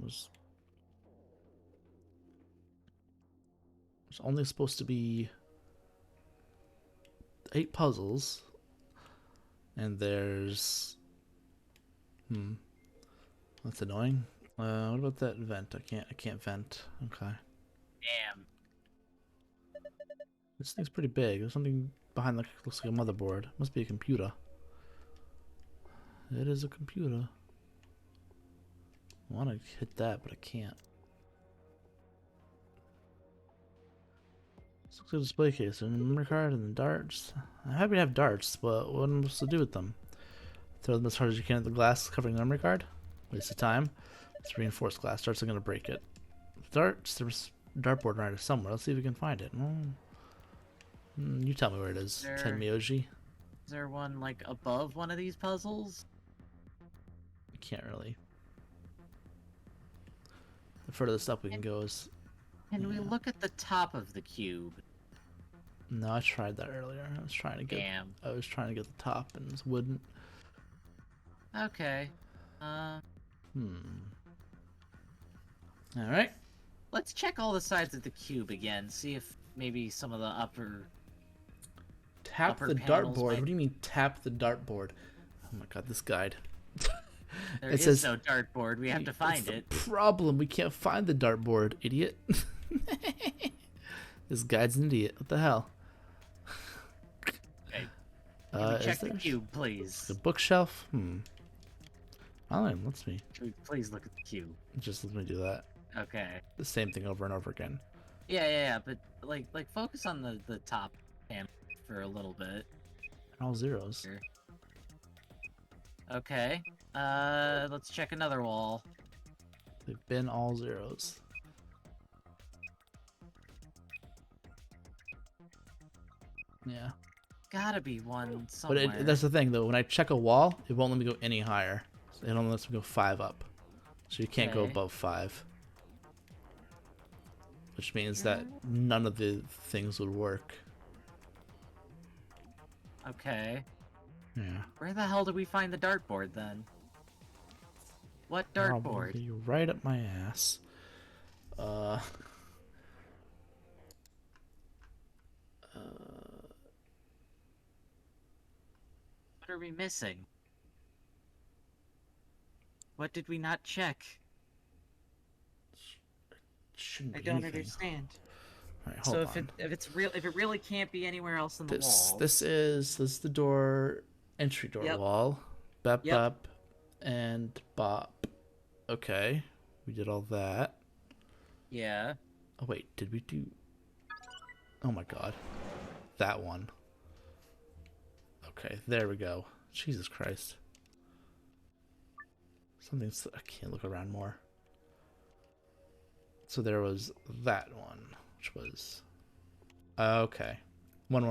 There's only supposed to be 8 puzzles, and there's that's annoying. What about that vent? I can't vent. Okay. Damn. This thing's pretty big. There's something behind that looks like a motherboard. Must be a computer. It is a computer. I want to hit that, but I can't. This looks like a display case. And a memory card and darts. I'm happy to have darts, but what am I supposed to do with them? Throw them as hard as you can at the glass covering the memory card? Waste of time. It's reinforced glass. Darts are going to break it. Darts, there's a dartboard right somewhere. Let's see if we can find it. You tell me where it is, Ted Miyoji. Is there one, like, above one of these puzzles? I can't really. The furthest up we can go is... Can we look at the top of the cube? No, I tried that earlier. I was trying to get... Damn. I was trying to get the top and it wouldn't. Okay. Alright. Let's check all the sides of the cube again, see if maybe some of the upper... Tap the dartboard? What do you mean tap the dartboard? Oh my god, this guide. There is no dartboard, we have to find it. Problem, we can't find the dartboard, idiot. This guide's an idiot. What the hell? Okay. Can we check the cube, please? The bookshelf? I don't know, let's me. Can we please look at the cube? Just let me do that. Okay. The same thing over and over again. Yeah, but like focus on the top panel for a little bit. All zeros. Okay. Let's check another wall. They've been all zeros. Yeah. Gotta be one somewhere. But that's the thing, though. When I check a wall, it won't let me go any higher. It only lets me go 5 up. So you can't go above 5. Which means that none of the things would work. Okay. Yeah. Where the hell did we find the dartboard then? What dartboard? Probably right up my ass. What are we missing? What did we not check? I don't understand. All right, hold on. If it really can't be anywhere else in the wall. This is the door, entry door wall. Bep bep and bop. Okay, we did all that. Yeah. Oh wait, did we do? Oh my god, that one. Okay, there we go. Jesus Christ. Something's... I can't look around more. So there was that one, which was... Okay. 1.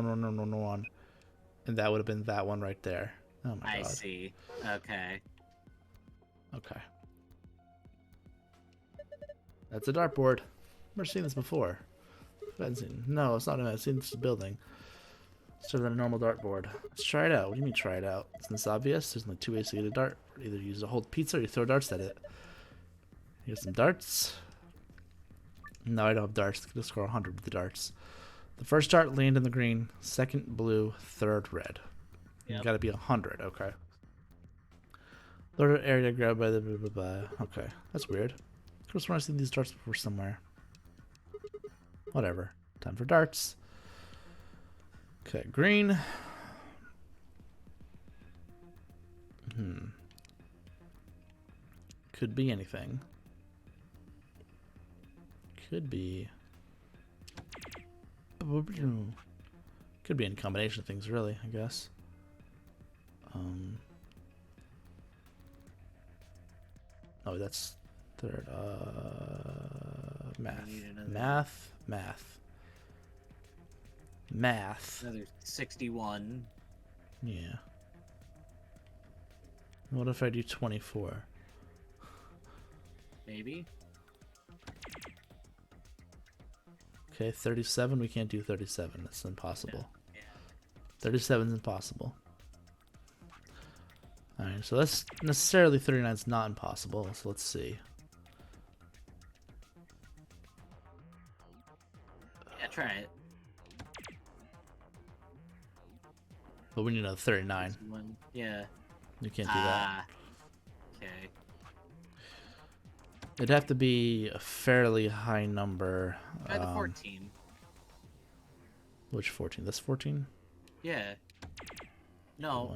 And that would have been that one right there. Oh my god. I see. Okay. Okay. That's a dartboard. I've never seen this before. No, it's not. I've seen this building. It's sort of a normal dartboard. Let's try it out. What do you mean try it out? Isn't this obvious? There's only two ways to get a dart. Either you use a whole pizza or you throw darts at it. Here's some darts. No, I don't have darts. I'm gonna score 100 with the darts. The first dart landed in the green. Second blue. Third red. Yep. You gotta be 100. Okay. Third area grabbed by the blah, blah, blah. Okay, that's weird. Of course, when I've seen these darts before somewhere. Whatever. Time for darts. Okay, green. Could be anything. Could be. Could be any combination of things, really, I guess. Oh, that's third. Math. Another 61. Yeah. What if I do 24? Maybe. Okay, 37. We can't do 37. That's impossible. Yeah. 37 is impossible. Alright, so that's necessarily 39 is not impossible. So let's see. Yeah, try it. But we need another 39. Yeah. You can't do that. Okay. It'd have to be a fairly high number. Try the 14. Which 14? This 14? Yeah. No.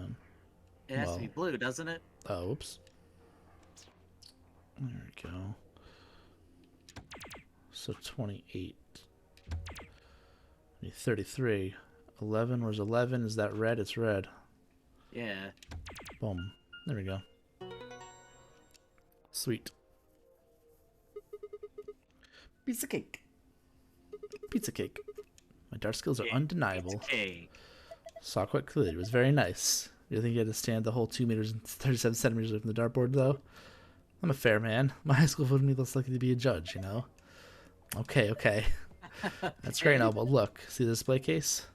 It has to be blue, doesn't it? Oh, oops. There we go. So 28. I need 33. 11. Where's 11? Is that red? It's red. Yeah. Boom. There we go. Sweet. Pizza cake. Pizza cake. My dart skills are undeniable. Pizza cake. Saw quite clearly. It was very nice. You think you had to stand the whole 2 meters and 37 centimeters away from the dartboard, though? I'm a fair man. My high school voted me less likely to be a judge, you know? Okay, okay. That's great, Noble. Look, see the display case?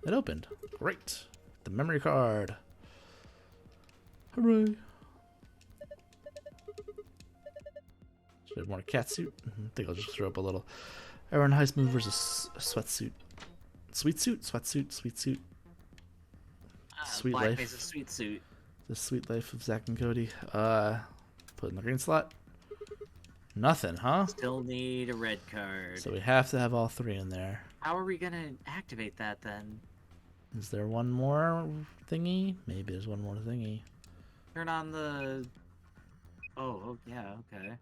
It opened. Great. The memory card. Hooray. Should I have worn a cat suit? I think I'll just throw up a little. Everyone high school versus a sweatsuit. Sweet suit? Sweatsuit? Sweet suit? Sweet Black life. face of sweet suit. The sweet life of Zach and Cody. Put in the green slot. Nothing, huh? Still need a red card. So we have to have all three in there. How are we gonna activate that then? Is there one more thingy? Maybe there's one more thingy. Turn on the... Oh, yeah, okay.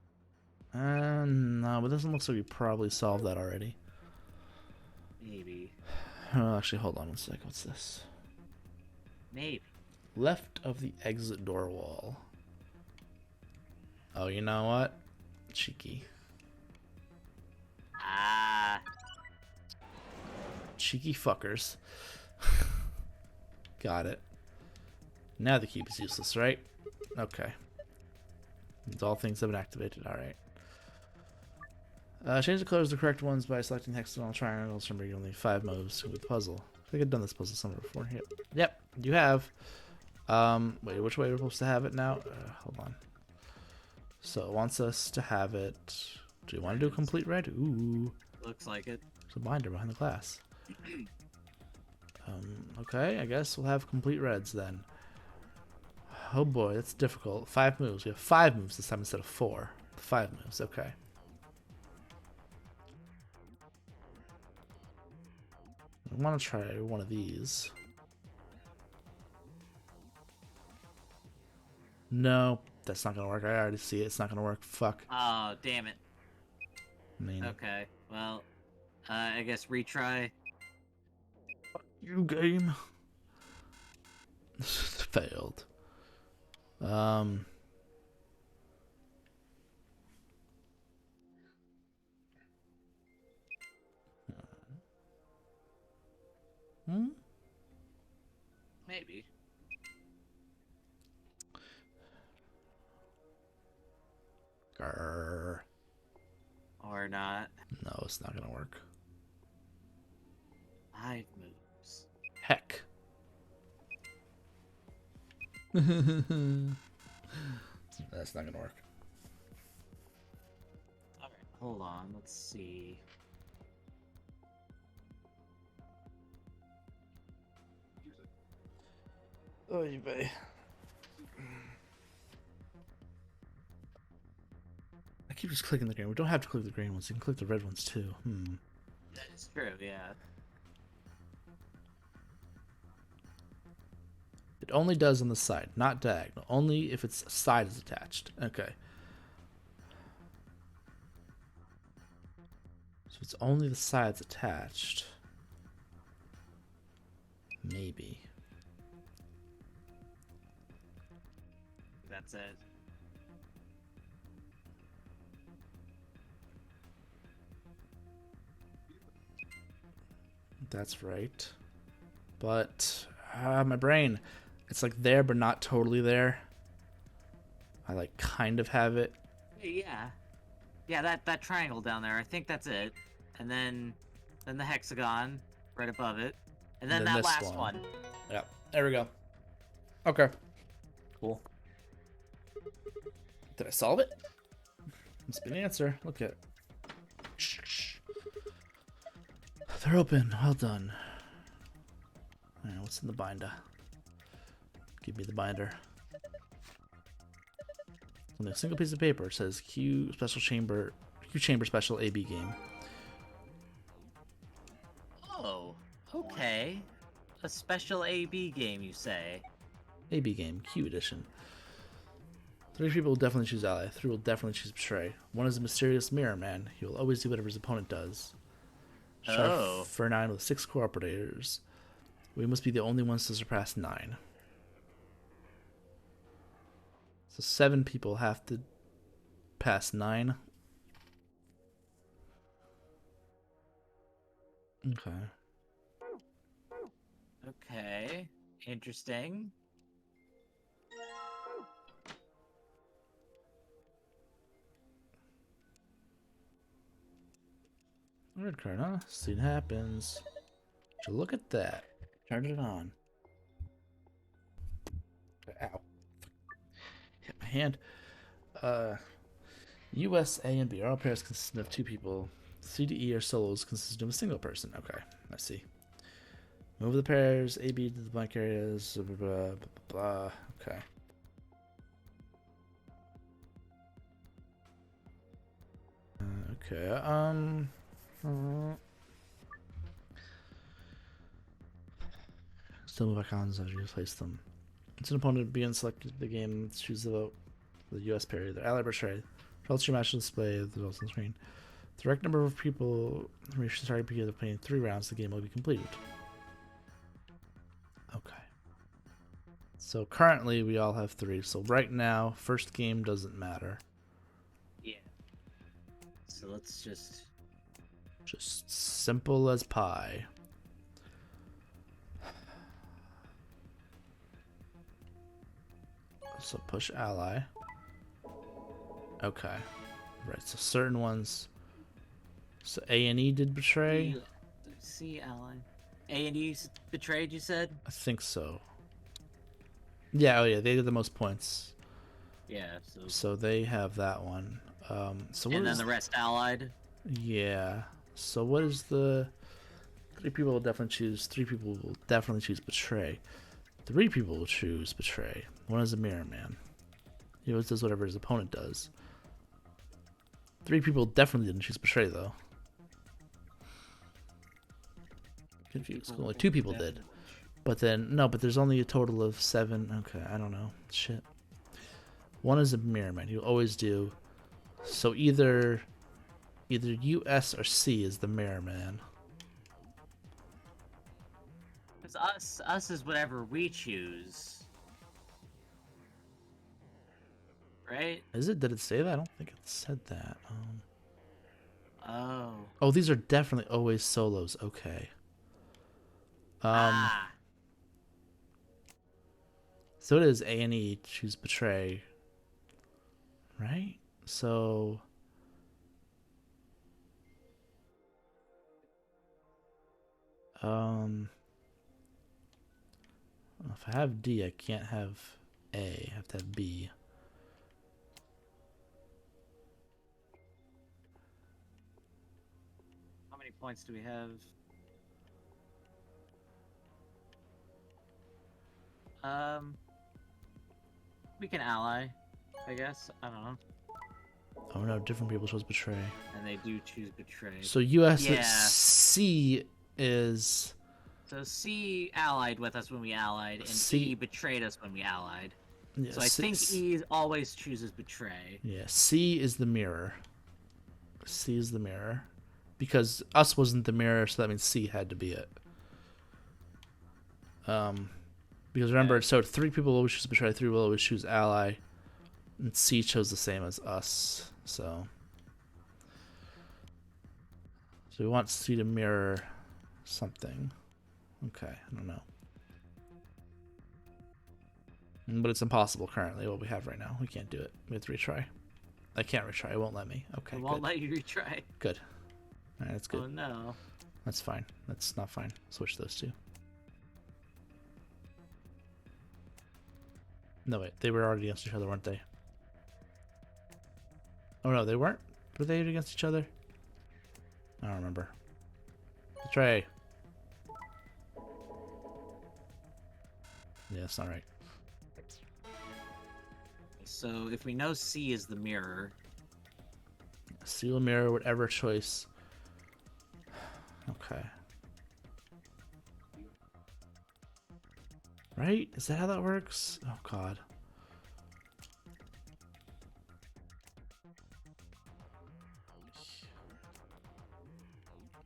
No, but it doesn't look like we probably solved that already. Maybe. Oh, actually, hold on one sec. What's this? Maybe. Left of the exit door wall. Oh, you know what? Cheeky. Ah. Cheeky fuckers. Got it. Now the keep is useless, right? Okay. All things have been activated. Alright. Change the colors to the correct ones by selecting hexagonal triangles from regularly 5 moves with the puzzle. I think I've done this puzzle somewhere before. Yep, you have. Wait, which way are we supposed to have it now? Hold on. So it wants us to have it. Do you want to do a complete red? Ooh. Looks like it. There's a binder behind the glass. Okay, I guess we'll have complete reds then. Oh boy, that's difficult. 5 moves. We have 5 moves this time instead of 4. 5 moves, okay. I want to try one of these. No, that's not going to work. I already see it. It's not going to work. Fuck. Oh, damn it. I mean, Okay, well, I guess retry. you game. Failed. Maybe. Grrr. Or not. No, it's not gonna work. 5 moves. Heck. That's not gonna work. Alright, hold on, let's see. Oh, you bay. I keep just clicking the green. We don't have to click the green ones. You can click the red ones too. That is true, yeah. It only does on the side, not diagonal. Only if its side is attached. Okay. So it's only the sides attached. Maybe. That's it. That's right. But my brain, it's like there but not totally there. I like kind of have it. Yeah. Yeah, that triangle down there, I think that's it. And then the hexagon right above it. And then that this last one. Yep. There we go. Okay. Cool. Did I solve it? Must be an answer. Look at it. They're open. Well done. Alright, what's in the binder? Give me the binder. On a single piece of paper, it says Q chamber special AB game. Oh, okay. A special AB game, you say? AB game, Q edition. 3 people will definitely choose ally. 3 will definitely choose betray. 1 is a mysterious mirror man. He will always do whatever his opponent does. Oh. For 9 with 6 cooperators. We must be the only ones to surpass 9. So 7 people have to pass 9. Okay. Okay. Interesting. Red card, huh? See what happens. So look at that. Turned it on. Ow. Hit my hand. US, A, and B are all pairs consisting of 2 people. C to E are solos consisting of a single person. Okay, I see. Move the pairs, A, B to the blank areas, blah, blah, blah, blah. Okay. Okay, still move icons as you place them. Once an opponent begins selecting the game, choose the vote for the US pair, either ally or betray. Results your match will display the results on the screen. The correct number of people reach the target begin playing 3 rounds, the game will be completed. Okay. So currently we all have 3. So right now, first game doesn't matter. Yeah. So let's just simple as pie. So push ally. Okay. Right, so certain ones. So A and E did betray? C ally. A and E betrayed, you said? I think so. Yeah, oh yeah, they did the most points. Yeah, so they have that one. So what and then is the rest allied? Yeah. So what is the 3 people will definitely choose 3 people will definitely choose betray. 3 people will choose betray. 1 is a mirror man. He always does whatever his opponent does. 3 people definitely didn't choose betray though. Confused. Only 2 people did. But then no, but there's only a total of 7. Okay, I don't know. Shit. 1 is a mirror man. He'll always do. So either US or C is the mirror man. Because us is whatever we choose. Right? Is it? Did it say that? I don't think it said that. Oh. Oh, these are definitely always solos. Okay. So it is A and E choose betray. Right? So If I have D, I can't have A. I have to have B. How many points do we have? We can ally, I guess. I don't know. Oh no, different people chose betray. And they do choose betray. So US Yeah. C is. So C allied with us when we allied, and C E betrayed us when we allied. Yeah, so I think E always chooses betray. Yeah, C is the mirror. C is the mirror. Because us wasn't the mirror, so that means C had to be it. Because remember, so 3 people always choose betray, 3 will always choose ally, and C chose the same as us. So we want C to mirror something. Okay, I don't know. But it's impossible currently, what we have right now. We can't do it. We have to retry. I can't retry. It won't let me. Okay, It won't good. let you retry. Good. Alright, that's good. Oh no. That's fine. That's not fine. Switch those two. No, wait. They were already against each other, weren't they? Oh, no, they weren't? Were they against each other? I don't remember. Betray. Yeah, that's not right. So if we know C is the mirror, Seal mirror, whatever choice. Okay. Right? Is that how that works? Oh, God.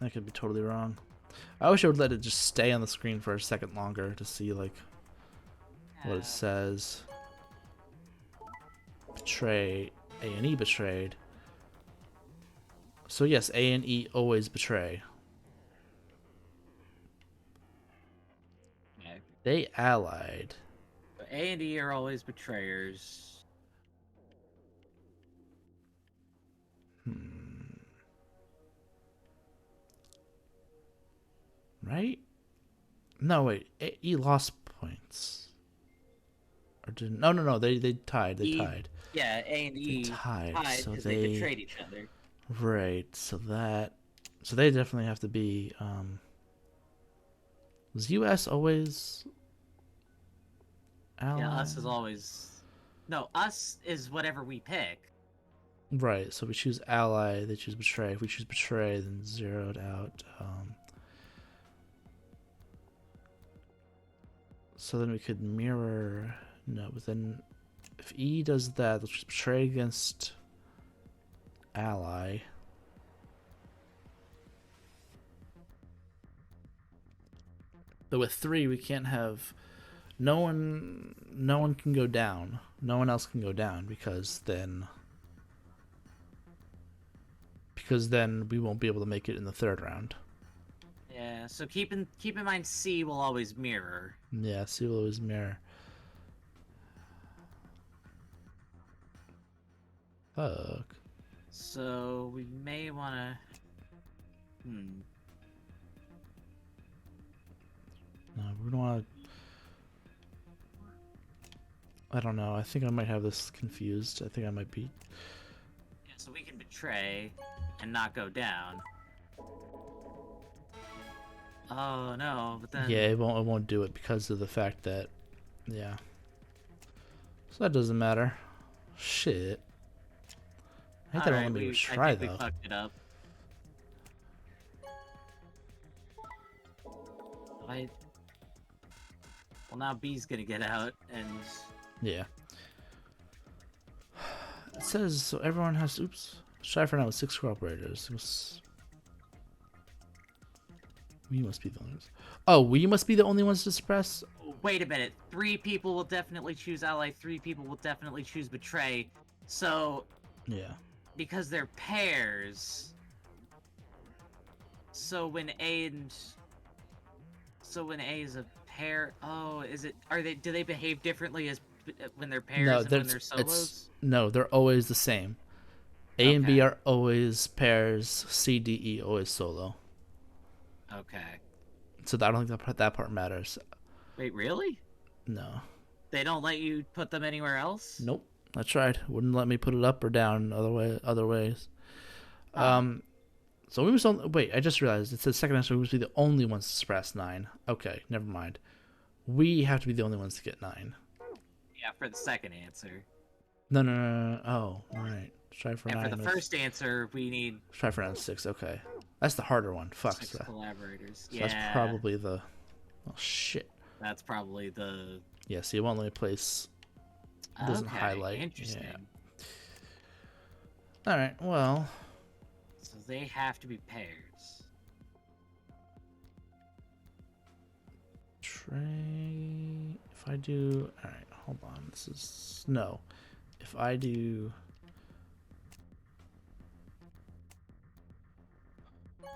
I could be totally wrong. I wish I would let it just stay on the screen for a second longer to see, like, what it says. Betray. A and E betrayed. So yes, A and E always betray. yeah. They allied. So A and E are always betrayers. Right? No, wait. E lost points. Or didn't? No. They tied. They tied. Yeah, A and E tied, so because they betrayed each other. Right. So they definitely have to be. Was US always? Ally? Yeah, us is always. No, us is whatever we pick. Right. So we choose ally. They choose betray. If we choose betray, then zeroed out. So then we could mirror. No, but then if E does that, let's just betray against ally. But with 3, we can't have. No one can go down. No one else can go down because then we won't be able to make it in the 3rd round. Yeah, so keep in mind C will always mirror. Yeah, C will always mirror. Fuck. So we may want to. No, we don't want to. I don't know. I think I might have this confused. I think I might be. Yeah, so we can betray and not go down. Oh no, but then. Yeah, it won't do it because of the fact that. Yeah. So that doesn't matter. Shit. I think that won't let me try I think though. we fucked it up. Well, now B's gonna get out, and Yeah. It says so everyone has. Oops. Try for now with 6 cooperators. We must be the only ones. Oh, we must be the only ones to suppress? wait a minute. 3 people will definitely choose ally. 3 people will definitely choose betray. So Yeah. because they're pairs. So when A is a pair, do they behave differently as when they're pairs and when they're solos? No, they're always the same. A and B Okay. are always pairs. C, D, E always solo. Okay. So I don't think that part matters. Wait, really? No. They don't let you put them anywhere else? Nope. I tried. Wouldn't let me put it up or down other ways. So we must only wait. I just realized it says second answer. We must be the only ones to suppress 9. Okay, never mind. We have to be the only ones to get 9. Yeah, for the second answer. No. Oh, all right. Try for 9. And for the first answer, we need... Try for 9 6. Okay, that's the harder one. Fuck. 6 collaborators. So yeah. that's probably the... Oh shit. That's probably the... Yeah. So you won't let me place. It doesn't highlight. Interesting. Yeah. All right. Well. So they have to be pairs. Tray. If I do. All right. Hold on. This is no. If I do.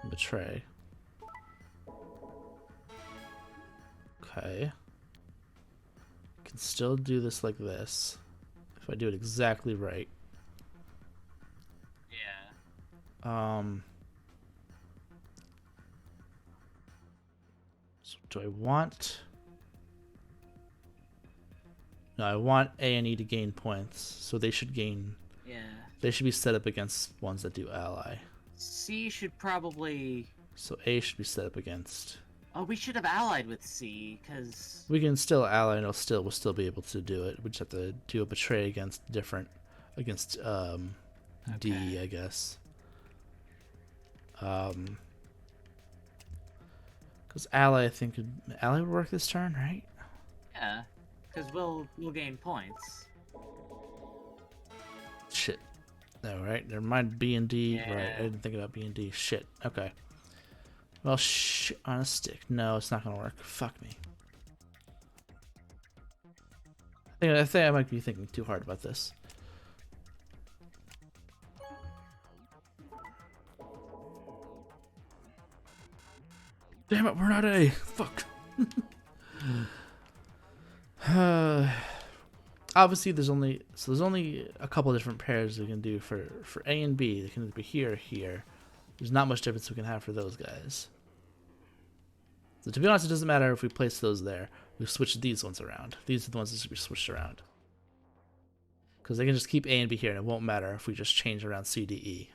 Betray. Okay. Can still do this like this. If I do it exactly right. Yeah. So do I want... No, I want A and E to gain points, so they should gain... Yeah. They should be set up against ones that do ally. C should probably... So A should be set up against... Oh, we should have allied with C, because... We can still ally and we'll still be able to do it. We just have to do a betray against against D, I guess. Because ally, I think ally would work this turn, right? Yeah, because we'll gain points. Shit. No, right? Never mind B and D. Yeah. Right, I didn't think about B and D. Shit. Okay. Well, shit on a stick. No, it's not gonna work. Fuck me. I think I might be thinking too hard about this. Damn it, we're not A. Fuck. Obviously, there's only a couple different pairs we can do for A and B. They can either be here or here. There's not much difference we can have for those guys. So to be honest, it doesn't matter if we place those there. We switch these ones around. These are the ones that should be switched around. Because they can just keep A and B here, and it won't matter if we just change around C, D, E.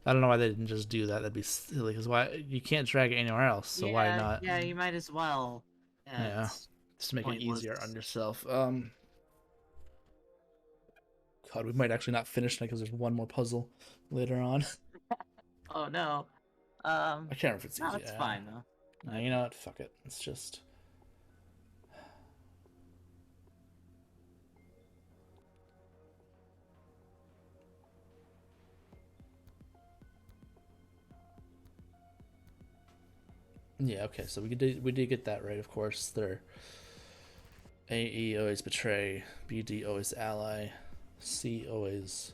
I don't know why they didn't just do that. That'd be silly. Because why you can't drag it anywhere else, so why not? Yeah, you might as well. Yeah, just to make it easier on yourself. God, we might actually not finish because there's one more puzzle later on. Oh no. I can't remember if it's easy. It's fine though. Nah, you know what? Fuck it. It's just. Yeah. Okay. So we did get that right. Of course, they're A, E always betray, B, D always ally, C always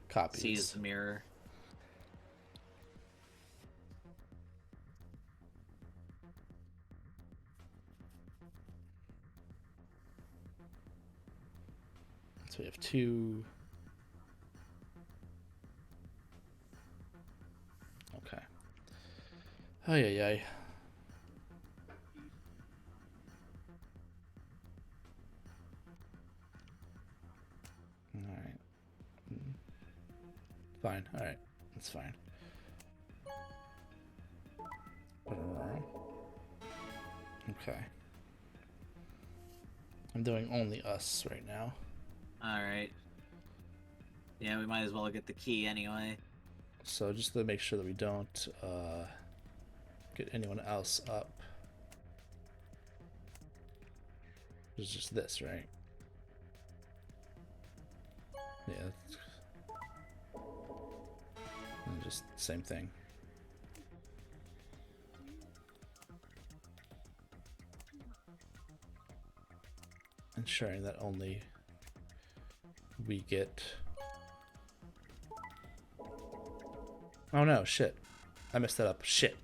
copies. C is the mirror. So we have 2. Okay. Oh yeah. Alright. Fine. Alright. That's fine. Okay. I'm doing only us right now. Alright. Yeah, we might as well get the key anyway. So just to make sure that we don't get anyone else up. It's just this, right? Yeah. And just same thing. Ensuring that only we get... Oh no, shit. I messed that up. Shit.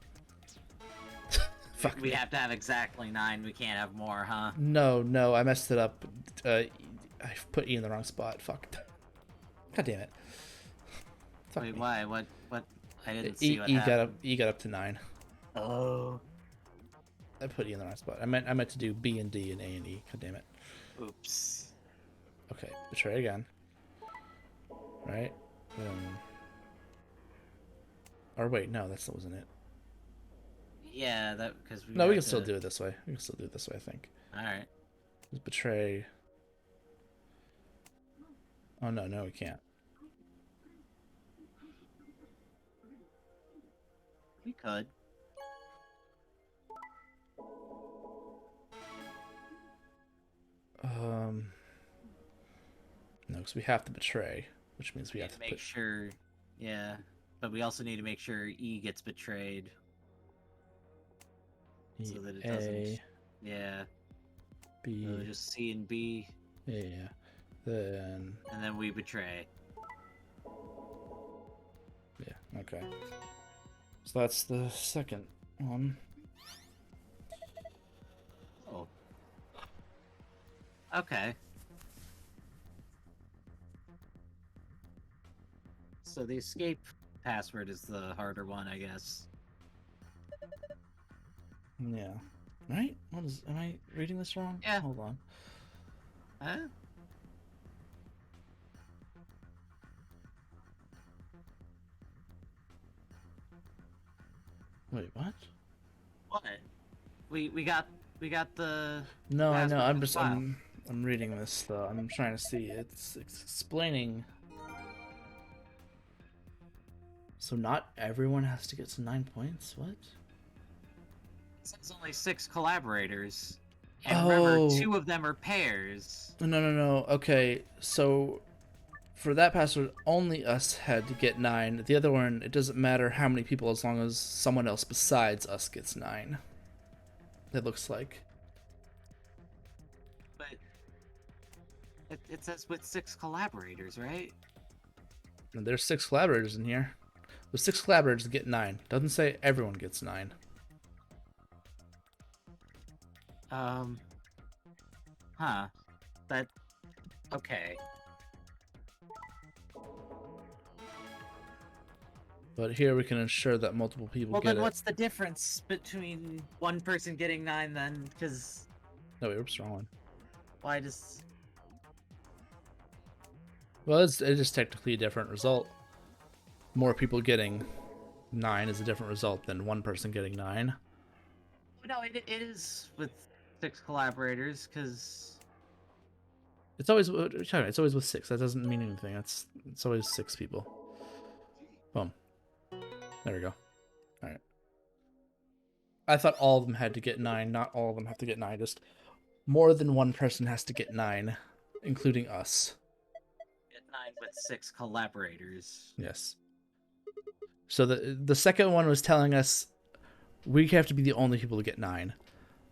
Fuck. We have to have exactly 9. We can't have more, huh? No, I messed it up. I put E in the wrong spot. Fuck. God damn it. Fuck Wait, me. why? What? I didn't see what E happened. got up to 9. Oh. I put E in the wrong spot. I meant to do B and D and A and E. God damn it. Oops. Okay, betray again. Right? Or wait, no, that still wasn't it. Yeah, that because No, we can still do it this way. We can still do it this way, I think. All right. Just betray. Oh no, we can't. We could. No, because we have to betray, which means we have to make sure. Yeah, but we also need to make sure E gets betrayed, so that it doesn't. Yeah. B. So just C and B. Yeah. Then. And then we betray. Yeah. Okay. So that's the second one. Oh. Okay. So the escape password is the harder one, I guess. Yeah. Right? Am I reading this wrong? Yeah. Hold on. Huh? Wait, what? What? We got the. No, I know. I'm reading this though. I'm trying to see. It's explaining. So not everyone has to get to 9 points. What? It's only 6 collaborators, and remember, 2 of them are pairs. No. Okay, so for that password, only us had to get 9. The other one, it doesn't matter how many people as long as someone else besides us gets 9. It looks like. But it says with 6 collaborators, right? And there's 6 collaborators in here. With 6 collaborators get 9. Doesn't say everyone gets 9. Huh. That. Okay. But here we can ensure that multiple people Well, get it. then what's the difference between one person getting 9 then? Because. No, wait, whoops, wrong one. Why does. Well, it's just technically a different result. More people getting 9 is a different result than one person getting 9. No, it is with 6 collaborators, because... It's always with 6. That doesn't mean anything. It's always 6 people. Boom. There we go. Alright. I thought all of them had to get 9. Not all of them have to get 9. Just more than one person has to get 9, including us. Get 9 with 6 collaborators. Yes. So the second one was telling us we have to be the only people to get 9.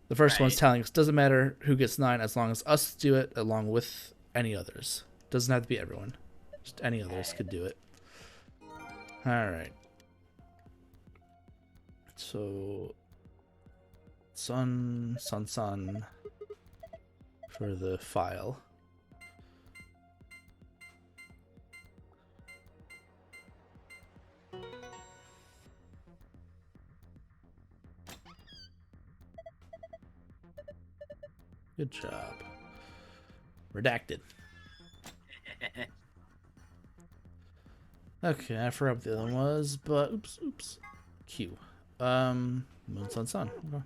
The first one's telling us doesn't matter who gets 9 as long as us do it along with any others. Doesn't have to be everyone. Just any others could do it. Alright. So sun for the file. Good job. Redacted. Okay, I forgot what the other one was, but oops. Q. Moon, sun. Okay.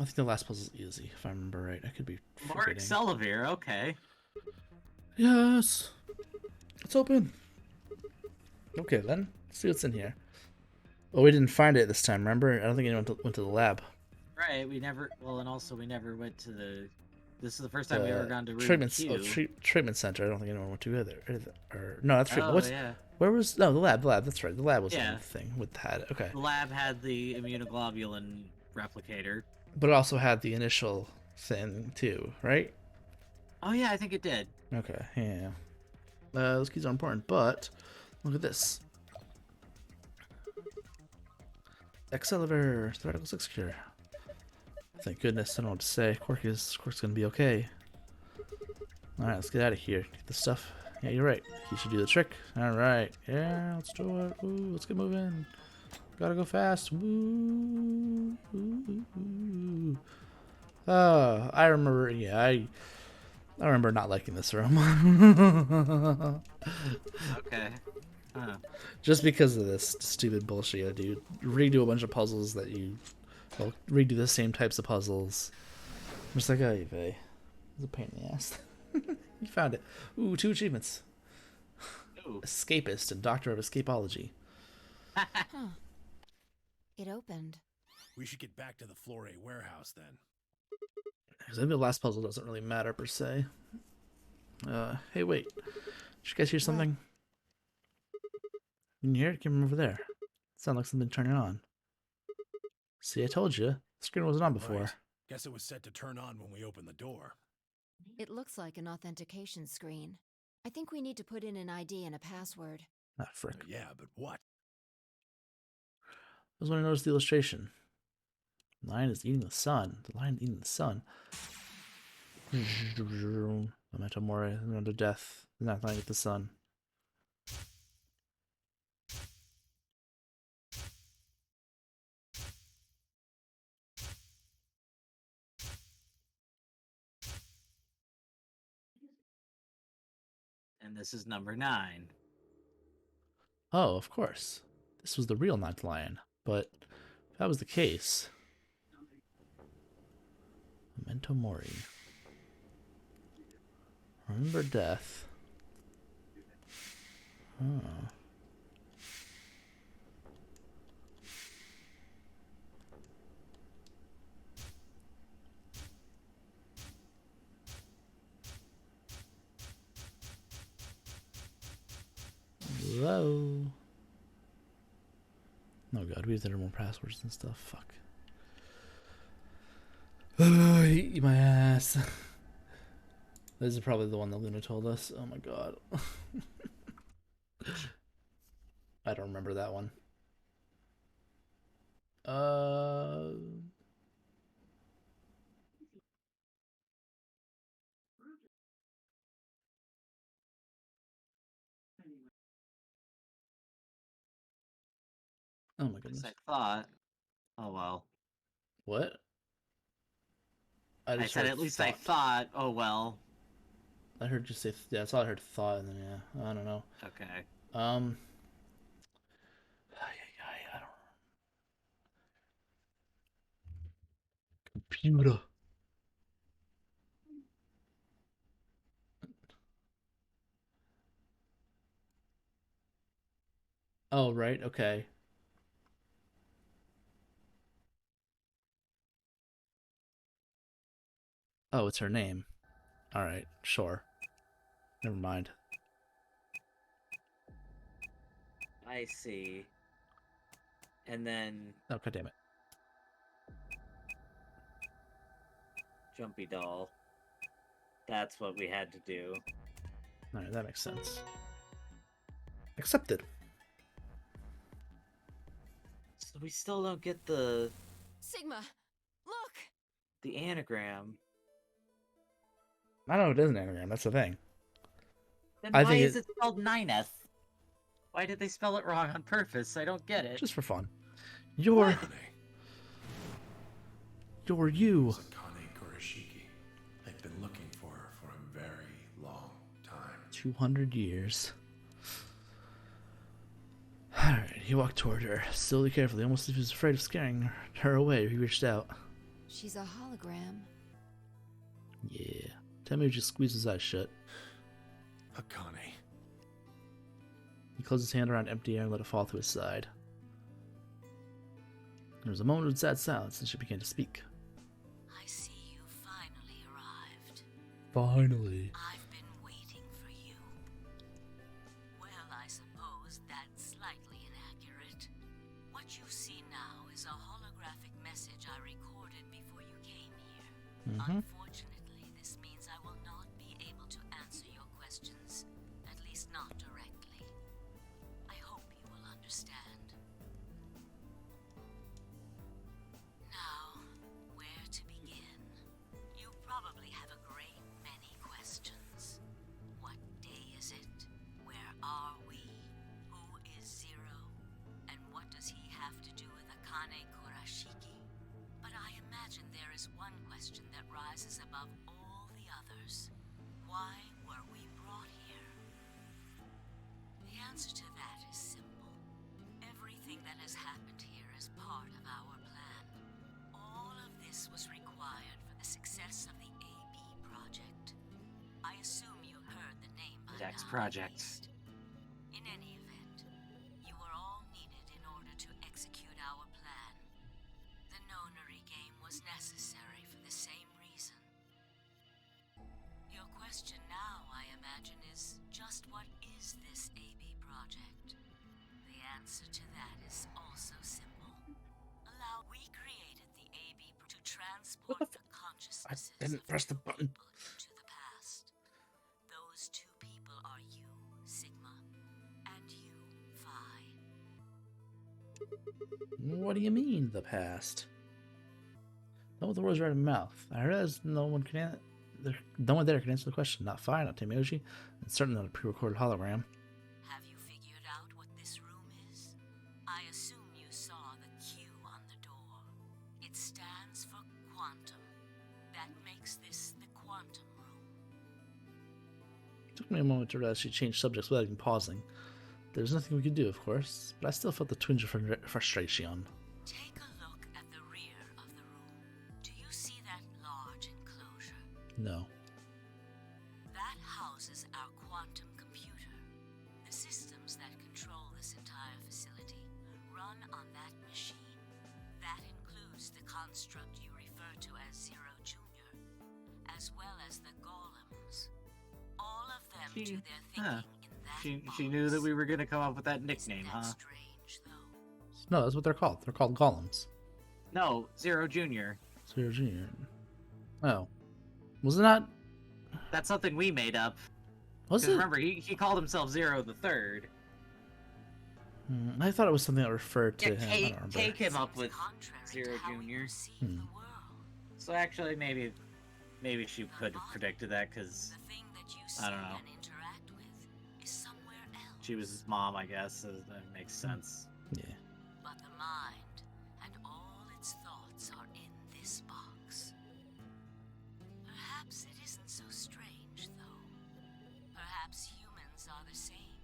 I think the last puzzle is easy, if I remember right. I could be Mark Sullivan, okay. Yes. It's open. Okay, then. Let's see what's in here. Oh, we didn't find it this time, remember? I don't think anyone went to the lab. Right, we never... Well, and also we never went to the... This is the first time we ever gone to room treatment. Q. Treatment center. I don't think anyone went to either. Or no, that's treatment. Oh, yeah. Where was... No, the lab. That's right. The lab was the thing with had it. Okay. The lab had the immunoglobulin replicator. But it also had the initial thing, too, right? Oh, yeah, I think it did. Okay, yeah. Those keys are important, but look at this. Excalibur, theoretical 6 cure. Thank goodness, I don't know what to say. Quark's gonna be okay. Alright, let's get out of here. Get the stuff. Yeah, you're right. He should do the trick. Alright. Yeah, let's do it. Ooh, let's get moving. Gotta go fast. Woo. Oh, I remember. Yeah, I remember not liking this room. Okay. Huh. Just because of this stupid bullshit, dude. Redo a bunch of puzzles that well, redo the same types of puzzles. I'm just like, oh, Yves. It's a pain in the ass. You found it. Ooh, 2 achievements. Ooh. Escapist and Doctor of Escapology. Huh. It opened. We should get back to the Flore warehouse then. Because I think the last puzzle doesn't really matter per se. Hey, wait. Did you guys hear something? You can hear it? It came from over there. It sounded like something turning on. See, I told you. The screen wasn't on before. Right. Guess it was set to turn on when we opened the door. It looks like an authentication screen. I think we need to put in an ID and a password. Ah, frick. Yeah, but what? I was when I noticed the illustration. The lion is eating the sun. The lion eating the sun. Memento mori, memento death. Not lying with the sun. And this is number 9. Oh, of course. This was the real ninth lion. But if that was the case... Memento mori. Remember death. Oh. Hello. Oh god, we have to enter more passwords and stuff. Fuck. Oh, eat my ass. This is probably the one that Luna told us. Oh my god. I don't remember that one. Oh my goodness. I thought. Oh well. What? I said at least I thought. Oh well. I heard you say yeah. That's all I heard. Thought, and then yeah. I don't know. Okay. I don't. Computer. Oh right. Okay. Oh, it's her name. All right. Sure. Never mind. I see. And then Oh god damn it. Jumpy Doll. That's what we had to do. All right, that makes sense. Accepted. So we still don't get the Sigma, look! the anagram. I don't know if it is an anagram. That's the thing. Then I why think is it spelled Nineth? Why did they spell it wrong on purpose? I don't get it. Just for fun. You're you. Akane Kurashiki. They've been looking for her for a very long time. 200 years. Alright, he walked toward her, slowly, carefully, almost as if he was afraid of scaring her away. He reached out. She's a hologram. Yeah. Tell me, just squeeze his eyes shut. Akane. He closed his hand around empty air and let it fall to his side. There was a moment of sad silence, and she began to speak. I see you finally arrived. Finally. I've been waiting for you. Well, I suppose that's slightly inaccurate. What you see now is a holographic message I recorded before you came here. Unfortunately, this means I will not be able to answer your questions, at least not directly. I hope you will understand. Now, where to begin? You probably have a great many questions. is one question that rises above all the others. Why were we brought here? The answer to that is simple. Everything that has happened here is part of our plan. All of this was required for the success of the AB project. I assume you heard the name by Jack's now, project. at least. In any event, you were all needed in order to execute our plan. The nonary game was necessary for the same reason. Your question now, I imagine, is just what is this AB project? The answer to that is also simple. We created the AB to transport the I consciousnesses didn't press the button. into the past. Those two people are you, Sigma, and you, Phi. What do you mean, the past? No, the words right in my mouth. I realize no one there can answer the question. Not Phi, not Timoji, and certainly not a pre-recorded hologram. Have you figured out what this room is? I assume you saw the Q on the door. It stands for quantum. That makes this the quantum room. It took me a moment to realize she changed subjects without even pausing. There's nothing we could do, of course, but I still felt the twinge of frustration. Take a look at the rear of the room. Do you see that large enclosure? No. That houses our quantum computer. The systems that control this entire facility run on that machine. That includes the construct you refer to as Zero Jr., as well as the golems. All of them do their thinking in that She knew that we were gonna come up with that nickname, huh? strange, though. No, that's what they're called. They're called golems. No, Zero Junior. Zero Junior. Oh. Was it not? That's something we made up. Was 'Cause it? remember, he called himself Zero the Third. I thought it was something that referred to Yeah, him. I don't remember. Take him up with Zero Junior. So actually, maybe she could have predicted that, because I don't know. She was his mom, I guess, so that makes sense. Yeah. But the mind and all its thoughts are in this box. Perhaps it isn't so strange, though. Perhaps humans are the same,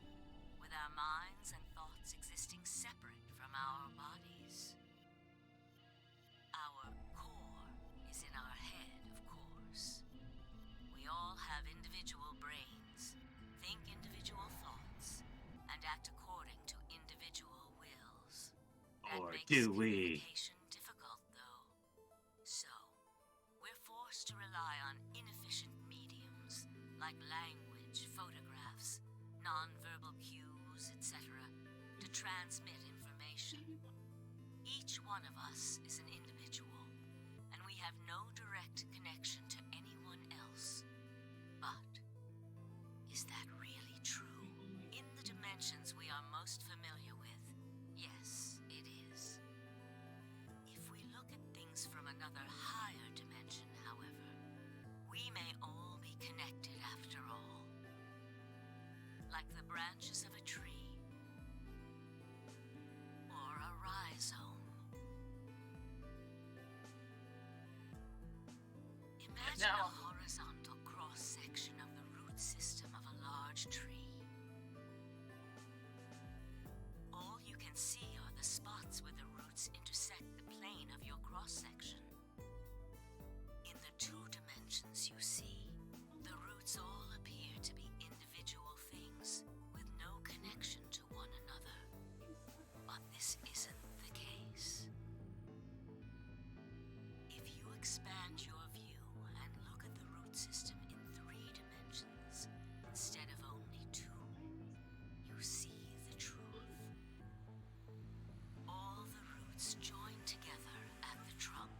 with our minds and thoughts existing separate from our bodies. Our core is in our head, of course. We all have individual brains, think individual thoughts, and act according to individual wills. That Or makes do we? communication difficult, though. So, we're forced to rely on inefficient mediums like language, photographs, nonverbal cues, etc., to transmit information. Each one of us is an individual, and we have no direct connection to anyone else. But is that really true? In the dimensions we are most familiar with, yes, it is. If we look at things from another higher dimension, however, we may all be connected after all. Like the branches of a tree, or a rhizome. Imagine a horizontal cross-section of the root system of a large tree. All you can see are the spots where the roots intersect the plane of your cross-section. In the two dimensions you see, the roots all appear to be individual things with no connection to one another. But this isn't the case. If you expand your view and look at the root system in 3 dimensions instead of only 2, you see the truth. All the roots join together at the trunk.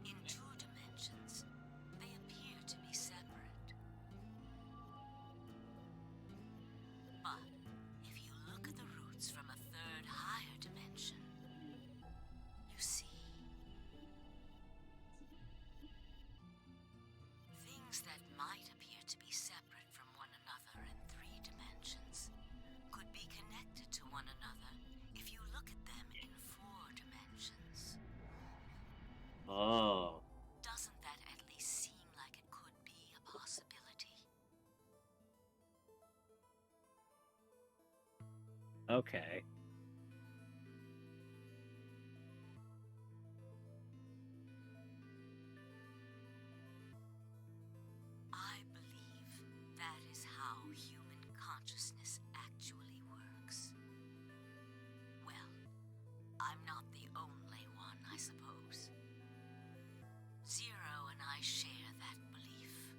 In 2 dimensions, they appear to be separate. But if you look at the roots from a 3rd higher dimension, Okay. I believe that is how human consciousness actually works. Well, I'm not the only one, I suppose. Zero and I share that belief.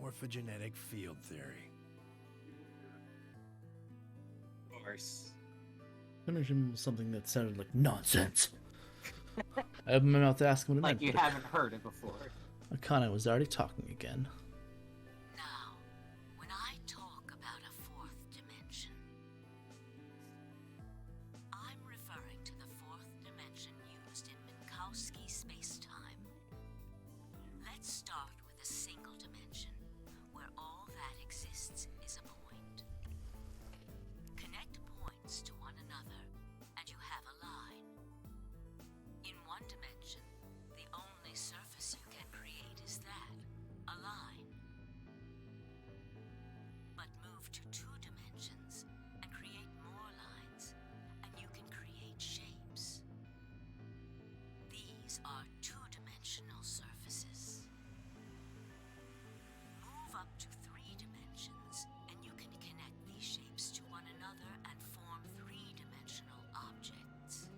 Morphogenetic field theory. Of course. I mentioned something that sounded like nonsense. I opened my mouth to ask him what it Like meant, you but haven't heard it before. Akane was already talking again. Now, when I talk about a fourth dimension, I'm referring to the fourth dimension used in Minkowski space-time. Let's start with a single dimension, where all that exists is a point. Connect points to one another, and you have a line. In one dimension, the only surface you can create is that, a line. But move to two dimensions and create more lines, and you can create shapes. These are two-dimensional surfaces. Move up to three dimensions, and you can connect these shapes to one another and form three-dimensional objects.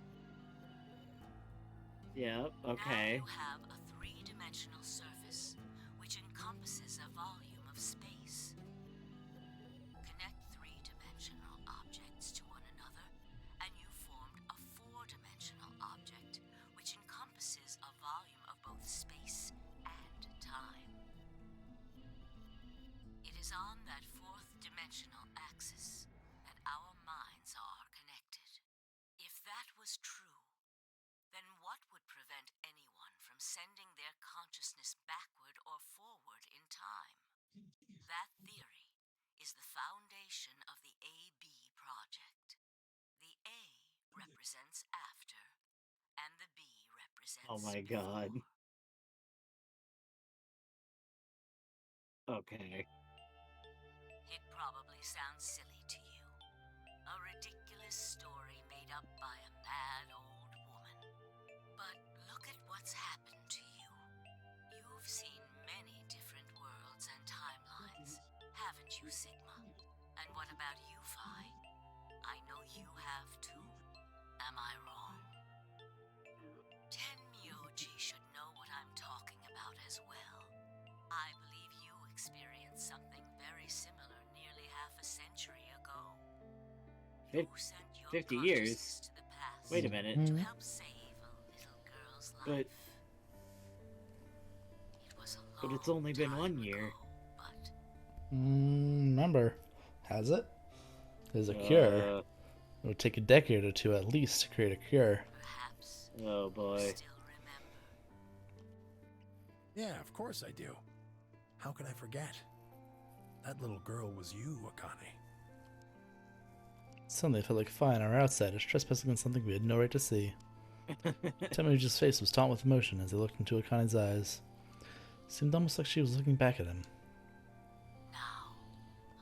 Yeah, okay. Now you have a three-dimensional surface, which encompasses a volume of space. Connect three-dimensional objects to one another, and you formed a four-dimensional object, which encompasses a volume of both space and time. It is on that fourth-dimensional axis that our minds are connected. If that was true, then what would prevent anyone from sending their consciousness backward or forward in time? That theory is the foundation of the AB project. The A represents after, and the B represents Oh my god. Okay. It probably sounds silly to you. A ridiculous story made up by a mad old woman. But look at what's happened to you. You've seen many different worlds and timelines, haven't you, Sigma? And what about you, Phi? I know you have too. Am I wrong? Tenmyoji should know what I'm talking about as well. I believe you experienced something very similar nearly half a century ago. You sent your 50 consciousness years? to the past Wait a minute. to help save a little girl's life. But it's only been 1 year. Remember, has it? There's a cure. It would take a decade or two at least to create a cure. Oh boy. Yeah, of course I do. How can I forget? That little girl was you, Akane. Suddenly it felt like Phi and our outsiders trespassing on something we had no right to see. Temujin's face was taut with emotion as he looked into Akane's eyes. It seemed almost like she was looking back at him. Now,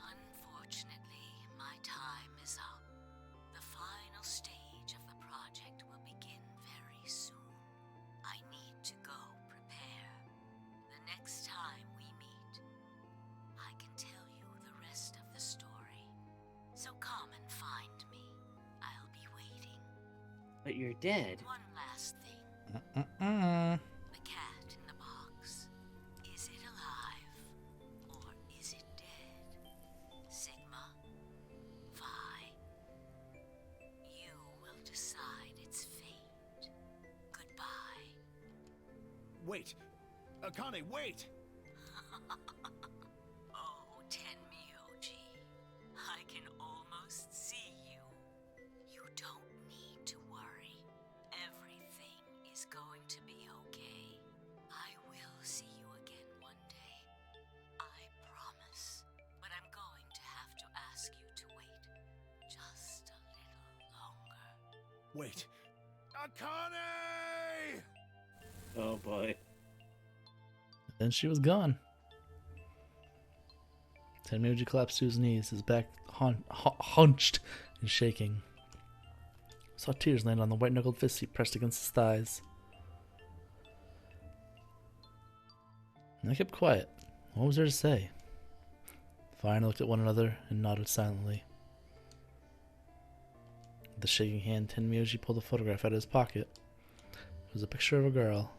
unfortunately, my time is up. The final stage of the project will begin very soon. I need to go prepare. The next time we meet, I can tell you the rest of the story. So come and find me. I'll be waiting. But you're dead. One last thing. The cat in the box. Is it alive? Or is it dead? Sigma? Phi? You will decide its fate. Goodbye. Wait! Akane, wait! Oh, Tenmyoji. I can almost see you. You don't need to worry. Everything is going to be okay. I will see you again one day. I promise. But I'm going to have to ask you to wait just a little longer. Wait! Akane! Oh boy. Then she was gone. Tenmyuji collapsed to his knees, his back hunched and shaking. Saw tears land on the white-knuckled fist he pressed against his thighs. And I kept quiet. What was there to say? Fine looked at one another and nodded silently. With the shaking hand, Tenmyuji pulled a photograph out of his pocket. It was a picture of a girl.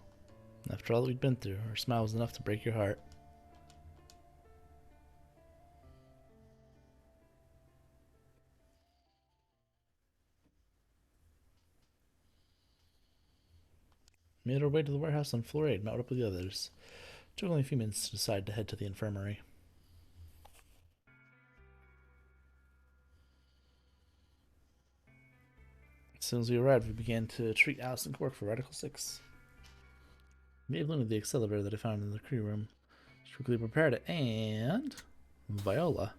After all that we'd been through, her smile was enough to break your heart. Made our way to the warehouse on floor 8 and met up with the others. It took only a few minutes to decide to head to the infirmary. As soon as we arrived, we began to treat Alice and Quark for Radical 6. We gave Luna the accelerator that I found in the crew room. She quickly prepared it, and Viola.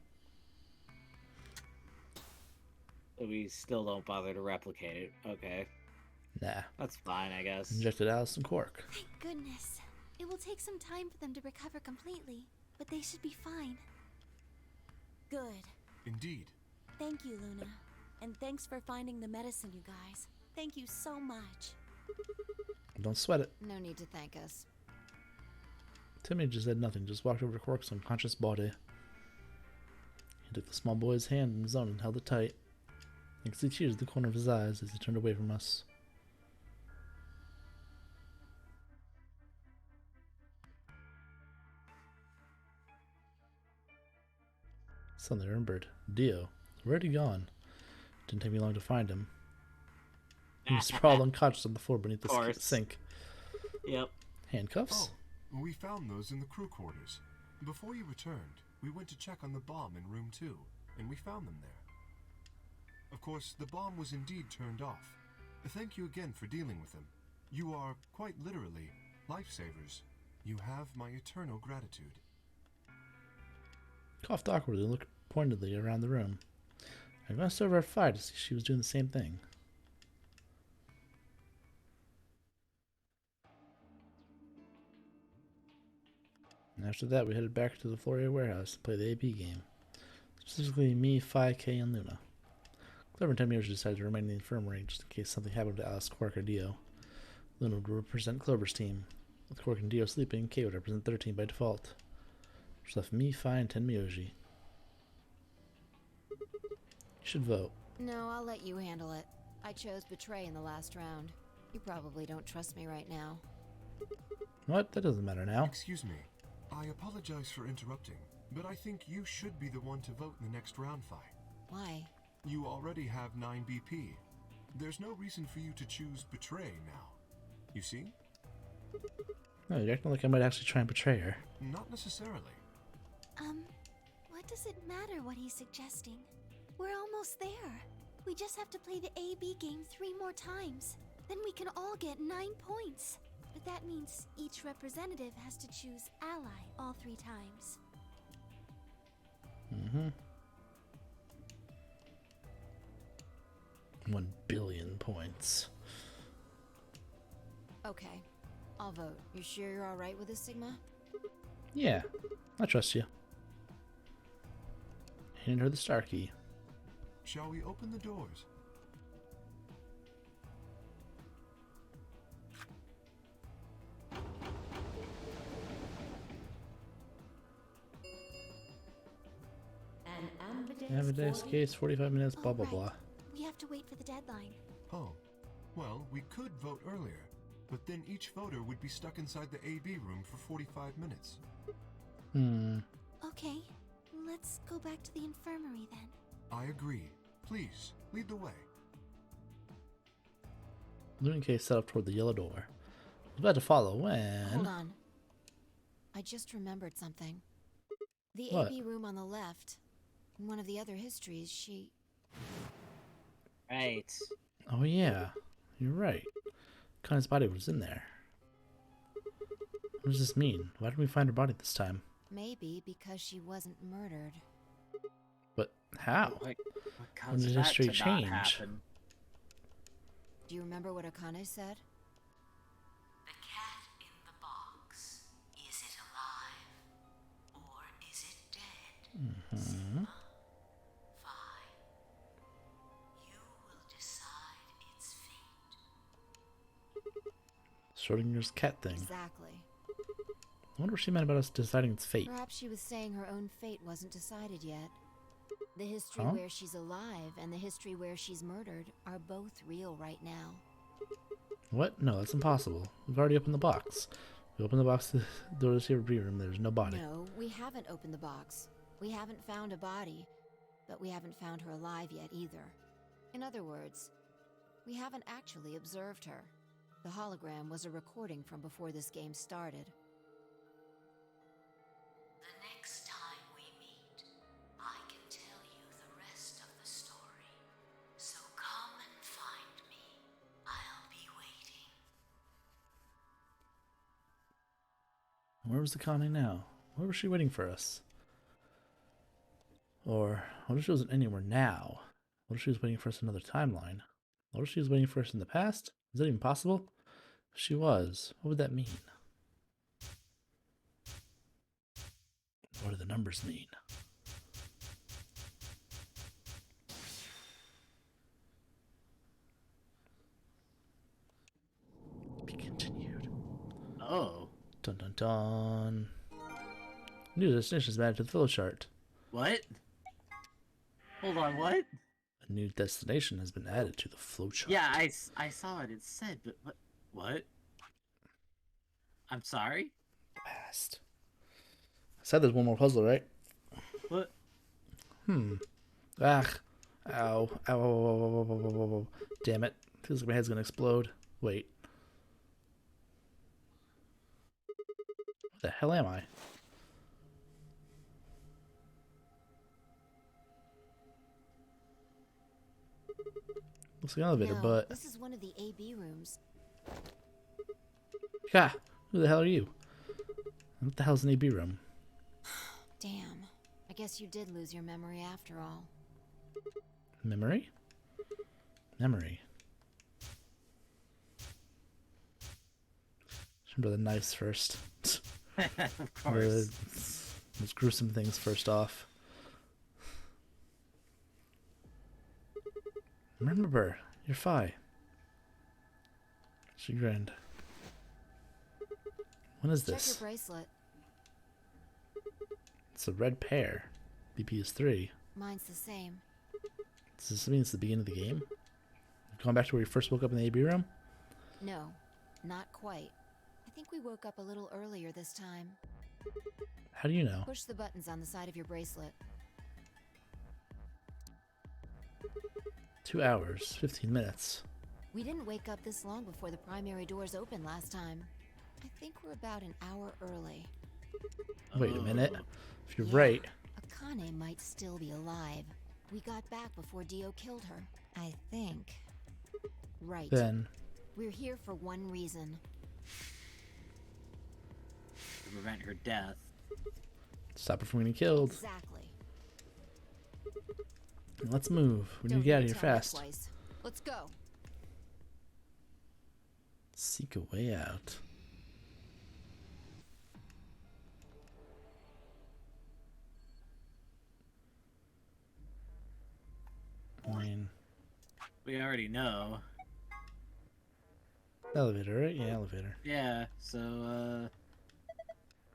We still don't bother to replicate it. Okay. Nah. That's fine, I guess. Injected Alice and Quark. Thank goodness. It will take some time for them to recover completely, but they should be fine. Good. Indeed. Thank you, Luna. And thanks for finding the medicine, you guys. Thank you so much. Don't sweat it. No need to thank us. Timmy just said nothing, just walked over to Quark's unconscious body. He took the small boy's hand in his own and held it tight. I could see tears at the corner of his eyes as he turned away from us. Suddenly remembered. Dio. Where had he gone? Didn't take me long to find him. He was sprawled unconscious on the floor beneath the sink. Yep. Handcuffs? Oh, we found those in the crew quarters. Before you returned, we went to check on the bomb in room 2, and we found them there. Of course, the bomb was indeed turned off. Thank you again for dealing with them. You are, quite literally, lifesavers. You have my eternal gratitude. Coughed awkwardly and looked pointedly around the room. I glanced over at Fi to see she was doing the same thing. And after that, we headed back to the Floria warehouse to play the AB game. Specifically, me, Fi, Kay, and Luna. Clever and Tenmyuji decided to remain in the infirmary just in case something happened to Alice, Quark, or Dio. Luna would represent Clover's team. With Quark and Dio sleeping, Kay would represent their team by default. Which left me, Fi, and Tenmyuji. You should vote. No, I'll let you handle it. I chose Betray in the last round. You probably don't trust me right now. What? That doesn't matter now. Excuse me. I apologize for interrupting, but I think you should be the one to vote in the next round, Fi. Why? You already have 9 BP. There's no reason for you to choose Betray now. You see? No, you're acting like I might actually try and betray her. Not necessarily. What does it matter what he's suggesting? We're almost there. We just have to play the AB game 3 more times. Then we can all get 9 points. But that means each representative has to choose ally all 3 times. Mm-hmm. 1 billion points. Okay, I'll vote. You sure you're alright with this, Sigma? Yeah, I trust you. Hand her the star key. Shall we open the doors? Ambidex case, 45 minutes, blah blah blah. We have to wait for the deadline. Oh, well, we could vote earlier, but then each voter would be stuck inside the AB room for 45 minutes. Okay, let's go back to the infirmary then. I agree. Please, lead the way. Luna Case set up toward the yellow door. I was about to follow when... Hold on. I just remembered something. The What? AB room on the left. In one of the other histories, she... Right. Oh yeah, you're right. Connie's body was in there. What does this mean? Why didn't we find her body this time? Maybe because she wasn't murdered. But how? What When did that history to not change? happen? Do you remember what Akane said? The cat in the box. Is it alive? Or is it dead? Mm-hmm. Schrodinger's cat thing. Exactly. I wonder what she meant about us deciding its fate. Perhaps she was saying her own fate wasn't decided yet. The history Huh? where she's alive and the history where she's murdered are both real right now. What? No, that's impossible. We've already opened the box. We opened the box to the door to the secret room. There's no body. No, we haven't opened the box. We haven't found a body, but we haven't found her alive yet either. In other words, we haven't actually observed her. The hologram was a recording from before this game started. The next time we meet, I can tell you the rest of the story. So come and find me. I'll be waiting. Where was the Connie now? Where was she waiting for us? Or what if she wasn't anywhere now? What if she was waiting for us in another timeline? What if she was waiting for us in the past? Is that even possible? If she was, what would that mean? What do the numbers mean? Be continued. Oh. Dun dun dun. New destination is added to the flowchart. What? Hold on, what? A new destination has been added to the flowchart. Yeah, I saw it. It said, but what? What? I'm sorry? Past. I said there's one more puzzle, right? What? Ah. Ow. Ow. Ow. Ow. Ow. Ow. Ow. Ow. Ow. Damn it. Feels like my head's gonna explode. Wait. What the hell am I? Looks like an elevator, No, but... this is one of the AB rooms. Yeah. Who the hell are you? What the hell's an AB room? Damn. I guess you did lose your memory after all. Memory? Memory. Remember the knives first. Of course. Those gruesome things first off. Remember, you're fine. She grinned. When is Check this? your bracelet. It's a red pair. BP is 3. Mine's the same. Does this mean it's the beginning of the game? Going back to where you first woke up in the AB room? No, not quite. I think we woke up a little earlier this time. How do you know? Push the buttons on the side of your bracelet. 2 hours, 15 minutes. We didn't wake up this long before the primary doors opened last time. I think we're about an hour early. Wait a minute. If you're Yeah, right. Akane might still be alive. We got back before Dio killed her. I think. Right. Then. We're here for one reason. To prevent her death. Stop her from getting killed. Exactly. Let's move. We need Don't to get out of need here tell me fast. twice. Let's go. Seek a way out. I mean, We already know. elevator, right? Yeah, elevator. Yeah, so,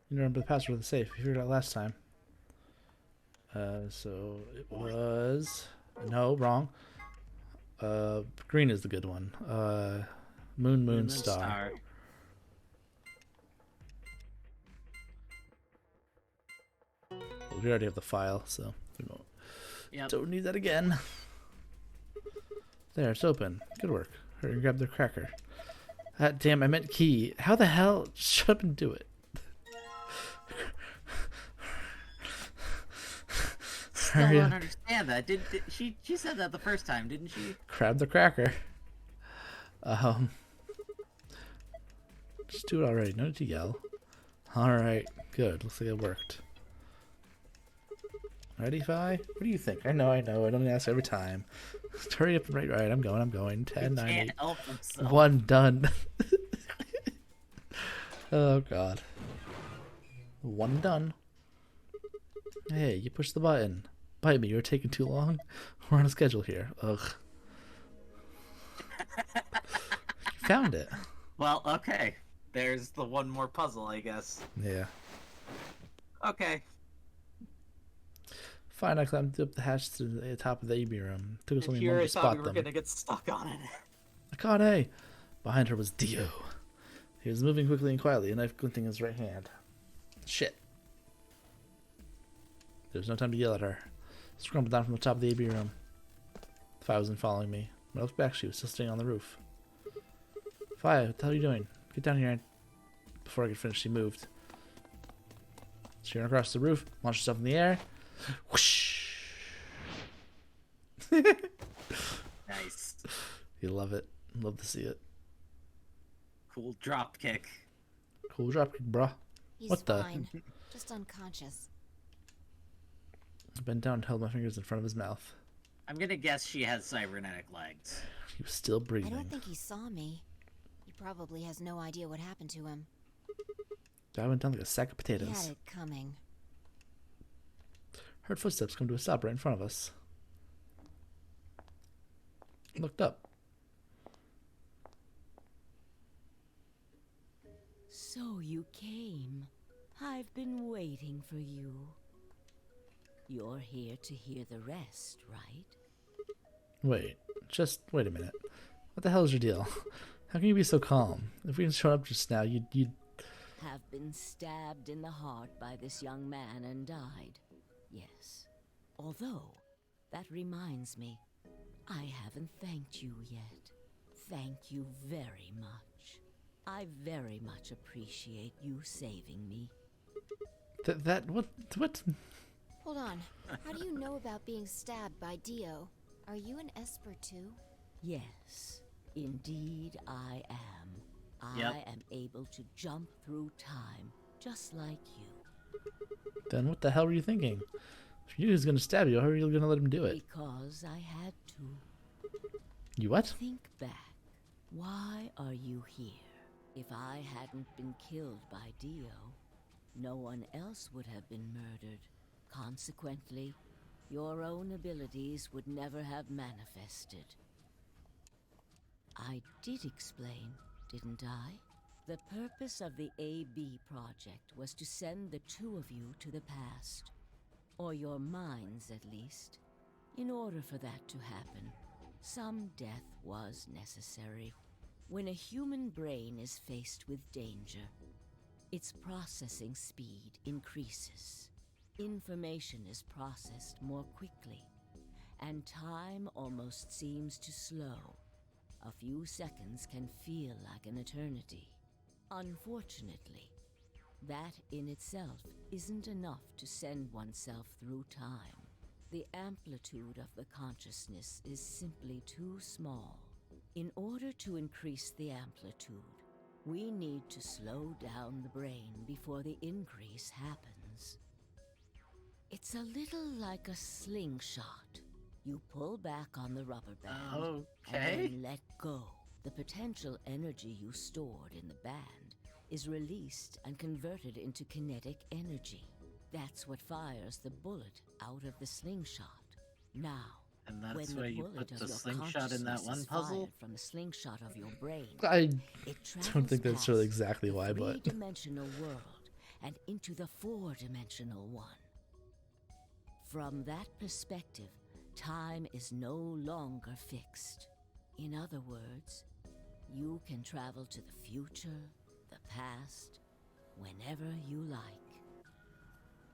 You remember the password of the safe. You figured it out last time. So it was... No, wrong. Green is the good one. Moon, star. Well, we already have the file, so we don't need that again. There, it's open. Good work. Hurry and grab the cracker. Damn, I meant key. How the hell? Shut up and do it. Still don't understand that. She said that the first time, didn't she? Grab the cracker. Just do it already. No need to yell. Alright, good. Looks like it worked. Ready, Fi? What do you think? I know. I don't ask every time. Just hurry up and right. I'm going. 10, 9, 8. Help himself. 1 done. Oh god. 1 done. Hey, you pushed the button. Bite me, you're taking too long. We're on a schedule here. Ugh. You found it. Well, okay. There's the one more puzzle, I guess. Yeah. Okay. Fine, I climbed up the hatch to the top of the AB room. Took us And only a here moment I to thought we spot were them. gonna get stuck on it. Akane! Behind her was Dio. He was moving quickly and quietly, a knife glinting in his right hand. Shit. There was no time to yell at her. Scrambled down from the top of the AB room. Fi wasn't following me. When I looked back, she was still staying on the roof. Fi, what the hell are you doing? Get down here. Before I could finish, she moved. She ran across the roof, launched herself in the air. Whoosh! Nice. You love it. Love to see it. Cool drop kick. Cool drop kick, bruh. He's What the? fine. Just unconscious. I bent down and held my fingers in front of his mouth. I'm gonna guess she has cybernetic legs. He was still I breathing. don't think he saw me. He probably has no idea what happened to him. I went down like a sack of He potatoes. had it coming. Heard footsteps come to a stop right in front of us. Looked up. So you came. I've been waiting for you. You're here to hear the rest, right? Wait a minute. What the hell is your deal? How can you be so calm? If we didn't show up just now, you'd... Have been stabbed in the heart by this young man and died. Yes. Although, that reminds me, I haven't thanked you yet. Thank you very much. I very much appreciate you saving me. What? Hold on. How do you know about being stabbed by Dio? Are you an Esper too? Yes, indeed I am. Yep. I am able to jump through time, just like you. Then what the hell were you thinking? If you knew he was gonna stab you, how are you gonna let him do it? Because I had to. You what? Think back. Why are you here? If I hadn't been killed by Dio, no one else would have been murdered. Consequently, your own abilities would never have manifested. I did explain, didn't I? The purpose of the AB project was to send the two of you to the past. Or your minds, at least. In order for that to happen, some death was necessary. When a human brain is faced with danger, its processing speed increases. Information is processed more quickly, and time almost seems to slow. A few seconds can feel like an eternity. Unfortunately, that in itself isn't enough to send oneself through time. The amplitude of the consciousness is simply too small. In order to increase the amplitude, we need to slow down the brain before the increase happens. It's a little like a slingshot. You pull back on the rubber band Okay. and then let go. The potential energy you stored in the band is released and converted into kinetic energy. That's what fires the bullet out of the slingshot. Now, And when that's the why you bullet put of the your slingshot in that consciousness one is puzzle? fired from the slingshot of your brain, I it don't think travels that's really past exactly the why, but... three-dimensional world and into the four-dimensional one. From that perspective, time is no longer fixed. In other words, you can travel to the future, the past, whenever you like.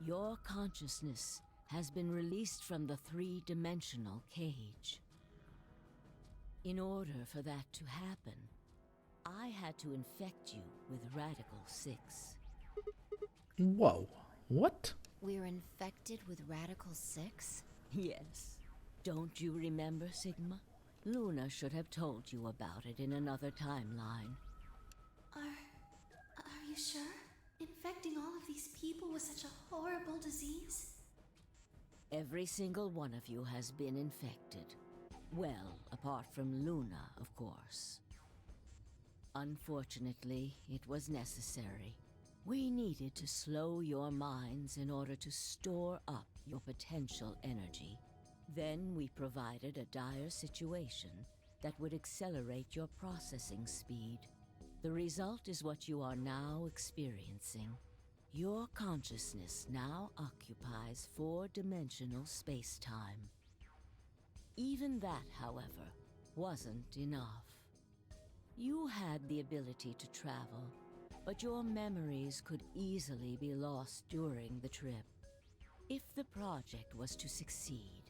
Your consciousness has been released from the three-dimensional cage. In order for that to happen, I had to infect you with Radical 6. Whoa. What? We're infected with Radical 6? Yes. Don't you remember, Sigma? Luna should have told you about it in another timeline. Are you sure? Infecting all of these people with such a horrible disease? Every single one of you has been infected. Well, apart from Luna, of course. Unfortunately, it was necessary. We needed to slow your minds in order to store up your potential energy. Then we provided a dire situation that would accelerate your processing speed. The result is what you are now experiencing. Your consciousness now occupies 4-dimensional space-time. Even that, however, wasn't enough. You had the ability to travel, but your memories could easily be lost during the trip. If the project was to succeed,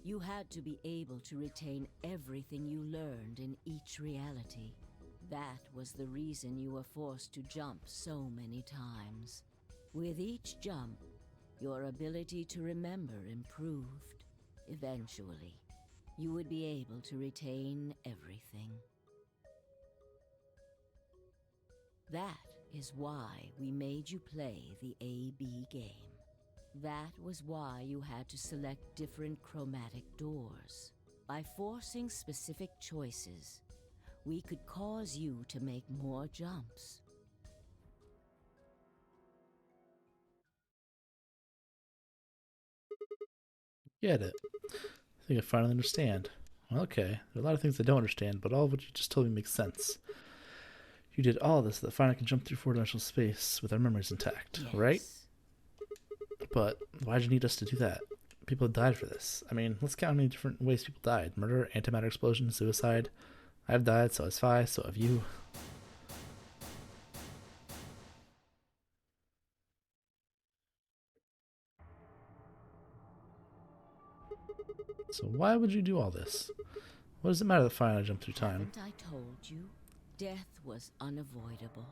you had to be able to retain everything you learned in each reality. That was the reason you were forced to jump so many times. With each jump, your ability to remember improved. Eventually, you would be able to retain everything. That is why we made you play the A-B game. That was why you had to select different chromatic doors. By forcing specific choices, we could cause you to make more jumps. Get it. I think I finally understand. Okay, there are a lot of things I don't understand, but all of what you just told me makes sense. You did all this so that finally I can jump through 4-dimensional space with our memories intact, Yes. right? But why'd you need us to do that? People have died for this. I mean, let's count how many different ways people died. Murder, antimatter explosion, suicide. I've died, so has Fi, so have you. So why would you do all this? What does it matter that Fi and I jumped through time? Haven't I told you? Death was unavoidable.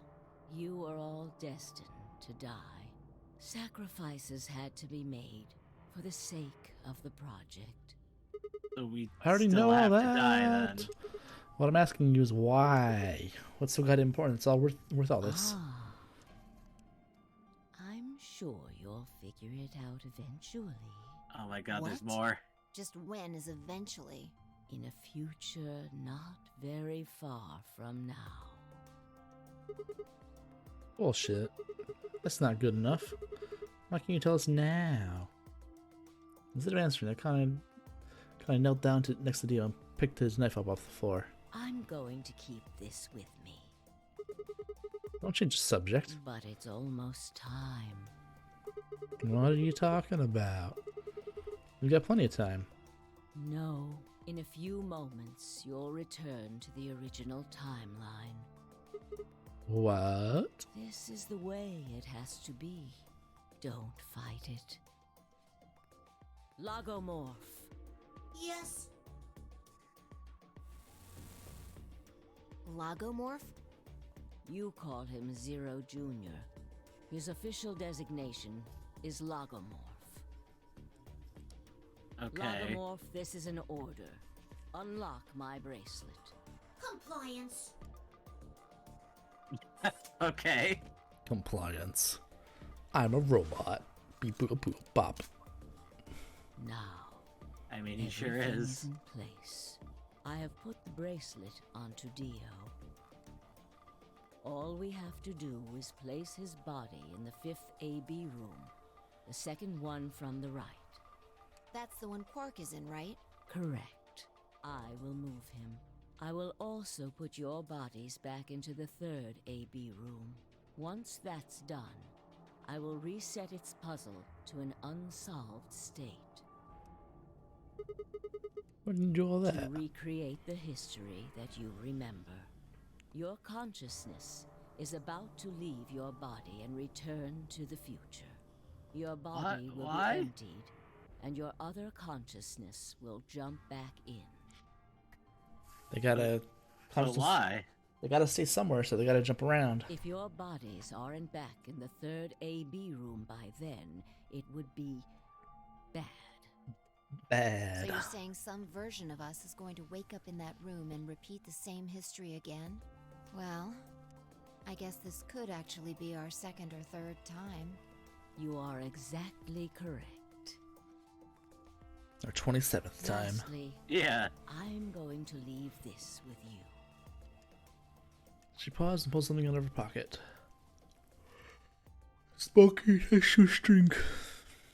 You were all destined to die. Sacrifices had to be made for the sake of the project. So we I already still know all have that. to die then. What I'm asking you is why? What's so goddamn important? It's all worth all this. I'm sure you'll figure it out eventually. Oh my god, there's What? more. Just when is eventually? In a future not very far from now. Bullshit. That's not good enough. Why can't you tell us now? Instead of answering, I kind of knelt down next to Dio and picked his knife up off the floor. I'm going to keep this with me. Don't change the subject. But it's almost time. What are you talking about? We've got plenty of time. No. In a few moments, you'll return to the original timeline. What? This is the way it has to be. Don't fight it. Logomorph. Yes. Logomorph? You call him Zero Jr. His official designation is Logomorph. Okay. Logomorph, this is an order. Unlock my bracelet. Compliance. Okay. Compliance. I'm a robot. Beep boop boop bop. Now. I mean, he sure everything is. in place. I have put the bracelet onto Dio. All we have to do is place his body in the 5th AB room, the second one from the right. That's the one Quark is in, right? Correct. I will move him. I will also put your bodies back into the 3rd AB room. Once that's done, I will reset its puzzle to an unsolved state. Why didn't you do all To that? recreate the history that you remember. Your consciousness is about to leave your body and return to the future. Your body will Why? be emptied, and your other consciousness will jump back in. They gotta. But why? They gotta stay somewhere, so they gotta jump around. If your bodies aren't back in the 3rd AB room by then, it would be bad. Bad. So you're saying some version of us is going to wake up in that room and repeat the same history again? Well, I guess this could actually be our 2nd or 3rd time. You are exactly correct. Our 27th time. Lastly, Yeah. I'm going to leave this with you. She paused and pulled something out of her pocket. Smoking a shoestring.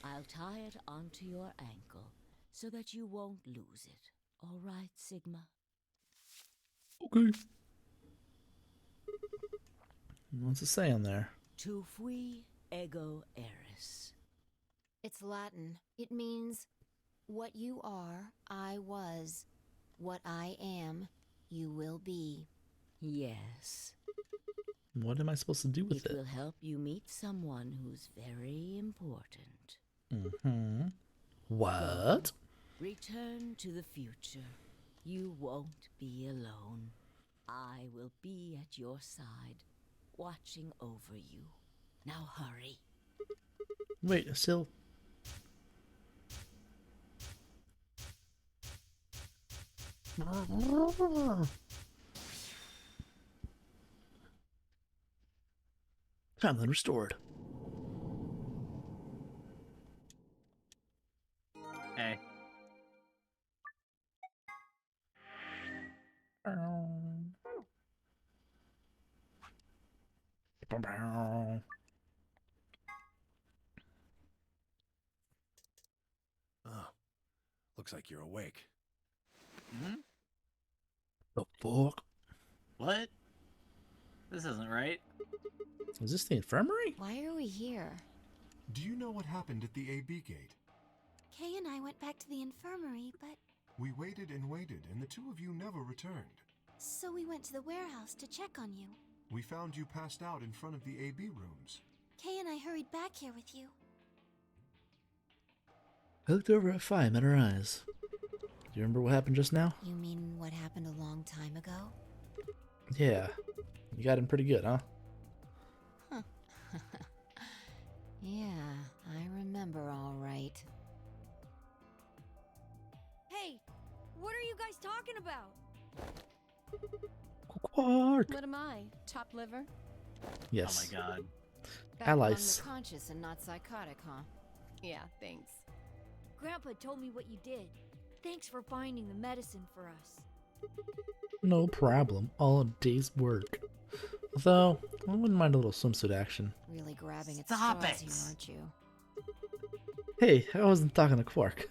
I'll tie it onto your ankle so that you won't lose it. All right, Sigma? Okay. What's it say on there? Tu fui ego eris. It's Latin. It means, what you are, I was. What I am, you will be. Yes. What am I supposed to do with it? It will help you meet someone who's very important. Mm-hmm. What? Return to the future. You won't be alone. I will be at your side, watching over you. Now hurry. Wait, still. Timeline restored. Hey. Oh, looks like you're awake. Hmm? The fuck? What? This isn't right. Is this the infirmary? Why are we here? Do you know what happened at the AB gate? Kay and I went back to the infirmary, but... We waited and waited, and the two of you never returned. So we went to the warehouse to check on you. We found you passed out in front of the AB rooms. Kay and I hurried back here with you. I looked over at Fi, met her eyes. Do you remember what happened just now? You mean what happened a long time ago? Yeah. You got him pretty good, huh? Huh. Yeah, I remember all right. Hey, what are you guys talking about? Quark! What am I? Top liver? Yes. Oh my god. Back Allies. among the conscious and not psychotic, huh? Yeah, thanks. Grandpa told me what you did. Thanks for finding the medicine for us. No problem. All a day's work. Although, I wouldn't mind a little swimsuit action. Really grabbing at Stop straws it. here, aren't you? Hey, I wasn't talking to Quark.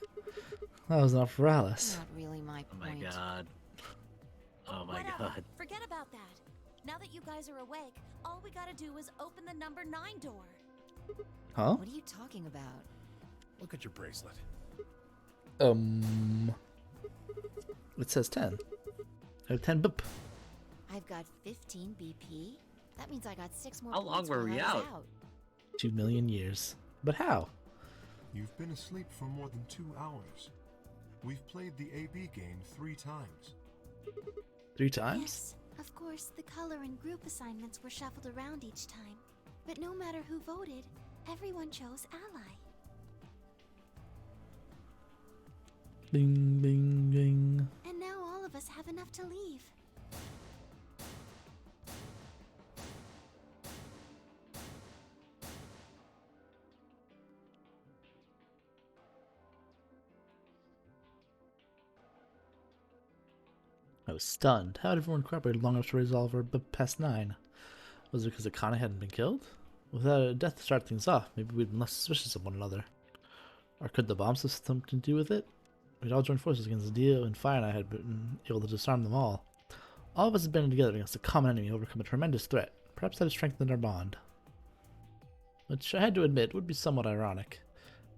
That was not for Alice. Not really my Oh point. my god. Oh my Whatever. god. Forget about that. Now that you guys are awake, all we gotta do is open the number 9 door. Huh? What are you talking about? Look at your bracelet. It says 10. I have 10 boop. I've got 15 BP. That means I got 6 more How long points were while we I was out? 2 million years. But how? You've been asleep for more than 2 hours. We've played the AB game 3 times. 3 times? Yes, of course, the color and group assignments were shuffled around each time. But no matter who voted, everyone chose Ally. Bing, bing, bing. And now all of us have enough to leave. I was stunned. How had everyone cooperated long enough to resolve our past 9? Was it because Akane hadn't been killed? Without a death to start things off, maybe we'd been less suspicious of one another. Or could the bomb system have something to do with it? We'd all joined forces against Dio, and Fi and I had been able to disarm them all. All of us had been together against a common enemy and overcome a tremendous threat. Perhaps that had strengthened our bond. Which I had to admit would be somewhat ironic.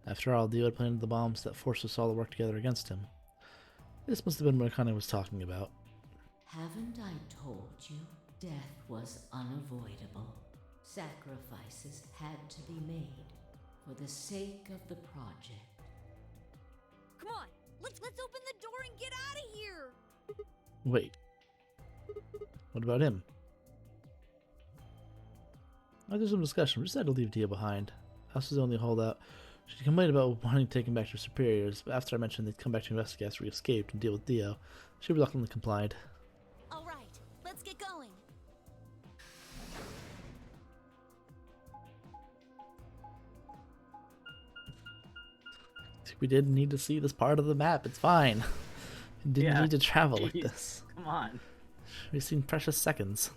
After all, Dio had planted the bombs that forced us all to work together against him. This must have been what Akane was talking about. Haven't I told you death was unavoidable? Sacrifices had to be made for the sake of the project. Come on, let's open the door and get out of here. Wait. What about him? After some discussion, we decided to leave Dio behind. House was the only holdout. She complained about wanting to take him back to her superiors, but after I mentioned they'd come back to investigate after we escaped and deal with Dio, she reluctantly complied. Alright, let's get going. We didn't need to see this part of the map. It's fine. We didn't need to travel like Jeez. this. Come on. We've seen precious seconds.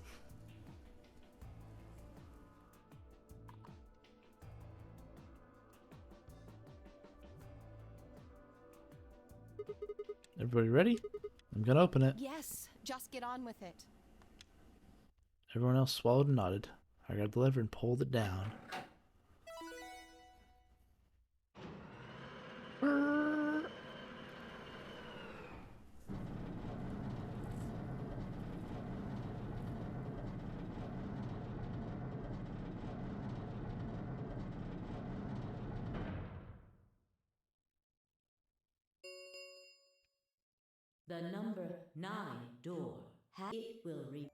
Everybody ready? I'm gonna open it. Yes, just get on with it. Everyone else swallowed and nodded. I grabbed the lever and pulled it down. The number 9 door. It will re.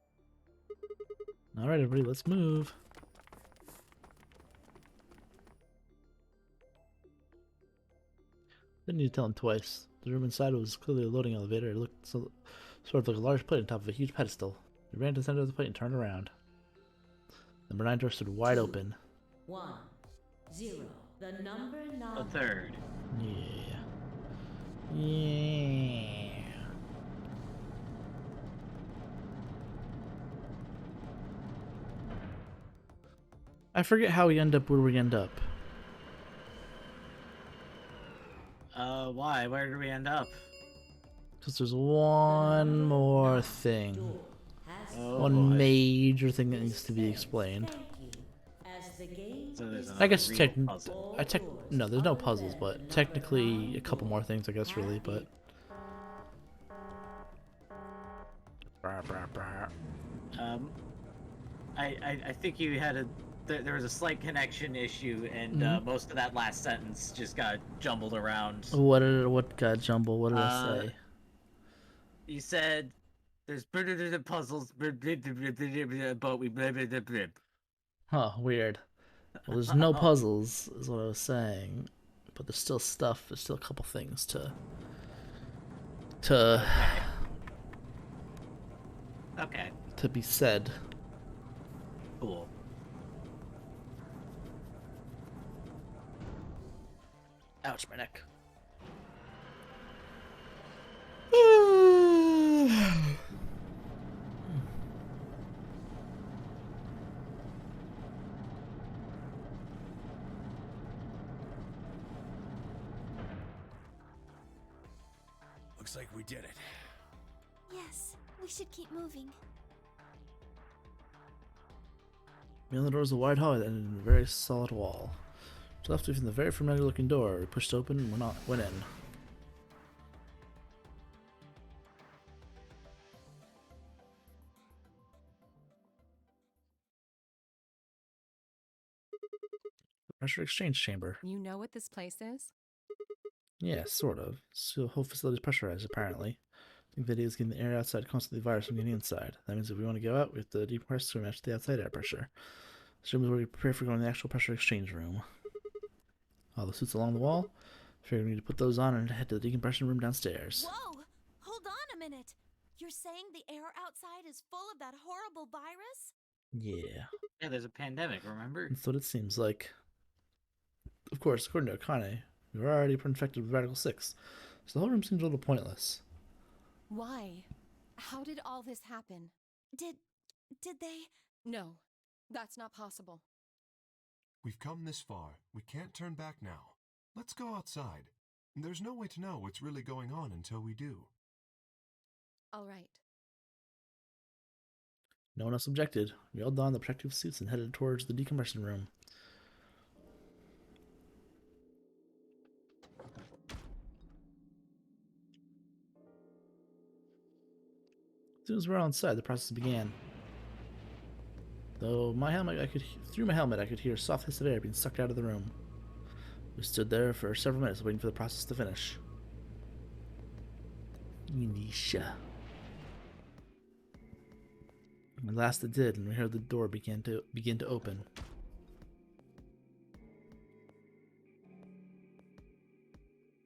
Alright, everybody, let's move. Didn't need to tell him twice. The room inside was clearly a loading elevator. It looked sort of like a large plate on top of a huge pedestal. We ran to the center of the plate and turned around. Number 9 door stood wide open. 1 0. The number 9. A third. Yeah. Yeah. I forget how we end up where we end up. Why? Where did we end up? Because there's one more thing. One major thing that needs to be explained. So there's I guess puzzle. no, there's no puzzles, but technically a couple more things, I guess, really, but... I think you had a... There was a slight connection issue, and most of that last sentence just got jumbled around. What got jumbled? What did I say? You said there's puzzles, but we Huh, weird. Well, there's no puzzles, is what I was saying. But there's still stuff, there's still a couple things Okay. to be said. Cool. Ouch, my neck. Looks like we did it. Yes, we should keep moving. Beyond the door was a wide hallway that ended in a very solid wall. To the left from the very familiar looking door, we pushed open and went in. The pressure exchange chamber. You know what this place is? Yeah, sort of. So the whole facility is pressurized, apparently. I think the idea is getting the air outside constantly the virus from getting inside. That means if we want to go out, we have to decompress to match the outside air pressure. This room is where we prepare for going to the actual pressure exchange room. All the suits along the wall. Figured we need to put those on and head to the decompression room downstairs. Whoa! Hold on a minute. You're saying the air outside is full of that horrible virus? Yeah. Yeah, there's a pandemic, remember? That's what it seems like. Of course, according to Akane, we were already infected with Radical 6, so the whole room seems a little pointless. Why? How did all this happen? Did they? No, that's not possible. We've come this far. We can't turn back now. Let's go outside. There's no way to know what's really going on until we do. All right. No one else objected. We all donned the protective suits and headed towards the decompression room. As soon as we were all inside, the process began. Through my helmet, I could hear a soft hiss of air being sucked out of the room. We stood there for several minutes waiting for the process to finish. Inisha. At last it did, and we heard the door begin to open.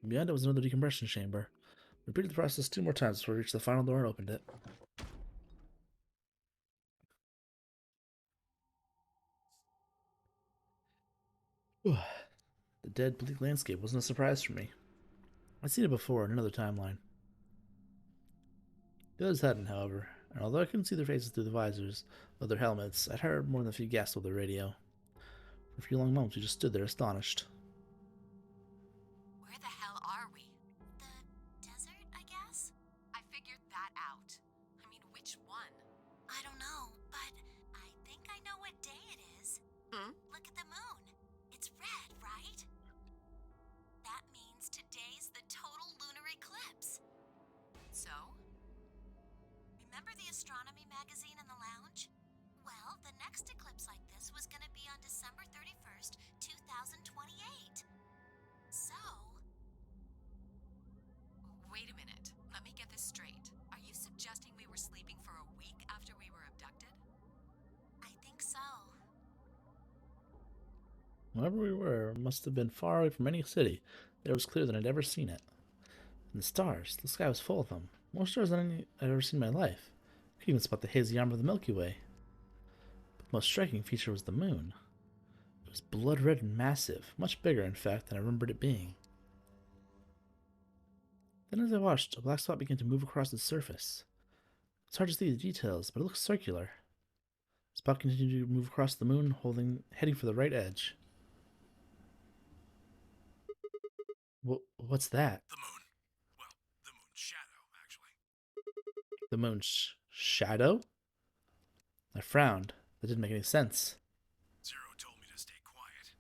Beyond it was another decompression chamber. We repeated the process 2 more times before we reached the final door and opened it. The dead, bleak landscape wasn't a surprise for me. I'd seen it before in another timeline. The others hadn't, however, and although I couldn't see their faces through the visors of their helmets, I'd heard more than a few gasps over the radio. For a few long moments, we just stood there astonished. Where the hell are we? The desert, I guess? astronomy magazine in the lounge? Well, the next eclipse like this was gonna be on December 31st, 2028. So... Wait a minute. Let me get this straight. Are you suggesting we were sleeping for a week after we were abducted? I think so. Wherever we were, must have been far away from any city. It was clear that I'd ever seen it. And the stars, the sky was full of them. More stars than any I'd ever seen in my life. I could even spot the hazy arm of the Milky Way. But the most striking feature was the moon. It was blood red and massive, much bigger, in fact, than I remembered it being. Then as I watched, a black spot began to move across its surface. It's hard to see the details, but it looks circular. The spot continued to move across the moon, heading for the right edge. What's that? The moon. Well, the moon's shadow, actually. The moon's shadow? I frowned. That didn't make any sense. Zero told me to stay quiet.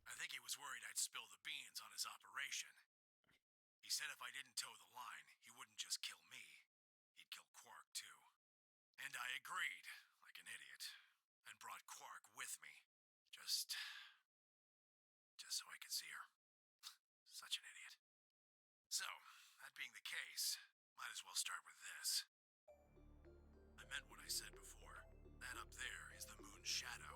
I think he was worried I'd spill the beans on his operation. He said if I didn't toe the line, he wouldn't just kill me. He'd kill Quark, too. And I agreed, like an idiot, and brought Quark with me. Just so I could see her. Such an idiot. So, that being the case, might as well start with this. I meant what I said before. That up there is the moon's shadow.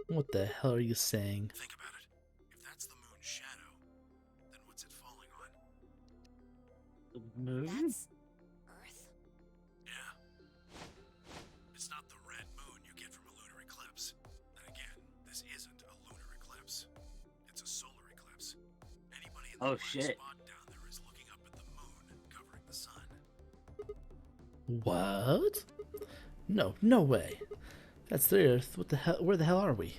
What the hell are you saying? Think about it. If that's the moon's shadow, then what's it falling on? The moon? That's Earth. Yeah. It's not the red moon you get from a lunar eclipse. And again, this isn't a lunar eclipse. It's a solar eclipse. Anybody in the black spot down there is looking up at the moon covering the sun. What? No way. That's the Earth. What the hell? Where the hell are we?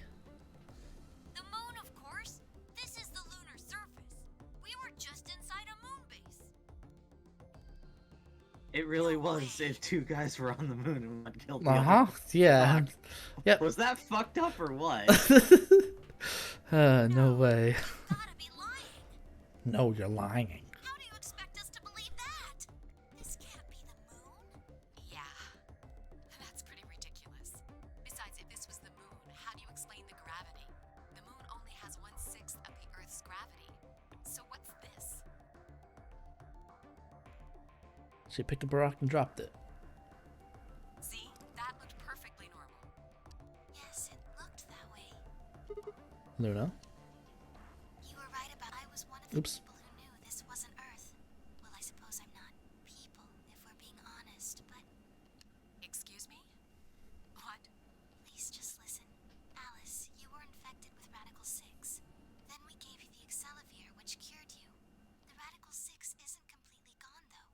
The moon, of course. This is the lunar surface. We were just inside a moon base. It really was if two guys were on the moon and one killed the Uh-huh. other. Yeah. Fuck. Yep. Was that fucked up or what? No way. No, you're lying. How do you expect us to believe that? This can't be the moon. Yeah. That's pretty ridiculous. Besides, if this was the moon, how do you explain the gravity? The moon only has 1/6 of the Earth's gravity. So what's this? She picked up a rock and dropped it. See? That looked perfectly normal. Yes, it looked that way. Luna? You were right about I was one of the Oops. people who knew this wasn't Earth. Well, I suppose I'm not people, if we're being honest, but... Excuse me? What? Please just listen. Alice, you were infected with Radical 6. Then we gave you the Accelavir, which cured you. The Radical 6 isn't completely gone, though.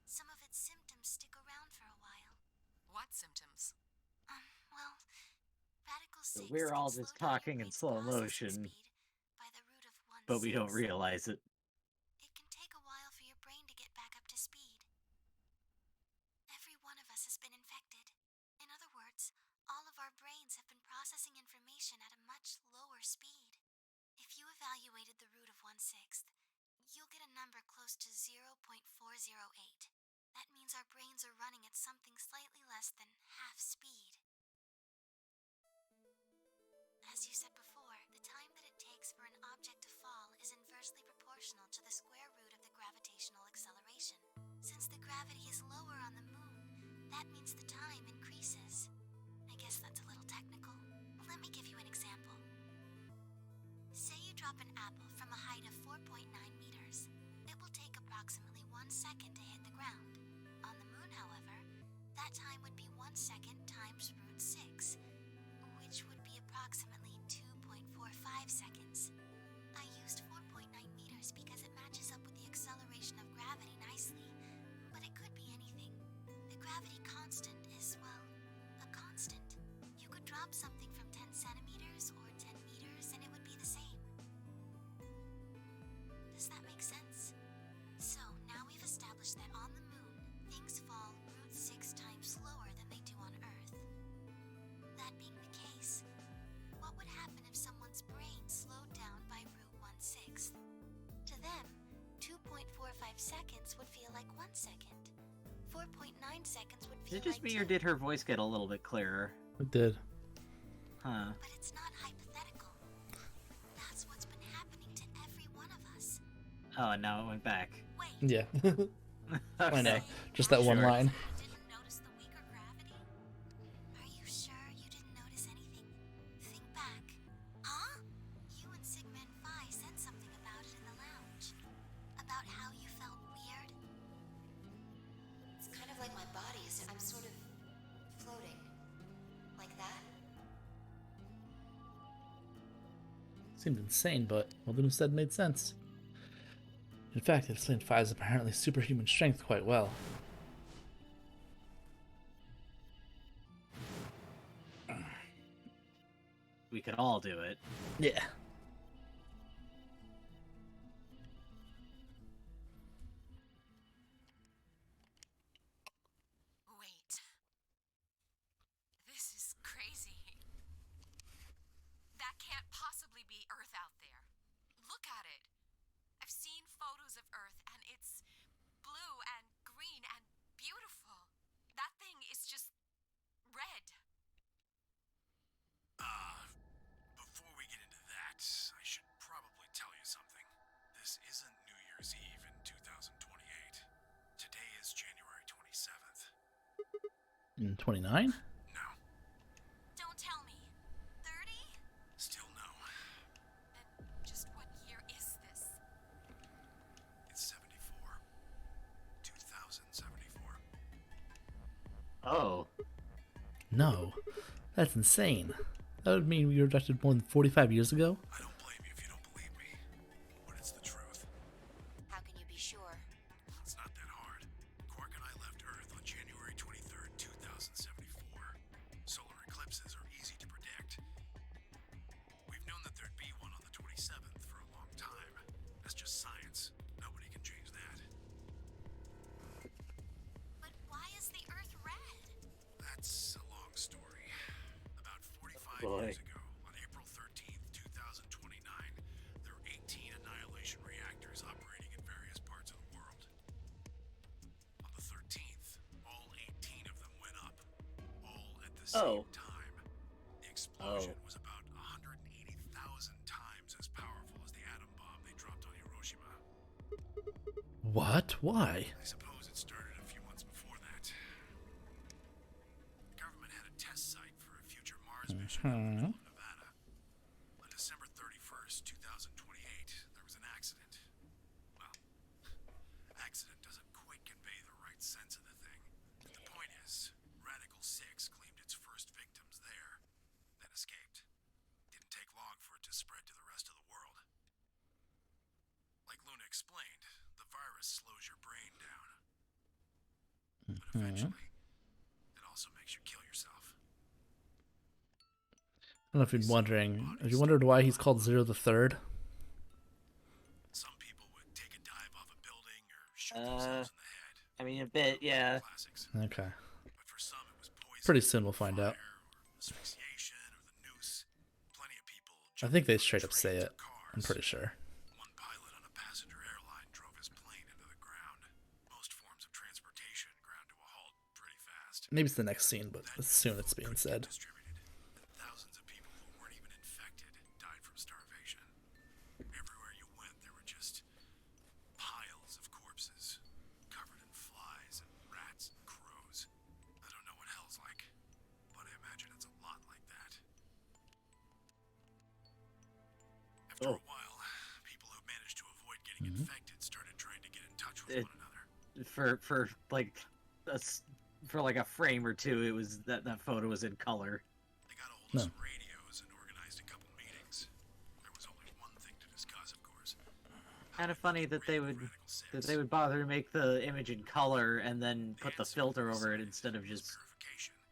Some of its symptoms stick around for a while. What symptoms? Well, Radical 6 We're all can just slow down talking your in brain's slow processing motion, speed by the root of 1/6. but we don't realize it. It can take a while for your brain to get back up to speed. Every one of us has been infected. In other words, all of our brains have been processing information at a much lower speed. If you evaluated the root of 1/6, you'll get a number close to 0.408. That means our brains are running at something slightly less than half speed. As you said before, the time that it takes for an object to fall is inversely proportional to the square root of the gravitational acceleration. Since the gravity is lower on the moon, that means the time increases. I guess that's a little technical. Let me give you an example. Say you drop an apple from a height of 4.9 meters. It will take approximately 1 second to hit the ground. On the moon, however, that time would be 1 second times root 6, which would be approximately 2.45 seconds. I used 4.9 meters because it matches up with the acceleration of gravity nicely, but it could be anything. The gravity constant is, well, a constant. You could drop something from 10 centimeters or 10 meters and it would be the same. Does that make sense? So, now we've established that on the moon, things fall root 6 times slower than they do on Earth. That being the case, what would happen if someone's brain slowed down by root 1/6? To them, 2.45 seconds would feel like 1 second. 4.9 seconds would Is it just me, or did her voice get a little bit clearer? It did. Huh. But it's not hypothetical. That's what's been happening to every one of us. Oh, and now it went back. Yeah. I know. Okay. Just that one Sure. line. Didn't notice the weaker gravity? Are you sure you didn't notice anything? Think back. Huh? You and Sigma and Phi said something about it in the lounge. About how you felt weird. It's kind of like my body is. I'm sort of floating. Like that? Seemed insane, but what Luna said made sense. In fact, it explained Phi's apparently superhuman strength quite well. We could all do it. Yeah. Wait. This is crazy. That can't possibly be Earth out there. Look at it. I've seen photos of Earth, and it's blue and green and beautiful. That thing is just red. Before we get into that, I should probably tell you something. This isn't New Year's Eve in 2028. Today is January 27th. In 29? No. Don't tell me. 30? Still no. Then just what year is this? It's 74. 2074. Oh. No. That's insane. That would mean we were abducted more than 45 years ago? I don't blame you if you don't believe me, but it's the truth. How can you be sure? It's not that hard. Quark and I left Earth on January 23rd, 2074. Solar eclipses are easy to predict. We've known that there'd be one on the 27th for a long time. That's just science. Nobody can change that. But why is the Earth red? That's a long story. About 45 Boy. years ago, on April 13th, 2029, there were 18 annihilation reactors operating in various parts of the world. On the 13th, all 18 of them went up, all at the same time. The explosion was about 180,000 times as powerful as the atom bomb they dropped on Hiroshima. What? Why? I suppose it started a few months before that. The government had a test site for a future Mars mission in the middle of Nevada. On December 31st, 2028, there was an accident. Well, accident doesn't quite convey the right sense of the thing. The point is, Radical 6 claimed its first victims there, then escaped. Didn't take long for it to spread to the rest of the world. Like Luna explained, the virus slows your brain down. But eventually, it also makes you kill yourself. I don't know if you're wondering. Have you wondered why he's called Zero the Third? Some people would take a dive off a building or shoot themselves in the head. I mean, a bit, yeah. Classics. Okay. But for some, it was poison, Pretty soon we'll find out. asphyxiation, or the noose. Plenty of people I think they straight up say it. I'm pretty sure. One pilot on a passenger airline drove his plane into the ground. Most forms of transportation ground to a halt pretty fast. Maybe it's the next scene, but soon it's being said. Thousands of people who weren't even infected died from starvation. Everywhere you went, there were just piles of corpses, covered in flies and rats and crows. I don't know what hell's like, but I imagine it's a lot like that. After a while, people who managed to avoid getting infected started trying to get in touch with one another. For like for like a frame or two, it was that photo was in color. They got a hold of some radios and organized a couple meetings. There was only one thing to discuss, of course. Kind of funny that they would bother to make the image in color and then put the filter over it instead of just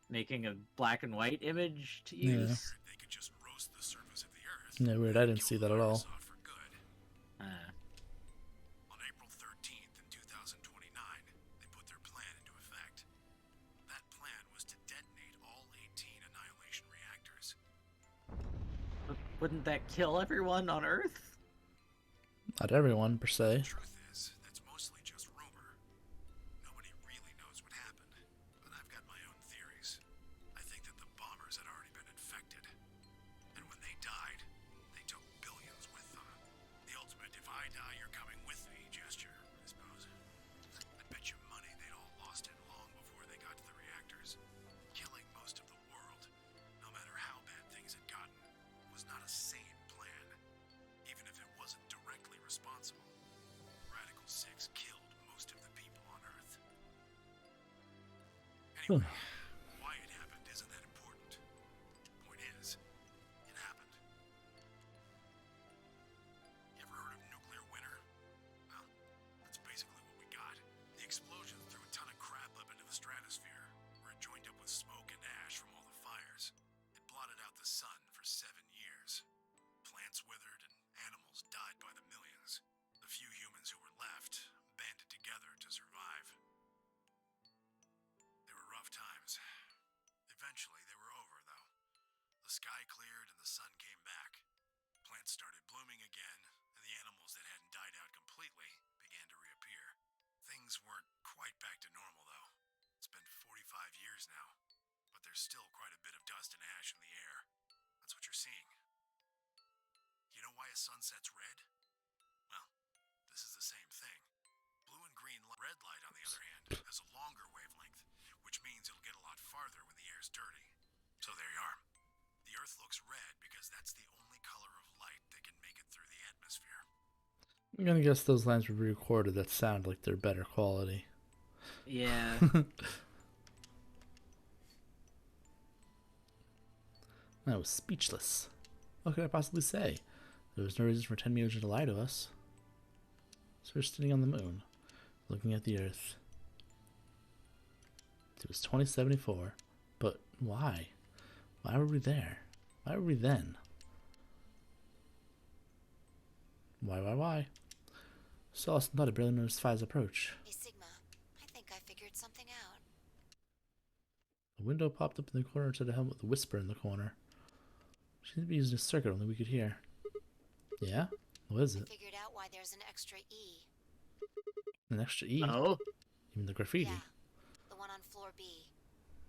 making a black and white image to use. They could just roast the surface of the Earth. Yeah, weird. I didn't see that at all. On April 13th in 2029, they put their plan into effect. That plan was to detonate all 18 annihilation reactors. But wouldn't that kill everyone on Earth? Not everyone, per se. Truth is, that's mostly just rumor. Nobody really knows what happened, but I've got my died. They took billions with them. The ultimate if I die, you're coming with me gesture, I suppose. I bet you money they'd all lost it long before they got to the reactors. Killing most of the world, no matter how bad things had gotten, was not a sane plan, even if it wasn't directly responsible. Radical 6 killed most of the people on Earth. Anyway, why it happened isn't that important. Point is, it happened. You ever heard of nuclear winter? Well, that's basically what we got. The explosion threw a ton of crap up into the stratosphere, where it joined up with smoke and ash from all the fires. It blotted out the sun for 7 years. Plants withered and animals died by the millions. The few humans who were left banded together to survive. They were rough times. Eventually, they were over, though. The sky cleared and the sun came back. Plants started blooming again, and the animals that hadn't died out completely began to reappear. Things weren't quite back to normal, though. It's been 45 years now, but there's still quite a bit of dust and ash in the air. That's what you're seeing. You know why a sun sets red? Well, this is the same thing. Blue and green red light, on the other hand, has a longer wavelength, which means it'll get a lot farther when the air's dirty. So there you are. The Earth looks red because that's the only color of light that can make it through the atmosphere. I'm gonna guess those lines were recorded that sound like they're better quality. Yeah. I was speechless. What could I possibly say? There was no reason for 10 meters to lie to us. So we're sitting on the moon, looking at the Earth. It was 2074, but why? Why were we there? Why were we then? Why? Saw us and thought I barely noticed Phi's approach. Hey, Sigma, I think I figured something out. A window popped up in the corner to the helmet with a whisper in the corner. She seemed to be using a circuit only we could hear. Yeah? What is it? I figured out why there's an extra E. An extra E? Oh? You mean the graffiti? Yeah, the one on floor B.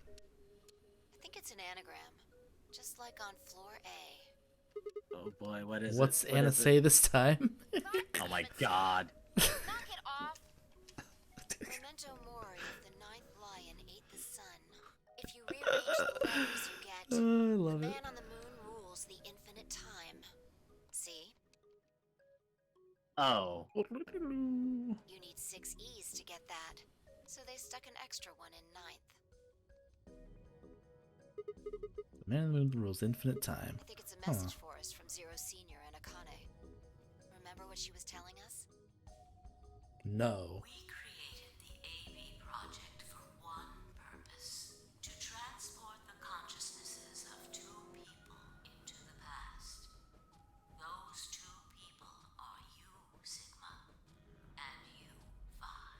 I think it's an anagram, just like on floor A. Oh boy, what is What's it? What Anna is say it? this time? Oh my god. Knock it off! Memento mori, the ninth lion ate the sun. If you rearrange the letters, you get I love the it. man on the moon rules the infinite time. See? Oh. You need 6 E's to get that, so they stuck an extra one in ninth. The man in the moon rules infinite time. I think it's a message for us from Zero Senior and Akane. Remember what she was telling us? No. We created the AB project for one purpose: to transport the consciousnesses of 2 people into the past. Those 2 people are you, Sigma, and you, Vi.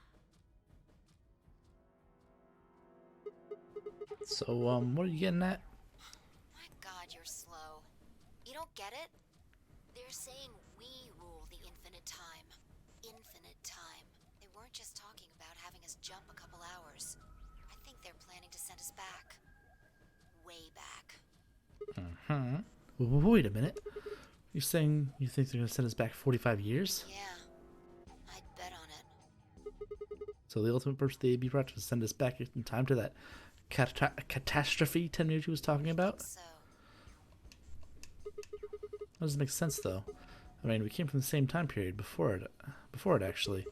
So, what are you getting at? My god, you're slow. You don't get it? They're saying we rule the infinite time. Infinite time. They weren't just talking about having us jump a couple hours. I think they're planning to send us back. Way back. Wait a minute. You're saying you think they're gonna send us back 45 years? Yeah, I'd bet on it. So the ultimate purpose of the AB project was to send us back in time to that catastrophe Tenryuji was talking about? So, That doesn't make sense, though. I mean, we came from the same time period before it actually.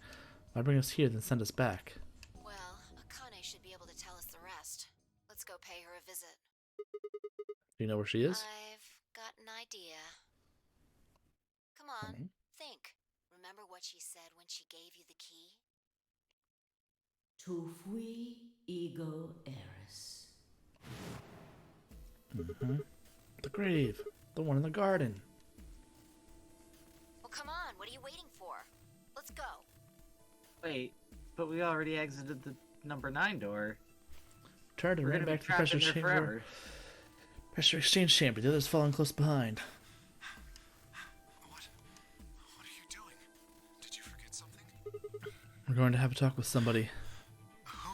Why bring us here then send us back? well, Akane should be able to tell us the rest. Let's go pay her a visit. Do you know where she is? I've got an idea. Come on, think. Remember what she said when she gave you the key? Tu fui ego eris. The grave. The one in the garden. Well, come on, what are you waiting for? Let's go. Wait, but we already exited the number 9 door. Tried to We're run gonna be back to the trapped pressure in there chamber. forever. Pressure exchange chamber. The others following close behind. What are you doing? Did you forget something? We're going to have a talk with somebody. Who?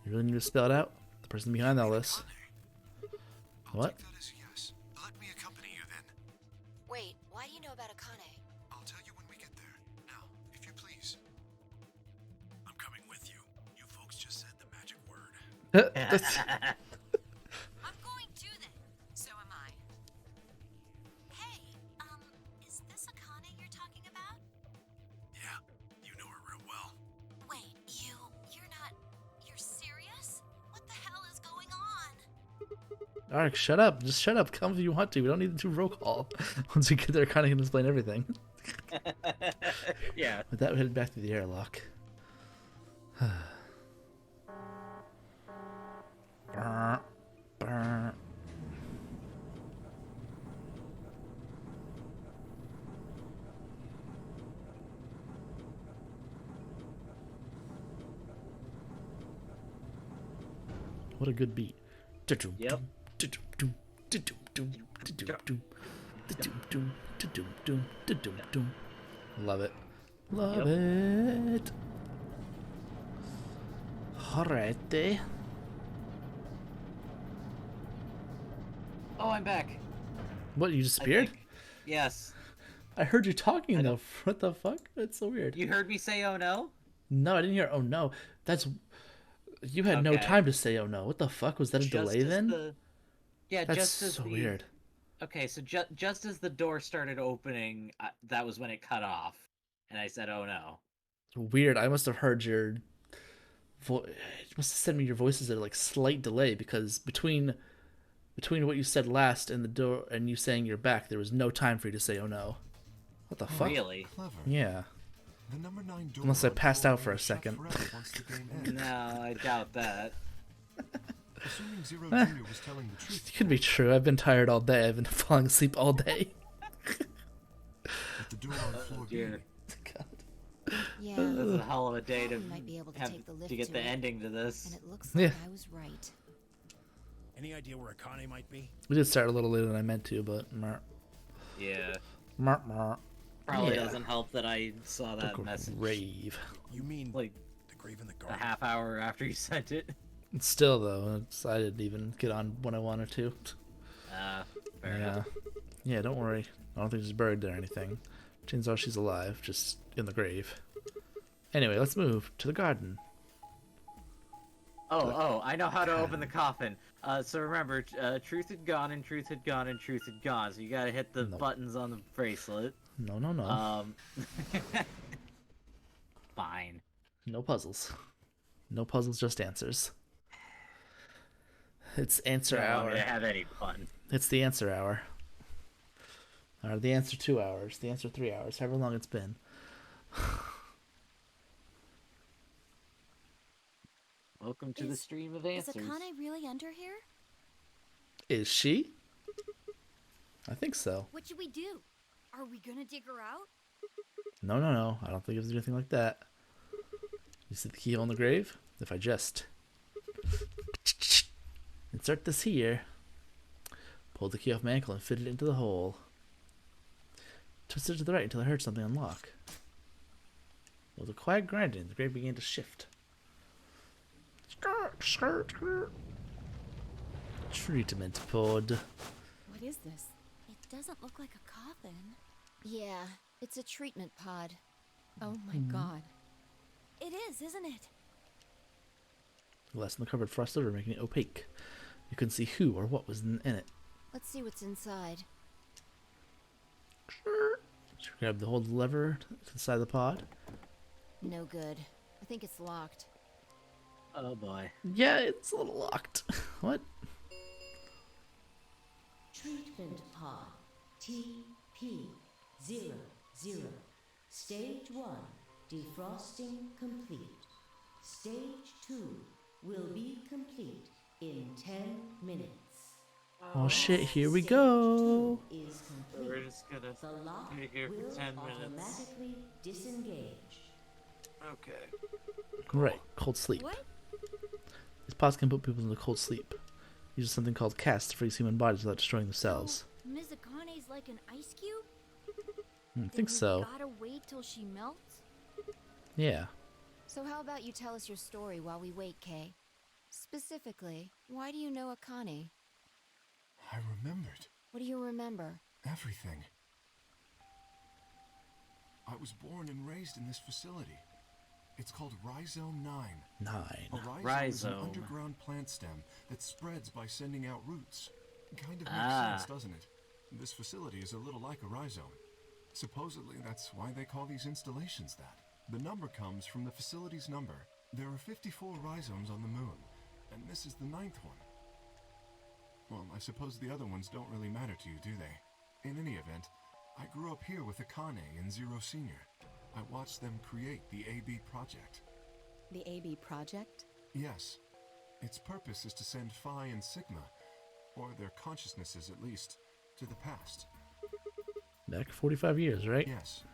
You really need to spell it out? The person behind all this. What? That is yes. Let me accompany Why do you know about Akane? I'll tell you when we get there. Now, if you please. I'm coming with you. You folks just said the magic word. I'm going too then. So am I. Hey, is this Akane you're talking about? Yeah, you know her real well. Wait, you're serious? What the hell is going on? Alright, shut up. Just shut up. Come if you want to. We don't need to do roll call. Once we get there, kind of can explain everything. Yeah. With that, we headed back to the airlock. Brr, brr. What a good beat. Yep. Love it. Love it. Alrighty. Oh, I'm back. What, you disappeared? Yes. I heard you talking though. What the fuck? That's so weird. You heard me say, "Oh no"? No, I didn't hear. Oh no. That's. You had no Okay. time to say oh no. What the fuck? Was that a Just delay as then? Yeah, That's just as so the... weird. Okay, so just as the door started opening, that was when it cut off, and I said, "Oh no." Weird. I must have heard your voice. You must have sent me your voices at a like slight delay because between what you said last and the door and you saying you're back, there was no time for you to say oh no. What the fuck? Really? Clever. Yeah. The number 9 door Unless I on the passed floor out for a will shut second. forever once the game ends. No, I doubt that. Assuming Zero Jr. was telling the truth. It could be true. I've been tired all day. I've been falling asleep all day. At the door on floor B. Dear. Yeah. This is a hell of a day to Probably might be able to have take the lift to get to the it. ending to this. And it looks Yeah. like I was right. Any idea where Akane might be? We did start a little later than I meant to, but Yeah. Probably Probably doesn't help that I saw that message. Grave. You mean like the grave in the a garden? half hour after you sent it? Still though, I didn't even get on when I wanted to. Fair Yeah. enough. Yeah, don't worry. I don't think she's buried there or anything. Chances are she's alive, just in the grave. Anyway, let's move to the garden. Oh, I know how to open the coffin. So remember, truth had gone and truth had gone and truth had gone. So you gotta hit the buttons on the bracelet. No. Fine. No puzzles. No puzzles, just answers. It's answer I don't want hour. me to have any fun. It's the answer hour. Or the answer 2 hours. The answer 3 hours. However long it's been. Welcome to the stream of Is answers. Akane really under here? Is she? I think so. What should we do? Are we gonna dig her out? No. I don't think it was anything like that. You see the keyhole in the grave? If I just insert this here, pull the key off my ankle and fit it into the hole. Twist it to the right until I heard something unlock. With a quiet grinding, the grave began to shift. Skirt. Treatment pod. What is this? It doesn't look like a coffin. Yeah, it's a treatment pod. Oh my god. It is, isn't it? The glass in the cupboard frosted over, making it opaque. You couldn't see who or what was in it. Let's see what's inside. She grabbed the hold lever to the side of the pod. No good. I think it's locked. Oh boy. Yeah, it's a little locked. What? Treatment pod TP00. Stage 1 defrosting complete. Stage 2 will be complete in 10 minutes. Oh shit, here we go. Is complete. We're just gonna The lock be here will for 10 minutes. automatically disengage. Okay. Right, cold sleep. What? These pods can put people into cold sleep. Uses something called cast to freeze human bodies without destroying the cells. Ms. Akane's like an ice cube? I think so. Gotta wait till she melts? Yeah. So how about you tell us your story while we wait, Kay? Specifically, why do you know Akane? I remembered What do you remember? everything. I was born and raised in this facility. It's called Rhizome 9. 9. A rhizome is an Rhizome. underground plant stem that spreads by sending out roots. Kind of makes Ah. sense, doesn't it? This facility is a little like a rhizome. Supposedly, that's why they call these installations that. The number comes from the facility's number. There are 54 rhizomes on the moon, and this is the 9th one. Well, I suppose the other ones don't really matter to you, do they? In any event, I grew up here with Akane and Zero Senior. I watched them create the AB project. The AB project? Yes. Its purpose is to send Phi and Sigma, or their consciousnesses at least, to the past. Back 45 years, right? Yes.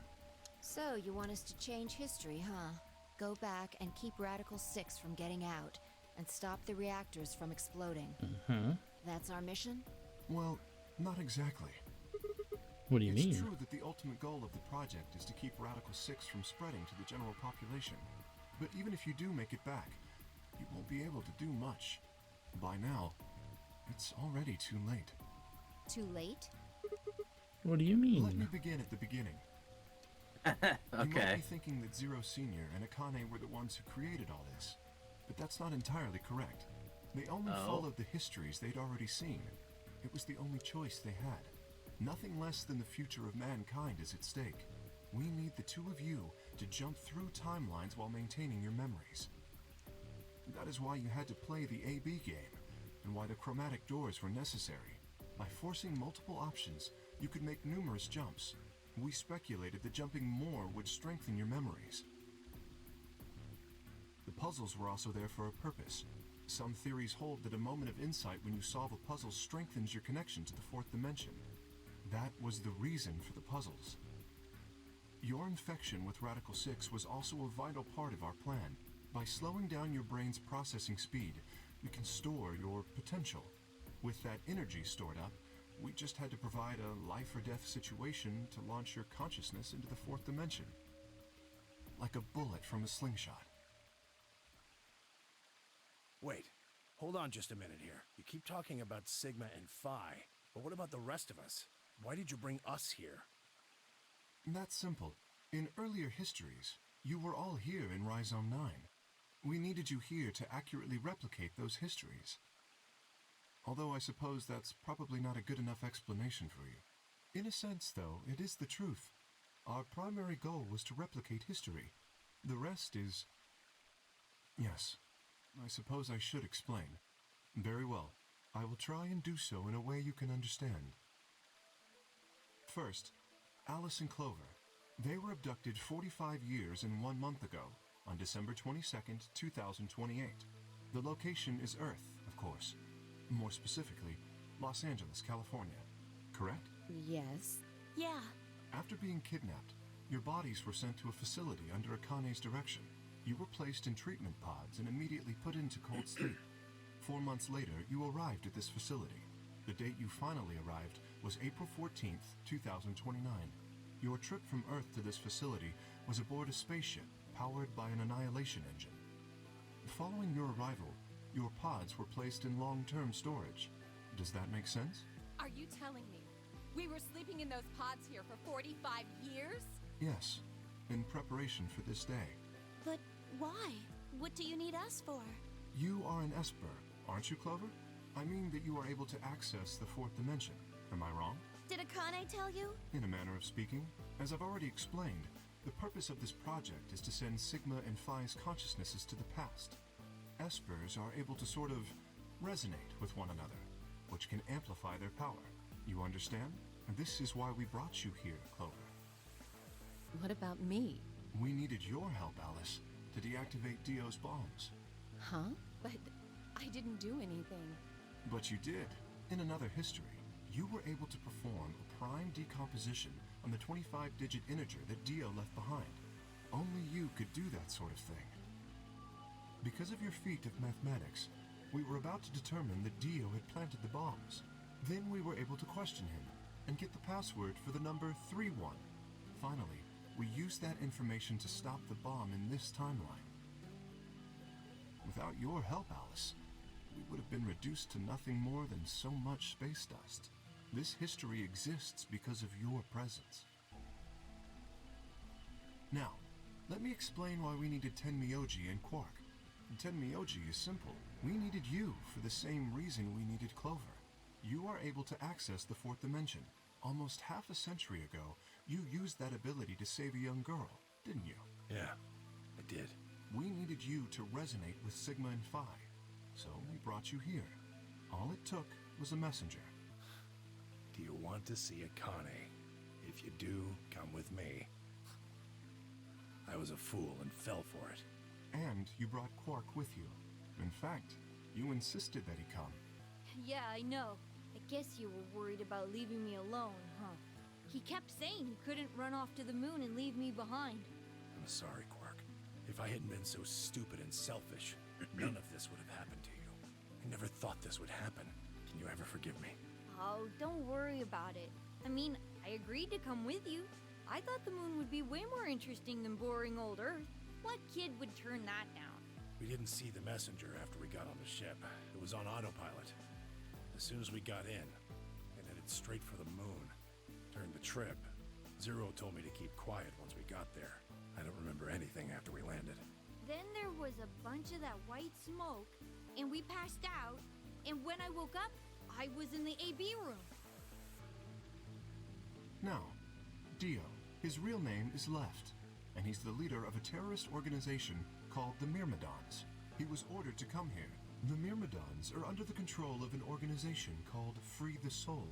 So, you want us to change history, huh? Go back and keep Radical 6 from getting out, and stop the reactors from exploding. Mm-hmm. That's our mission? Well, not exactly. What do you mean? It's true that the ultimate goal of the project is to keep Radical 6 from spreading to the general population. But even if you do make it back, you won't be able to do much. By now, it's already too late. Too late? What do you mean? Let me begin at the beginning. You might Okay. be thinking that Zero Senior and Akane were the ones who created all this, but that's not entirely correct. They only Oh. followed the histories they'd already seen. It was the only choice they had. Nothing less than the future of mankind is at stake. We need the two of you to jump through timelines while maintaining your memories. That is why you had to play the AB game, and why the chromatic doors were necessary. By forcing multiple options, you could make numerous jumps. We speculated that jumping more would strengthen your memories. The puzzles were also there for a purpose. Some theories hold that a moment of insight when you solve a puzzle strengthens your connection to the fourth dimension. That was the reason for the puzzles. Your infection with Radical 6 was also a vital part of our plan. By slowing down your brain's processing speed, we can store your potential. With that energy stored up, we just had to provide a life or death situation to launch your consciousness into the fourth dimension. Like a bullet from a slingshot. Wait, hold on just a minute here. You keep talking about Sigma and Phi, but what about the rest of us? Why did you bring us here? That's simple. In earlier histories, you were all here in Rhizome 9. We needed you here to accurately replicate those histories. Although I suppose that's probably not a good enough explanation for you. In a sense, though, it is the truth. Our primary goal was to replicate history. The rest is... Yes, I suppose I should explain. Very well. I will try and do so in a way you can understand. First, Alice and Clover. They were abducted 45 years and 1 month ago, on December 22nd, 2028. The location is Earth, of course. More specifically, Los Angeles, California. Correct? Yes. Yeah. After being kidnapped, your bodies were sent to a facility under Akane's direction. You were placed in treatment pods and immediately put into cold sleep. 4 months later, you arrived at this facility. The date you finally arrived was April 14th, 2029. Your trip from Earth to this facility was aboard a spaceship powered by an annihilation engine. Following your arrival, your pods were placed in long-term storage. Does that make sense? Are you telling me we were sleeping in those pods here for 45 years? Yes, in preparation for this day. But why? What do you need us for? You are an Esper, aren't you, Clover? I mean that you are able to access the fourth dimension. Am I wrong? Did Akane tell you? In a manner of speaking, as I've already explained, the purpose of this project is to send Sigma and Phi's consciousnesses to the past. Espers are able to sort of resonate with one another, which can amplify their power. You understand? And this is why we brought you here, Clover. What about me? We needed your help, Alice, to deactivate Dio's bombs. Huh? But I didn't do anything. But you did. In another history, you were able to perform a prime decomposition on the 25-digit integer that Dio left behind. Only you could do that sort of thing. Because of your feat of mathematics, we were about to determine that Dio had planted the bombs. Then we were able to question him and get the password for the number 31. Finally, we used that information to stop the bomb in this timeline. Without your help, Alice, we would have been reduced to nothing more than so much space dust. This history exists because of your presence. Now, let me explain why we needed Tenmyoji and Quark. Tenmyoji is simple. We needed you for the same reason we needed Clover. You are able to access the fourth dimension. Almost half a century ago, you used that ability to save a young girl, didn't you? Yeah, I did. We needed you to resonate with Sigma and Phi, so we brought you here. All it took was a messenger. Do you want to see Akane? If you do, come with me. I was a fool and fell for it. And you brought Quark with you. In fact, you insisted that he come. Yeah, I know. I guess you were worried about leaving me alone, huh? He kept saying he couldn't run off to the moon and leave me behind. I'm sorry, Quark. If I hadn't been so stupid and selfish, none of this would have happened to you. I never thought this would happen. Can you ever forgive me? Oh, don't worry about it. I mean, I agreed to come with you. I thought the moon would be way more interesting than boring old Earth. What kid would turn that down? We didn't see the messenger after we got on the ship. It was on autopilot. As soon as we got in, it headed straight for the moon. During the trip, Zero told me to keep quiet once we got there. I don't remember anything after we landed. Then there was a bunch of that white smoke, and we passed out, and when I woke up, I was in the AB room. Now, Dio, his real name is Left, and he's the leader of a terrorist organization called the Myrmidons. He was ordered to come here. The Myrmidons are under the control of an organization called Free the Soul,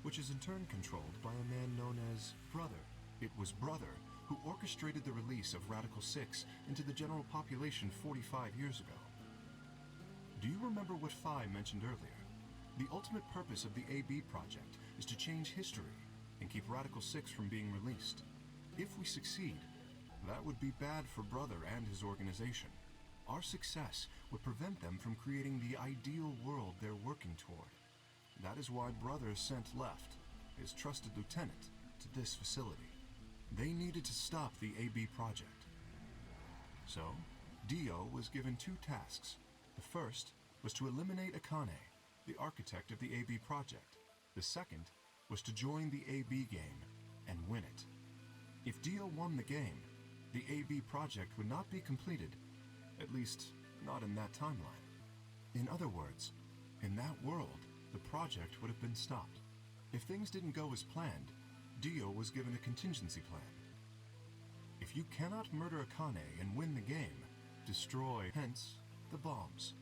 which is in turn controlled by a man known as Brother. It was Brother who orchestrated the release of Radical 6 into the general population 45 years ago. Do you remember what Phi mentioned earlier? The ultimate purpose of the AB project is to change history and keep Radical 6 from being released. If we succeed, that would be bad for Brother and his organization. Our success would prevent them from creating the ideal world they're working toward. That is why Brother sent Left, his trusted lieutenant, to this facility. They needed to stop the AB project. So, Dio was given two tasks. The first was to eliminate Akane, the architect of the AB project. The second was to join the AB game and win it. If Dio won the game, the AB project would not be completed, at least not in that timeline. In other words, in that world, the project would have been stopped. If things didn't go as planned, Dio was given a contingency plan. If you cannot murder Akane and win the game, destroy, hence, the bombs.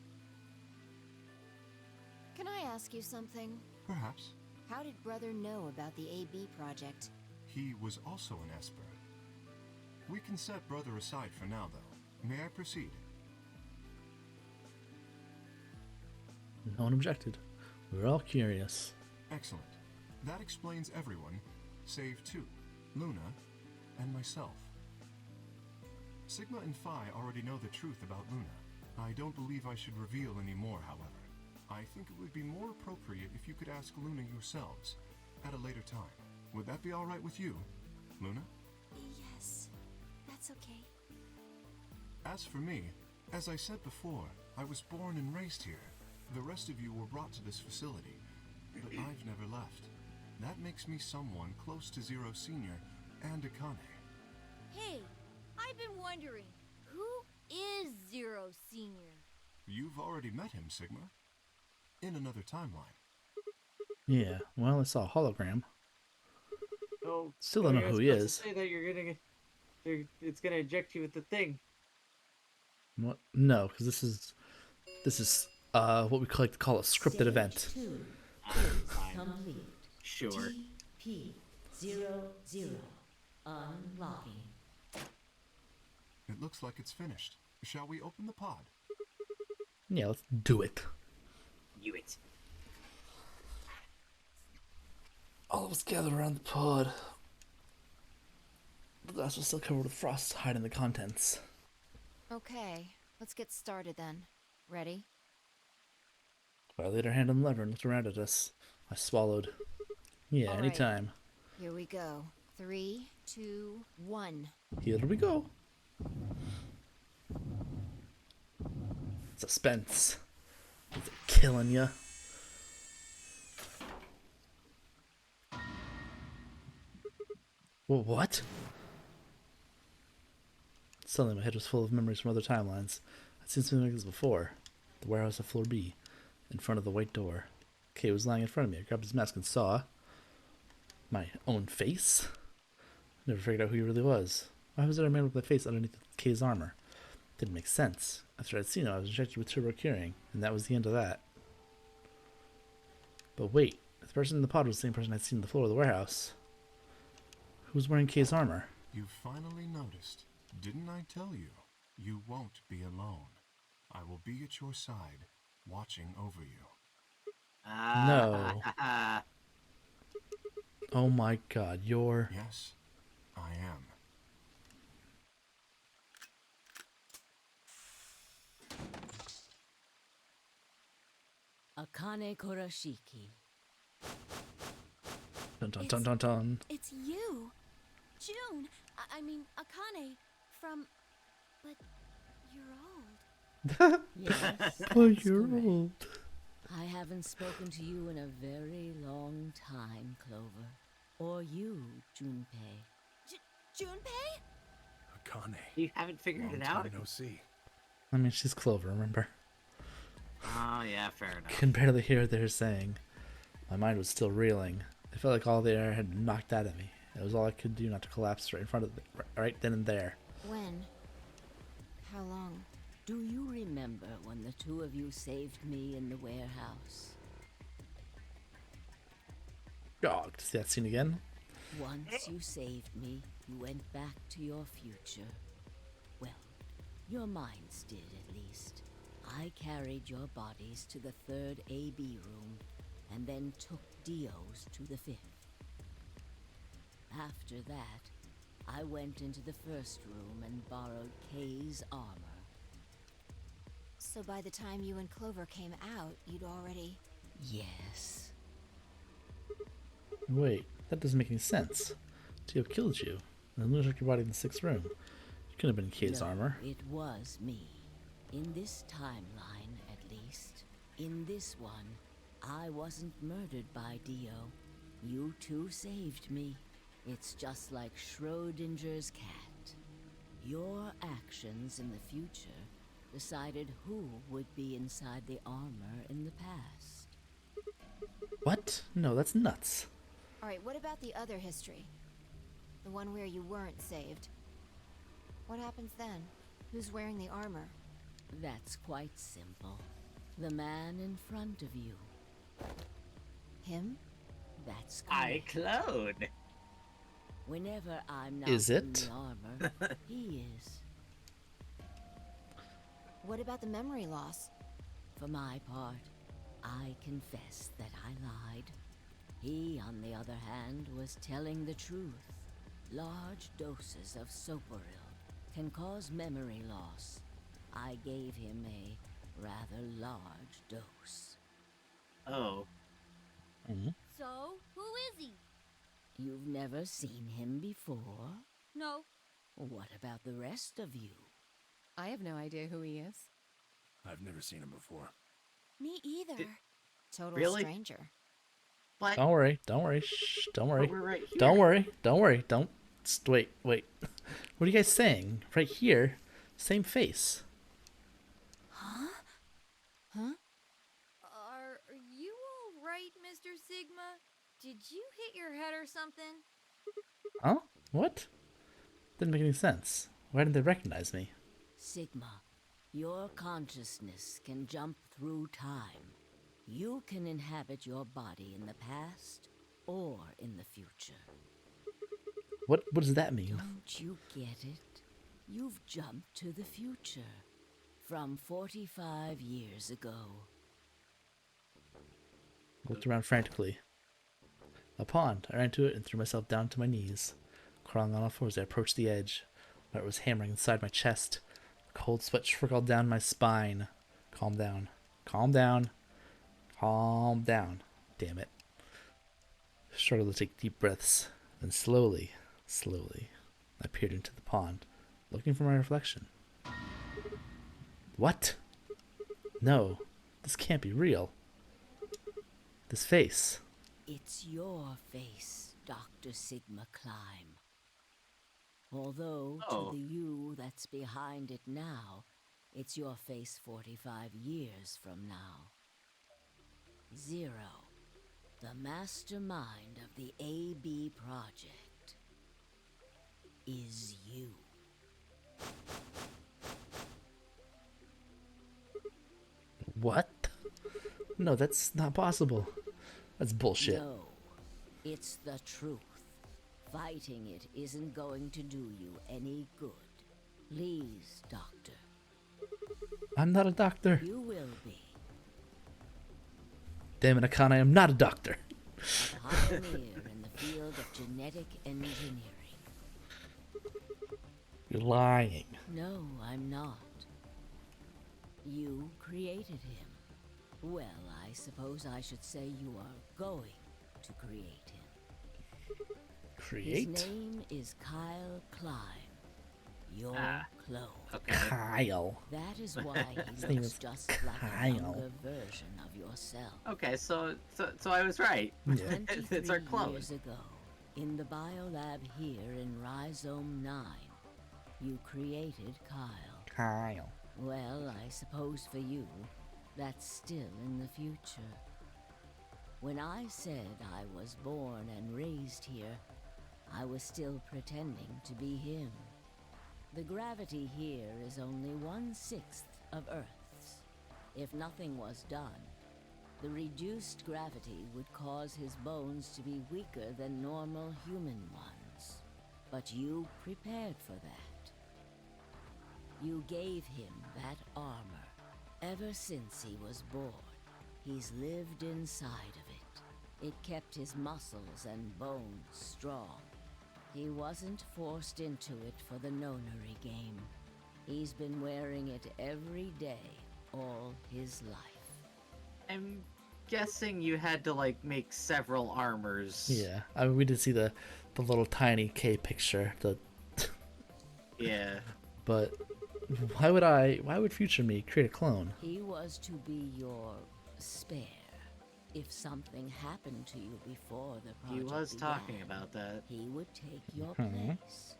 Can I ask you something? Perhaps. How did Brother know about the AB project? He was also an Esper. We can set Brother aside for now, though. May I proceed? No one objected. We were all curious. Excellent. That explains everyone, save two, Luna and myself. Sigma and Phi already know the truth about Luna. I don't believe I should reveal any more, however. I think it would be more appropriate if you could ask Luna yourselves at a later time. Would that be all right with you, Luna? Yes, that's okay. As for me, as I said before, I was born and raised here. The rest of you were brought to this facility, but I've never left. That makes me someone close to Zero Senior and Akane. Hey, I've been wondering, who is Zero Senior? You've already met him, Sigma. In another timeline. Yeah, well, I saw a hologram. Oh, Still don't know who he is. Say that it's gonna eject you with the thing. What? No, because this is what we like to call a scripted event. Complete. Sure. TP00 unlocking. It looks like it's finished. Shall we open the pod? Yeah, let's do it. You it. All of us gather around the pod. The glass was still covered with frost, hiding the contents. Okay, let's get started then. Ready? I laid her hand on the lever and looked around at us. I swallowed. Yeah, All right. anytime. Here we go. 3, 2, 1. Here we go. Suspense. Is it killing ya? Well, what? Suddenly my head was full of memories from other timelines. I'd seen something like this before. The warehouse at floor B, in front of the white door. Kay was lying in front of me. I grabbed his mask and saw my own face. Never figured out who he really was. Why was there a man with my face underneath Kay's armor? Didn't make sense. After I'd seen him, I was injected with turbo curing, and that was the end of that. But wait, if the person in the pod was the same person I'd seen on the floor of the warehouse, who was wearing Kay's armor? You finally noticed. Didn't I tell you? You won't be alone. I will be at your side, watching over you. No. Oh my god, you're... Yes, I am. Akane Kurashiki. Dun dun dun dun dun. It's you. June. I mean, Akane from... But you're old. Yes. Oh, that's you're correct. old. I haven't spoken to you in a very long time, Clover. Or you, Junpei. Junpei? Akane. You haven't figured it Long out? time no see. I mean, she's Clover, remember? Oh, yeah, fair enough. Can barely hear what they were saying. My mind was still reeling. I felt like all the air had been knocked out of me. It was all I could do not to collapse right in front of right then and there. When? How long? Do you remember when the two of you saved me in the warehouse? Oh, to see that scene again? Once you saved me, you went back to your future. Well, your minds did at least. I carried your bodies to the third AB room, and then took Dio's to the fifth. After that, I went into the first room and borrowed Kay's armor. So by the time you and Clover came out, you'd already... Yes. Wait, that doesn't make any sense. Dio killed you, and then took your body in the sixth room. You couldn't have been in Kay's No, armor. It was me. In this timeline, at least. In this one, I wasn't murdered by Dio. You two saved me. It's just like Schrodinger's cat. Your actions in the future decided who would be inside the armor in the past. What? No, that's nuts. Alright, what about the other history? The one where you weren't saved. What happens then? Who's wearing the armor? That's quite simple. The man in front of you. Him? That's I correct. clone. Whenever I'm not Is in it? the armor, he is. What about the memory loss? For my part, I confess that I lied. He, on the other hand, was telling the truth. Large doses of soporil can cause memory loss. I gave him a rather large dose. Oh. So, who is he? You've never seen him before? No. What about the rest of you? I have no idea who he is. I've never seen him before. Me either. Total Really? stranger. But Don't worry, don't worry, shh, don't worry. we're right here. Don't worry, don't worry, don't... Wait. What are you guys saying? Right here, same face. Huh? Huh? Are you all right, Mr. Sigma? Did you hit your head or something? Huh? What? Didn't make any sense. Why didn't they recognize me? Sigma, your consciousness can jump through time. You can inhabit your body in the past or in the future. What does that mean? Don't you get it? You've jumped to the future. From 45 years ago. I looked around frantically. A pond. I ran to it and threw myself down to my knees. Crawling on all fours, I approached the edge. My heart was hammering inside my chest. A cold sweat trickled down my spine. Calm down. Calm down. Calm down. Damn it. I struggled to take deep breaths. Then slowly, I peered into the pond, looking for my reflection. What? No, this can't be real. This face. It's your face, Dr. Sigma Climb. Although, Oh. to the you that's behind it now, it's your face 45 years from now. Zero, the mastermind of the AB project, is you. What? No, that's not possible. That's bullshit. No, it's the truth. Fighting it isn't going to do you any good. Please, Doctor. I'm not a doctor. You will be. Damn it, Akane, I'm not a doctor. A pioneer in the field of genetic engineering. You're lying. No, I'm not. You created him. Well, I suppose I should say you are going to create him. Create? His name is Kyle Klein. Your clone. Okay. Kyle. That is why His he name looks is just like a Kyle. younger version of yourself. Okay, so I was right. Yeah. 23 It's our clone. years ago, in the biolab here in Rhizome 9, you created Kyle. Kyle. Well, I suppose for you, that's still in the future. When I said I was born and raised here, I was still pretending to be him. The gravity here is only 1/6 of Earth's. If nothing was done, the reduced gravity would cause his bones to be weaker than normal human ones. But you prepared for that. You gave him that armor. Ever since he was born, he's lived inside of it. It kept his muscles and bones strong. He wasn't forced into it for the nonary game. He's been wearing it every day, all his life. I'm guessing you had to like make several armors. Yeah, I mean, we did see the little tiny K picture. Yeah. But why would future me create a clone? He was to be your spare. If something happened to you before the project He was began, talking about that. he would take your Mhm. place.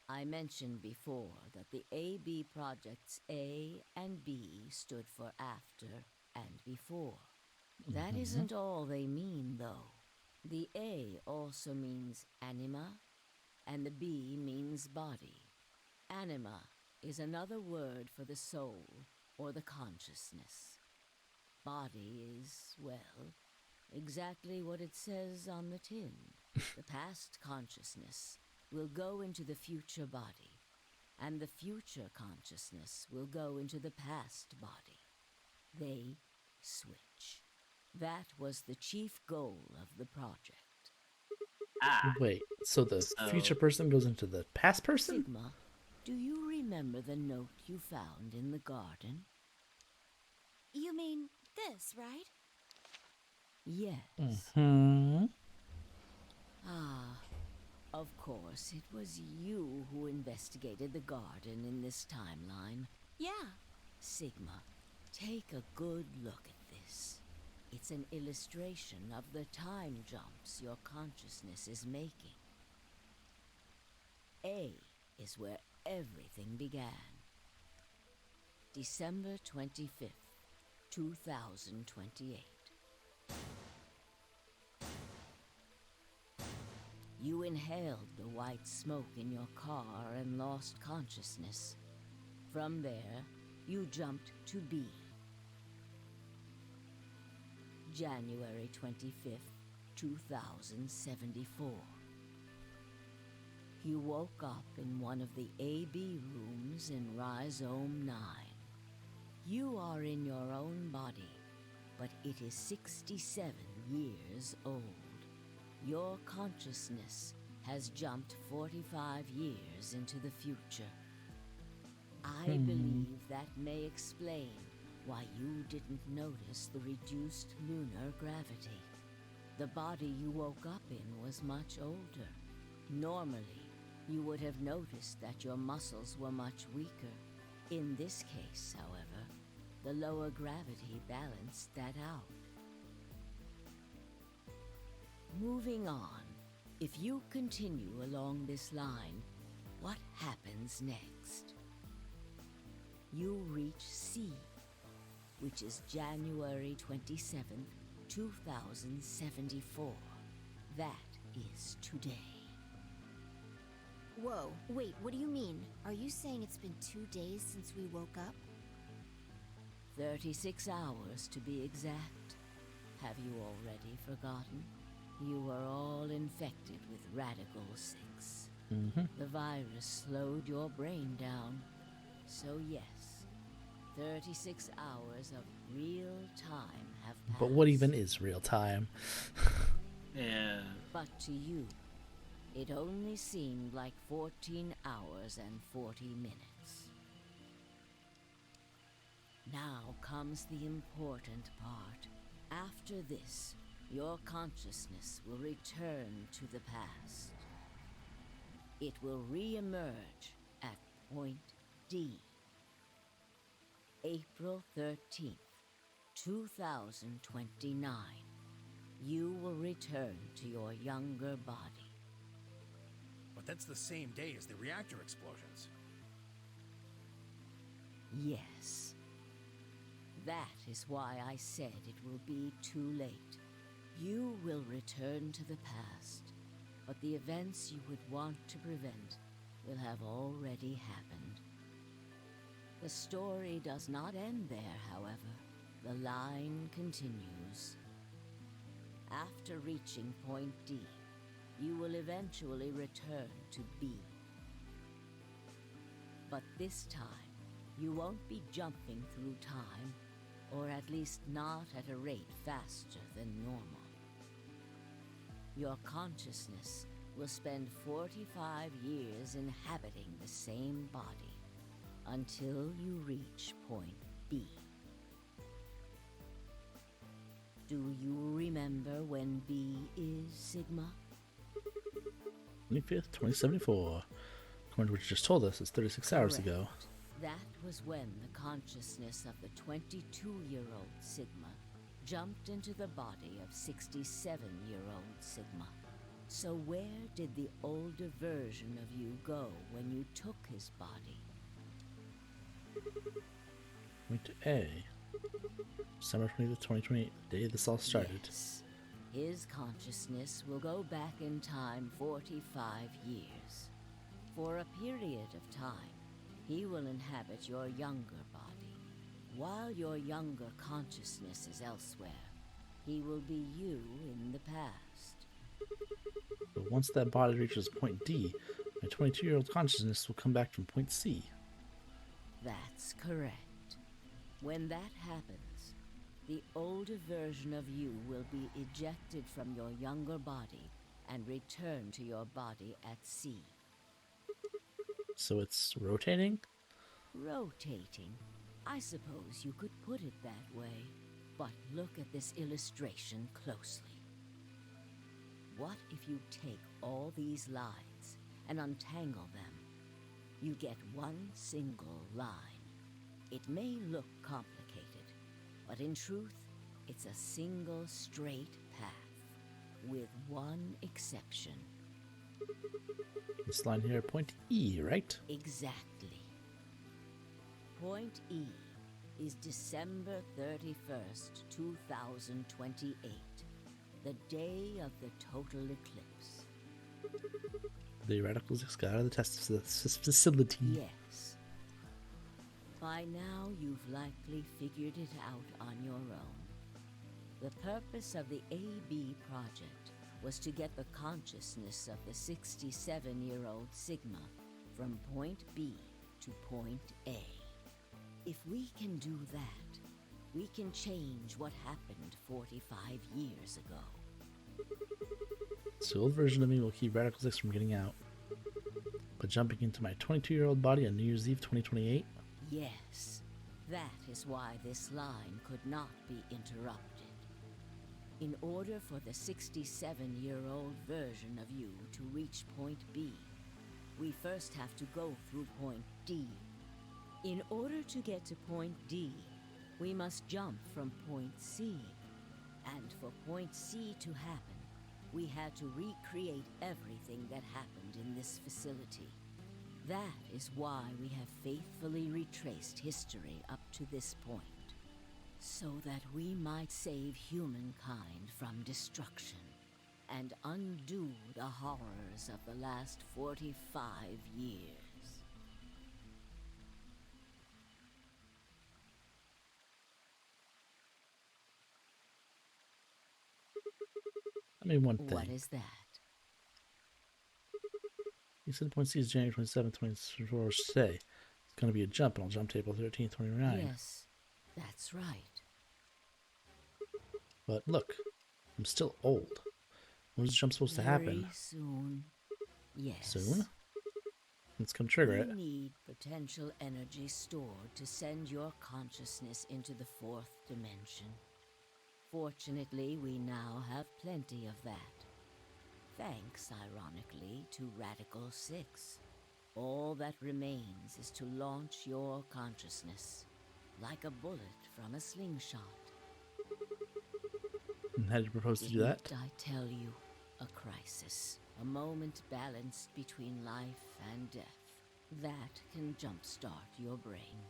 I mentioned before that the AB projects A and B stood for after and before. That Mhm. isn't all they mean, though. The A also means anima, and the B means body. Anima is another word for the soul or the consciousness. Body is, well, exactly what it says on the tin. The past consciousness will go into the future body, and the future consciousness will go into the past body. They switch. That was the chief goal of the project. Wait, so the future person goes into the past person? Sigma, do you remember the note you found in the garden? You mean this, right? Yes. Hmm. Ah, of course, it was you who investigated the garden in this timeline. Yeah. Sigma, take a good look at this. It's an illustration of the time jumps your consciousness is making. A is where everything began. December 25th, 2028. You inhaled the white smoke in your car and lost consciousness. From there, you jumped to B. January 25th, 2074. You woke up in one of the AB rooms in Rhizome 9. You are in your own body, but it is 67 years old. Your consciousness has jumped 45 years into the future. I believe that may explain why you didn't notice the reduced lunar gravity. The body you woke up in was much older. Normally, you would have noticed that your muscles were much weaker. In this case, however, the lower gravity balanced that out. moving on. If you continue along this line, what happens next? You reach C, which is January 27th, 2074. That is today. Whoa, wait, what do you mean? Are you saying it's been 2 days since we woke up? 36 hours to be exact. Have you already forgotten? You were all infected with Radical 6. The virus slowed your brain down. So yes, 36 hours of real time have passed. But what even is real time? Yeah. But to you, it only seemed like 14 hours and 40 minutes. Now comes the important part. After this, your consciousness will return to the past. It will re-emerge at point D. April 13th, 2029. You will return to your younger body. But that's the same day as the reactor explosions. Yes. That is why I said it will be too late. You will return to the past, but the events you would want to prevent will have already happened. The story does not end there, however. The line continues. After reaching point D, you will eventually return to B. But this time, you won't be jumping through time, or at least not at a rate faster than normal. Your consciousness will spend 45 years inhabiting the same body until you reach point B. Do you remember when B is, Sigma? 25th, 2074. According to what you just told us, it's 36 hours ago. That was when the consciousness of the 22-year-old Sigma jumped into the body of 67-year-old Sigma. So where did the older version of you go when you took his body? Point A. December 20th, 2028, the day this all started. Yes. His consciousness will go back in time 45 years. For a period of time, he will inhabit your younger body. While your younger consciousness is elsewhere, he will be you in the past. But once that body reaches point D, my 22-year-old consciousness will come back from point C. That's correct. When that happens, the older version of you will be ejected from your younger body and return to your body at C. So it's rotating? Rotating. I suppose you could put it that way. But look at this illustration closely. What if you take all these lines and untangle them? You get one single line. It may look complicated, but in truth, it's a single straight path, with one exception. This line here, point E, right? Exactly. Point E is December 31st, 2028, the day of the total eclipse. The radicals got out of the test facility. Yes. By now, you've likely figured it out on your own. The purpose of the AB project was to get the consciousness of the 67-year-old Sigma from point B to point A. If we can do that, we can change what happened 45 years ago. So the old version of me will keep Radical 6 from getting out. But jumping into my 22-year-old body on New Year's Eve 2028? Yes, that is why this line could not be interrupted. In order for the 67-year-old version of you to reach point B, we first have to go through point D. In order to get to point D, we must jump from point C. And for point C to happen, we had to recreate everything that happened in this facility. That is why we have faithfully retraced history up to this point, so that we might save humankind from destruction and undo the horrors of the last 45 years. I mean, one thing. What is that? You said point C is January 27, 24. Say it's going to be a jump, and I'll jump to April 13, 29. Yes, that's right. But look, I'm still old. When is the jump supposed to Very happen? soon. Yes. Soon? It's going to trigger it. You need potential energy stored to send your consciousness into the fourth dimension. Fortunately, we now have plenty of that. Thanks, ironically, to Radical 6. All that remains is to launch your consciousness, like a bullet from a slingshot. And how did you propose to do that? Didn't I tell you? A crisis. A moment balanced between life and death. That can jumpstart your brain.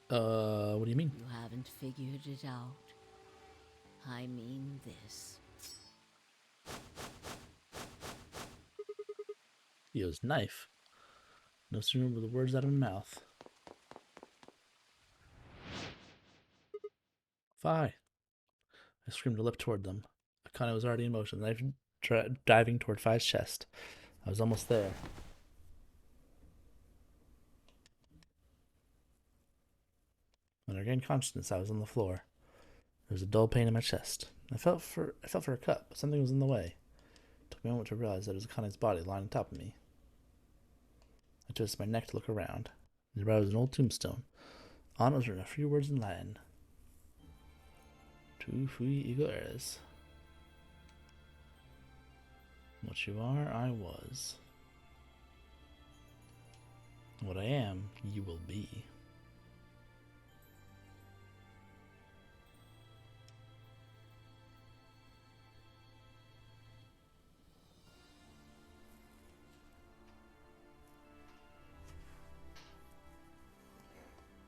What do you mean? You haven't figured it out. I mean this. Theo's knife. No sooner were the words out of my mouth. Fi. I screamed a lip toward them. Akane was already in motion, the knife diving toward Fi's chest. I was almost there. When I regained consciousness, I was on the floor. There was a dull pain in my chest. I felt for a cup, but something was in the way. It took me a moment to realize that it was Akane's body lying on top of me. I twisted my neck to look around. Nearby was an old tombstone. On it was written a few words in Latin. Tu fui ego eres. What you are, I was. What I am, you will be.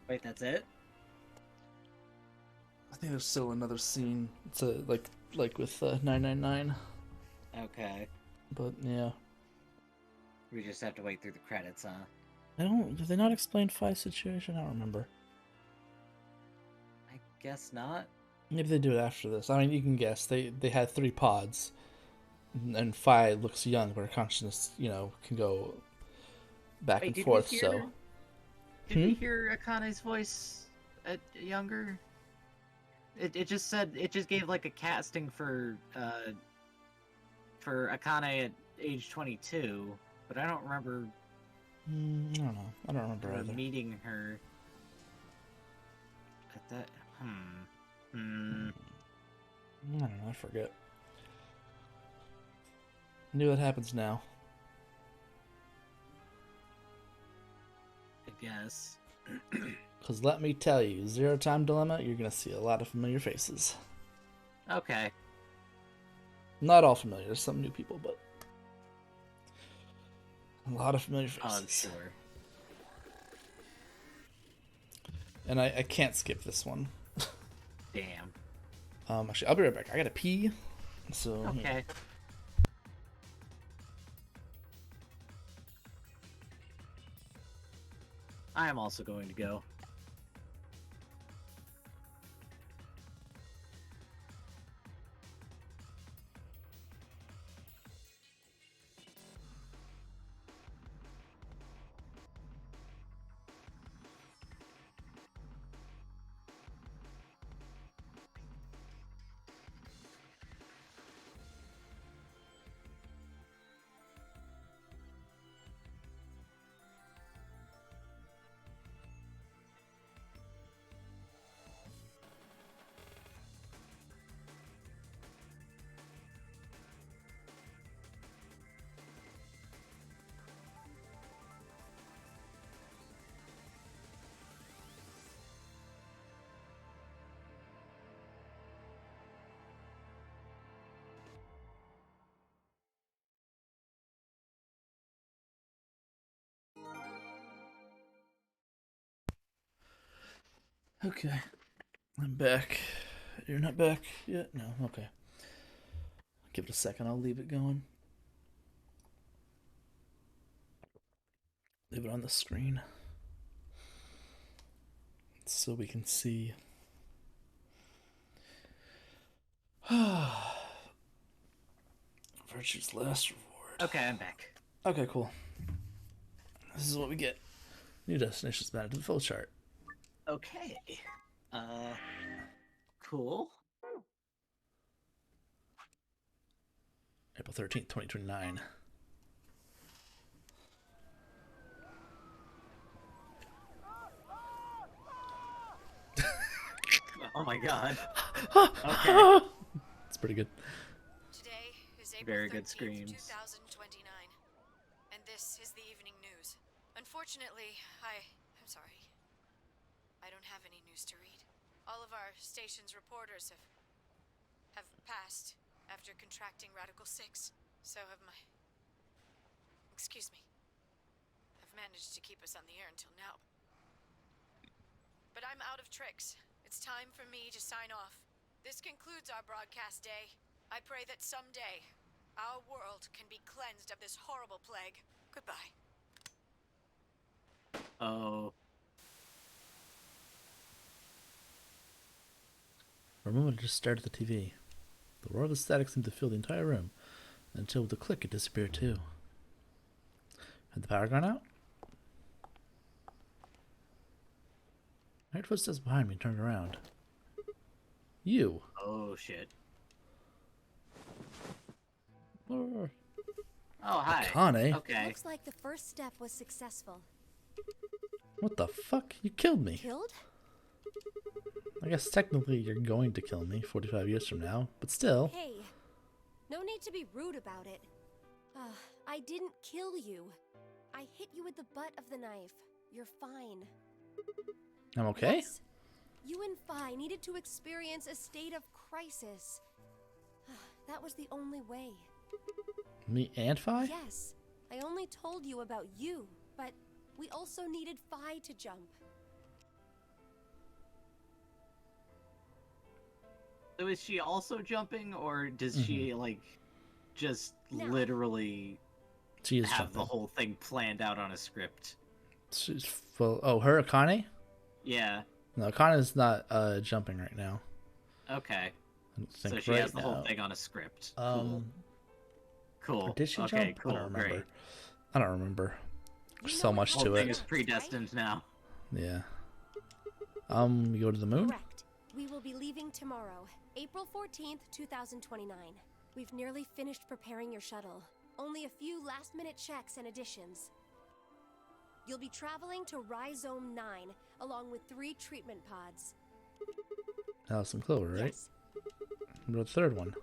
Wait, that's it? I think there's still another scene. It's like with 999. Okay. But yeah. We just have to wait through the credits, huh? Did they not explain Fi's situation? I don't remember. I guess not. Maybe they do it after this. I mean, you can guess. They had 3 pods. And Fi looks young, but her consciousness, can go back and forth, so. Did we hear Akane's voice younger? It just gave like a casting for Akane at age 22, but I don't remember. I don't know. I don't remember either. Meeting her at that. I don't know. I forget. I knew what happens now. I guess. Because let me tell you, Zero Time Dilemma, you're going to see a lot of familiar faces. Okay. Not all familiar, there's some new people, but a lot of familiar faces. Oh, sure. And I can't skip this one. Damn. Actually, I'll be right back. I gotta pee. So. Okay. I am also going to go. Okay. I'm back. You're not back yet? No. Okay. Give it a second. I'll leave it going. Leave it on the screen so we can see. Virtue's last reward. Okay, I'm back. Okay, cool. This is what we get. New destinations added to the full chart. Okay. Cool. April 13th, 2029. Oh my god. Okay. It's pretty good. Today is April Very good 13th, screams. 2029. And this is the evening news. Unfortunately, I'm sorry. I don't have any news to read. All of our station's reporters have passed after contracting Radical 6. So have my... Excuse me. Have managed to keep us on the air until now. But I'm out of tricks. It's time for me to sign off. This concludes our broadcast day. I pray that someday our world can be cleansed of this horrible plague. Goodbye. Oh. For a moment, I just stared at the TV. The roar of the static seemed to fill the entire room, until with a click, it disappeared too. Had the power gone out? I heard footsteps behind me and turned around. You. Oh, shit. Oh, hi. Akane? Okay. Looks like the first step was successful. What the fuck? You killed me. Killed? I guess technically you're going to kill me 45 years from now, but still. Hey, no need to be rude about it. I didn't kill you. I hit you with the butt of the knife. You're fine. I'm okay? Yes, you and Phi needed to experience a state of crisis. That was the only way. Me and Phi? Yes, I only told you about you, but we also needed Phi to jump. So is she also jumping, or does she, like, just literally She is have jumping. the whole thing planned out on a script? She's full. Oh, her Akane? Yeah. No, Akane's not jumping right now. Okay. I don't think So she right has the whole now. thing on a script. Cool. Cool. Did she Okay, jump? cool, I don't remember. great. I don't remember. There's so much Whole to thing is it. predestined now. Yeah. We go to the moon? Correct. We will be leaving tomorrow, April 14th, 2029. We've nearly finished preparing your shuttle. Only a few last-minute checks and additions. You'll be traveling to Rhizome 9, along with 3 treatment pods. Allison Clover, right? Yes. What about the third one?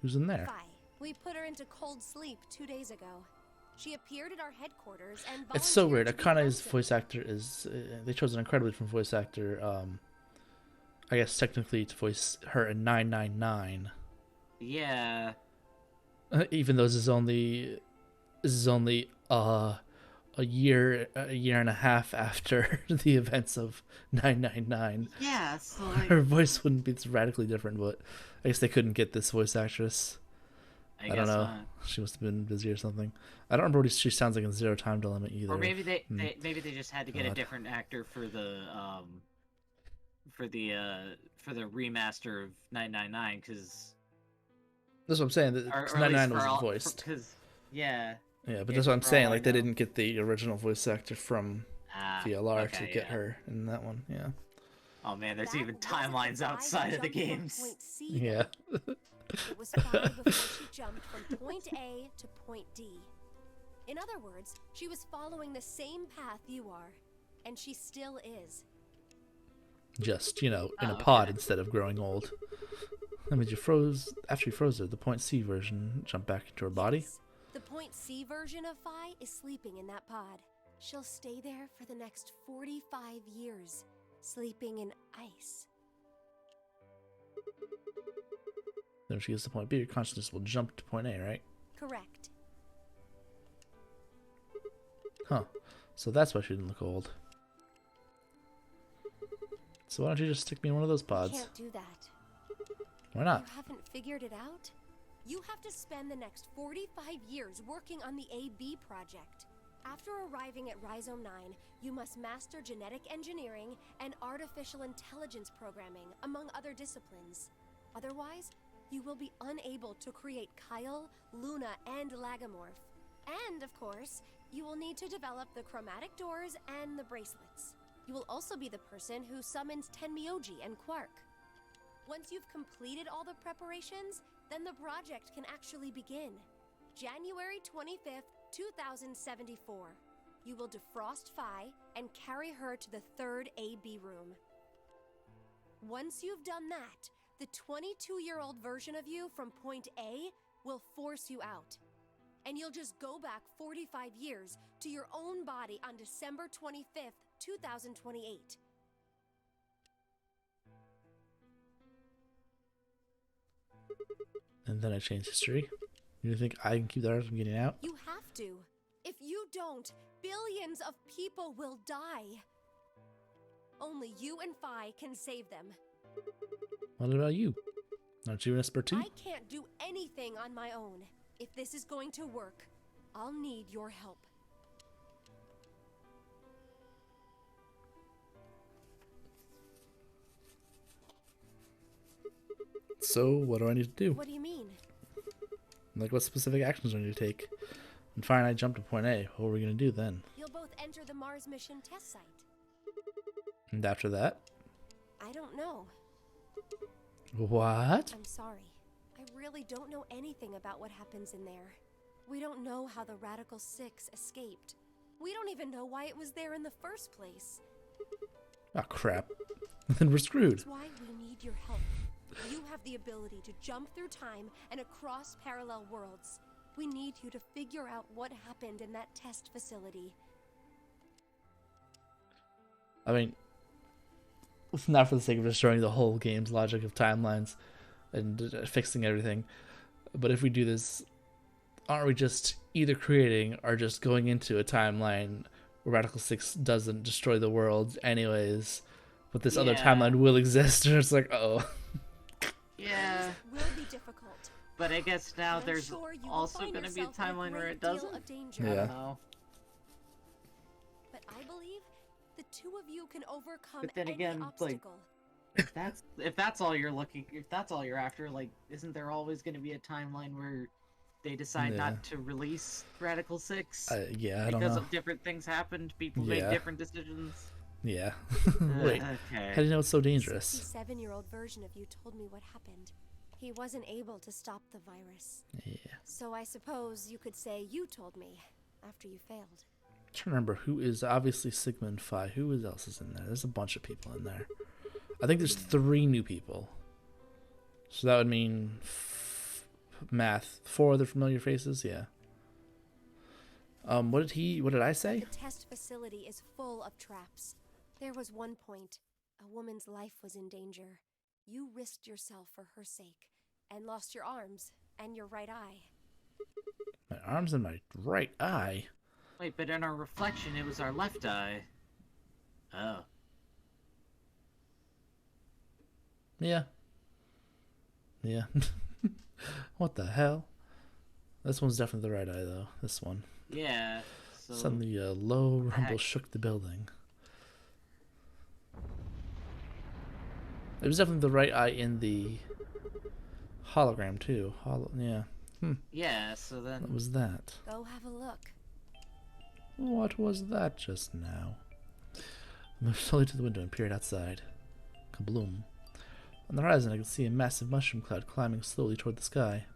Who's in there? Phi. We put her into cold sleep 2 days ago. She appeared at our headquarters and It's so weird. volunteered to be Akane's frozen. voice actor is... they chose an incredibly different voice actor. I guess technically to voice her in 999. Yeah. Even though this is only a year and a half after the events of 999. Yeah, so like... Her voice wouldn't be radically different, but I guess they couldn't get this voice actress. I don't guess know. not. She must have been busy or something. I don't remember what she sounds like in Zero Time Dilemma either. Or maybe they just had to get a God. different actor for the remaster of 999 because That's what I'm saying. or Because at least 99 for wasn't all- voiced. Because yeah. Yeah, but Yeah, that's what I'm for all saying. I Like, they know. didn't get the original voice actor from VLR to okay, get yeah. her in that one. Yeah. Oh man, there's even timelines outside of the games. Yeah. It was Phi before she jumped from point A to point D. In other words, she was following the same path you are, and she still is. Just, in a Oh, pod instead of growing old. That means after you froze her, the point C version jumped back into her body. The point C version of Phi is sleeping in that pod. She'll stay there for the next 45 years, sleeping in ice. Then when she gets to point B, your consciousness will jump to point A, right? Correct. Huh. So that's why she didn't look old. So why don't you just stick me in one of those You pods? can't do that. Why not? You haven't figured it out? You have to spend the next 45 years working on the AB project. After arriving at Rhizome 9, you must master genetic engineering and artificial intelligence programming, among other disciplines. Otherwise, you will be unable to create Kyle, Luna, and Lagomorph. And, of course, you will need to develop the chromatic doors and the bracelets. You will also be the person who summons Tenmyoji and Quark. Once you've completed all the preparations, then the project can actually begin. January 25th, 2074. You will defrost Phi and carry her to the third AB room. Once you've done that, the 22-year-old version of you from point A will force you out. And you'll just go back 45 years to your own body on December 25th, 2028. And then I change history. You think I can keep that from getting out? You have to. If you don't, billions of people will die. Only you and Phi can save them. What about you? Aren't you an expert too? I can't do anything on my own. If this is going to work, I'll need your help. So, what do I need to do? What do you mean? Like, what specific actions do I need to take? And fine, I jumped to point A. What are we going to do then? You'll both enter the Mars mission test site. And after that? I don't know. What? I'm sorry. I really don't know anything about what happens in there. We don't know how the Radical Six escaped. We don't even know why it was there in the first place. Oh, crap. Then we're screwed. That's why we need your help. You have the ability to jump through time and across parallel worlds. We need you to figure out what happened in that test facility. I mean, it's not for the sake of destroying the whole game's logic of timelines and fixing everything, but if we do this, aren't we just either creating or just going into a timeline where Radical 6 doesn't destroy the world anyways, but this other timeline will exist, and it's like, oh. Yeah. Will be difficult. But I guess now I'm there's sure you will also find going to be a yourself in timeline where great it deal doesn't. of danger. I don't know. But I believe the two of you can overcome But then any again, like, obstacle. if that's all you're after, like, isn't there always going to be a timeline where they decide not to release Radical 6? Yeah, I don't because know. of different things happened, people made different decisions. Yeah. Wait, okay. how do you know it's so dangerous? The 67-year-old version of you told me what happened. He wasn't able to stop the virus. Yeah. So I suppose you could say you told me after you failed. I'm trying to remember who is obviously Sigma and Phi. Who else is in there? There's a bunch of people in there. I think there's 3 new people. So that would mean math. 4 other familiar faces. Yeah. What did I say? The test facility is full of traps. There was one point a woman's life was in danger. You risked yourself for her sake and lost your arms and your right eye. My arms and my right eye. Wait, but in our reflection, it was our left eye. Oh. Yeah. Yeah. What the hell? This one's definitely the right eye, though. This one. Yeah. So Suddenly, a low rumble shook the building. It was definitely the right eye in the hologram, too. Yeah. Yeah, so then... What was that? Go have a look. What was that just now? I moved slowly to the window and peered outside. Kabloom. On the horizon, I could see a massive mushroom cloud climbing slowly toward the sky.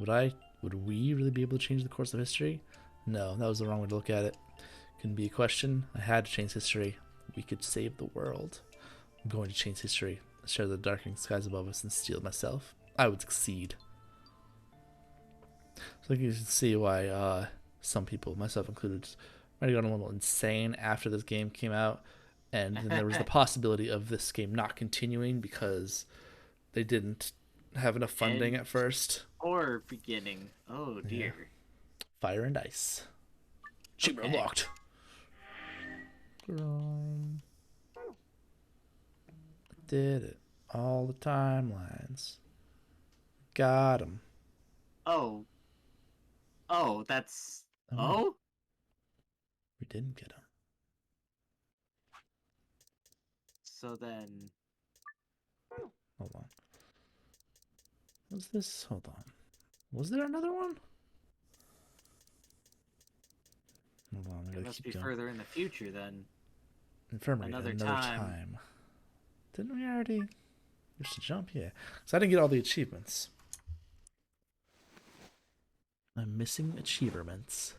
Would we really be able to change the course of history? No, that was the wrong way to look at it. Couldn't be a question. I had to change history. We could save the world. I'm going to change history. Share the darkening skies above us and steal it myself. I would succeed. So you can see why some people, myself included, might have gone a little insane after this game came out. And then there was the possibility of this game not continuing because they didn't have enough funding at first. Or beginning. Oh dear. Fire and ice. Chamber unlocked. Scroll. Did it. All the timelines. Got him. Oh. Oh, that's... Oh, Oh? wait. We didn't get him. So then... Hold on. What's this? Hold on. Was there another one? Hold on. I It gotta must keep be going. further in the future then. Infirmary. Another Another time. time. Didn't we already? Just a jump? Yeah. So I didn't get all the achievements. I'm missing achievements.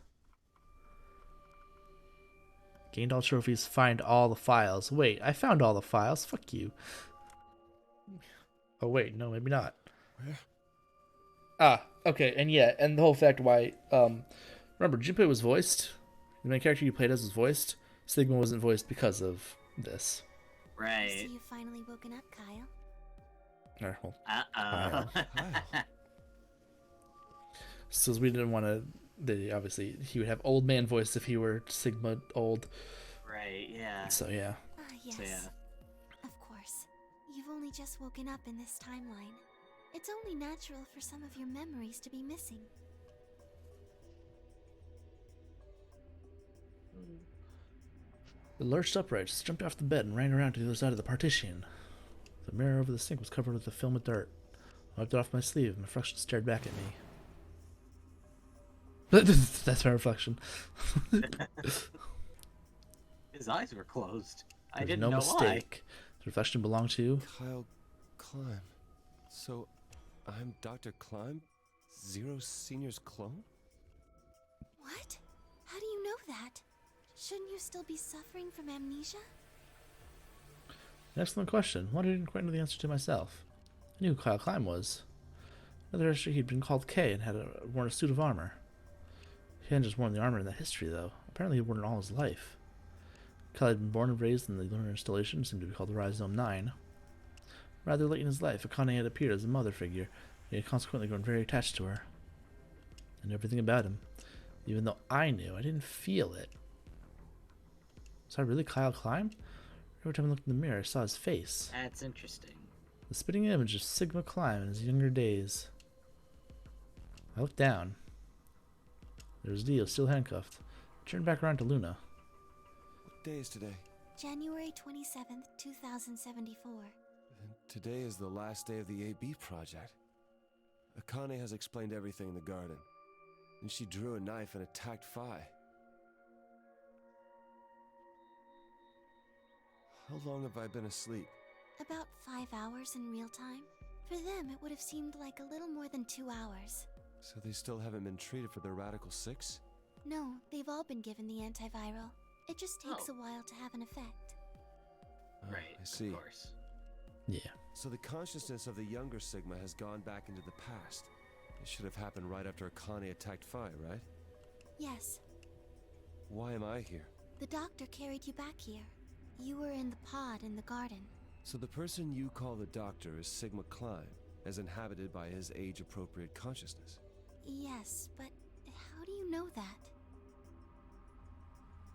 Gained all trophies, find all the files. Wait, I found all the files. Fuck you. Oh wait, no, maybe not. Where? Ah, okay, and yeah, and the whole fact why, remember, Junpei was voiced. The main character you played as was voiced. Sigma wasn't voiced because of this. Right. So you've finally woken up, Kyle. Or, well, Uh-oh. Kyle. So we didn't want to. Obviously, he would have old man voice if he were Sigma old. Right, yeah. So yeah. Ah, yes. So yeah. Of course. You've only just woken up in this timeline. It's only natural for some of your memories to be missing. I lurched upright, just jumped off the bed, and ran around to the other side of the partition. The mirror over the sink was covered with a film of dirt. I wiped it off my sleeve, and my reflection stared back at me. That's my reflection. His eyes were closed. I There's didn't no know mistake. The reflection belonged to Kyle Climb. So, I'm Dr. Climb? Zero Senior's clone? What? How do you know that? Shouldn't you still be suffering from amnesia? an excellent question. One I didn't quite know the answer to myself. I knew who Kyle Klein was. Another history he'd been called K and had worn a suit of armor. He hadn't just worn the armor in that history, though. Apparently he'd worn it all his life. Kyle had been born and raised in the lunar installation, seemed to be called the Rhizome 9. Rather late in his life, Akane had appeared as a mother figure, and he had consequently grown very attached to her. I knew everything about him. Even though I knew, I didn't feel it. Was I really Kyle Klein? Every time I looked in the mirror, I saw his face. That's interesting. The spitting image of Sigma Klein in his younger days. I looked down. There was Dio, still handcuffed. I turned back around to Luna. What day is today? January 27th, 2074. And today is the last day of the AB project. Akane has explained everything in the garden. And she drew a knife and attacked Phi. How long have I been asleep? About 5 hours in real time. For them, it would have seemed like a little more than 2 hours. So they still haven't been treated for their Radical 6? No, they've all been given the antiviral. It just takes a while to have an effect. Right, I see. of course. Yeah. So the consciousness of the younger Sigma has gone back into the past. It should have happened right after Akane attacked Phi, right? Yes, Why am I here? the doctor carried you back here. You were in the pod in the garden. So the person you call the doctor is Sigma Klein, as inhabited by his age-appropriate consciousness. Yes, but how do you know that?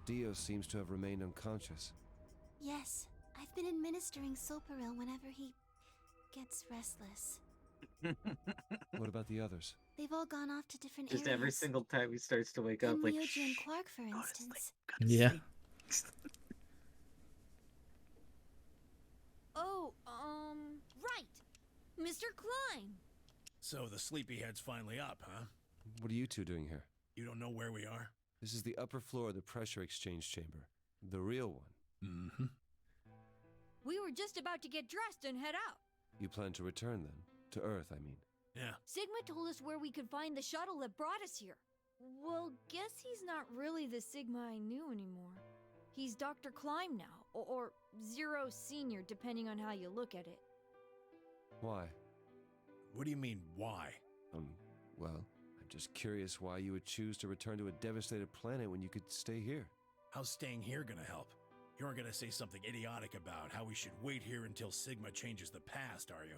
Dio seems to have remained unconscious. Yes, I've been administering Soparil whenever he gets restless. What about the others? They've all gone off to different Just areas. every single time he starts to wake up, And like, Myoji and shh. Quark, for instance. Yeah. Oh, right. Mr. Klein. So the sleepyhead's finally up, huh? What are you two doing here? You don't know where we are? This is the upper floor of the pressure exchange chamber. The real one. Mm-hmm. We were just about to get dressed and head out. You plan to return then? To Earth, I mean. Yeah. Sigma told us where we could find the shuttle that brought us here. Well, guess he's not really the Sigma I knew anymore. He's Dr. Klein now, or Zero Senior, depending on how you look at it. Why? What do you mean, why? Well, I'm just curious why you would choose to return to a devastated planet when you could stay here. How's staying here gonna help? You aren't gonna say something idiotic about how we should wait here until Sigma changes the past, are you?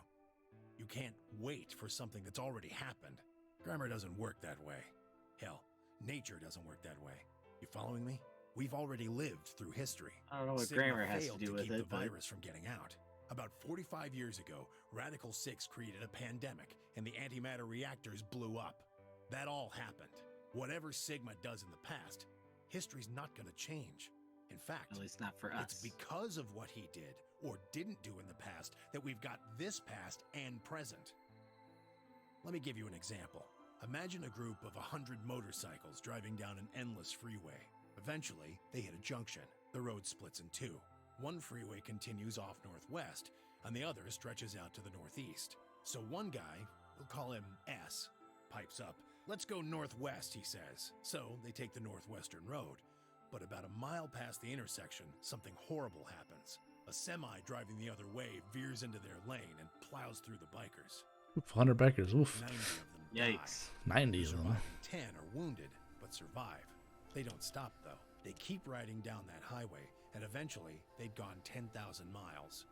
You can't wait for something that's already happened. Grammar doesn't work that way. Hell, nature doesn't work that way. You following me? We've already lived through history. I don't know what Sigma grammar has to failed do with keep it, the but virus from getting out. About 45 years ago, Radical 6 created a pandemic, and the antimatter reactors blew up. That all happened. Whatever Sigma does in the past, history's not going to change. In fact, at least not for us. it's because of what he did or didn't do in the past that we've got this past and present. Let me give you an example. Imagine a group of 100 motorcycles driving down an endless freeway. Eventually, they hit a junction. The road splits in two. One freeway continues off northwest, and the other stretches out to the northeast. So one guy, we'll call him S, pipes up. "Let's go northwest," he says. So they take the northwestern road. But about a mile past the intersection, something horrible happens. A semi driving the other way veers into their lane and plows through the bikers. Oof, 100 bikers. Oof. 90 of them Yikes. die. 90 The of them. surviving 10 are wounded, but survive. They don't stop, though. They keep riding down that highway, and eventually they'd gone 10,000 miles.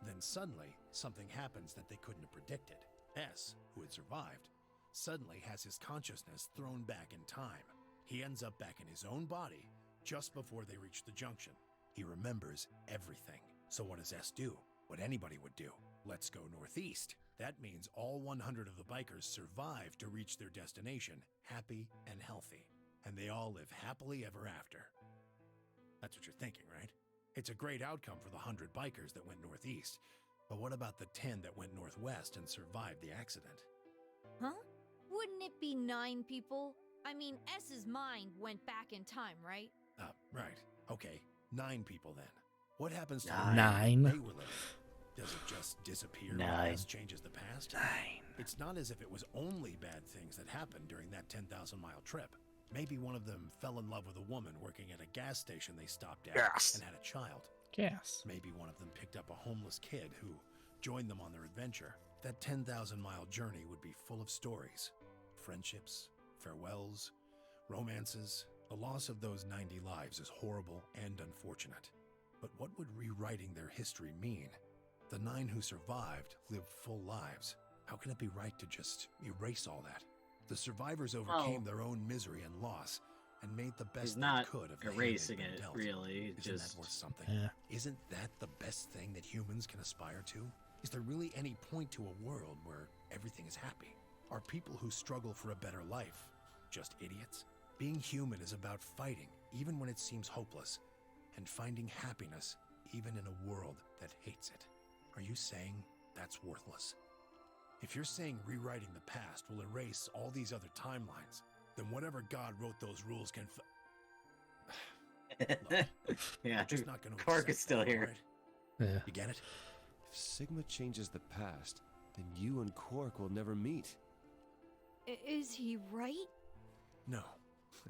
Then suddenly, something happens that they couldn't have predicted. S, who had survived, suddenly has his consciousness thrown back in time. He ends up back in his own body just before they reach the junction. He remembers everything. So what does S do? What anybody would do. Let's go northeast. That means all 100 of the bikers survive to reach their destination, happy and healthy. And they all live happily ever after. That's what you're thinking, right? It's a great outcome for the 100 bikers that went northeast. But what about the 10 that went northwest and survived the accident? Huh? Wouldn't it be 9 people? I mean, S's mind went back in time, right? Right. Okay, 9 people then. What happens to Nine. the they were living? Does it just disappear when Nine. S changes the past? 9. It's not as if it was only bad things that happened during that 10,000-mile trip. Maybe one of them fell in love with a woman working at a gas station they stopped at Yes. and had a child. Gas. Maybe one of them picked up a homeless kid who joined them on their adventure. That 10,000-mile journey would be full of stories. Friendships, farewells, romances. The loss of those 90 lives is horrible and unfortunate. But what would rewriting their history mean? The 9 who survived lived full lives. How can it be right to just erase all that? The survivors overcame their own misery and loss and made the best He's they not could of the hand erasing they'd been it, dealt. really. Isn't Just that worth something? Yeah. Isn't that the best thing that humans can aspire to? Is there really any point to a world where everything is happy? Are people who struggle for a better life just idiots? Being human is about fighting, even when it seems hopeless, and finding happiness, even in a world that hates it. Are you saying that's worthless? If you're saying rewriting the past will erase all these other timelines, then whatever God wrote those rules can Look, yeah, we're just not going to Cork is still here. Right? Yeah. You get it? If Sigma changes the past, then you and Cork will never meet. Is he right? No,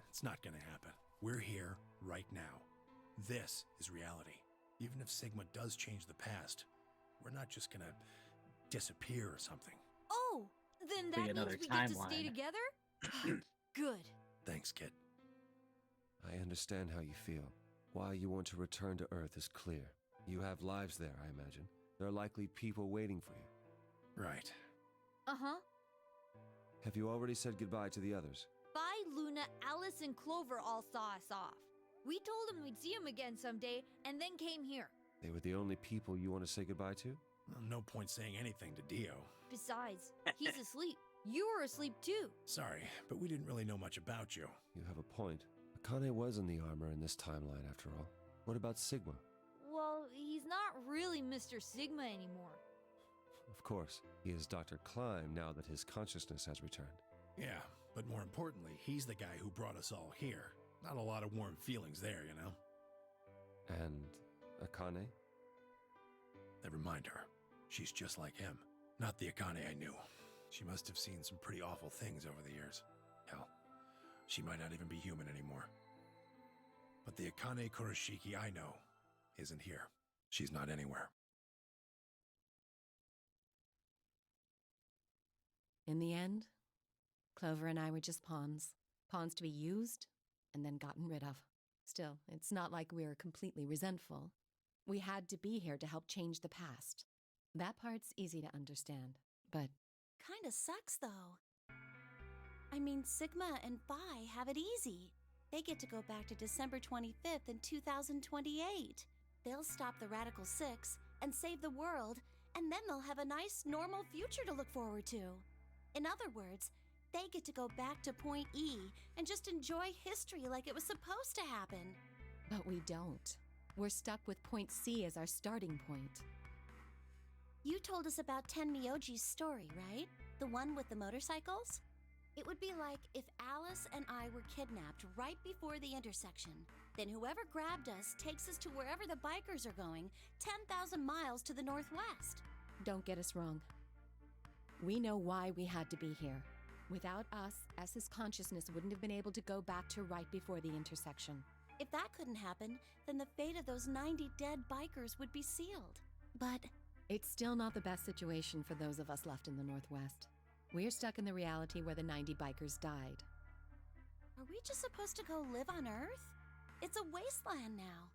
it's not going to happen. We're here right now. This is reality. Even if Sigma does change the past, we're not just going to disappear or something. Oh, then Be that another means we get to stay timeline. together? Good. Thanks, kid. I understand how you feel. Why you want to return to Earth is clear. You have lives there, I imagine. There are likely people waiting for you. Right. Uh-huh. Have you already said goodbye to the others? Bye, Luna, Alice, and Clover all saw us off. We told them we'd see him again someday, and then came here. They were the only people you want to say goodbye to? Well, no point saying anything to Dio. Besides, he's asleep. You were asleep too. Sorry, but we didn't really know much about you. You have a point. Akane was in the armor in this timeline, after all. What about Sigma? Well, he's not really Mr. Sigma anymore. Of course, he is Dr. Klein now that his consciousness has returned. Yeah, but more importantly, he's the guy who brought us all here. Not a lot of warm feelings there, you know? And Akane? Never mind her. She's just like him. Not the Akane I knew. She must have seen some pretty awful things over the years. Hell, she might not even be human anymore. But the Akane Kurashiki I know isn't here. She's not anywhere. In the end, Clover and I were just pawns. Pawns to be used and then gotten rid of. Still, it's not like we were completely resentful. We had to be here to help change the past. That part's easy to understand, but Kinda sucks, though. I mean, Sigma and Phi have it easy. They get to go back to December 25th in 2028. They'll stop the Radical Six and save the world, and then they'll have a nice, normal future to look forward to. In other words, they get to go back to Point E and just enjoy history like it was supposed to happen. But we don't. We're stuck with Point C as our starting point. You told us about Tenmyoji's story, right? The one with the motorcycles? It would be like if Alice and I were kidnapped right before the intersection. Then whoever grabbed us takes us to wherever the bikers are going, 10,000 miles to the northwest. Don't get us wrong. We know why we had to be here. Without us, S's consciousness wouldn't have been able to go back to right before the intersection. If that couldn't happen, then the fate of those 90 dead bikers would be sealed. But it's still not the best situation for those of us left in the Northwest. We're stuck in the reality where the 90 bikers died. Are we just supposed to go live on Earth? It's a wasteland now.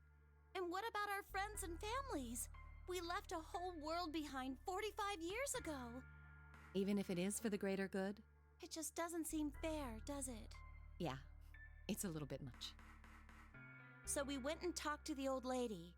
And what about our friends and families? We left a whole world behind 45 years ago. Even if it is for the greater good? It just doesn't seem fair, does it? Yeah, it's a little bit much. So we went and talked to the old lady.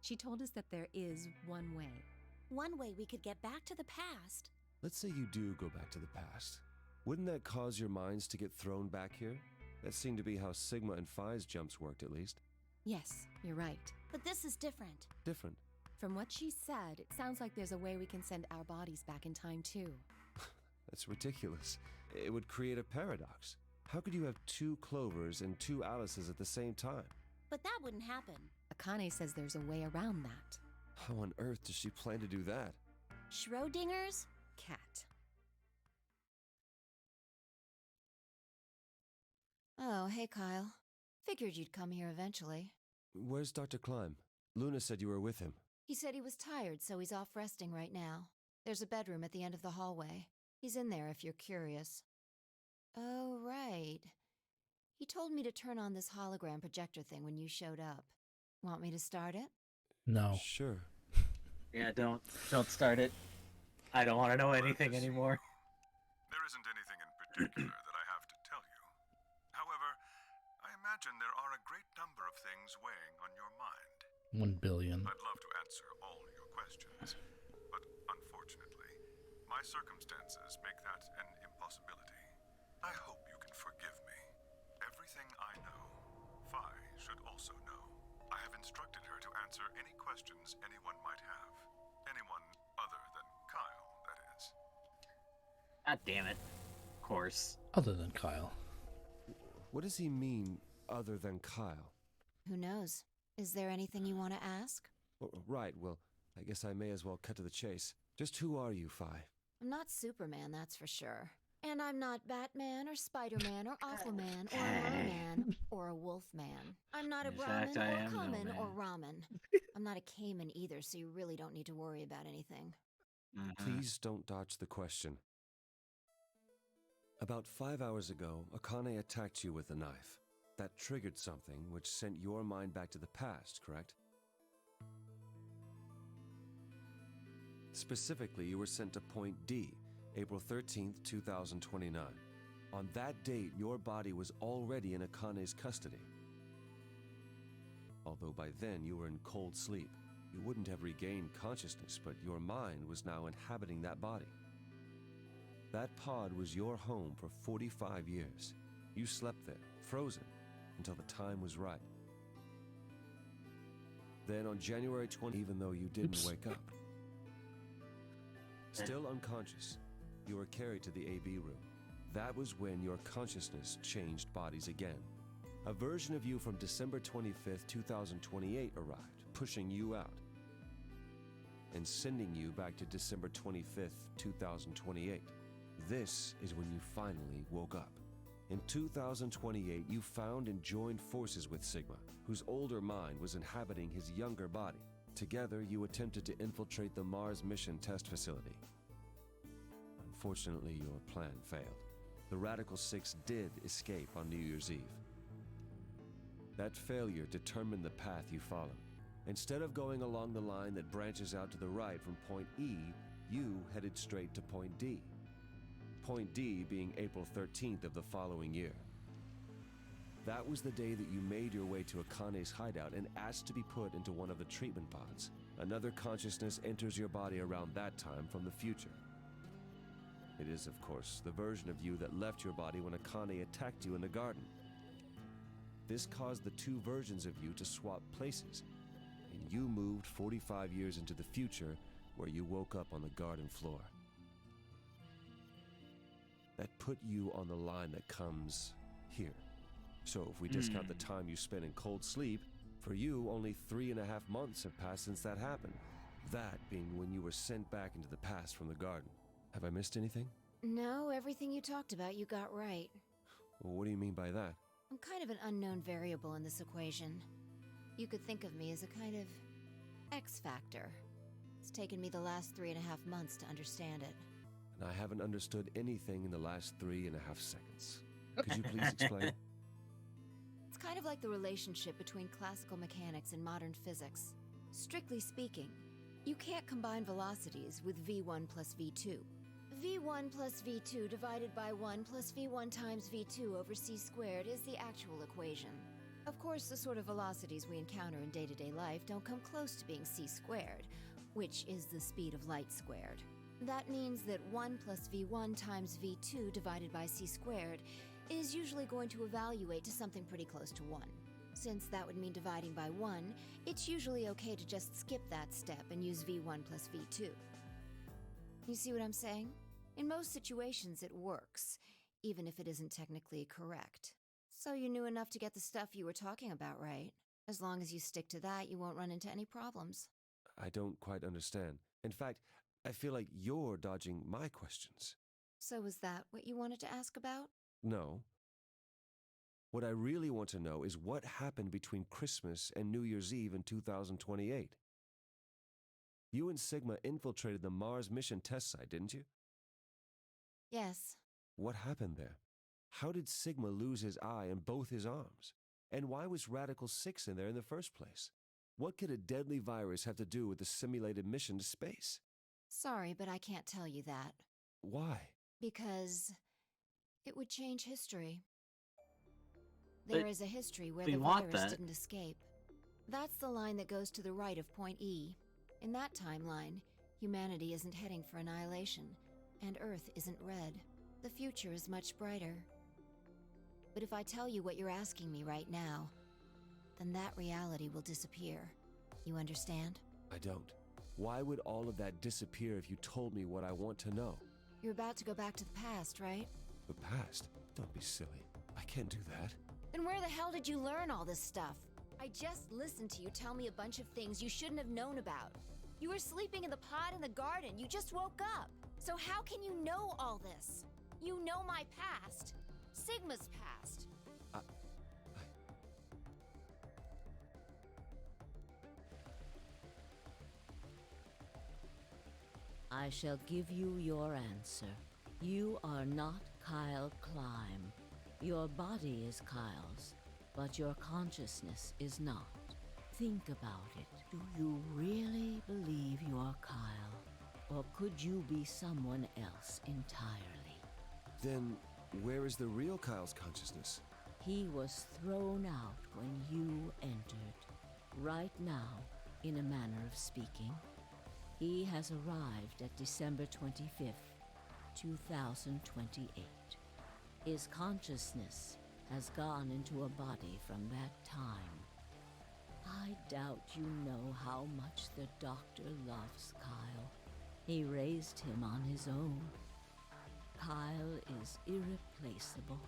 She told us that there is one way. One way we could get back to the past. Let's say you do go back to the past. Wouldn't that cause your minds to get thrown back here? That seemed to be how Sigma and Phi's jumps worked, at least. Yes, you're right. But this is different. Different? From what she said, it sounds like there's a way we can send our bodies back in time, too. That's ridiculous. It would create a paradox. How could you have two Clovers and two Alices at the same time? But that wouldn't happen. Akane says there's a way around that. How on earth does she plan to do that? Schrodinger's cat. Oh, hey, Kyle. Figured you'd come here eventually. Where's Dr. Klein? Luna said you were with him. He said he was tired, so he's off resting right now. There's a bedroom at the end of the hallway. He's in there if you're curious. Oh, right. He told me to turn on this hologram projector thing when you showed up. Want me to start it? No. Sure. Yeah, don't start it. I don't want to know anything anymore. There isn't anything in particular that I have to tell you. However, I imagine there are a great number of things weighing on your mind. 1 billion. I'd love to answer all your questions, but unfortunately, my circumstances make that an impossibility. I hope you can forgive me. Everything I know, Phi should also know. I have instructed her to answer any questions anyone might have. Anyone other than Kyle, that is. God damn it. Of course. Other than Kyle. What does he mean, other than Kyle? Who knows? Is there anything you want to ask? Oh, right, well, I guess I may as well cut to the chase. Just who are you, Phi? I'm not Superman, that's for sure. And I'm not Batman or Spider-Man or Aquaman or a merman or a wolfman. I'm not a Brahmin or Kamen or Ramen. I'm not a Cayman either, so you really don't need to worry about anything. Please don't dodge the question. About 5 hours ago, Akane attacked you with a knife. That triggered something which sent your mind back to the past, correct? Specifically, you were sent to Point D, April 13th, 2029. On that date, your body was already in Akane's custody. Although by then you were in cold sleep. You wouldn't have regained consciousness, but your mind was now inhabiting that body. That pod was your home for 45 years. You slept there, frozen, until the time was right. Then on January 20, even though you didn't wake up, still unconscious, you were carried to the AB room. That was when your consciousness changed bodies again. A version of you from December 25th, 2028 arrived, pushing you out and sending you back to December 25th, 2028. This is when you finally woke up. In 2028, you found and joined forces with Sigma, whose older mind was inhabiting his younger body. Together, you attempted to infiltrate the Mars mission test facility. Unfortunately, your plan failed. The Radical Six did escape on New Year's Eve. That failure determined the path you followed. Instead of going along the line that branches out to the right from Point E, you headed straight to Point D. Point D being April 13th of the following year. That was the day that you made your way to Akane's hideout and asked to be put into one of the treatment pods. Another consciousness enters your body around that time from the future. It is, of course, the version of you that left your body when Akane attacked you in the garden. This caused the two versions of you to swap places, and you moved 45 years into the future where you woke up on the garden floor. That put you on the line that comes here. So if we discount the time you spent in cold sleep, for you only 3.5 months have passed since that happened. That being when you were sent back into the past from the garden. Have I missed anything? No, everything you talked about you got right. Well, what do you mean by that? I'm kind of an unknown variable in this equation. You could think of me as a kind of X factor. It's taken me the last 3.5 months to understand it. And I haven't understood anything in the last 3.5 seconds. Could you please explain? It's kind of like the relationship between classical mechanics and modern physics. Strictly speaking, you can't combine velocities with v1 plus v2. v1 plus v2 divided by 1 plus v1 times v2 over c squared is the actual equation. Of course, the sort of velocities we encounter in day-to-day life don't come close to being c squared, which is the speed of light squared. That means that 1 plus v1 times v2 divided by c squared is usually going to evaluate to something pretty close to 1. Since that would mean dividing by 1, it's usually okay to just skip that step and use v1 plus v2. You see what I'm saying? In most situations it works, even if it isn't technically correct. So you knew enough to get the stuff you were talking about right. As long as you stick to that, you won't run into any problems. I don't quite understand. In fact, I feel like you're dodging my questions. So was that what you wanted to ask about? No. What I really want to know is what happened between Christmas and New Year's Eve in 2028. You and Sigma infiltrated the Mars mission test site, didn't you? Yes. What happened there? How did Sigma lose his eye and both his arms? And why was Radical 6 in there in the first place? What could a deadly virus have to do with the simulated mission to space? Sorry, but I can't tell you that. Why? Because it would change history. There is a history where we the want virus that. didn't escape. That's the line that goes to the right of point E. In that timeline, humanity isn't heading for annihilation, and Earth isn't red. The future is much brighter. But if I tell you what you're asking me right now, then that reality will disappear. You understand? I don't. Why would all of that disappear if you told me what I want to know? You're about to go back to the past, right? The past? Don't be silly. I can't do that. Then where the hell did you learn all this stuff? I just listened to you tell me a bunch of things you shouldn't have known about. You were sleeping in the pod in the garden. You just woke up. So how can you know all this? You know my past. Sigma's past. I shall give you your answer. You are not Kyle Climb. Your body is Kyle's, but your consciousness is not. Think about it. Do you really believe you are Kyle? Or could you be someone else entirely? Then, where is the real Kyle's consciousness? He was thrown out when you entered. Right now, in a manner of speaking, he has arrived at December 25th, 2028. His consciousness has gone into a body from that time. I doubt you know how much the doctor loves Kyle. He raised him on his own. Kyle is irreplaceable.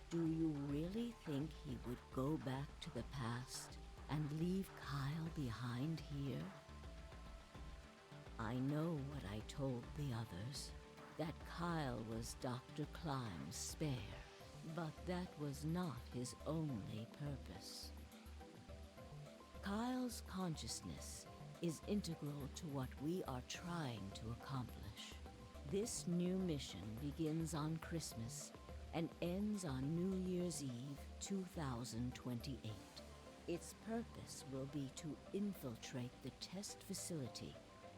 Do you really think he would go back to the past and leave Kyle behind here? I know what I told the others, that Kyle was Dr. Climb's spare, but that was not his only purpose. Kyle's consciousness is integral to what we are trying to accomplish. This new mission begins on Christmas and ends on New Year's Eve 2028. Its purpose will be to infiltrate the test facility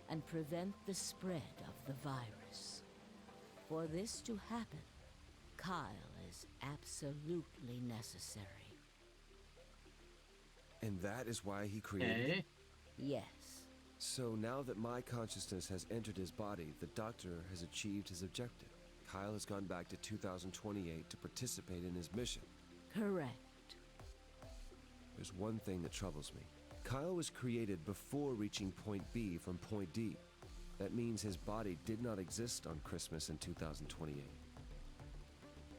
and prevent the spread of the virus. For this to happen, Kyle is absolutely necessary. And that is why he created Okay. it? Yes. So now that my consciousness has entered his body, the Doctor has achieved his objective. Kyle has gone back to 2028 to participate in his mission. Correct. There's one thing that troubles me. Kyle was created before reaching point B from point D. That means his body did not exist on Christmas in 2028.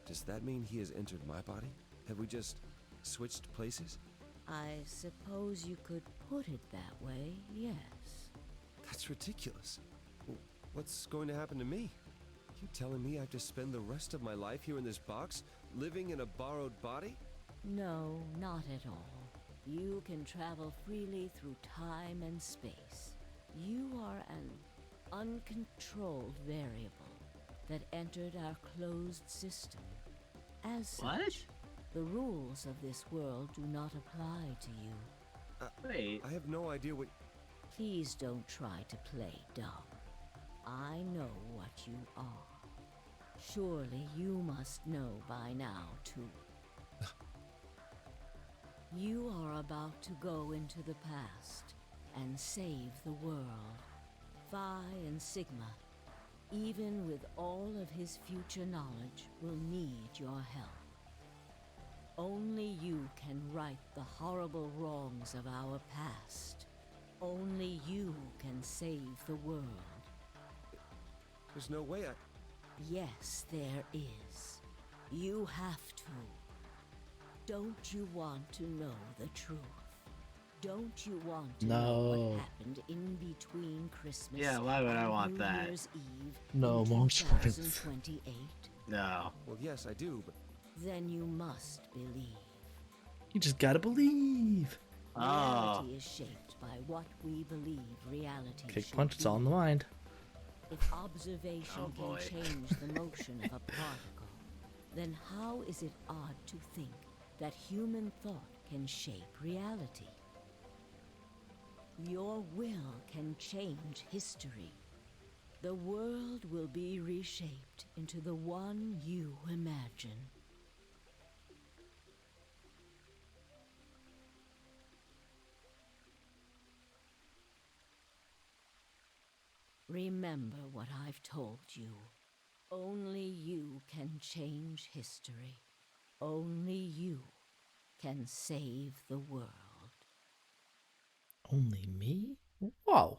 Does that mean he has entered my body? Have we just switched places? I suppose you could put it that way, yes. That's ridiculous. What's going to happen to me? You telling me I have to spend the rest of my life here in this box, living in a borrowed body? No, not at all. You can travel freely through time and space. You are an uncontrolled variable that entered our closed system. As such, the rules of this world do not apply to you. Wait. I have no idea what... Please don't try to play dumb. I know what you are. Surely you must know by now, too. You are about to go into the past and save the world. Phi and Sigma, even with all of his future knowledge, will need your help. Only you can right the horrible wrongs of our past. Only you can save the world. There's no way I... Yes, there is. You have to. Don't you want to know the truth? Don't you want to know what happened in between Christmas Yeah, why would I and want New that? Year's Eve No, in more spoilers. 2028? No. Well, yes, I do, but... Then you must believe. You just gotta believe. Reality is shaped by what we believe reality Kick should punch, it's all in the be. mind. If observation Oh, boy. can change the motion of a particle, then how is it odd to think that human thought can shape reality? Your will can change history. The world will be reshaped into the one you imagine. Remember what I've told you. Only you can change history. Only you can save the world. Only me? Whoa.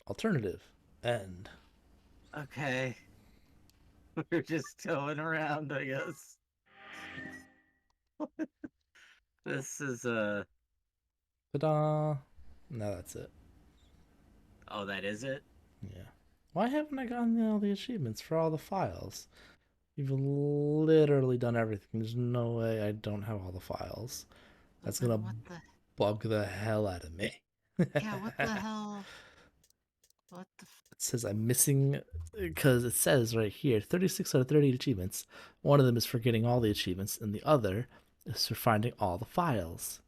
Alternative. End. Okay. We're just going around, I guess. This is Ta-da. No, that's it. Oh, that is it? Yeah. Why haven't I gotten all the achievements for all the files? You've literally done everything. There's no way I don't have all the files. That's gonna bug the hell out of me. Yeah, what the hell? What the It says I'm missing, because it says right here 36 out of 38 achievements. One of them is for getting all the achievements, and the other is for finding all the files.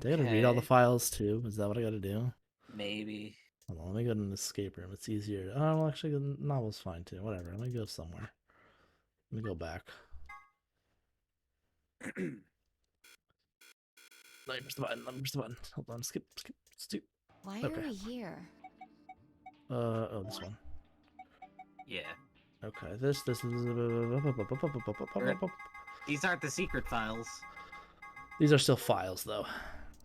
Do I gotta read all the Okay. files too? Is that what I gotta do? Maybe. Hold on, let me go to an escape room. It's easier. Oh, well, actually, the novel's fine too. Whatever. Let me go somewhere. Let me go back. Where's the button? Where's the button? Hold on. Skip. Why Okay. are we here? Oh, this one. Yeah. Okay, this is... These aren't the secret files. These are still files, though.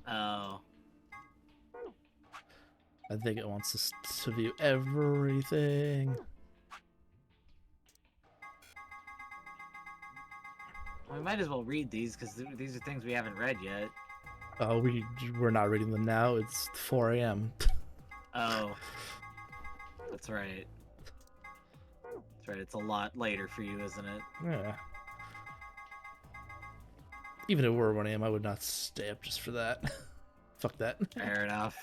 Oh. I think it wants us to view everything. We might as well read these, because these are things we haven't read yet. Oh, we're not reading them now. It's 4 a.m. Oh. That's right. That's right, it's a lot later for you, isn't it? Yeah. Even if it were 1 a.m., I would not stay up just for that. Fuck that. Fair enough.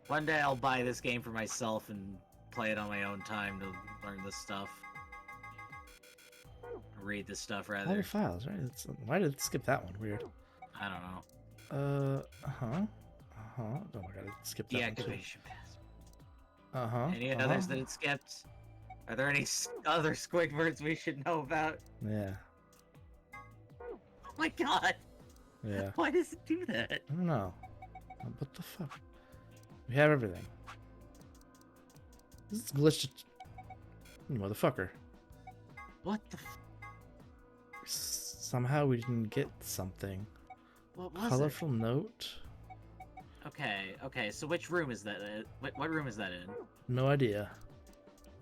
One day I'll buy this game for myself and play it on my own time to learn this stuff. Read this stuff, All rather. the files, right? Why did it skip that one? Weird. I don't know. Oh my god, it skipped that one too. Deactivation pass. Uh-huh. Any others that it skipped? Are there any other Squidwards we should know about? Yeah. Oh my god! Yeah. Why does it do that? I don't know. What the fuck? We have everything. This is glitched. You motherfucker. What the Somehow we didn't get something. What was Colorful note? Okay, so which room is that? What room is that in? No idea.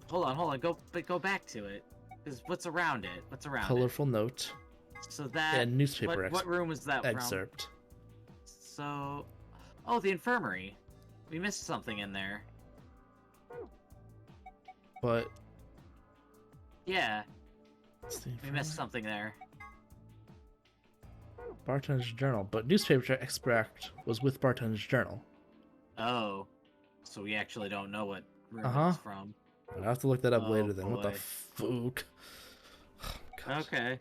Hold on, go back to it. Because what's around it? What's around Colorful note. it? So that... Yeah, newspaper what room is that excerpt. from? So... Oh, the infirmary. We missed something in there. But... Yeah. We missed something there. Bartender's journal. But newspaper extract was with Bartender's journal. Oh. So we actually don't know what room Uh-huh. it's from. I'll have to look that up Oh, later then. What the boy. fuck? Okay.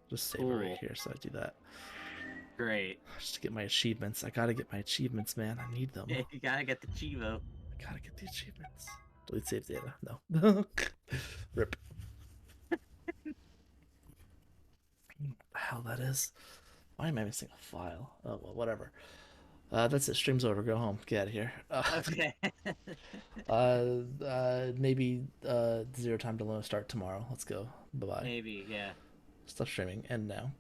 Just save it right here so I do that. Great. Just to get my achievements. I gotta get my achievements, man. I need them. Yeah, you gotta get the Chivo. I gotta get the achievements. Delete save data. No. Rip. What the hell that is? Why am I missing a file? Oh, well, whatever. That's it. Stream's over. Go home. Get out of here. Okay. Maybe Zero Time to Learn start tomorrow. Let's go. Bye-bye. Maybe, yeah. Stop streaming. End now.